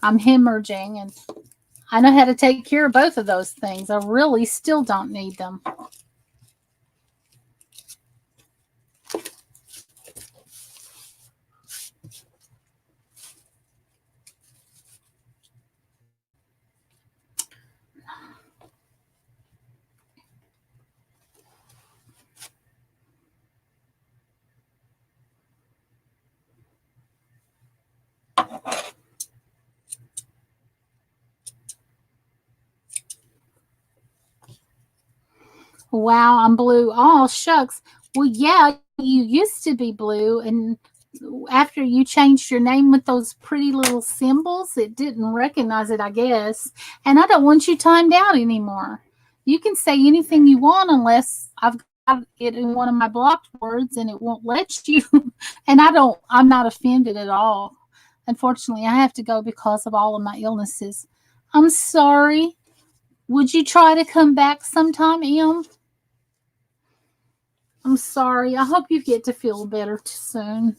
I'm hemorrhaging, and I know how to take care of both of those things. I really still don't need them. Wow, I'm blue. Oh, shucks. Well, yeah, you used to be blue, and after you changed your name with those pretty little symbols, it didn't recognize it, I guess. And I don't want you timed out anymore. You can say anything you want unless I've got it in one of my blocked words and it won't let you. And I'm not offended at all. Unfortunately, I have to go because of all of my illnesses. I'm sorry. Would you try to come back sometime, Em? I'm sorry. I hope you get to feel better soon.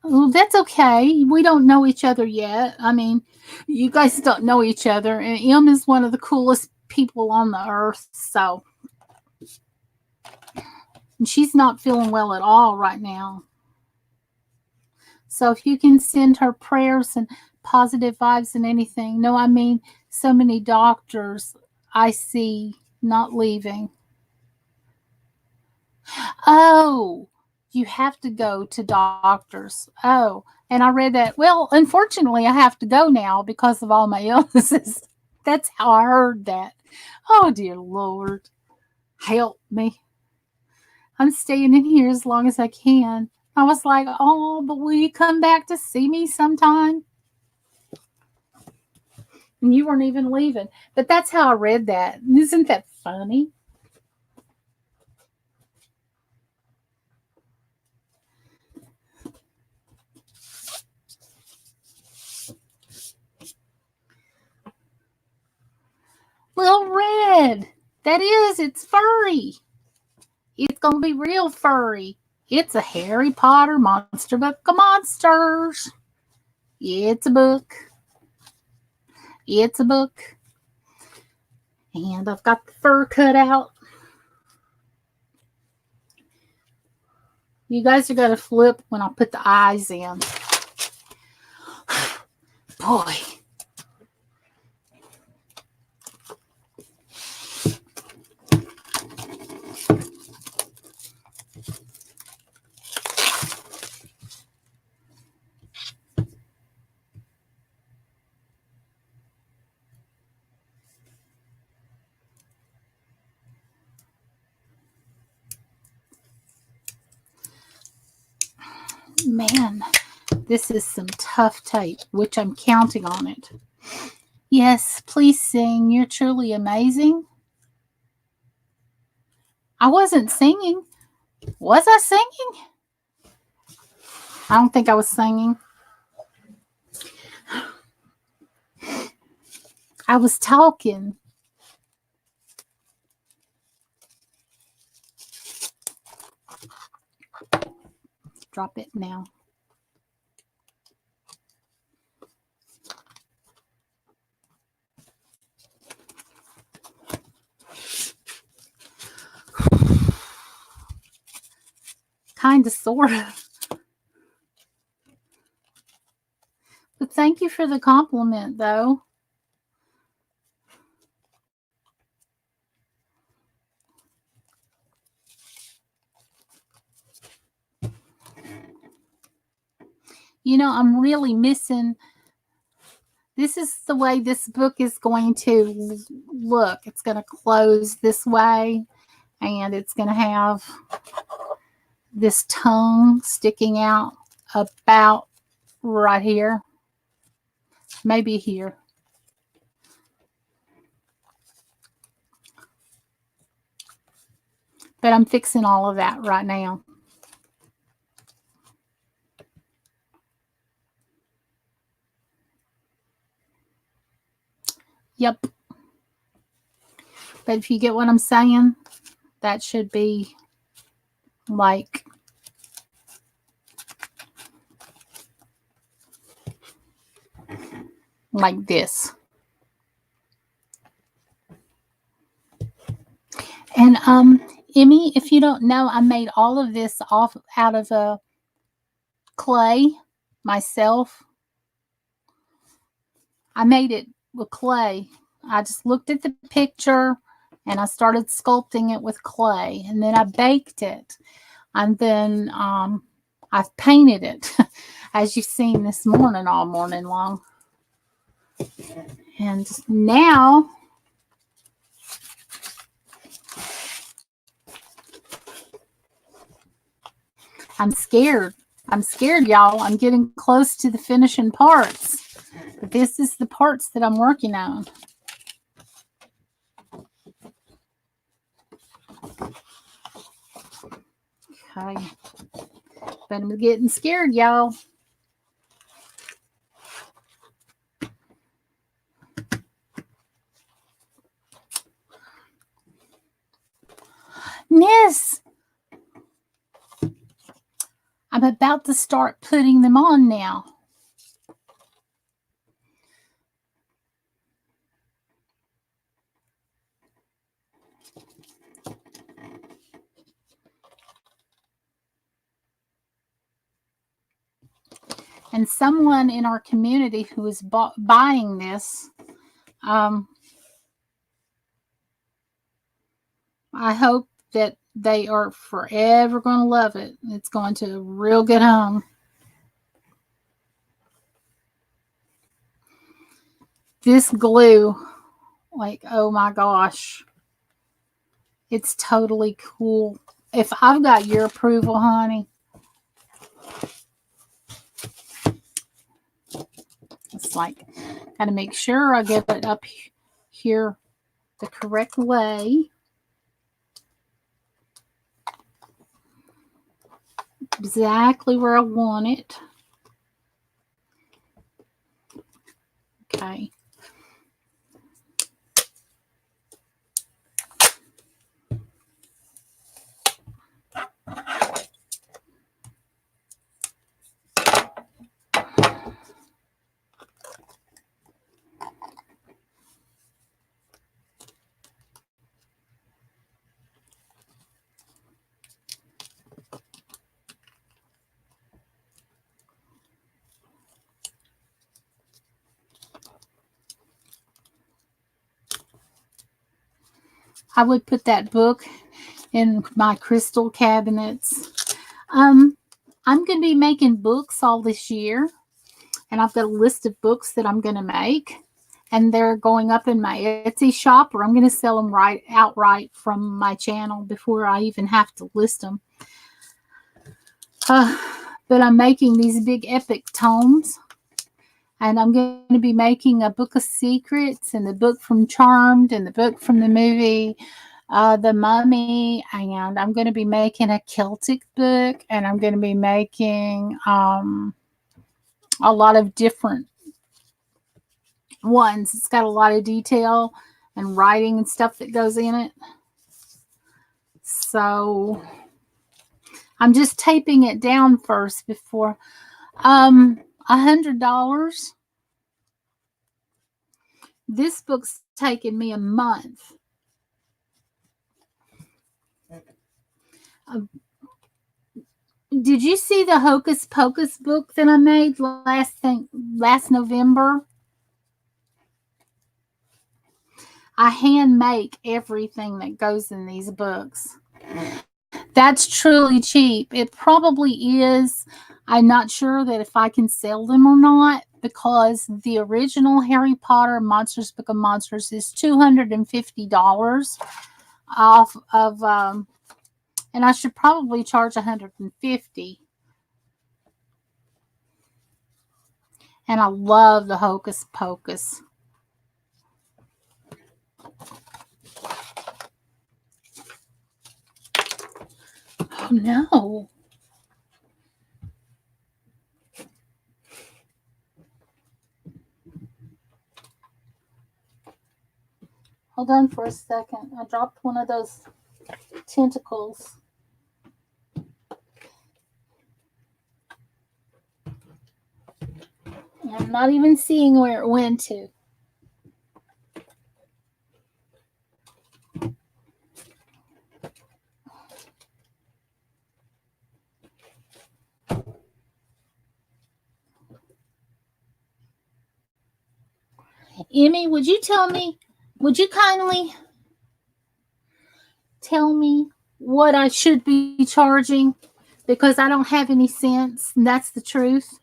Oh, that's okay. We don't know each other yet. I mean, you guys don't know each other, and Em is one of the coolest people on the earth. So, and she's not feeling well at all right now. So, if you can send her prayers and positive vibes and anything. No, I mean, so many doctors I see not leaving. Oh, you have to go to doctors. Oh, and I read that. Well, unfortunately, I have to go now because of all my illnesses. That's how I heard that. Oh, dear Lord. Help me. I'm staying in here as long as I can. I was like, oh, but will you come back to see me sometime? And you weren't even leaving. But that's how I read that. Isn't that funny? Little red. That is, it's furry. It's going to be real furry. It's a Harry Potter monster book of monsters. It's a book. It's a book. And I've got the fur cut out. You guys are going to flip when I put the eyes in. Boy. Man, this is some tough tape, which I'm counting on it. Yes, please sing. You're truly amazing. I wasn't singing. Was I singing? I don't think I was singing. I was talking. Drop it now. Kind of, sort of. But thank you for the compliment, though. You know, I'm really missing. This is the way this book is going to look. It's going to close this way, and it's going to have this tongue sticking out about right here. Maybe here. But I'm fixing all of that right now. Yep. But if you get what I'm saying, that should be like this. And Emmy, if you don't know, I made all of this out of clay myself. I made it with clay. I just looked at the picture and I started sculpting it with clay, and then I baked it, and then I've painted it as you've seen this morning, all morning long. And now I'm scared. I'm scared, y'all. I'm getting close to the finishing parts. But this is the parts that I'm working on. Okay. But I'm getting scared, y'all. Miss, I'm about to start putting them on now. And someone in our community who is buying this, I hope that they are forever going to love it. It's going to a real good home. This glue, like, oh my gosh, it's totally cool. If I've got your approval, honey, it's like, got to make sure I get it up here the correct way. Exactly where I want it. Okay. I would put that book in my crystal cabinets. I'm going to be making books all this year, and I've got a list of books that I'm going to make, and they're going up in my Etsy shop, or I'm going to sell them outright from my channel before I even have to list them. But I'm making these big epic tomes. And I'm going to be making a book of secrets, and the book from Charmed, and the book from the movie The Mummy. And I'm going to be making a Celtic book, and I'm going to be making a lot of different ones. It's got a lot of detail and writing and stuff that goes in it. So I'm just taping it down first before $100. This book's taken me a month. Did you see the Hocus Pocus book that I made last November? I hand make everything that goes in these books. That's truly cheap. It probably is. I'm not sure that if I can sell them or not, because the original Harry Potter Monsters Book of Monsters is $250 off of, and I should probably charge $150. And I love the Hocus Pocus. Oh no. Hold on for a second. I dropped one of those tentacles. I'm not even seeing where it went to. Emmy, would you kindly tell me what I should be charging? Because I don't have any cents, and that's the truth.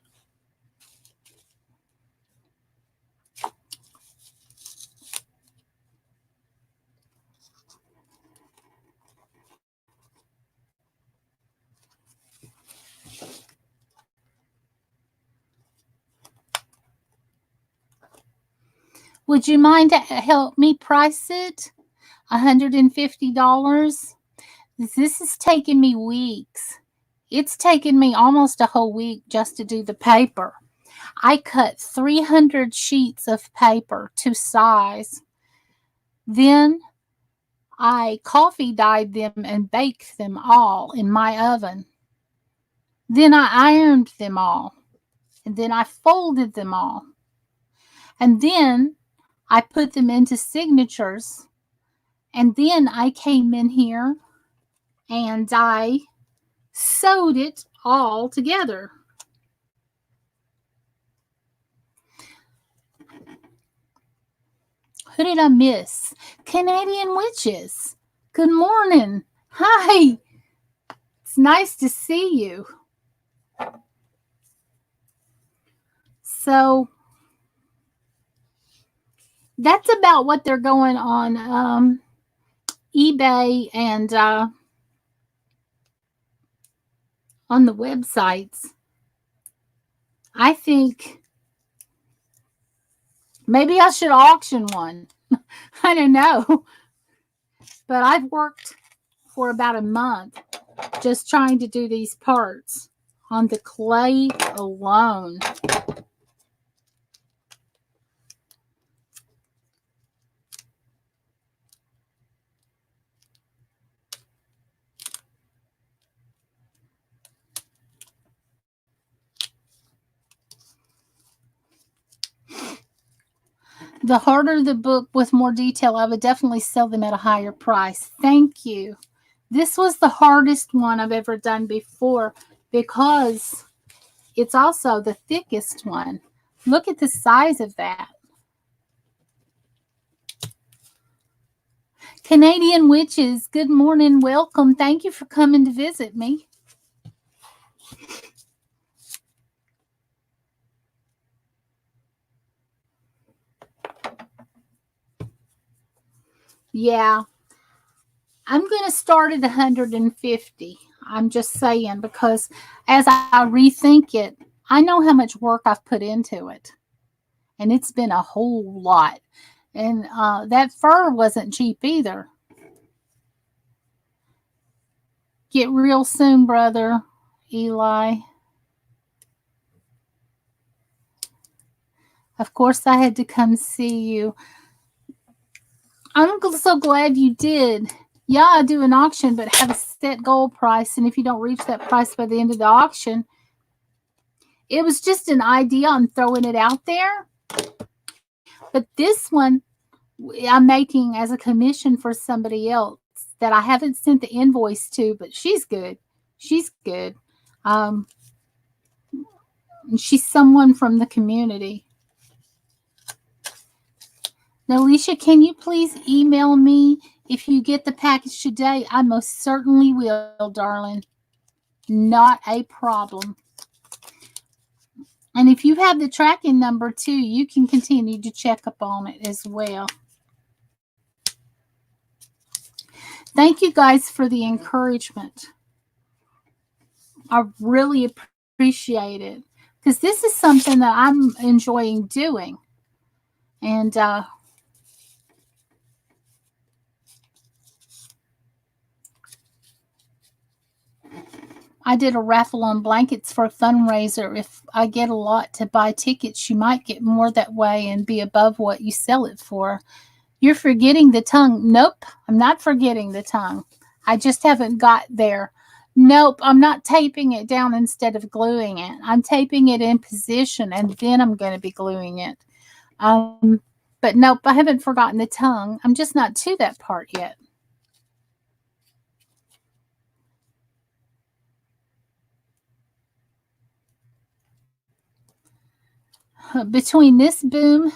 Would you mind to help me price it? $150. This is taking me weeks It's taken me almost a whole week just to do the paper. I cut 300 sheets of paper to size. Then I coffee dyed them and baked them all in my oven. Then I ironed them all. And then I folded them all. And then I put them into signatures. And then I came in here and I sewed it all together. Who did I miss? Canadian Witches. Good morning. Hi. It's nice to see you. So that's about what they're going on eBay and on the websites. I think maybe I should auction one. I don't know. But I've worked for about a month just trying to do these parts on the clay alone. The harder the book with more detail, I would definitely sell them at a higher price. Thank you. This was the hardest one I've ever done before because it's also the thickest one. Look at the size of that. Canadian Witches, good morning. Welcome. Thank you for coming to visit me. Yeah, I'm going to start at 150. I'm just saying, because as I rethink it, I know how much work I've put into it. And it's been a whole lot. And that fur wasn't cheap either. Get real soon, brother Eli. Of course, I had to come see you. I'm so glad you did. Yeah, I do an auction, but have a set goal price. And if you don't reach that price by the end of the auction, it was just an idea. I'm throwing it out there. But this one, I'm making as a commission for somebody else that I haven't sent the invoice to, but she's good. She's good. She's someone from the community. Now, Alicia, can you please email me if you get the package today? I most certainly will, darling. Not a problem. And if you have the tracking number too, you can continue to check up on it as well. Thank you guys for the encouragement. I really appreciate it because this is something that I'm enjoying doing. And I did a raffle on blankets for a fundraiser. If I get a lot to buy tickets, you might get more that way and be above what you sell it for. You're forgetting the tongue. Nope, I'm not forgetting the tongue. I just haven't got there. Nope, I'm not taping it down instead of gluing it. I'm taping it in position and then I'm going to be gluing it. But nope, I haven't forgotten the tongue. I'm just not to that part yet. Between this book,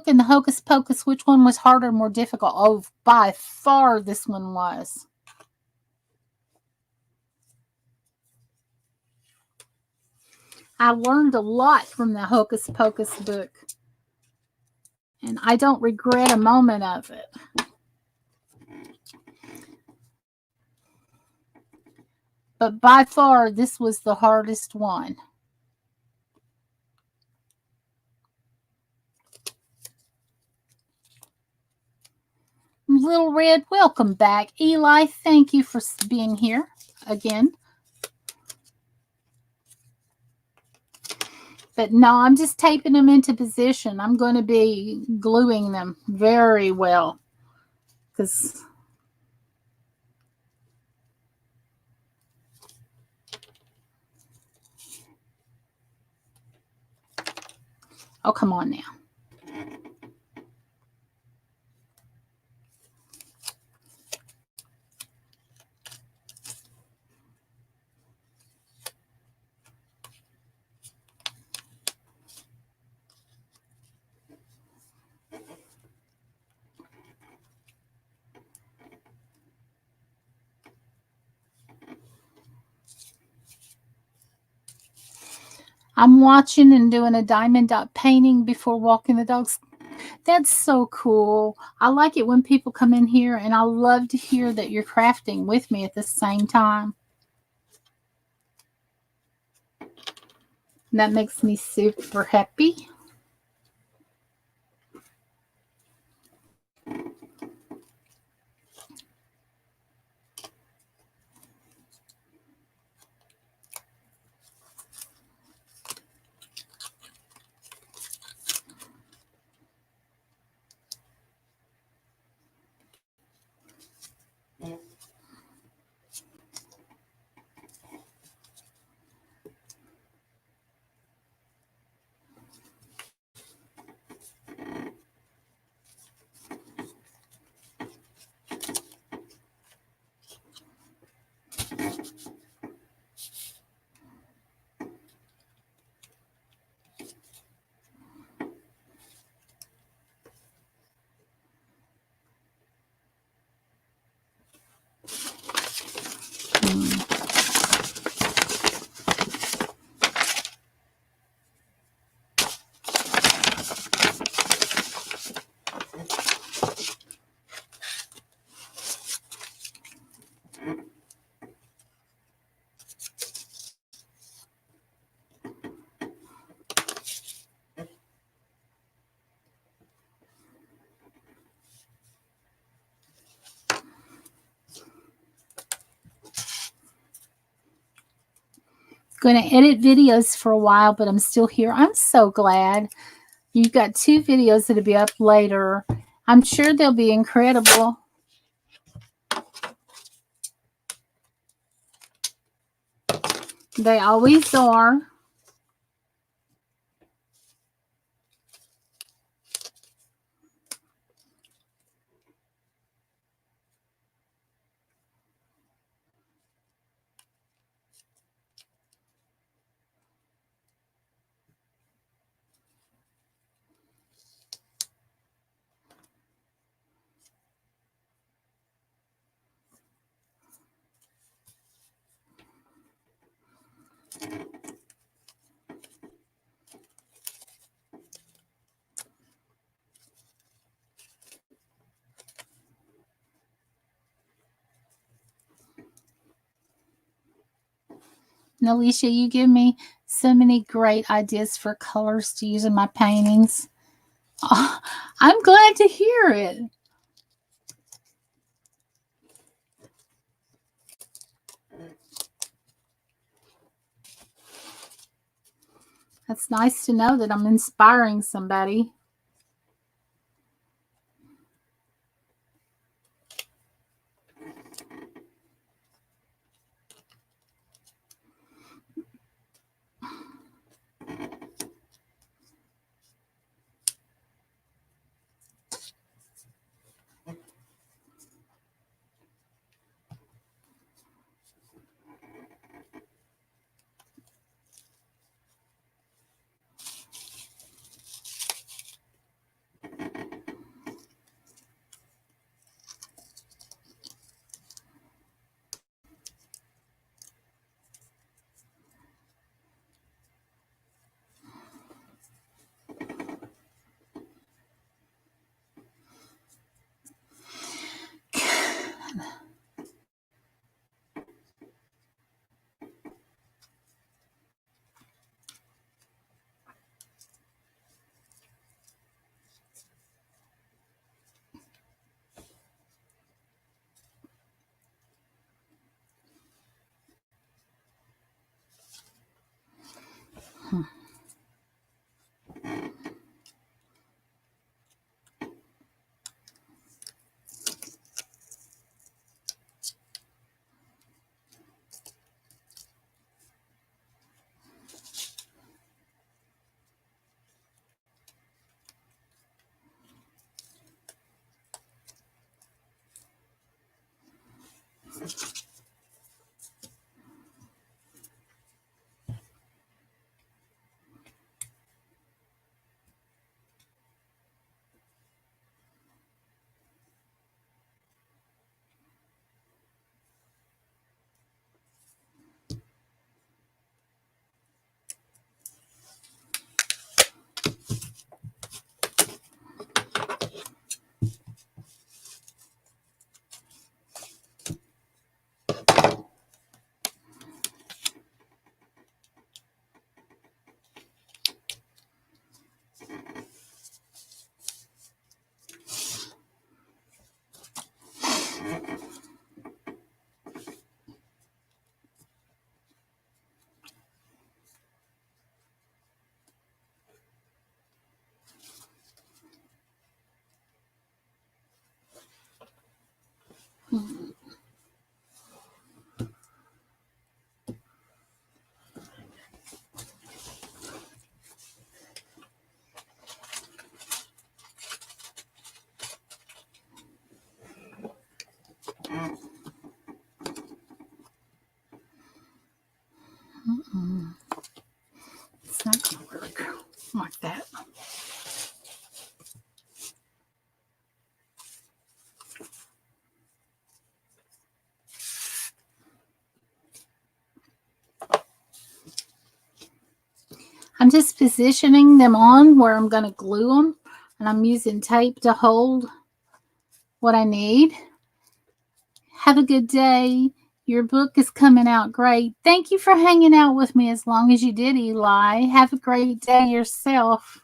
and the Hocus Pocus, which one was harder, more difficult? Oh, by far this one was. I learned a lot from the Hocus Pocus book. And I don't regret a moment of it. But by far, this was the hardest one. Little Red, welcome back. Eli, thank you for being here again. But no, I'm just taping them into position. I'm going to be gluing them very well. Because oh, come on now. I'm watching and doing a diamond dot painting before walking the dogs. That's so cool. I like it when people come in here, and I love to hear that you're crafting with me at the same time. That makes me super happy. Going to edit videos for a while, but I'm still here. I'm so glad. You've got 2 videos that'll be up later. I'm sure they'll be incredible. They always are. And Alicia, you give me so many great ideas for colors to use in my paintings. Oh, I'm glad to hear it. That's nice to know that I'm inspiring somebody. It's not going to work like that. I'm just positioning them on where I'm going to glue them, and I'm using tape to hold what I need. Have a good day. Your book is coming out great. Thank you for hanging out with me as long as you did, Eli. Have a great day yourself.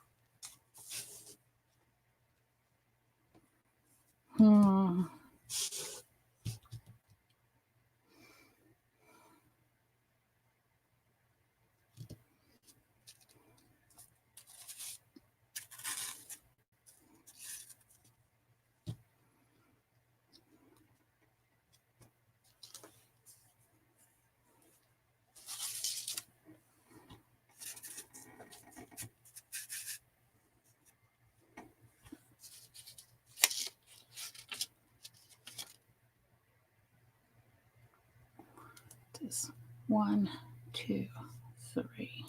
Just 1, 2, 3.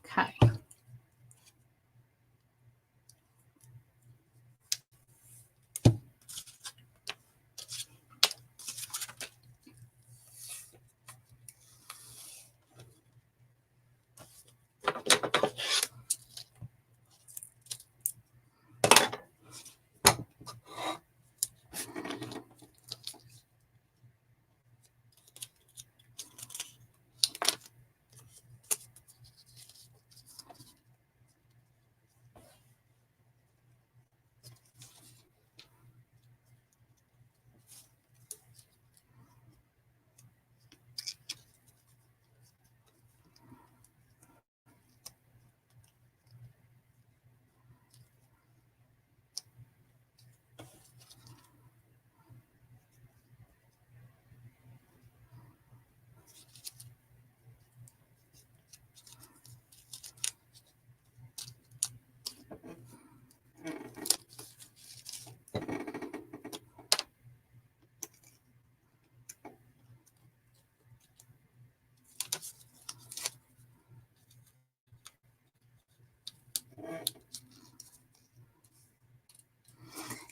Okay.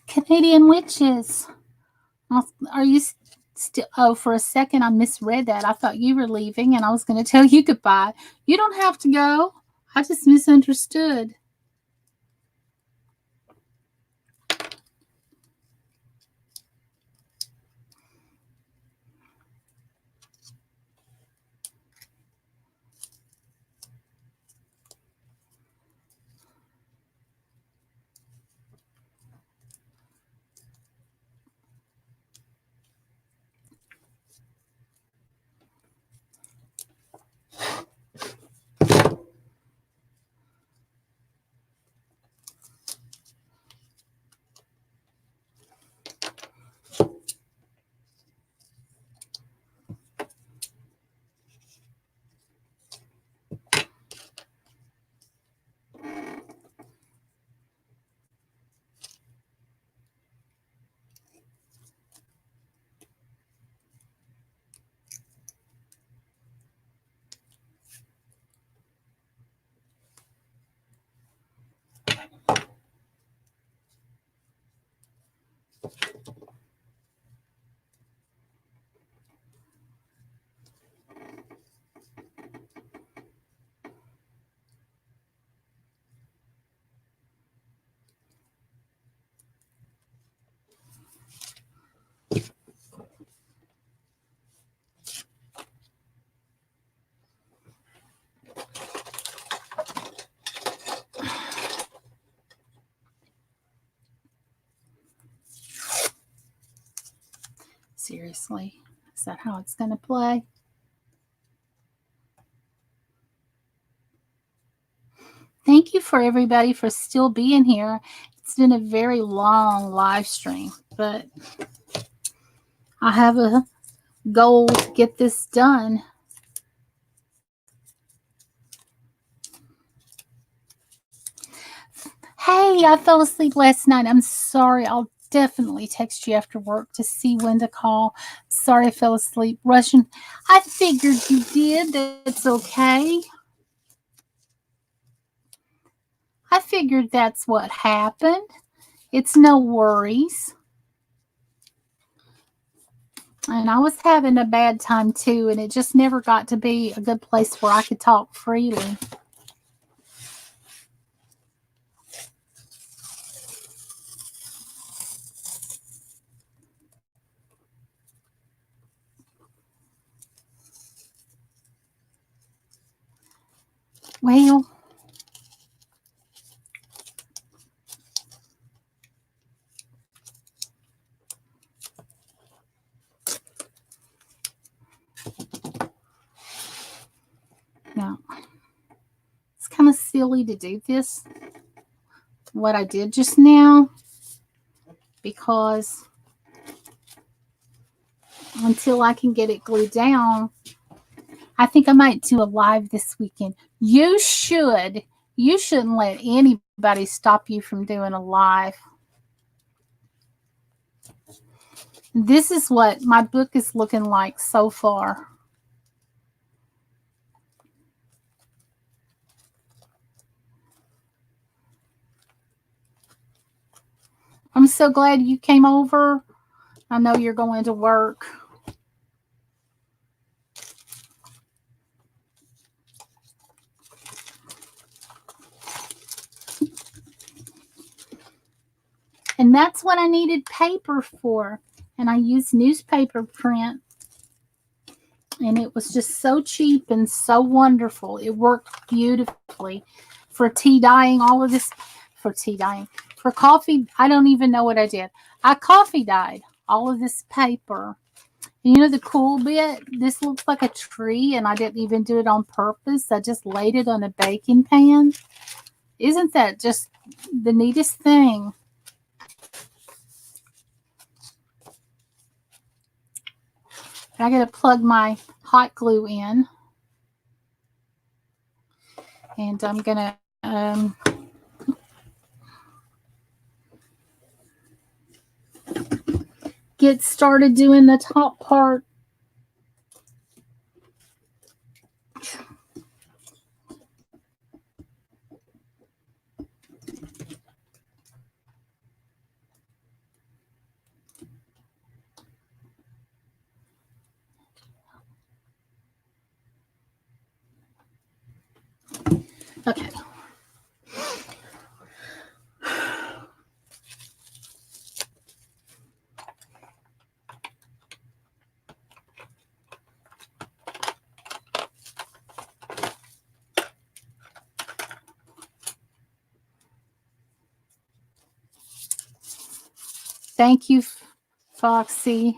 Canadian Witches. Are you still? Oh, for a second I misread that. I thought you were leaving and I was going to tell you goodbye. You don't have to go. I just misunderstood. Seriously, is that how it's going to play? Thank you for everybody for still being here. It's been a very long live stream, but I have a goal to get this done. Hey, I fell asleep last night. I'm sorry. I'll definitely text you after work to see when to call. Sorry I fell asleep. Russian, I figured you did. That's okay. I figured that's what happened. It's no worries. And I was having a bad time too, and it just never got to be a good place where I could talk freely. Well, no. It's kind of silly to do this, what I did just now, because until I can get it glued down, I think I might do a live this weekend. You shouldn't let anybody stop you from doing a live. This is what my book is looking like so far. I'm so glad you came over. I know you're going to work. And that's what I needed paper for. And I used newspaper print. And it was just so cheap and so wonderful. It worked beautifully for tea dyeing, all of this for tea dyeing. For coffee, I don't even know what I did. I coffee dyed all of this paper. And you know the cool bit? This looks like a tree, and I didn't even do it on purpose. I just laid it on a baking pan. Isn't that just the neatest thing? I got to plug my hot glue in. And I'm going to get started doing the top part. Okay. Thank you, Foxy.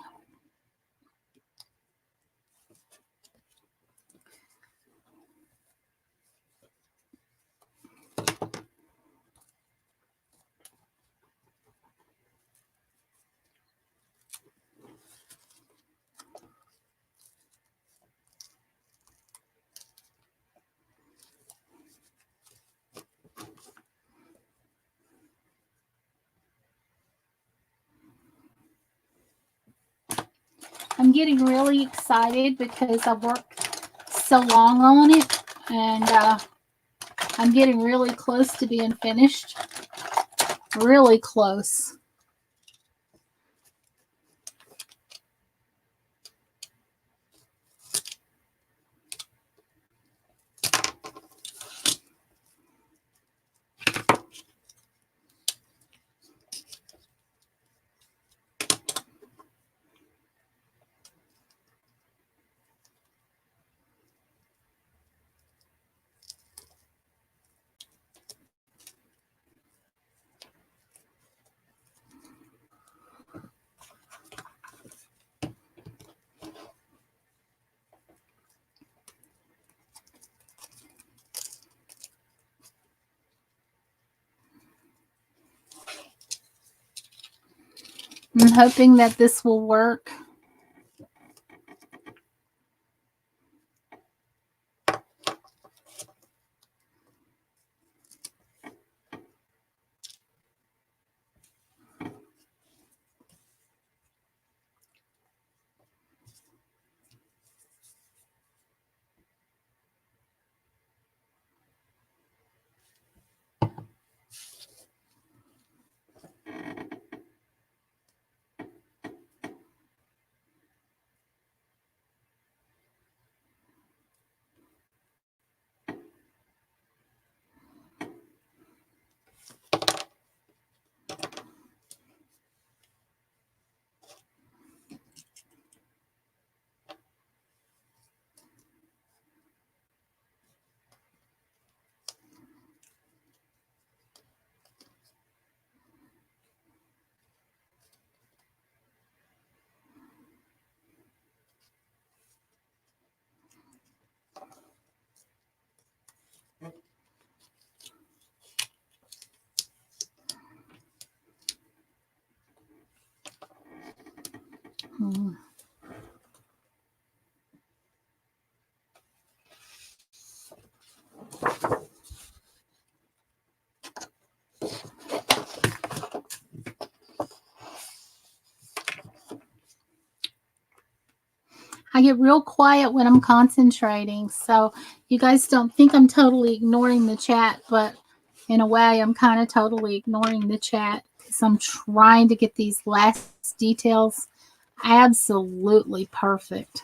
I'm getting really excited because I've worked so long on it, and I'm getting really close to being finished. Really close. I'm hoping that this will work. I get real quiet when I'm concentrating, so you guys don't think I'm totally ignoring the chat, but in a way, I'm kind of totally ignoring the chat because I'm trying to get these last details absolutely perfect.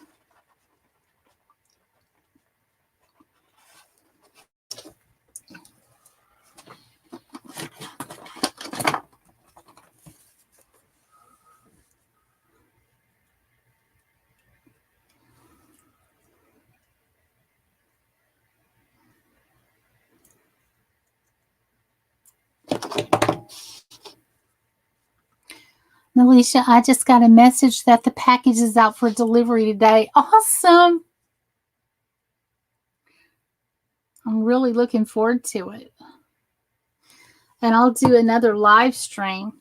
Alicia, I just got a message that the package is out for delivery today. Awesome. I'm really looking forward to it. And I'll do another live stream.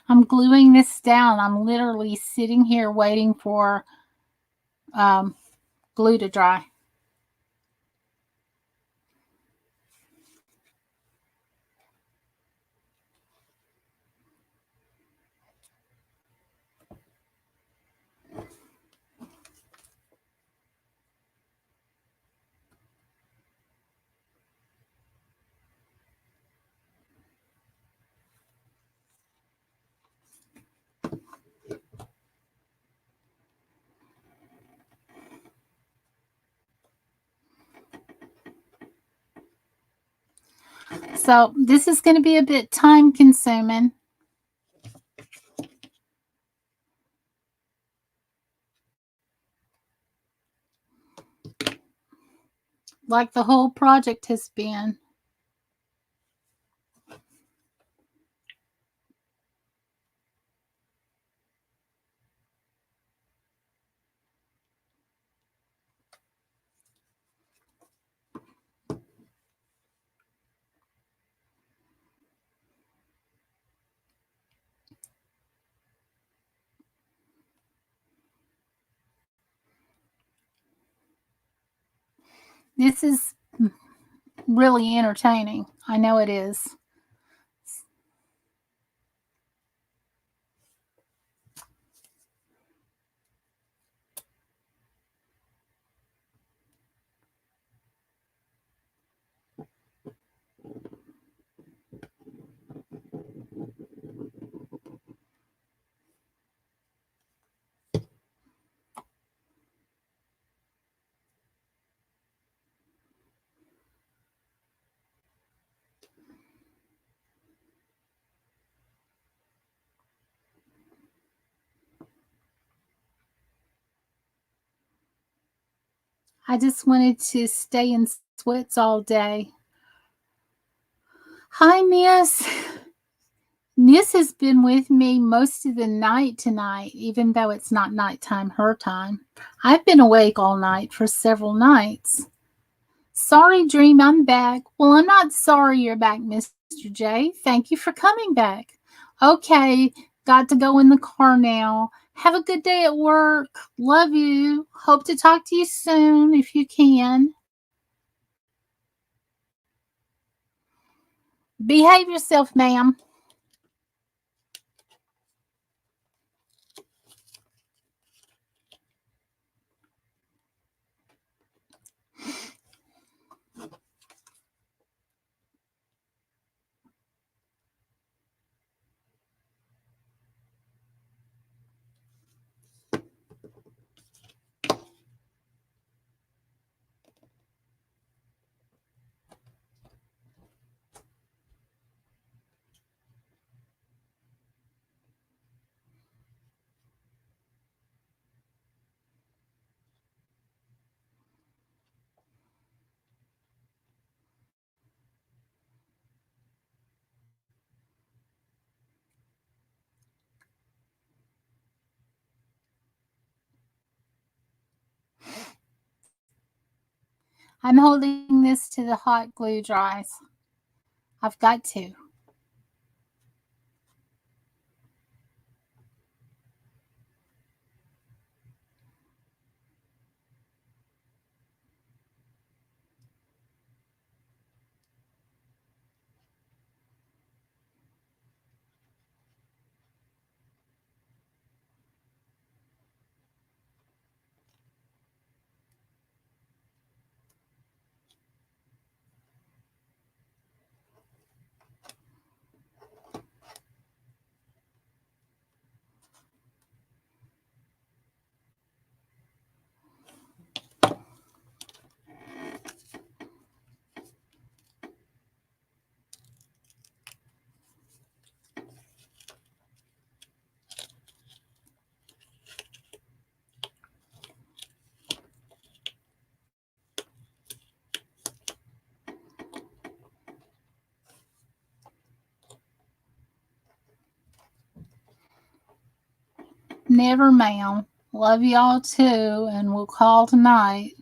I'm gluing this down. I'm literally sitting here waiting for glue to dry. So this is going to be a bit time consuming. like the whole project has been. This is really entertaining. I know it is. I just wanted to stay in sweats all day. Hi, Nis. Nis has been with me most of the night tonight, even though it's not nighttime her time. I've been awake all night for several nights. Sorry, Dream, I'm back. Well, I'm not sorry you're back, Mr. J. Thank you for coming back. Okay, got to go in the car now. Have a good day at work. Love you. Hope to talk to you soon if you can. Behave yourself, ma'am. I'm holding this till the hot glue dries. I've got to. Never, ma'am. Love y'all too, and we'll call tonight.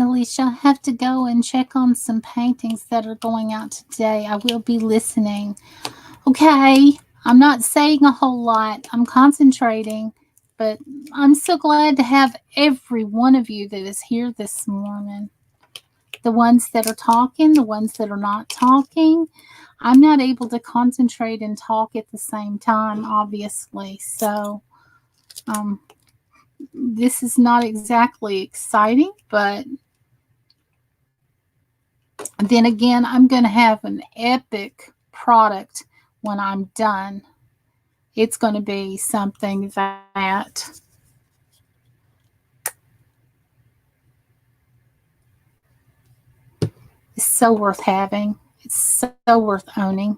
Alicia, I have to go and check on some paintings that are going out today. I will be listening. Okay, I'm not saying a whole lot. I'm concentrating, but I'm so glad to have every one of you that is here this morning. The ones that are talking, the ones that are not talking. I'm not able to concentrate and talk at the same time, obviously. So, this is not exactly exciting, but then again, I'm going to have an epic product when I'm done. It's going to be something that is so worth having. It's so worth owning.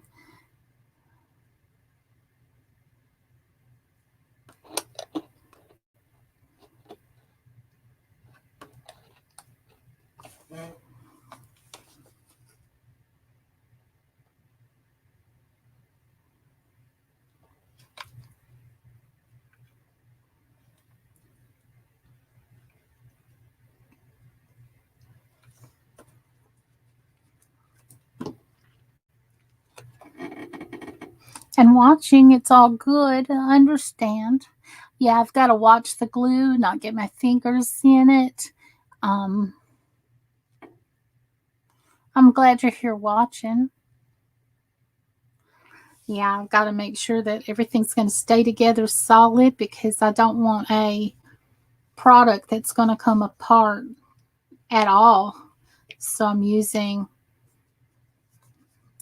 And watching, it's all good. I understand. Yeah, I've got to watch the glue, not get my fingers in it. I'm glad you're here watching. Yeah, I've got to make sure that everything's going to stay together solid because I don't want a product that's going to come apart at all. So I'm using,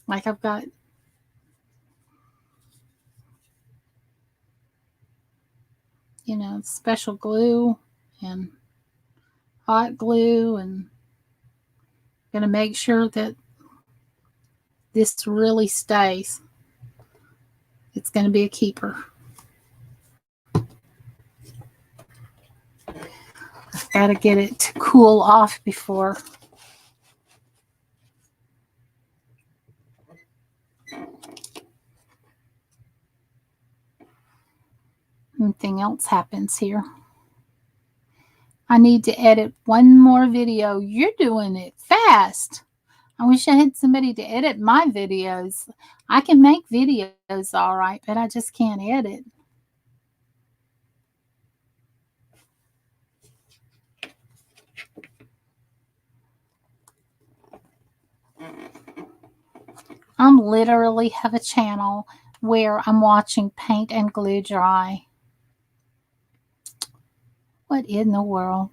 like I've got, special glue and hot glue, and going to make sure that this really stays. It's going to be a keeper. I've got to get it to cool off before. Anything else happens here. I need to edit one more video. You're doing it fast. I wish I had somebody to edit my videos. I can make videos all right, but I just can't edit. I'm literally have a channel where I'm watching paint and glue dry. What in the world?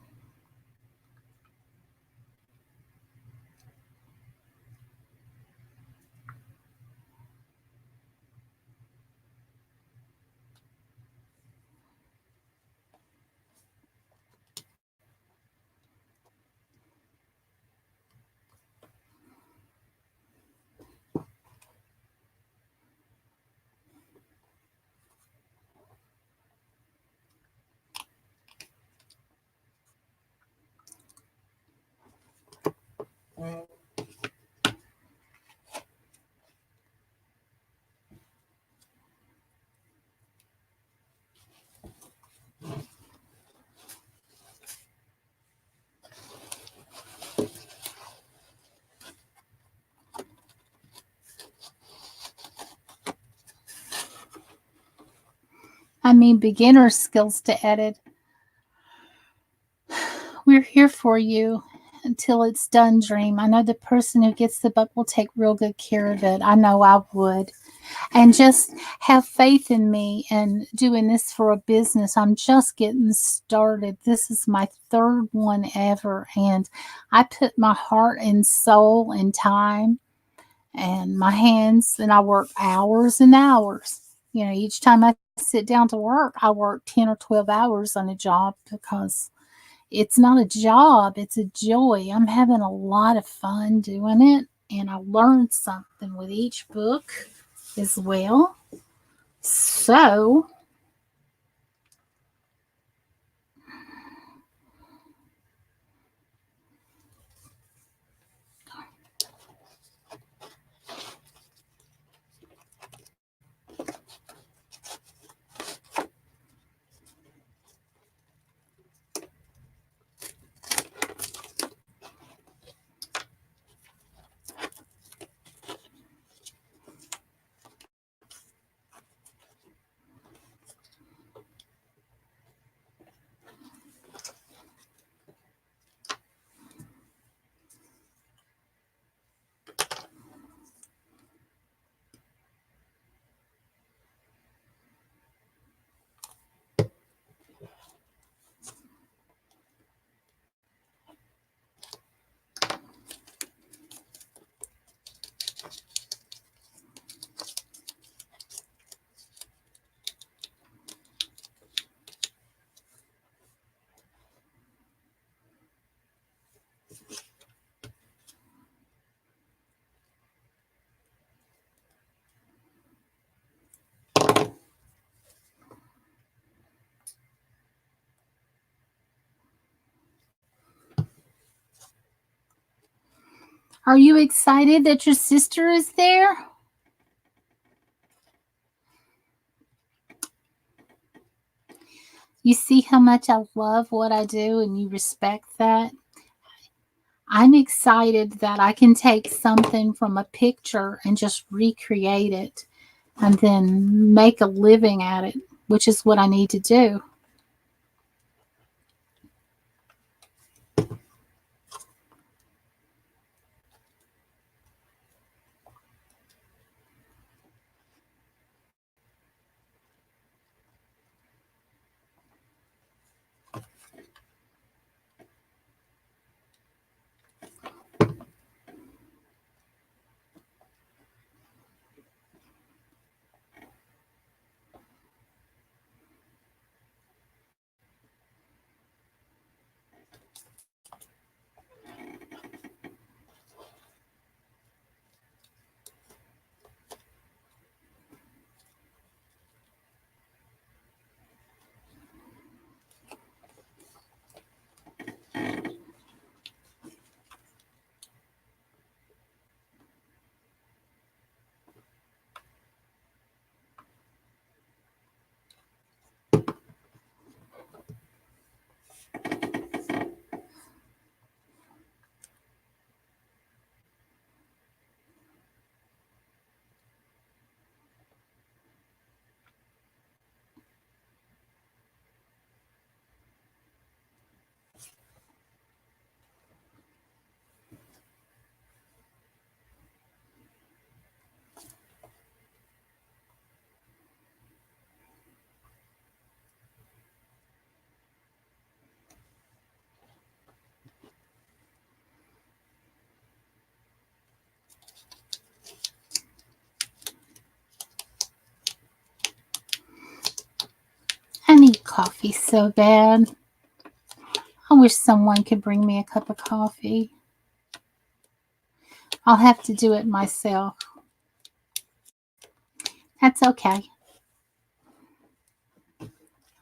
I mean, beginner skills to edit. We're here for you until it's done, Dream. I know the person who gets the book will take real good care of it. I know I would. And just have faith in me and doing this for a business. I'm just getting started. This is my third one ever. And I put my heart and soul and time and my hands, and I work hours and hours. Each time I sit down to work, I work 10 or 12 hours on a job because it's not a job, it's a joy. I'm having a lot of fun doing it, and I learned something with each book as well. So, Are you excited that your sister is there? You see how much I love what I do and you respect that? I'm excited that I can take something from a picture and just recreate it and then make a living at it, which is what I need to do. I need coffee so bad. I wish someone could bring me a cup of coffee. I'll have to do it myself. That's okay.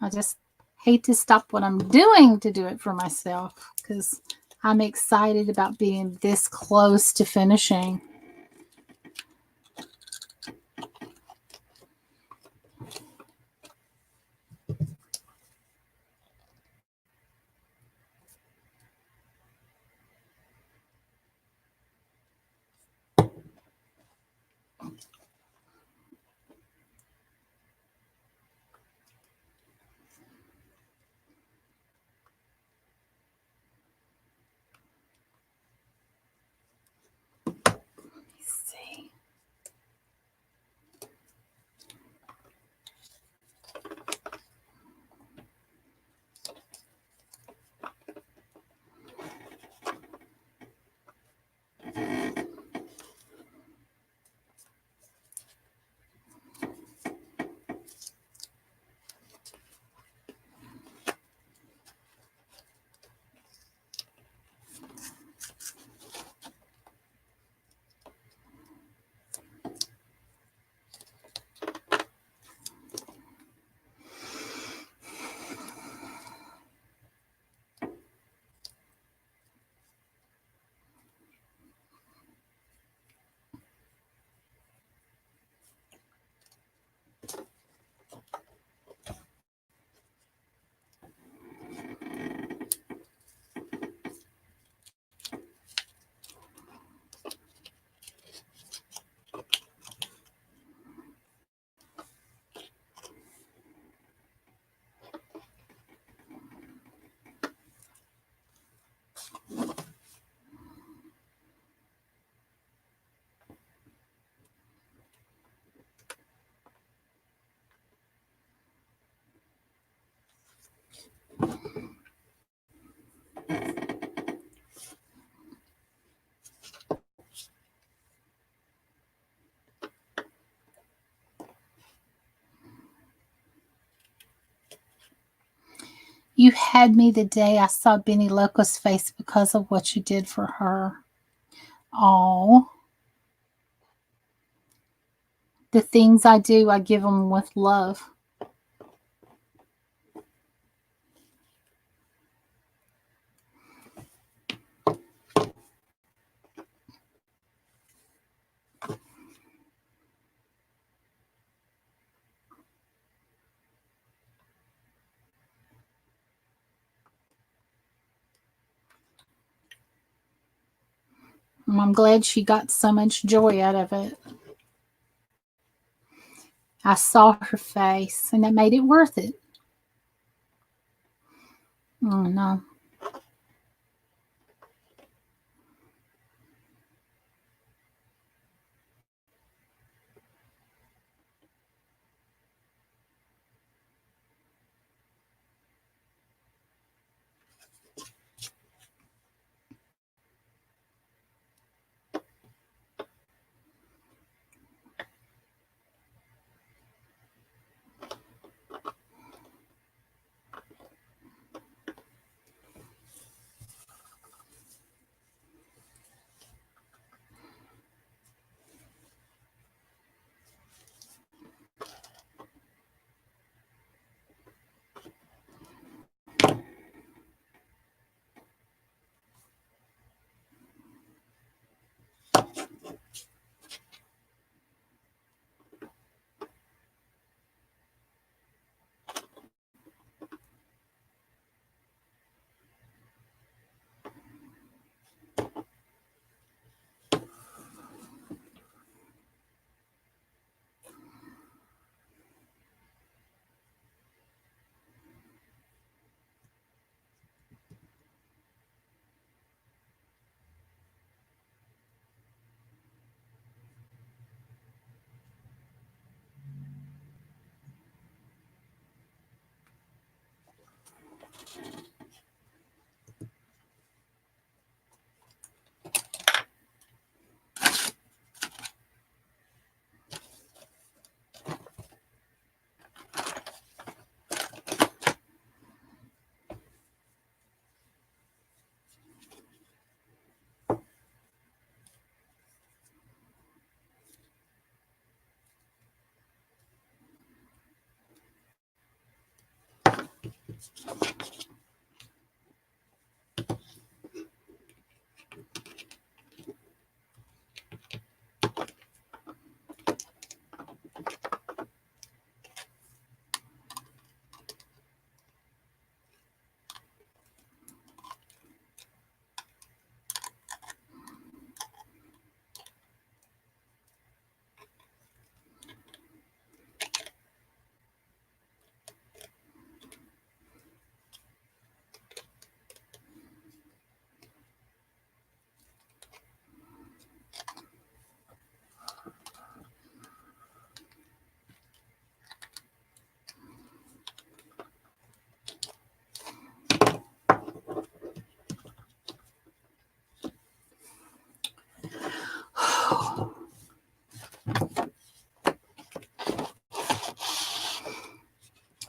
I just hate to stop what I'm doing to do it for myself because I'm excited about being this close to finishing. Let's see. You had me the day I saw Benny Loco's face because of what you did for her. Oh, the things I do, I give them with love. I'm glad she got so much joy out of it. I saw her face, and that made it worth it. Oh, no.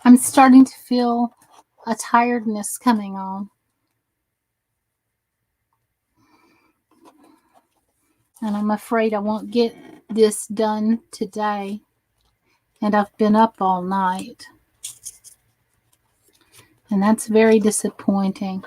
I'm starting to feel a tiredness coming on. And I'm afraid I won't get this done today. And I've been up all night. And that's very disappointing.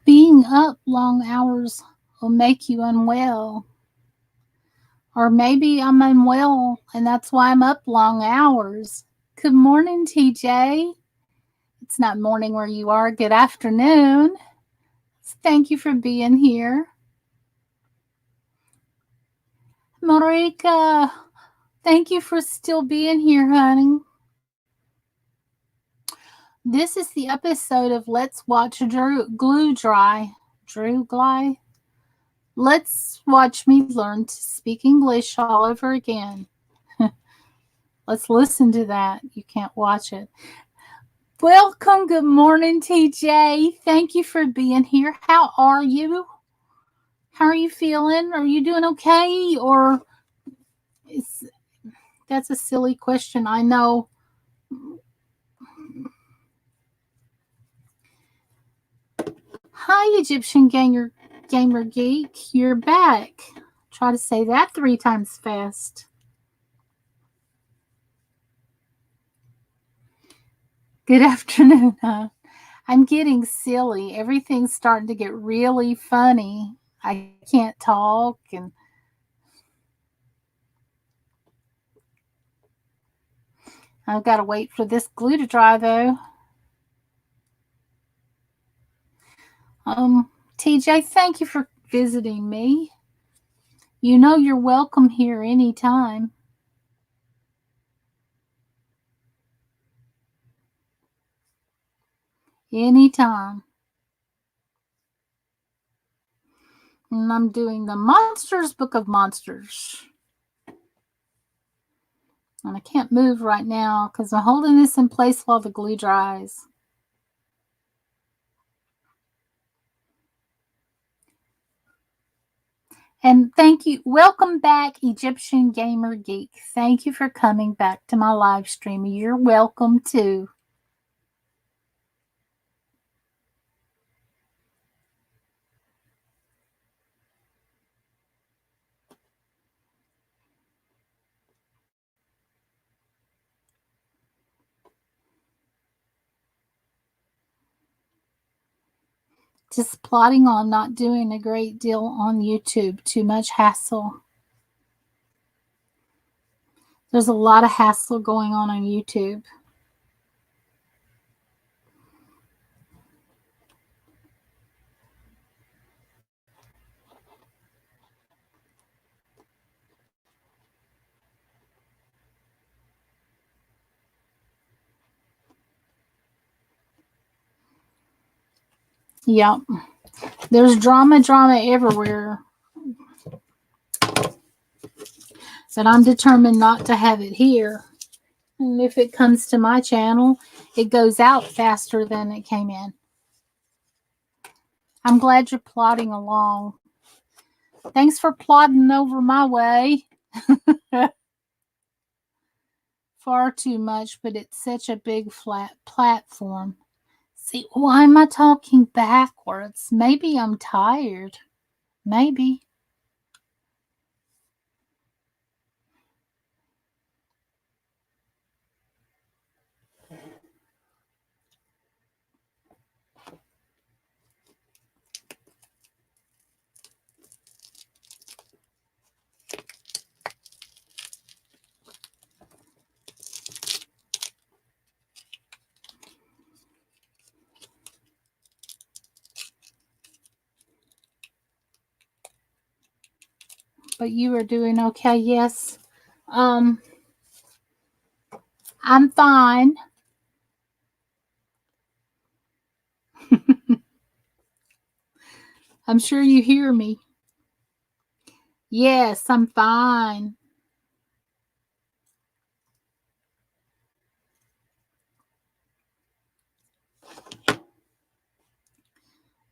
Being up long hours will make you unwell. Or maybe I'm unwell and that's why I'm up long hours. Good morning, TJ. It's not morning where you are. Good afternoon. Thank you for being here. Marika, thank you for still being here, honey. This is the episode of Let's Watch Glue Dry. Drew Gly? Let's watch me learn to speak English all over again. Let's listen to that. You can't watch it. Welcome. Good morning, TJ. Thank you for being here. How are you? How are you feeling? Are you doing okay? Or that's a silly question, I know. Hi, Egyptian Gamer Geek. You're back. Try to say that 3 times fast. Good afternoon. I'm getting silly. Everything's starting to get really funny. I can't talk and I've got to wait for this glue to dry though. TJ, thank you for visiting me. You know you're welcome here anytime. Anytime. And I'm doing the Monsters Book of Monsters. And I can't move right now because I'm holding this in place while the glue dries. And thank you. Welcome back, Egyptian Gamer Geek. Thank you for coming back to my live stream. You're welcome too. Just plotting on not doing a great deal on YouTube. Too much hassle. There's a lot of hassle going on YouTube. Yep. There's drama everywhere. But I'm determined not to have it here. And if it comes to my channel, it goes out faster than it came in. I'm glad you're plodding along. Thanks for plodding over my way. Far too much, but it's such a big flat platform. See, why am I talking backwards? Maybe I'm tired. Maybe. But you are doing okay, yes. I'm fine. I'm sure you hear me. Yes, I'm fine.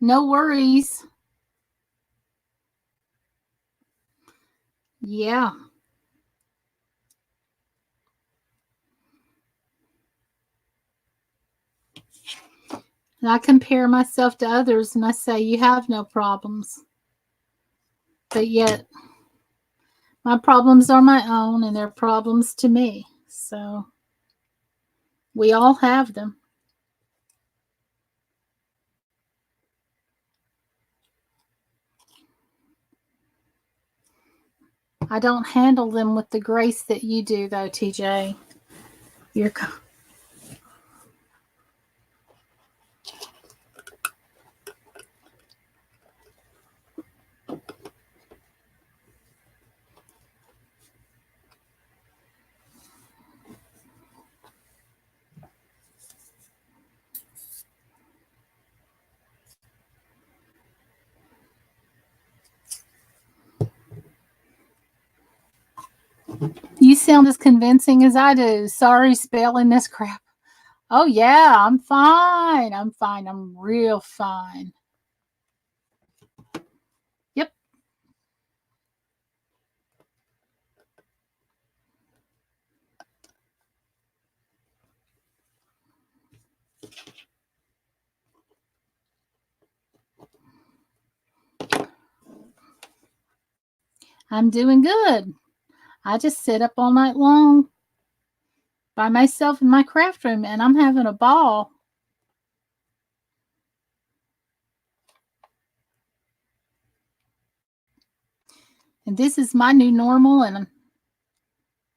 No worries. Yeah. And I compare myself to others and I say, you have no problems. But yet, my problems are my own and they're problems to me. So, we all have them. I don't handle them with the grace that you do, though, TJ. You're. You sound as convincing as I do. Sorry, spelling this crap. Oh, yeah, I'm fine. I'm fine. I'm real fine. Yep. I'm doing good. I just sit up all night long by myself in my craft room and I'm having a ball. And this is my new normal, and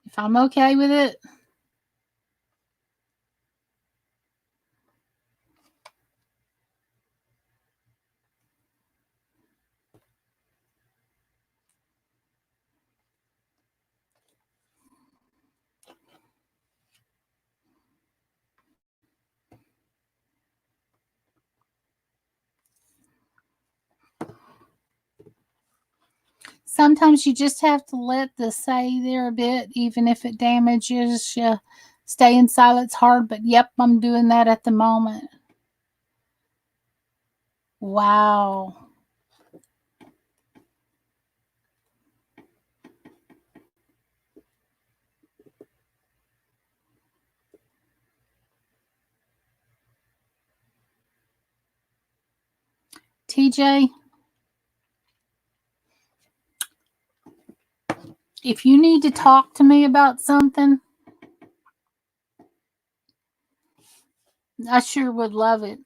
if I'm okay with it, sometimes you just have to let the say there a bit, even if it damages you. Stay in silence hard, but yep, I'm doing that at the moment. Wow. TJ, if you need to talk to me about something, I sure would love it.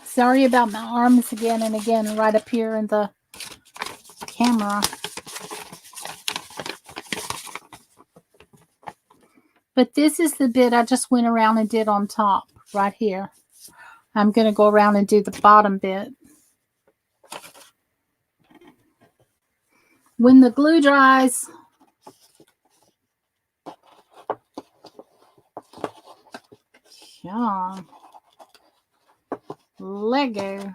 Sorry about my arms again and again right up here in the camera. But this is the bit I just went around and did on top right here. I'm going to go around and do the bottom bit. When the glue dries, yeah, Lego.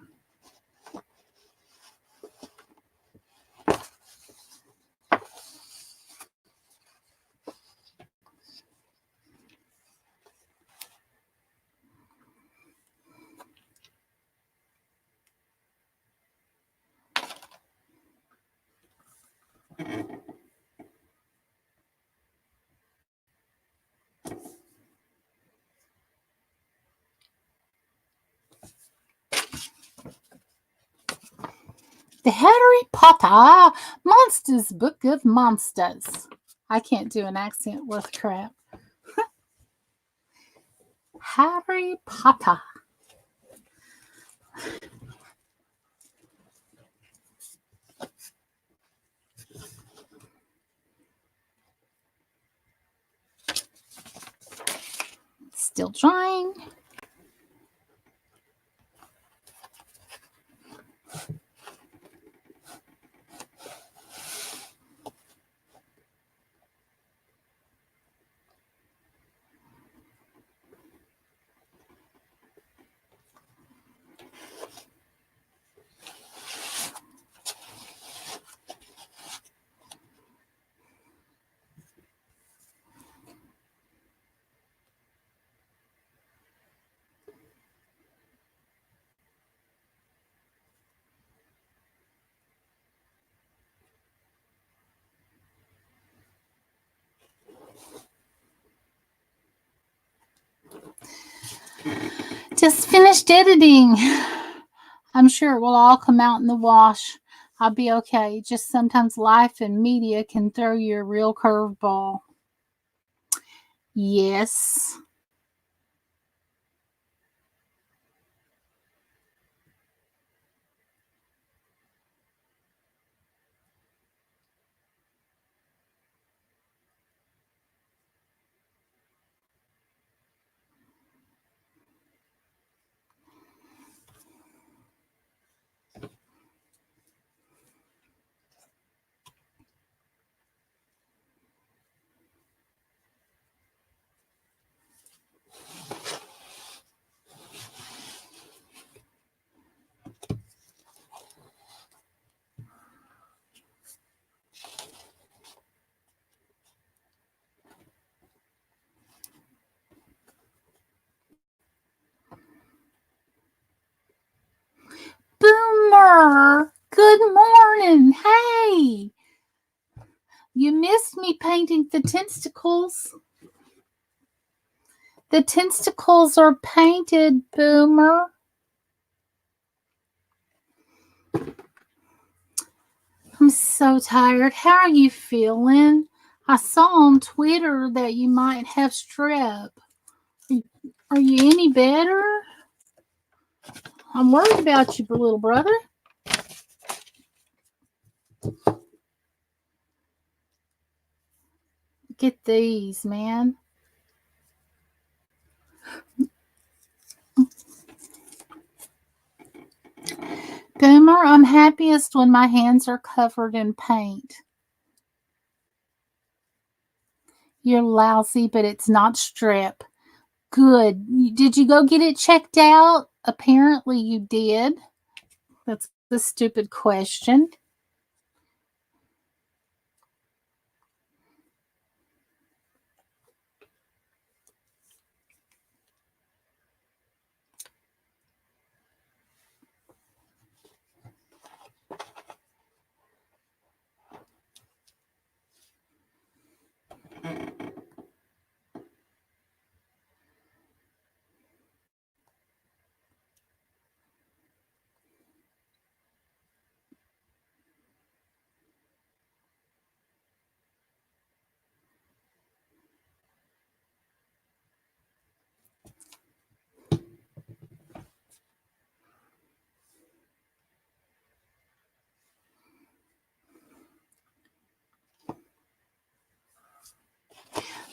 The Harry Potter Monsters Book of Monsters. I can't do an accent worth crap. Harry Potter. Still drying. Just finished editing. I'm sure it will all come out in the wash. I'll be okay. Just sometimes life and media can throw you a real curveball. Yes. Boomer! Good morning. Hey! You missed me painting the tentacles. The tentacles are painted, Boomer. I'm so tired. How are you feeling? I saw on Twitter that you might have strep. Are you any better? I'm worried about you, little brother. Get these, man. Boomer, I'm happiest when my hands are covered in paint. You're lousy, but it's not strep. Good. Did you go get it checked out? Apparently you did. That's the stupid question.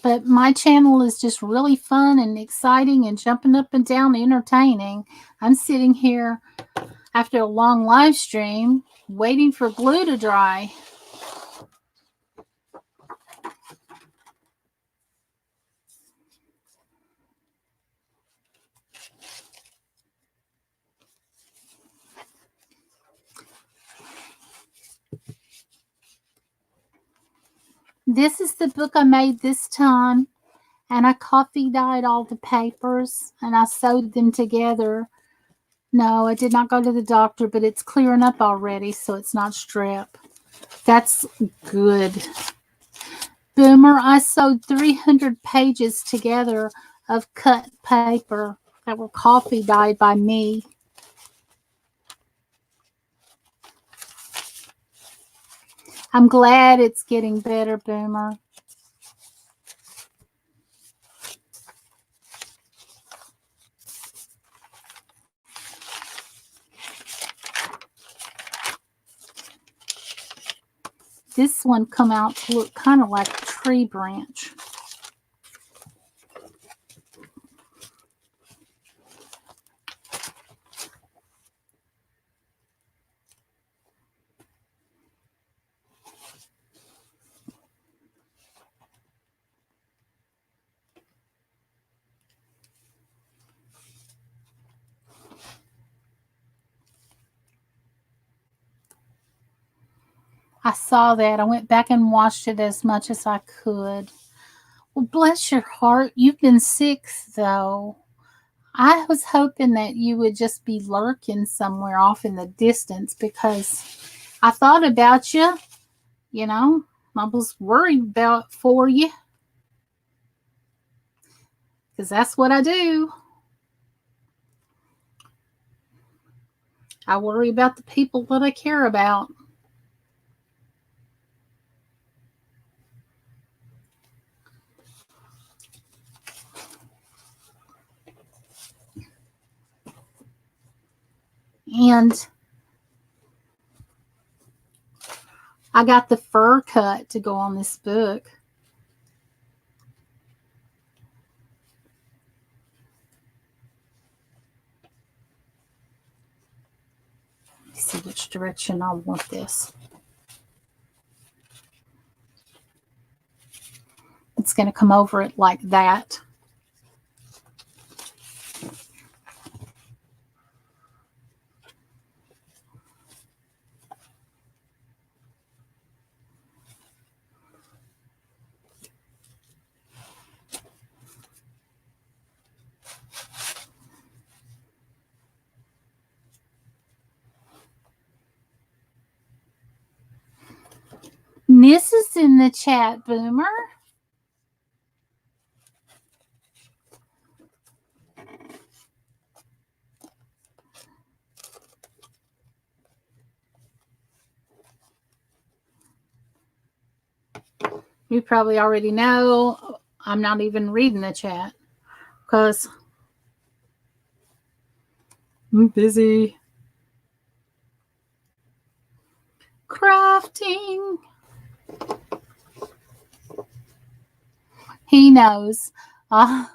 But my channel is just really fun and exciting and jumping up and down entertaining. I'm sitting here after a long live stream waiting for glue to dry. This is the book I made this time, and I coffee dyed all the papers and I sewed them together. No, I did not go to the doctor, but it's clearing up already, so it's not strep. That's good. Boomer, I sewed 300 pages together of cut paper that were coffee dyed by me. I'm glad it's getting better, Boomer. This one come out to look kind of like a tree branch. I saw that. I went back and watched it as much as I could. Well, bless your heart. You've been sick, though. I was hoping that you would just be lurking somewhere off in the distance because I thought about you. You know, I was worried about for you because that's what I do. I worry about the people that I care about. And I got the fur cut to go on this book. Let's see which direction I want this. It's going to come over it like that. Nis is in the chat, Boomer. You probably already know I'm not even reading the chat because I'm busy crafting. He knows. I'm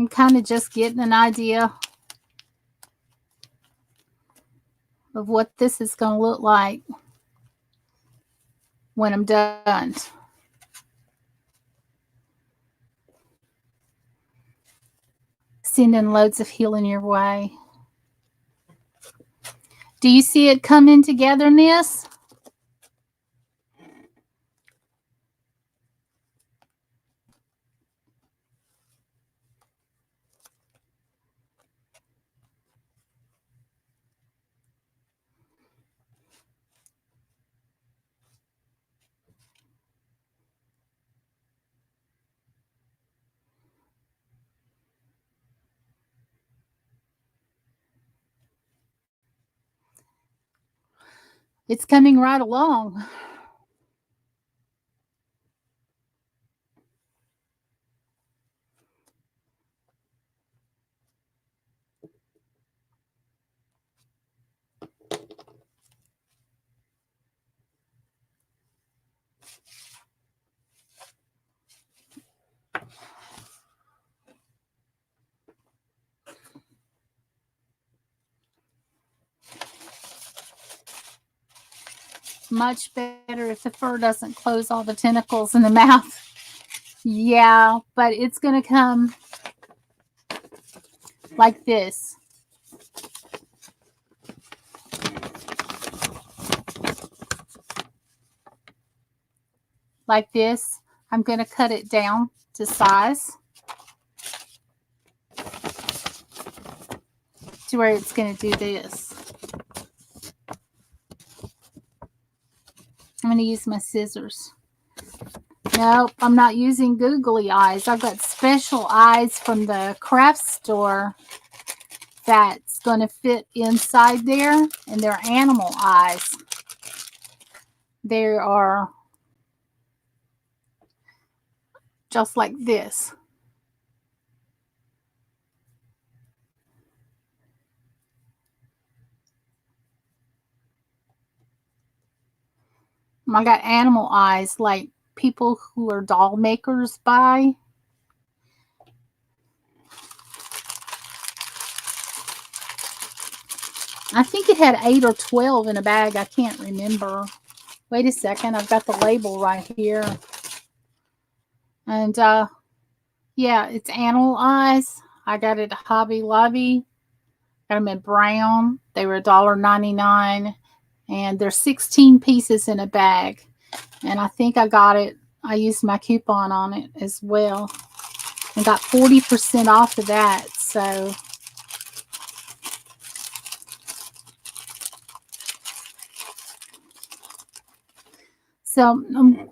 kind of just getting an idea of what this is going to look like when I'm done. Sending loads of healing your way. Do you see it coming togetherness? It's coming right along. Much better if the fur doesn't close all the tentacles in the mouth. Yeah, but it's going to come like this. Like this. I'm going to cut it down to size. see where it's going to do this. I'm going to use my scissors. Nope, I'm not using googly eyes. I've got special eyes from the craft store that's going to fit inside there, and they're animal eyes. They are just like this. I got animal eyes like people who are doll makers buy. I think it had 8 or 12 in a bag. I can't remember. Wait a second. I've got the label right here. And yeah, it's animal eyes. I got it at Hobby Lobby. Got them in brown. They were $1.99. And there's 16 pieces in a bag. And I think I got it. I used my coupon on it as well. And got 40% off of that. So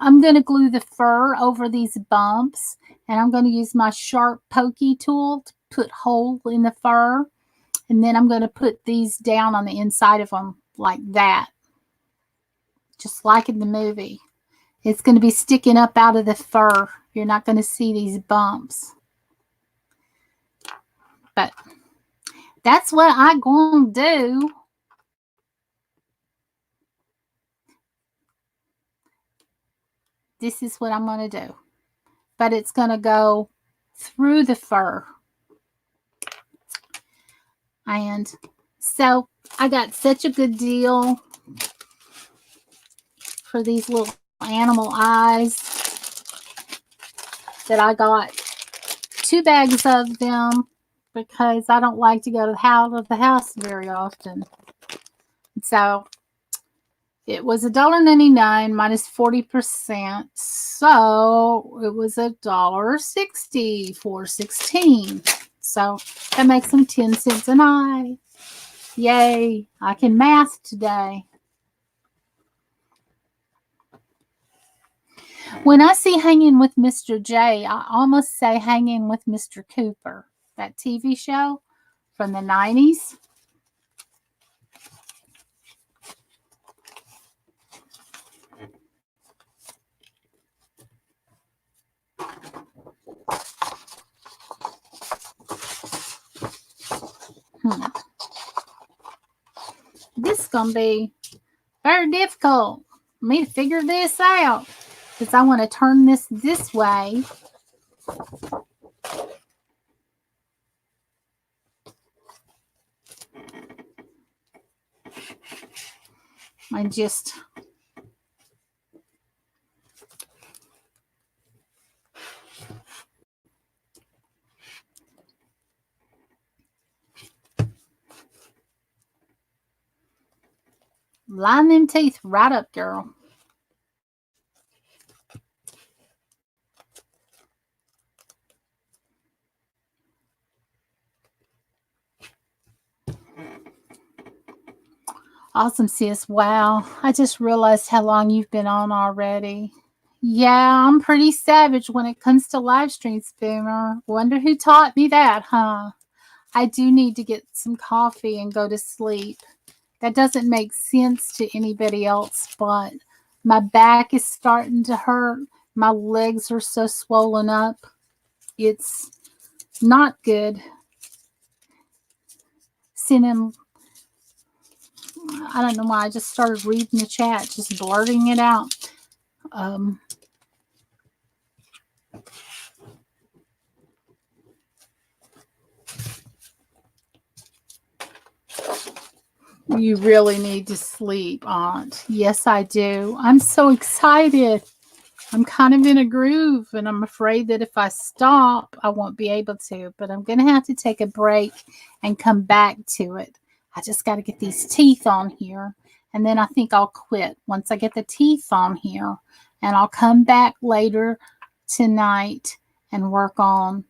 I'm going to glue the fur over these bumps. And I'm going to use my sharp pokey tool to put hole in the fur. And then I'm going to put these down on the inside of them like that. Just like in the movie. It's going to be sticking up out of the fur. You're not going to see these bumps. But that's what I'm going to do. This is what I'm going to do. But it's going to go through the fur. And so I got such a good deal for these little animal eyes that I got 2 bags of them because I don't like to go out of the house very often. So it was $1.99 minus 40%. So it was $1.60 for 16. So that makes them 10 cents an eye. Yay, I can math today. When I see Hanging with Mr. J, I almost say Hanging with Mr. Cooper, that TV show from the 90s. This is going to be very difficult for me to figure this out because I want to turn this way. I just line them teeth right up, girl. Awesome, sis. Wow. I just realized how long you've been on already. Yeah, I'm pretty savage when it comes to live streams, Boomer. Wonder who taught me that, huh? I do need to get some coffee and go to sleep. That doesn't make sense to anybody else, but my back is starting to hurt. My legs are so swollen up. It's not good. Sending, I don't know why I just started reading the chat, just blurting it out. You really need to sleep, Aunt. Yes, I do. I'm so excited. I'm kind of in a groove, and I'm afraid that if I stop, I won't be able to. But I'm going to have to take a break and come back to it. I just got to get these teeth on here, and then I think I'll quit once I get the teeth on here. And I'll come back later tonight and work on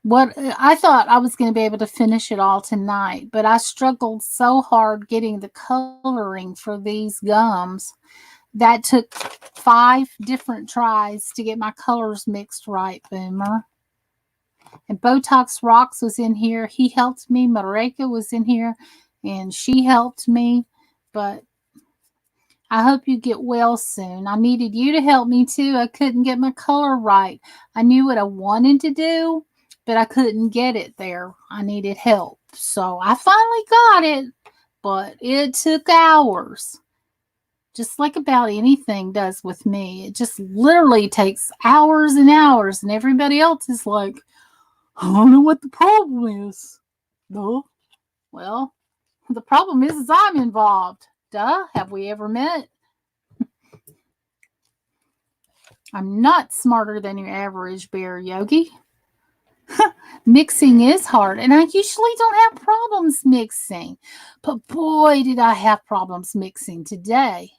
What I thought I was going to be able to finish it all tonight, but I struggled so hard getting the coloring for these gums. That took 5 different tries to get my colors mixed right, Boomer. And Botox Rocks was in here. He helped me. Mareka was in here, and she helped me. But I hope you get well soon. I needed you to help me too. I couldn't get my color right. I knew what I wanted to do, but I couldn't get it there. I needed help. So I finally got it, but it took hours. Just like about anything does with me. It just literally takes hours and hours, and everybody else is like, I don't know what the problem is. No. Well, the problem is I'm involved. Duh. Have we ever met? I'm not smarter than your average bear yogi. Mixing is hard, and I usually don't have problems mixing. But boy, did I have problems mixing today.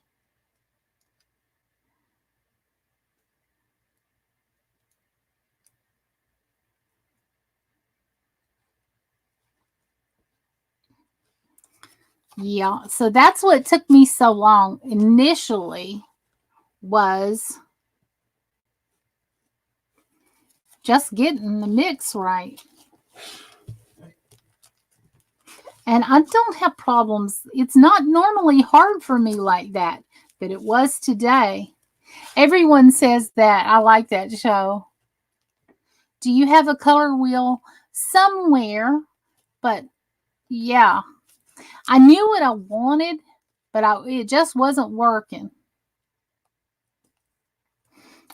Yeah, so that's what took me so long initially was just getting the mix right. And I don't have problems. It's not normally hard for me like that, but it was today. Everyone says that. I like that show. Do you have a color wheel somewhere? But yeah, I knew what I wanted, but it just wasn't working.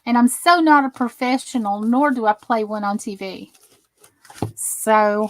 And I'm so not a professional, nor do I play one on TV. So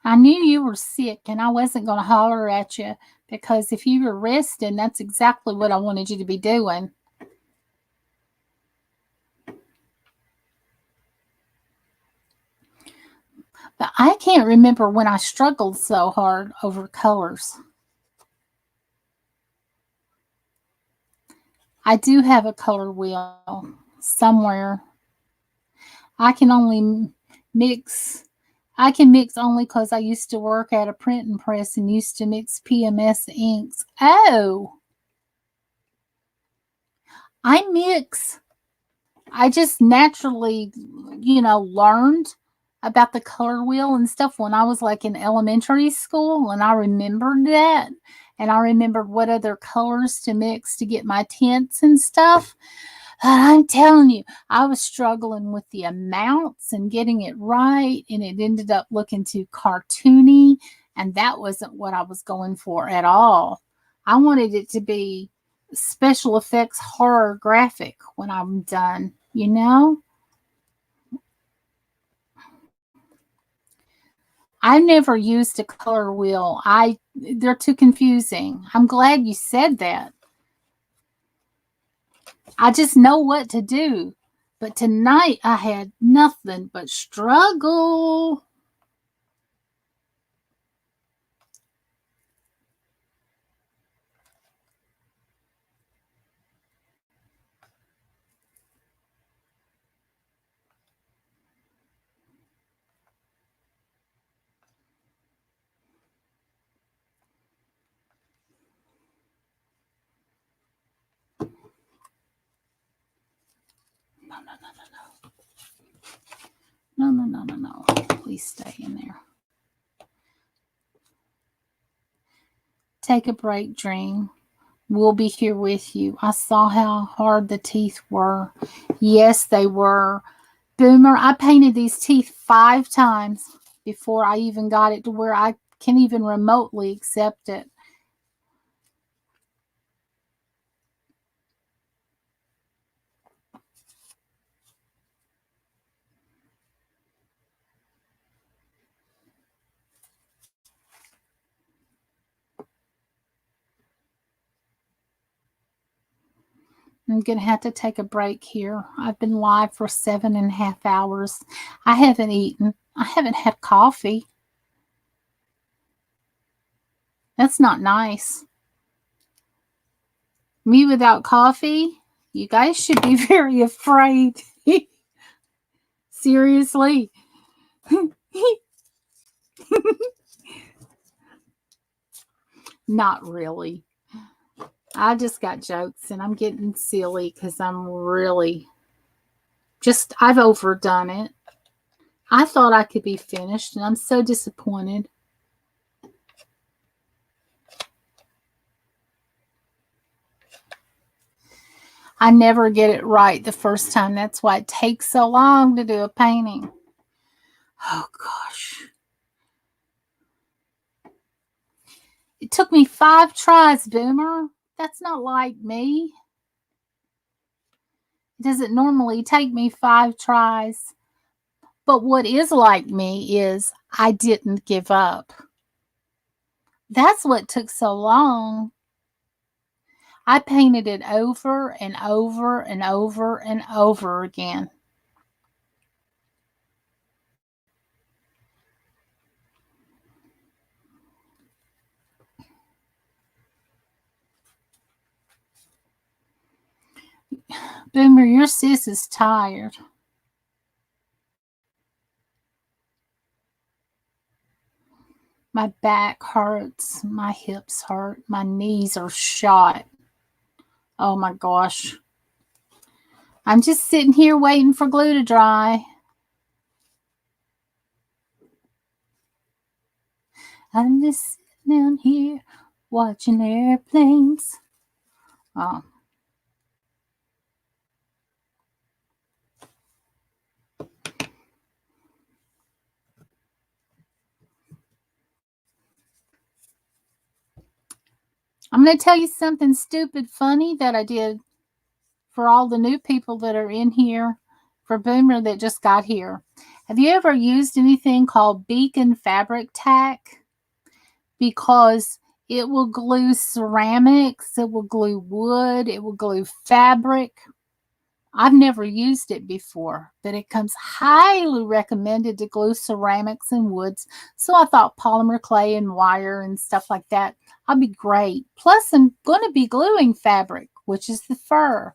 I knew you were sick, and I wasn't going to holler at you because if you were resting, that's exactly what I wanted you to be doing. But I can't remember when I struggled so hard over colors. I do have a color wheel somewhere. I can only mix. I can mix only because I used to work at a printing press and used to mix PMS inks. Oh, I mix. I just naturally, learned about the color wheel and stuff when I was like in elementary school, and I remembered that. And I remembered what other colors to mix to get my tints and stuff. And I'm telling you, I was struggling with the amounts and getting it right, and it ended up looking too cartoony, and that wasn't what I was going for at all. I wanted it to be special effects horror graphic when I'm done, you know? I never used a color wheel. They're too confusing. I'm glad you said that. I just know what to do. But tonight I had nothing but struggle. No, no, no, no, no. No, no, no, no, no. Please stay in there. Take a break, Dream. We'll be here with you. I saw how hard the teeth were. Yes, they were. Boomer, I painted these teeth 5 times before I even got it to where I can even remotely accept it. I'm going to have to take a break here. I've been live for 7.5 hours. I haven't eaten. I haven't had coffee. That's not nice. Me without coffee? You guys should be very afraid. Seriously. Not really. I just got jokes and I'm getting silly because I'm really I've overdone it. I thought I could be finished and I'm so disappointed. I never get it right the first time. That's why it takes so long to do a painting. Oh, gosh. It took me 5 tries, Boomer. That's not like me. It doesn't normally take me 5 tries. But what is like me is I didn't give up. That's what took so long. I painted it over and over and over and over again. Boomer, your sis is tired. My back hurts. My hips hurt. My knees are shot. Oh my gosh. I'm just sitting here waiting for glue to dry. I'm just sitting down here watching airplanes. Oh. I'm going to tell you something stupid funny that I did for all the new people that are in here, for Boomer that just got here. Have you ever used anything called Beacon Fabric Tack? Because it will glue ceramics, it will glue wood, it will glue fabric. I've never used it before, but it comes highly recommended to glue ceramics and woods. So I thought polymer clay and wire and stuff like that, I'll be great. Plus, I'm going to be gluing fabric, which is the fur.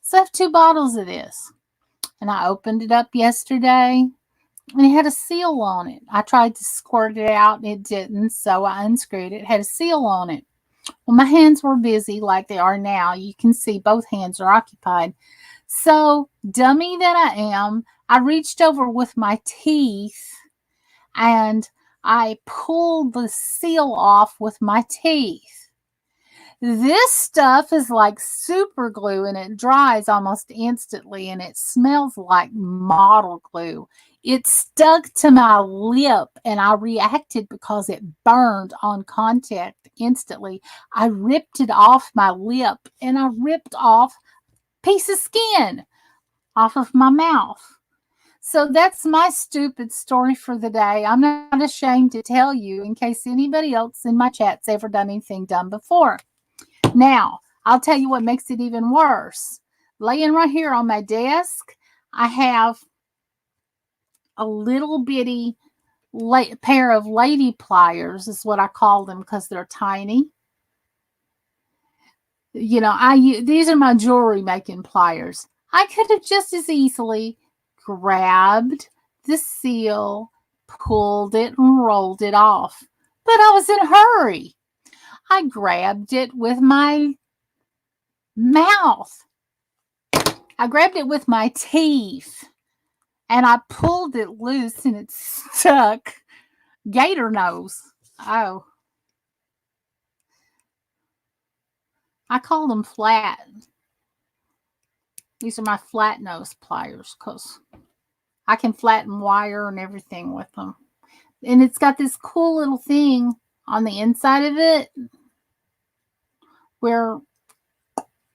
So I have 2 bottles of this. And I opened it up yesterday, and it had a seal on it. I tried to squirt it out, and it didn't, so I unscrewed it. It had a seal on it. Well, my hands were busy like they are now. You can see both hands are occupied. So, dummy that I am, I reached over with my teeth and I pulled the seal off with my teeth. This stuff is like super glue and it dries almost instantly and it smells like model glue. It stuck to my lip and I reacted because it burned on contact instantly. I ripped it off my lip and I ripped off piece of skin off of my mouth. So that's my stupid story for the day. I'm not ashamed to tell you in case anybody else in my chat's ever done anything dumb before. Now, I'll tell you what makes it even worse. Laying right here on my desk, I have a little bitty pair of lady pliers is what I call them because they're tiny. You know, these are my jewelry making pliers. I could have just as easily grabbed the seal, pulled it, and rolled it off. But I was in a hurry. I grabbed it with my mouth. I grabbed it with my teeth. And I pulled it loose and it stuck. Gator nose. Oh. I call them flat. These are my flat nose pliers because I can flatten wire and everything with them. And it's got this cool little thing on the inside of it where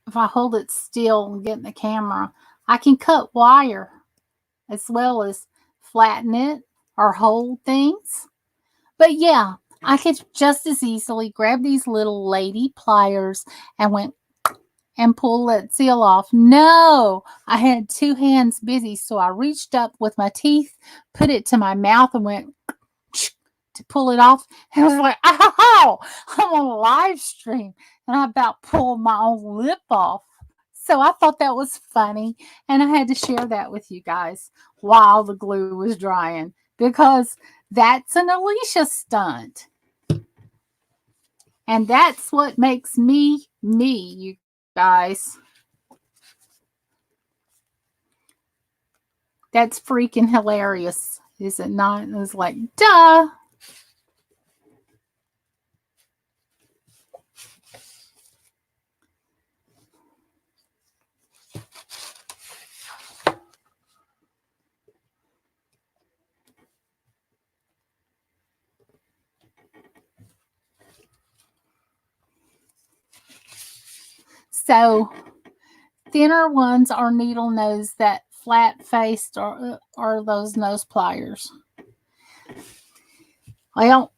if I hold it still and get in the camera, I can cut wire as well as flatten it or hold things. But yeah, I could just as easily grab these little lady pliers and went and pull that seal off. No, I had two hands busy, so I reached up with my teeth, put it to my mouth, and went to pull it off. And I was like, ow, I'm on a live stream, and I about pulled my own lip off. So I thought that was funny, and I had to share that with you guys while the glue was drying, because that's an Alicia stunt. And that's what makes me, you guys. That's freaking hilarious, is it not? It was like, duh. So thinner ones are needle nose, that flat faced are those nose pliers. Well,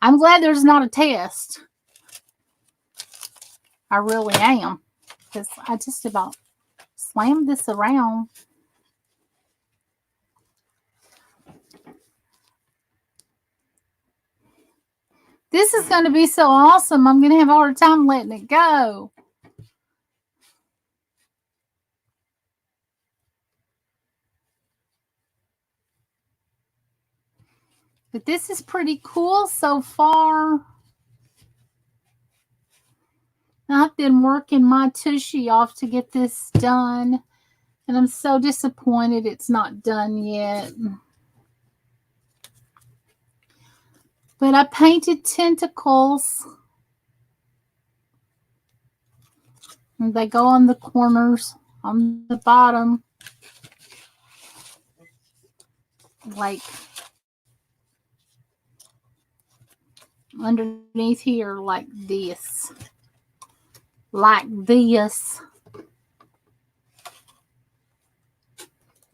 I'm glad there's not a test. I really am, because I just about slammed this around. This is going to be so awesome. I'm going to have a hard time letting it go. But this is pretty cool so far. I've been working my tushy off to get this done, and I'm so disappointed it's not done yet. But I painted tentacles, and they go on the corners on the bottom, like underneath here, like this. Like this.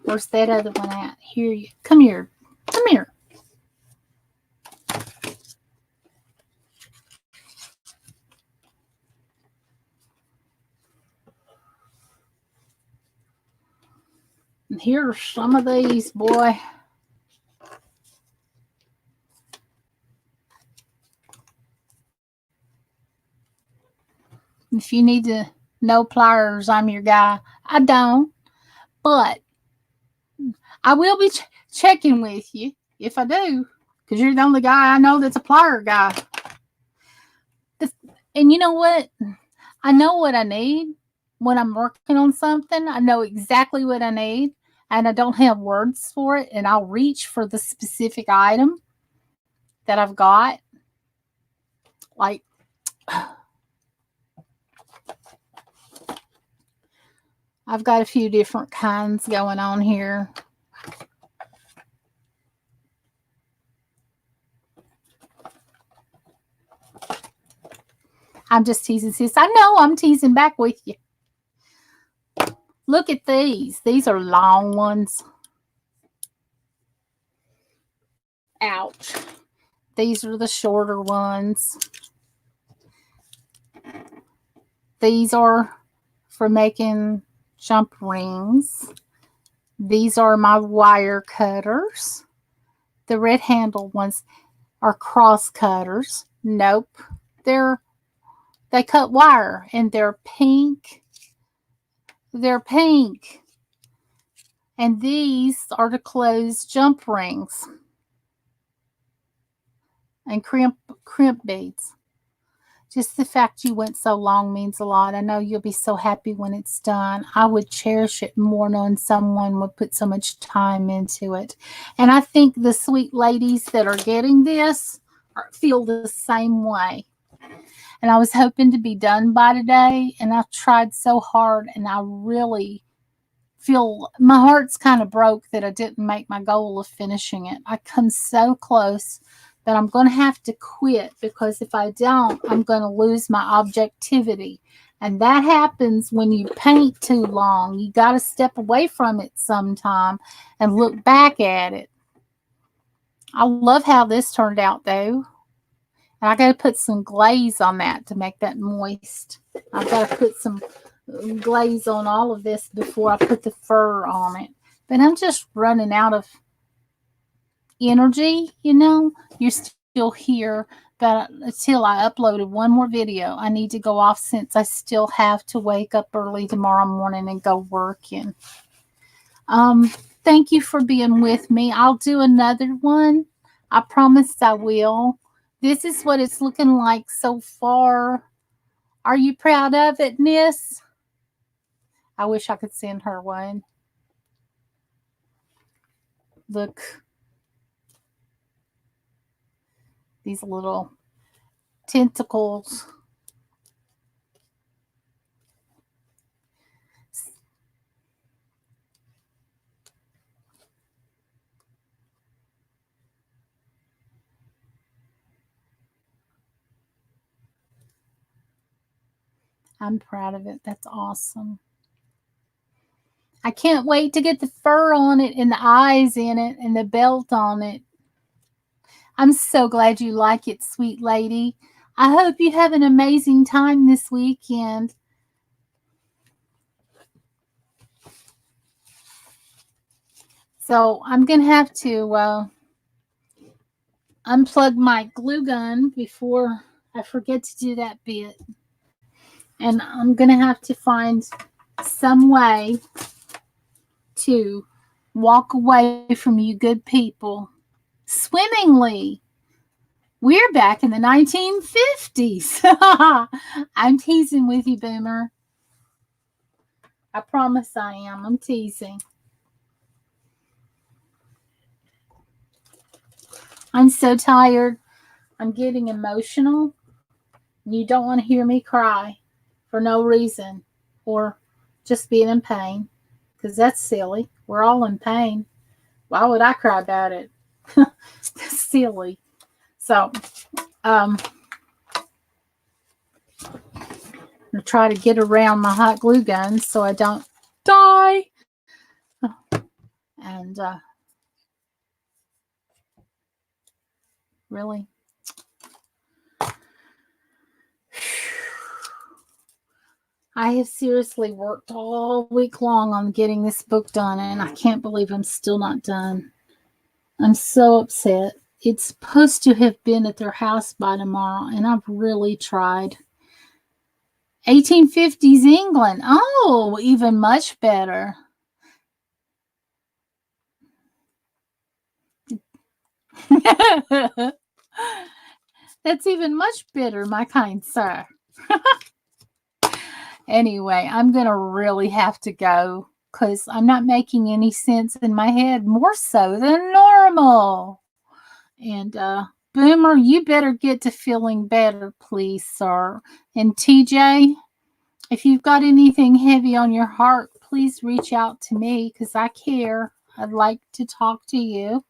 Where's that other one at? Here, you come here. Come here. And here's some of these, boy. If you need to know pliers, I'm your guy. I don't, but I will be checking with you if I do, because you're the only guy I know that's a plier guy. And you know what? I know what I need when I'm working on something. I know exactly what I need, and I don't have words for it, and I'll reach for the specific item that I've got. Like, I've got a few different kinds going on here. I'm just teasing, sis. I know I'm teasing back with you. Look at these. These are long ones. Ouch. These are the shorter ones. These are for making jump rings. These are my wire cutters. The red handle ones are cross cutters. Nope. They cut wire, and they're pink. They're pink. And these are to close jump rings and crimp beads. Just the fact you went so long means a lot. I know you'll be so happy when it's done. I would cherish it more knowing someone would put so much time into it. And I think the sweet ladies that are getting this feel the same way. And I was hoping to be done by today, and I tried so hard, and I really feel my heart's kind of broke that I didn't make my goal of finishing it. I come so close that I'm going to have to quit, because if I don't, I'm going to lose my objectivity. And that happens when you paint too long. You got to step away from it sometime and look back at it. I love how this turned out, though. And I got to put some glaze on that to make that moist. I've got to put some glaze on all of this before I put the fur on it. But I'm just running out of energy, you know. You're still here, but until I uploaded one more video, I need to go off since I still have to wake up early tomorrow morning and go working. Thank you for being with me. I'll do another one. I promise I will. This is what it's looking like so far. Are you proud of it, Nis? I wish I could send her one. Look. These little tentacles. I'm proud of it. That's awesome. I can't wait to get the fur on it and the eyes in it and the belt on it. I'm so glad you like it, sweet lady. I hope you have an amazing time this weekend. So I'm going to have to unplug my glue gun before I forget to do that bit. And I'm going to have to find some way to walk away from you good people swimmingly. We're back in the 1950s. I'm teasing with you, Boomer. I promise I am. I'm teasing. I'm so tired. I'm getting emotional. You don't want to hear me cry for no reason or just being in pain, because that's silly. We're all in pain. Why would I cry about it? That's silly. So, I'm going to try to get around my hot glue gun so I don't die. And, really? I have seriously worked all week long on getting this book done, and I can't believe I'm still not done. I'm so upset. It's supposed to have been at their house by tomorrow, and I've really tried. 1850s England. Oh, even much better. That's even much better, my kind sir. Anyway, I'm going to really have to go because I'm not making any sense in my head, more so than normal. And Boomer, you better get to feeling better, please, sir. And TJ, if you've got anything heavy on your heart, please reach out to me because I care. I'd like to talk to you.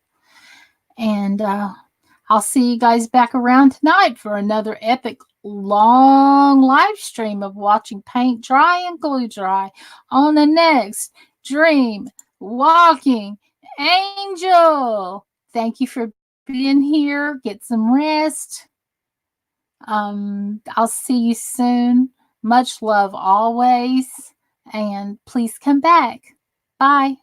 And I'll see you guys back around tonight for another epic long live stream of watching paint dry and glue dry on the next Dream Walking Angel. Thank you for being here. Get some rest. I'll see you soon. Much love always. And please come back. Bye.